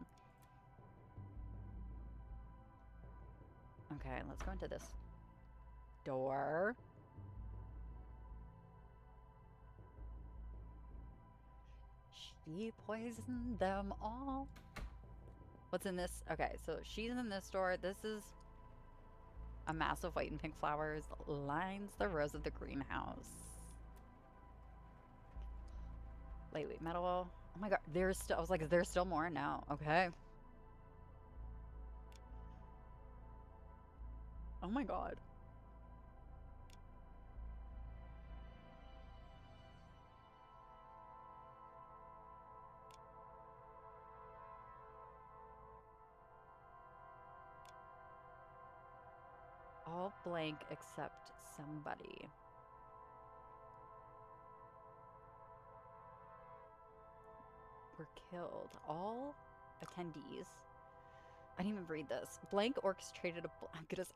Okay, let's go into this door. She poisoned them all. What's in this? Okay, so she's in this door. This is a mass of white and pink flowers lines the rows of the greenhouse. Lightweight metal. Oh my god, there's still, I was like, there's still more now. Okay. Oh my god. All blank except somebody. Were killed. All attendees. I didn't even read this. Blank orchestrated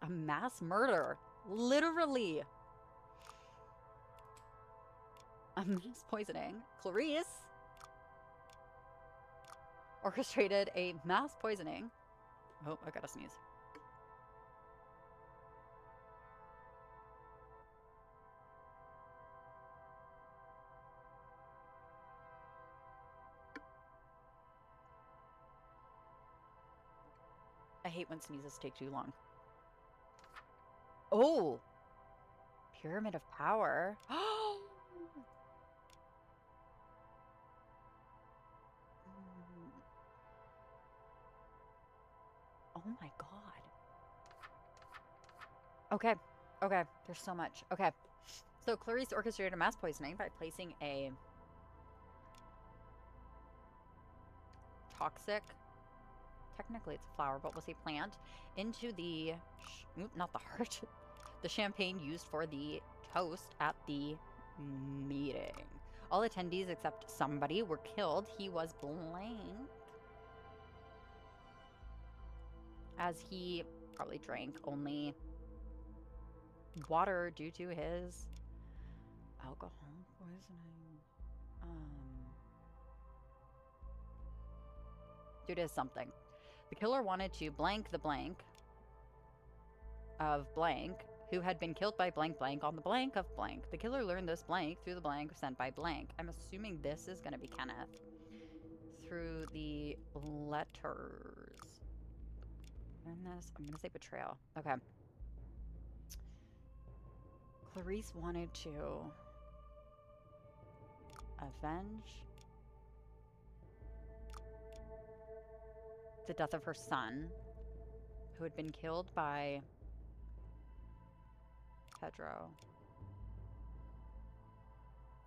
a mass murder. Literally. A mass poisoning. Clarice orchestrated a mass poisoning. Oh, I gotta sneeze. I hate when sneezes take too long. Oh! Pyramid of Power. Oh my god. Okay. Okay. There's so much. Okay. So Clarice orchestrated a mass poisoning by placing a toxic, technically it's a flower, but we'll say plant, into the, not the heart, the champagne used for the toast at the meeting. All attendees except somebody were killed. He was blank, as he probably drank only water due to his alcohol poisoning. Due to something. The killer wanted to blank the blank of blank, who had been killed by blank blank on the blank of blank. The killer learned this blank through the blank sent by blank. I'm assuming this is going to be Kenneth. Through the letters. And this, I'm going to say betrayal. Okay. Clarice wanted to avenge the death of her son, who had been killed by Pedro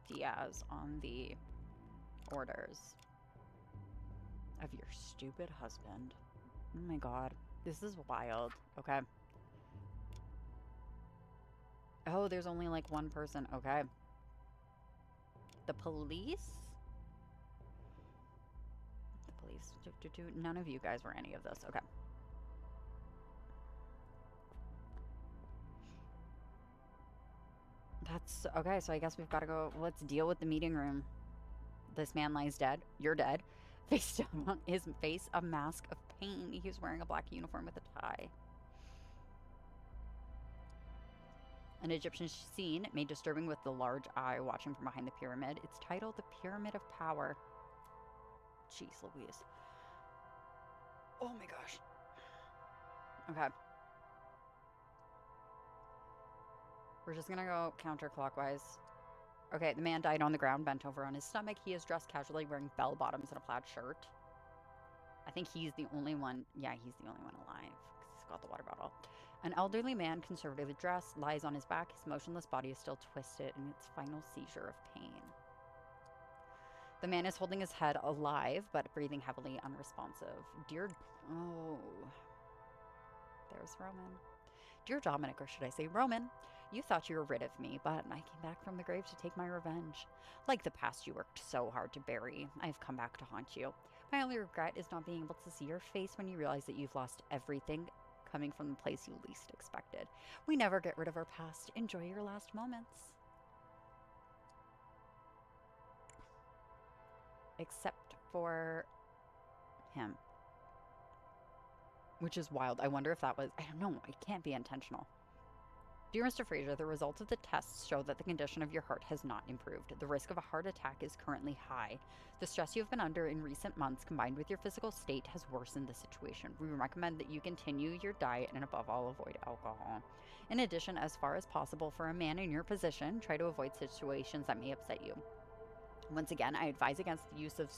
Diaz on the orders of your stupid husband. Oh my god. This is wild. Okay. Oh, there's only like one person. Okay. The police? The police. None of you guys were any of this. Okay. That's okay. So I guess we've got to go. Let's deal with the meeting room. This man lies dead. You're dead. Face down on his face, a mask of pain. He was wearing a black uniform with a tie. An Egyptian scene made disturbing with the large eye watching from behind the pyramid. It's titled The Pyramid of Power. Jeez Louise. Oh my gosh. Okay. We're just gonna go counterclockwise. Okay, the man died on the ground, bent over on his stomach. He is dressed casually, wearing bell bottoms and a plaid shirt. I think he's the only one. Yeah, he's the only one alive, because he's got the water bottle. An elderly man, conservatively dressed, lies on his back. His motionless body is still twisted in its final seizure of pain. The man is holding his head alive, but breathing heavily, unresponsive. Dear... Oh. There's Roman. Dear Dominic, or should I say Roman, you thought you were rid of me, but I came back from the grave to take my revenge. Like the past you worked so hard to bury, I have come back to haunt you. My only regret is not being able to see your face when you realize that you've lost everything, coming from the place you least expected. We never get rid of our past. Enjoy your last moments. Except for him. Which is wild. I wonder if that was... I don't know. It can't be intentional. Dear Mr. Fraser, the results of the tests show that the condition of your heart has not improved. The risk of a heart attack is currently high. The stress you have been under in recent months, combined with your physical state, has worsened the situation. We recommend that you continue your diet and above all, avoid alcohol. In addition, as far as possible for a man in your position, try to avoid situations that may upset you. Once again, I advise against the use of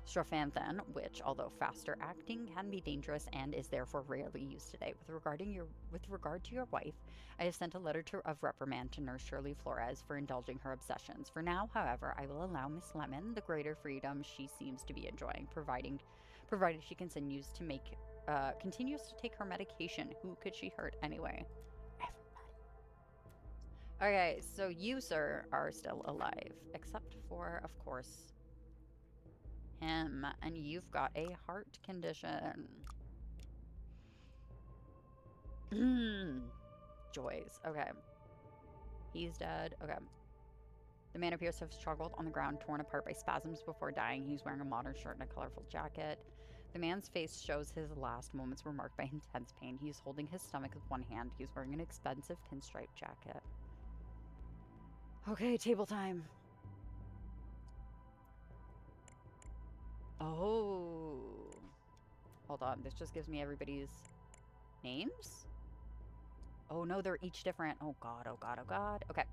Strofanthan, which, although faster acting, can be dangerous and is therefore rarely used today. With regard to your wife, I have sent a letter of reprimand to Nurse Shirley Flores for indulging her obsessions. For now, however, I will allow Miss Lemon the greater freedom she seems to be enjoying, provided she continues to take her medication. Who could she hurt anyway? Everybody. Okay, so you, sir, are still alive, except for, of course, him, and you've got a heart condition. Joys. Okay. He's dead. Okay. The man appears to have struggled on the ground, torn apart by spasms before dying. He's wearing a modern shirt and a colorful jacket. The man's face shows his last moments were marked by intense pain. He's holding his stomach with one hand. He's wearing an expensive pinstripe jacket. Okay, table time. Oh. Hold on. This just gives me everybody's names? Oh, no, they're each different. Oh, God, oh, God, oh, God. Okay.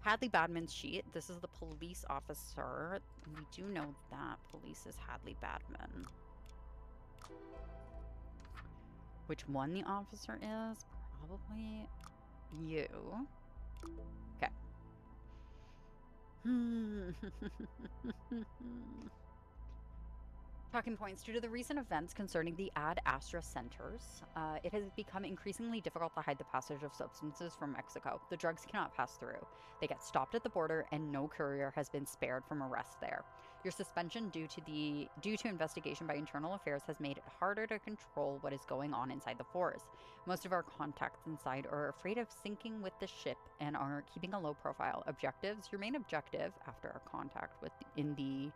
Hadley Badman's sheet. This is the police officer. We do know that police is Hadley Badman. Which one the officer is? Probably you. Okay. Talking points. Due to the recent events concerning the Ad Astra centers, it has become increasingly difficult to hide the passage of substances from Mexico. The drugs cannot pass through. They get stopped at the border, and no courier has been spared from arrest there. Your suspension due to investigation by Internal Affairs has made it harder to control what is going on inside the force. Most of our contacts inside are afraid of sinking with the ship and are keeping a low profile. Objectives. Your main objective after our contact with in the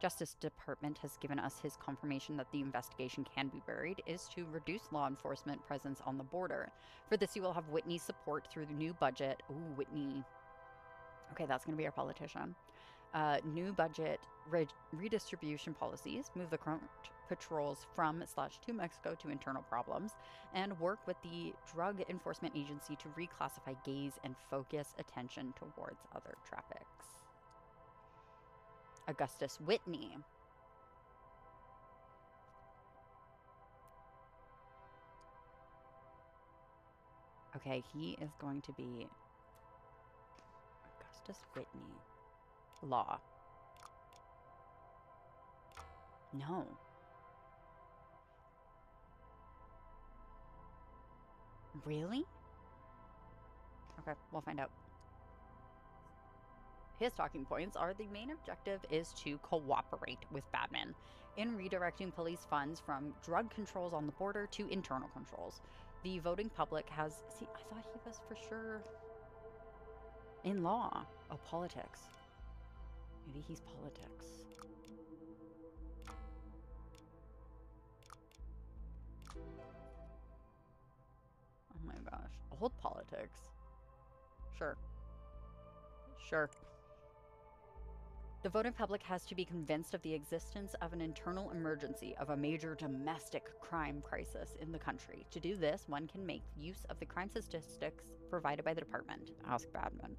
Justice Department has given us his confirmation that the investigation can be buried, is to reduce law enforcement presence on the border. For this, you will have Whitney's support through the new budget. Ooh, Whitney. Okay, that's going to be our politician. New budget redistribution policies, move the current patrols from/to Mexico to internal problems, and work with the Drug Enforcement Agency to reclassify gays and focus attention towards other traffics. Augustus Whitney. Okay, he is going to be Augustus Whitney. Law. No. Really? Okay, we'll find out. His talking points are the main objective is to cooperate with Badman in redirecting police funds from drug controls on the border to internal controls. The voting public has... See, I thought he was for sure in law. Oh, politics. Maybe he's politics. Oh my gosh. Old politics. Sure. Sure. The voting public has to be convinced of the existence of an internal emergency of a major domestic crime crisis in the country. To do this, one can make use of the crime statistics provided by the department. Ask Badman.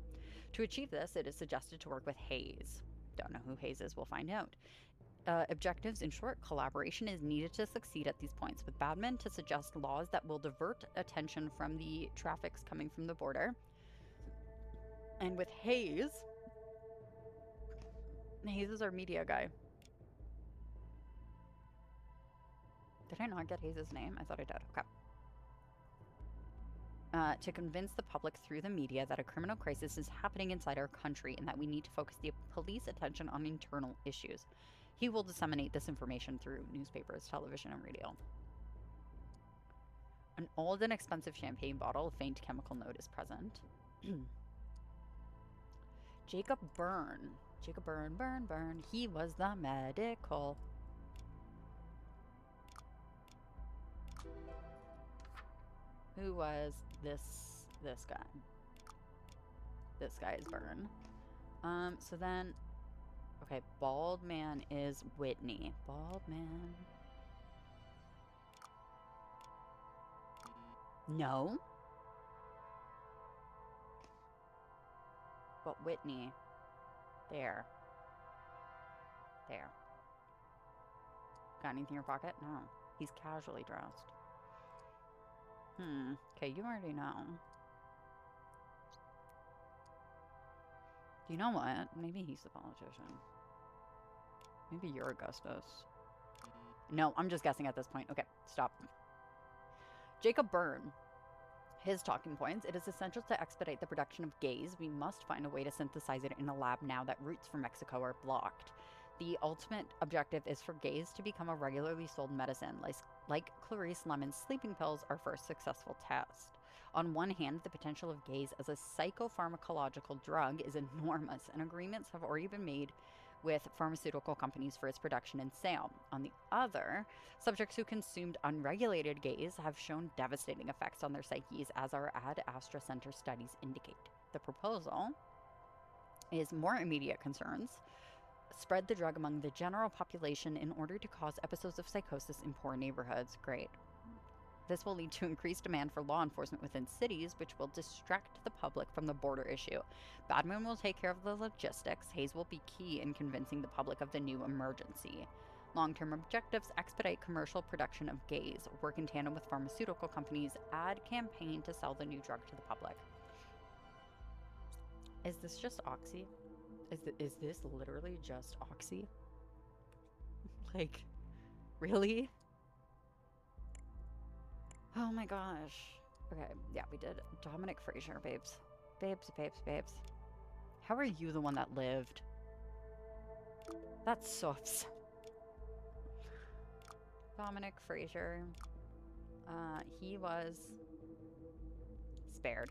To achieve this, it is suggested to work with Hayes. Don't know who Hayes is, we'll find out. Objectives, in short, collaboration is needed to succeed at these points, with Badman to suggest laws that will divert attention from the traffics coming from the border. And with Hayes is our media guy. Did I not get Hayes' name? I thought I did. Okay. To convince the public through the media that a criminal crisis is happening inside our country and that we need to focus the police attention on internal issues. He will disseminate this information through newspapers, television, and radio. An old and expensive champagne bottle, a faint chemical note is present. Jacob Byrne. Jacob Byrne. He was the medical. Who was this guy? This guy is Byrne. So then, okay, Bald Man is Whitney. Bald Man. No. But Whitney. There. Got anything in your pocket? No. He's casually dressed. Okay, you already know. You know what? Maybe he's the politician. Maybe you're Augustus. No, I'm just guessing at this point. Okay, stop. Jacob Byrne. His talking points. It is essential to expedite the production of gaze. We must find a way to synthesize it in a lab now that routes from Mexico are blocked. The ultimate objective is for gaze to become a regularly sold medicine, like Clarice Lemon's sleeping pills, our first successful test. On one hand, the potential of gaze as a psychopharmacological drug is enormous, and agreements have already been made with pharmaceutical companies for its production and sale. On the other, subjects who consumed unregulated gaze have shown devastating effects on their psyches, as our Ad Astra Center studies indicate. The proposal is more immediate concerns. Spread the drug among the general population in order to cause episodes of psychosis in poor neighborhoods. Great. This will lead to increased demand for law enforcement within cities, which will distract the public from the border issue. Badman will take care of the logistics. Hayes will be key in convincing the public of the new emergency. Long-term objectives: expedite commercial production of gaze, work in tandem with pharmaceutical companies, ad campaign to sell the new drug to the public. Is this just Oxy? Is this literally just Oxy? Like, Really? Oh my gosh. Okay, yeah, we did. Dominic Fraser, babes. Babes, babes, babes. How are you the one that lived? That sucks. Dominic Fraser. He was spared.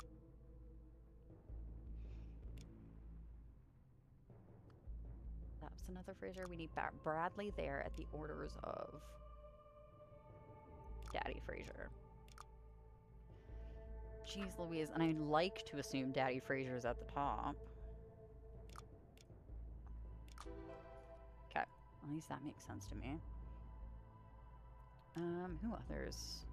That was another Fraser. We need Bradley there at the orders of Daddy Fraser. Jeez Louise, and I'd like to assume Daddy Fraser's at the top. Okay, at least that makes sense to me. Who others?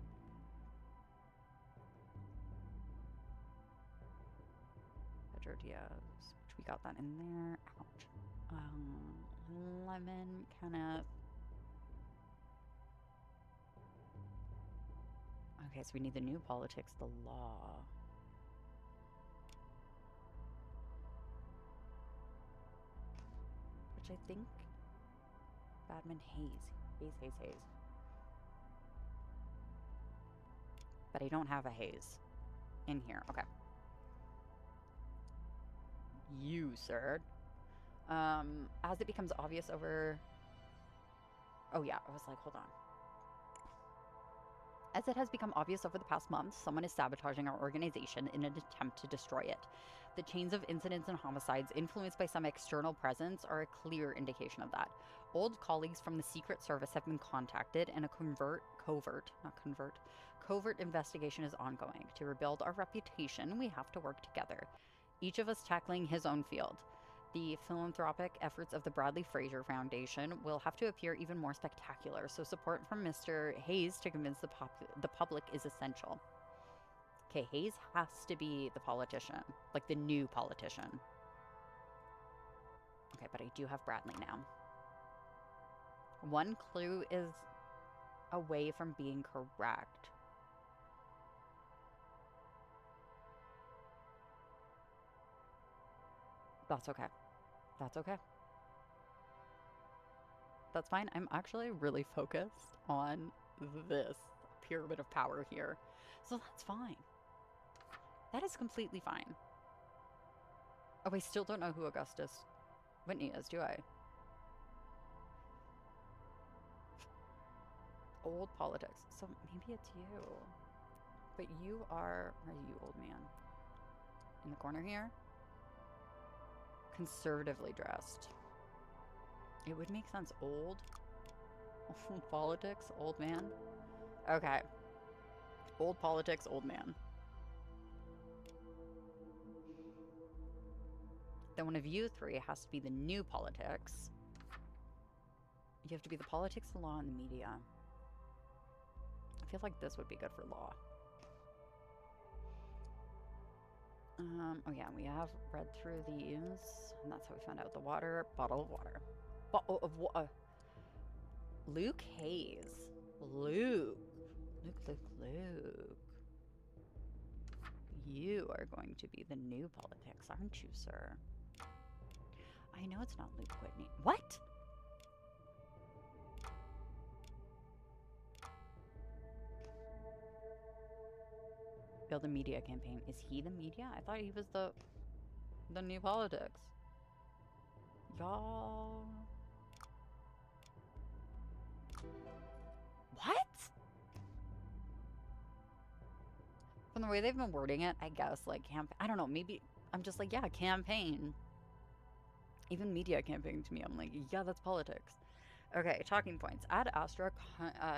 Pedro Diaz, which we got that in there. Ouch. Lemon, Kenneth. Okay, so we need the new politics, the law. Which I think Badman Hayes. Hayes. But I don't have a Hayes in here. Okay. You, sir. As it becomes obvious over... Oh yeah, I was like, hold on. As it has become obvious over the past month, someone is sabotaging our organization in an attempt to destroy it. The chains of incidents and homicides influenced by some external presence are a clear indication of that. Old colleagues from the Secret Service have been contacted, and a covert investigation is ongoing. To rebuild our reputation, we have to work together, each of us tackling his own field. The philanthropic efforts of the Bradley Fraser Foundation will have to appear even more spectacular, so support from Mr. Hayes to convince the public is essential. Okay, Hayes has to be the politician, like the new politician. Okay, but I do have Bradley now. One clue is away from being correct. That's okay. That's okay. That's fine. I'm actually really focused on this pyramid of power here. So that's fine. That is completely fine. Oh, I still don't know who Augustus Whitney is, do I? Old politics. So maybe it's you. But you are... Where are you, old man? In the corner here? Conservatively dressed. It would make sense. Old politics, old man. Okay. Old politics, old man. Then one of you three has to be the new politics. You have to be the politics, the law, and the media. I feel like this would be good for law. Oh yeah, we have read through these, and that's how we found out the water. Bottle of water. Bottle of water. Luke Hayes. Luke. You are going to be the new politics, aren't you, sir? I know it's not Luke Whitney. What? Build a media campaign. Is he the media? I thought he was the new politics. Y'all. What? From the way they've been wording it, I guess, like, I don't know, maybe I'm just like, yeah, campaign. Even media campaign to me, I'm like, yeah, that's politics. Okay, talking points. Ad Astra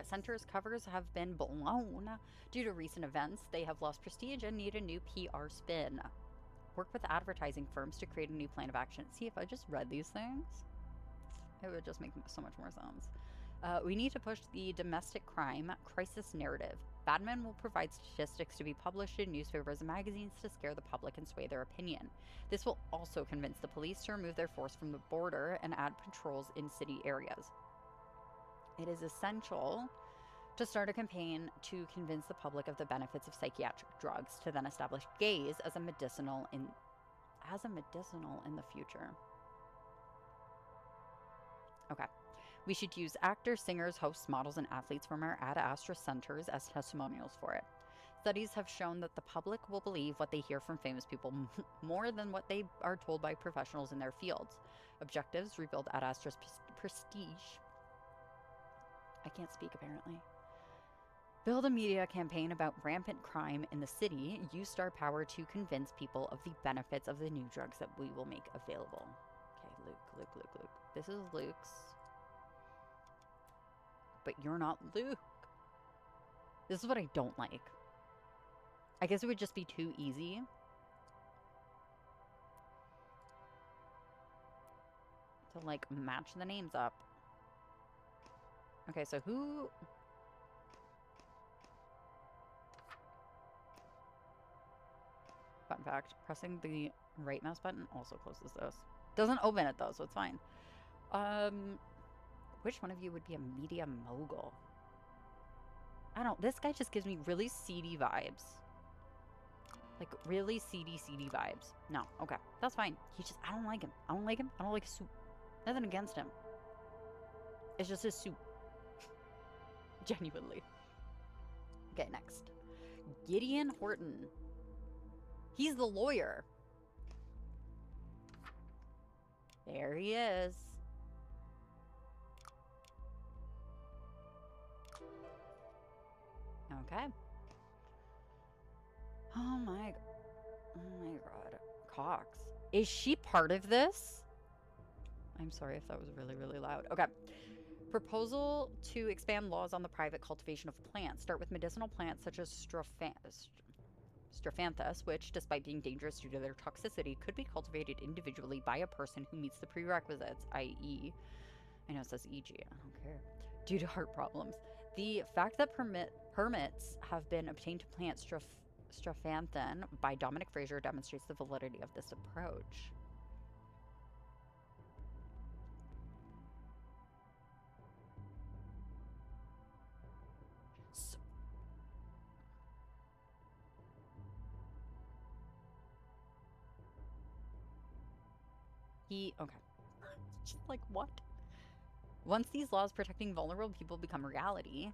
Center's covers have been blown. Due to recent events, they have lost prestige and need a new PR spin. Work with advertising firms to create a new plan of action. See, if I just read these things, it would just make so much more sense. We need to push the domestic crime crisis narrative. Badman will provide statistics to be published in newspapers and magazines to scare the public and sway their opinion. This will also convince the police to remove their force from the border and add patrols in city areas. It is essential to start a campaign to convince the public of the benefits of psychiatric drugs, to then establish gays as a medicinal in the future. Okay. We should use actors, singers, hosts, models, and athletes from our Ad Astra centers as testimonials for it. Studies have shown that the public will believe what they hear from famous people more than what they are told by professionals in their fields. Objectives: rebuild Ad Astra's prestige. I can't speak, apparently. Build a media campaign about rampant crime in the city. Use star power to convince people of the benefits of the new drugs that we will make available. Okay, Luke. This is Luke's. But you're not Luke. This is what I don't like. I guess it would just be too easy. To, like, match the names up. Okay, so who... Fun fact, pressing the right mouse button also closes this. Doesn't open it, though, so it's fine. Which one of you would be a media mogul? I don't... This guy just gives me really seedy vibes. Like, really seedy vibes. No, okay. That's fine. He just... I don't like him. I don't like him. I don't like his suit. Nothing against him. It's just his suit. Genuinely. Okay, next. Gideon Horton. He's the lawyer. There he is. Okay. Oh my god. Cox. Is she part of this? I'm sorry if that was really, really loud. Okay. Proposal to expand laws on the private cultivation of plants. Start with medicinal plants such as Strophanthus, which, despite being dangerous due to their toxicity, could be cultivated individually by a person who meets the prerequisites, i.e., I know it says e.g., I don't care, due to heart problems. The fact that permits have been obtained to plant Strophanthan by Dominic Fraser demonstrates the validity of this approach. Okay. Just like, what? Once these laws protecting vulnerable people become reality,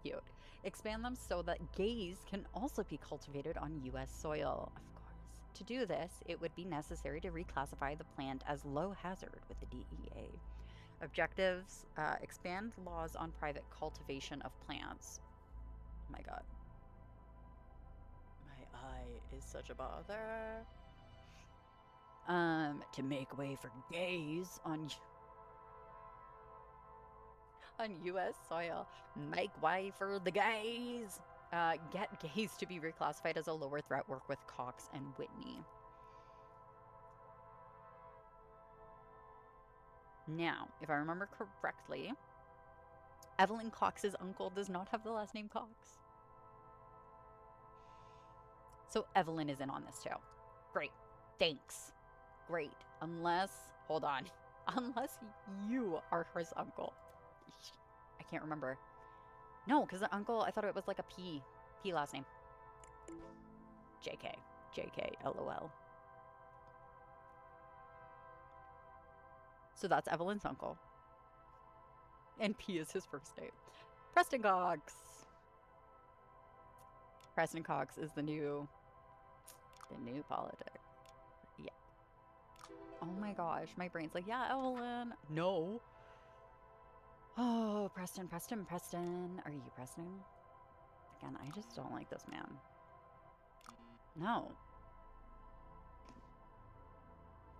cute, expand them so that gays can also be cultivated on U.S. soil, of course. To do this, it would be necessary to reclassify the plant as low hazard with the DEA. Objectives, expand laws on private cultivation of plants. Oh my god. My eye is such a bother. To make way for gays on U.S. soil. Make way for the gays. Get gays to be reclassified as a lower threat. Work with Cox and Whitney. Now, if I remember correctly, Evelyn Cox's uncle does not have the last name Cox. So Evelyn is in on this too. Great. Thanks. Great. Unless, hold on. Unless you are his uncle. I can't remember. No, because the uncle, I thought it was like a P last name. JK, LOL. So that's Evelyn's uncle. And P is his first name. Preston Cox. Preston Cox is the new politic. Yeah. Oh my gosh, my brain's like, yeah, Evelyn. No. Oh, Preston. Are you Preston? Again, I just don't like this man. No.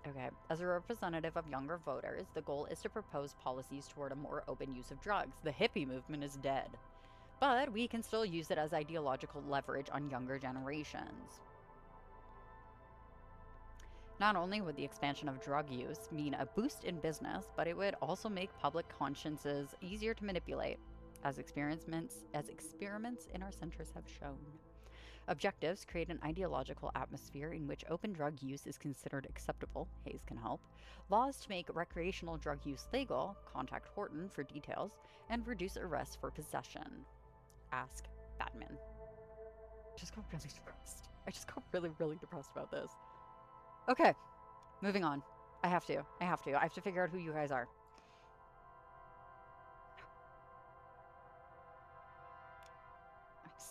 Okay, as a representative of younger voters, the goal is to propose policies toward a more open use of drugs. The hippie movement is dead. But we can still use it as ideological leverage on younger generations. Not only would the expansion of drug use mean a boost in business, but it would also make public consciences easier to manipulate, as experiments in our centers have shown. Objectives: create an ideological atmosphere in which open drug use is considered acceptable. Hayes can help. Laws to make recreational drug use legal. Contact Horton for details. And reduce arrests for possession. Ask Batman. I just got really depressed. I just got really, really depressed about this. Okay, moving on. I have to figure out who you guys are.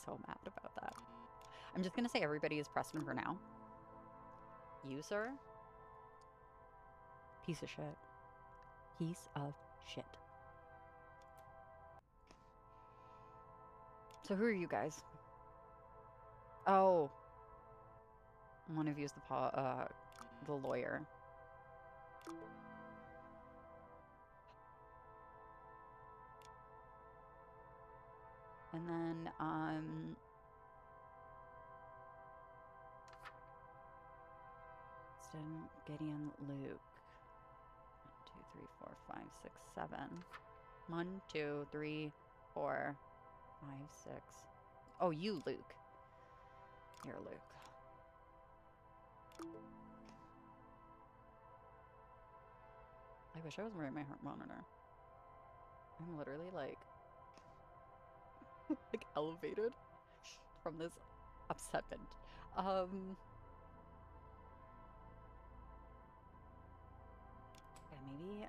so mad about that. I'm just going to say everybody is Preston for now. You, sir? Piece of shit. Piece of shit. So who are you guys? Oh. One of you is the lawyer. And then, Gideon, Luke. 1, 2, 3, 4, 5, 6, 7. 1, 2, 3, 4, 5, 6. Oh, you, Luke. You're Luke. I wish I was wearing my heart monitor. I'm literally like elevated from this upsetment. Yeah, maybe.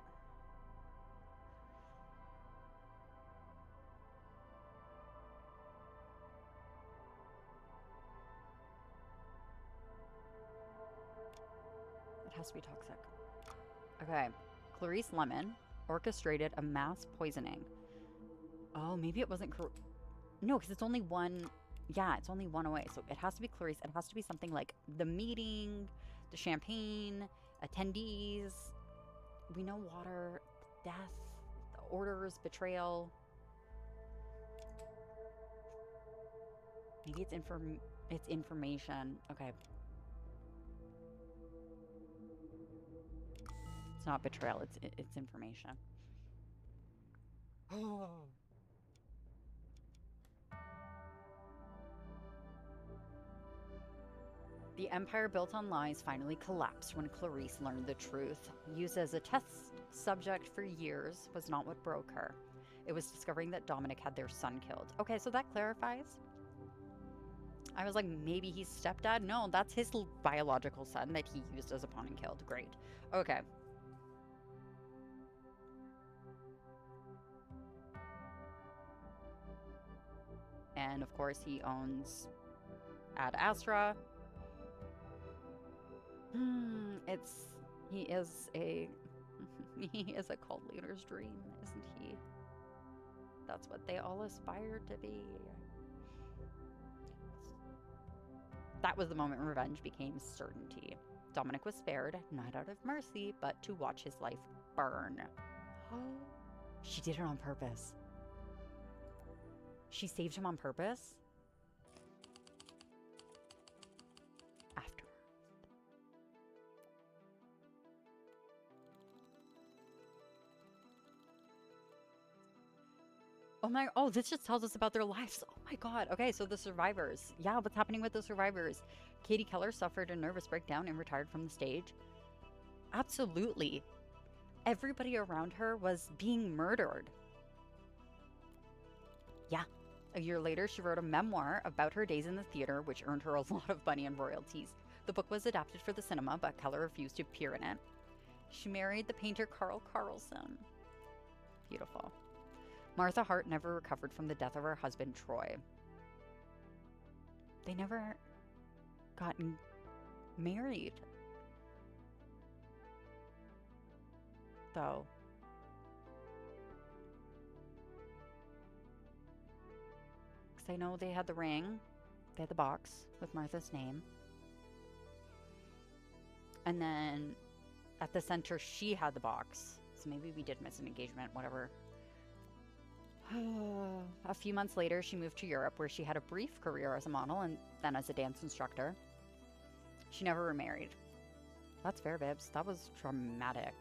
It has to be toxic. Okay. Clarice Lemon orchestrated a mass poisoning. Oh, maybe it wasn't. No, because it's only one. Yeah, it's only one away. So it has to be Clarice. It has to be something like the meeting, the champagne, attendees. We know water, death, orders, betrayal. Maybe it's information. Okay. It's not betrayal. It's information. Oh. The empire built on lies finally collapsed when Clarice learned the truth. Used as a test subject for years was not what broke her. It was discovering that Dominic had their son killed. Okay, so that clarifies. I was like, maybe he's stepdad? No, that's his biological son that he used as a pawn and killed. Great. Okay. And of course, he owns Ad Astra. He is a cult leader's dream, isn't he? That's what they all aspire to be. That was the moment revenge became certainty. Dominic was spared, not out of mercy, but to watch his life burn. She did it on purpose. She saved him on purpose? Oh, this just tells us about their lives. Oh my god. Okay, so the survivors. Yeah, what's happening with the survivors? Katie Keller suffered a nervous breakdown and retired from the stage. Absolutely. Everybody around her was being murdered. Yeah. A year later, she wrote a memoir about her days in the theater, which earned her a lot of money and royalties. The book was adapted for the cinema, but Keller refused to appear in it. She married the painter Carl Carlson. Beautiful. Martha Hart never recovered from the death of her husband, Troy. They never got married, though. Because I know they had the ring, they had the box with Martha's name. And then at the center, she had the box. So maybe we did miss an engagement, whatever. A few months later, she moved to Europe, where she had a brief career as a model and then as a dance instructor. She never remarried. That's fair, babes. That was traumatic.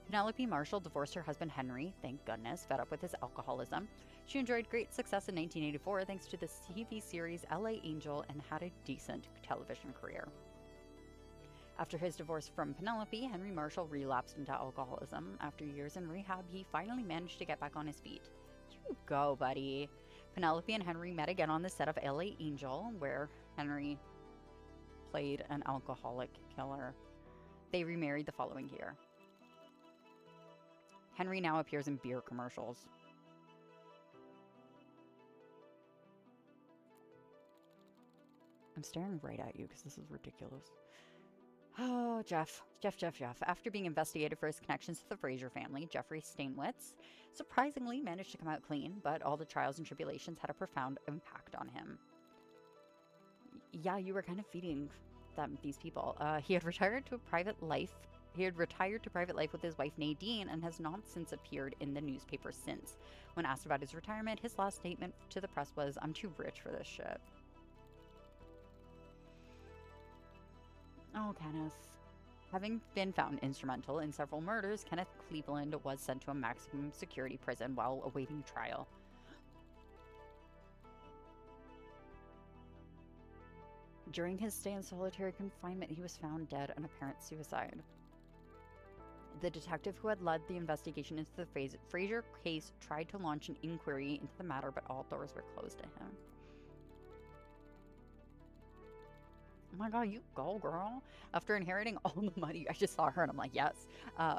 Penelope Marshall divorced her husband Henry, thank goodness, fed up with his alcoholism. She enjoyed great success in 1984 thanks to the TV series LA Angel and had a decent television career. After his divorce from Penelope, Henry Marshall relapsed into alcoholism. After years in rehab, he finally managed to get back on his feet. You go, buddy. Penelope and Henry met again on the set of LA Angel, where Henry played an alcoholic killer. They remarried the following year. Henry now appears in beer commercials. I'm staring right at you because this is ridiculous. Oh, Jeff. After being investigated for his connections to the Fraser family, Jeffrey Stainwitz surprisingly managed to come out clean, but all the trials and tribulations had a profound impact on him. Yeah, you were kind of feeding these people. He had retired to private life. He had retired to private life with his wife Nadine and has not since appeared in the newspaper since. When asked about his retirement, his last statement to the press was, "I'm too rich for this shit." Oh, Kenneth. Having been found instrumental in several murders, Kenneth Cleveland was sent to a maximum security prison while awaiting trial. During his stay in solitary confinement, he was found dead, an apparent suicide. The detective who had led the investigation into the Fraser case tried to launch an inquiry into the matter, but all doors were closed to him. Oh my god, you go, girl. After inheriting all the money, I just saw her and I'm like, yes.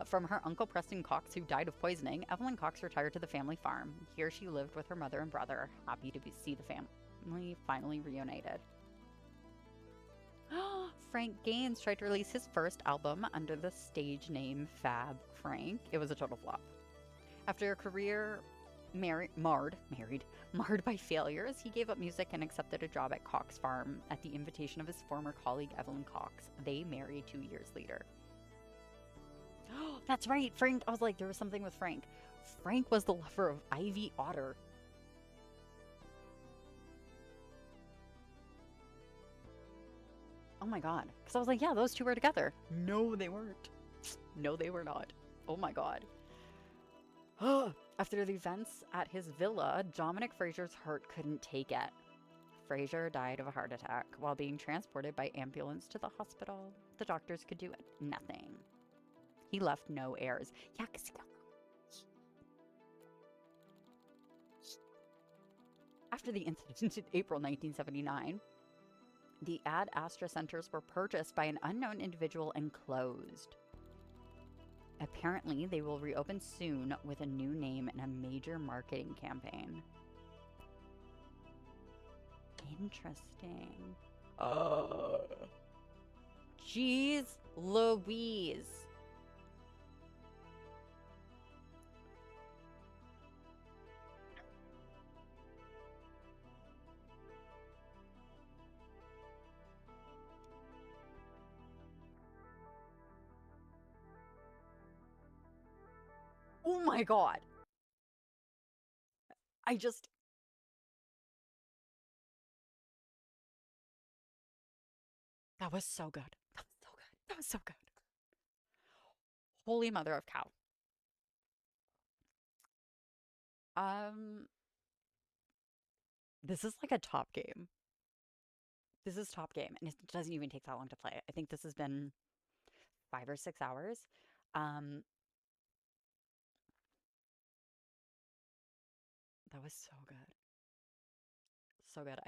From her uncle Preston Cox, who died of poisoning, Evelyn Cox retired to the family farm. Here she lived with her mother and brother, happy to see the family finally reunited. Frank Gaines tried to release his first album under the stage name Fab Frank. It was a total flop. After a career marred by failures, he gave up music and accepted a job at Cox Farm at the invitation of his former colleague Evelyn Cox. They married 2 years later. That's right, Frank. I was like, there was something with Frank. Frank was the lover of Ivy Otter. Oh my god. Because I was like, yeah, those two were together. No, they weren't. No, they were not. Oh my god. After the events at his villa, Dominic Fraser's heart couldn't take it. Fraser died of a heart attack while being transported by ambulance to the hospital. The doctors could do nothing. He left no heirs. Yeah, because after the incident in April 1979, the Ad Astra centers were purchased by an unknown individual and closed. Apparently, they will reopen soon with a new name and a major marketing campaign. Interesting. Jeez Louise. Oh my god. That was so good. That was so good. That was so good. Holy mother of cow. Um, this is like a top game. This is top game, and it doesn't even take that long to play. I think this has been 5 or 6 hours. Um, that was so good. So good.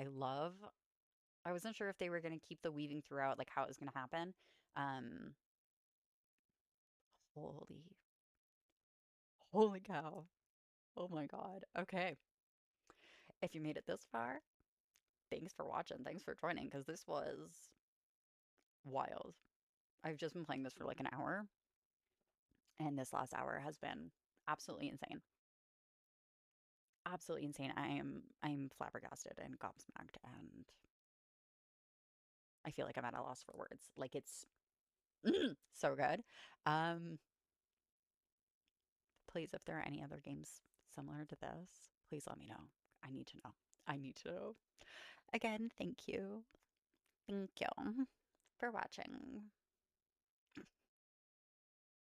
I wasn't sure if they were going to keep the weaving throughout, like how it was going to happen. Um, holy, holy cow. Oh my God. Okay. If you made it this far, thanks for watching. Thanks for joining, because this was wild. I've just been playing this for like an hour, and this last hour has been absolutely insane. Absolutely insane. I'm flabbergasted and gobsmacked, and I feel like I'm at a loss for words. Like it's so good. Um, please, if there are any other games similar to this, please let me know. I need to know. I need to know. Again, thank you. Thank you for watching.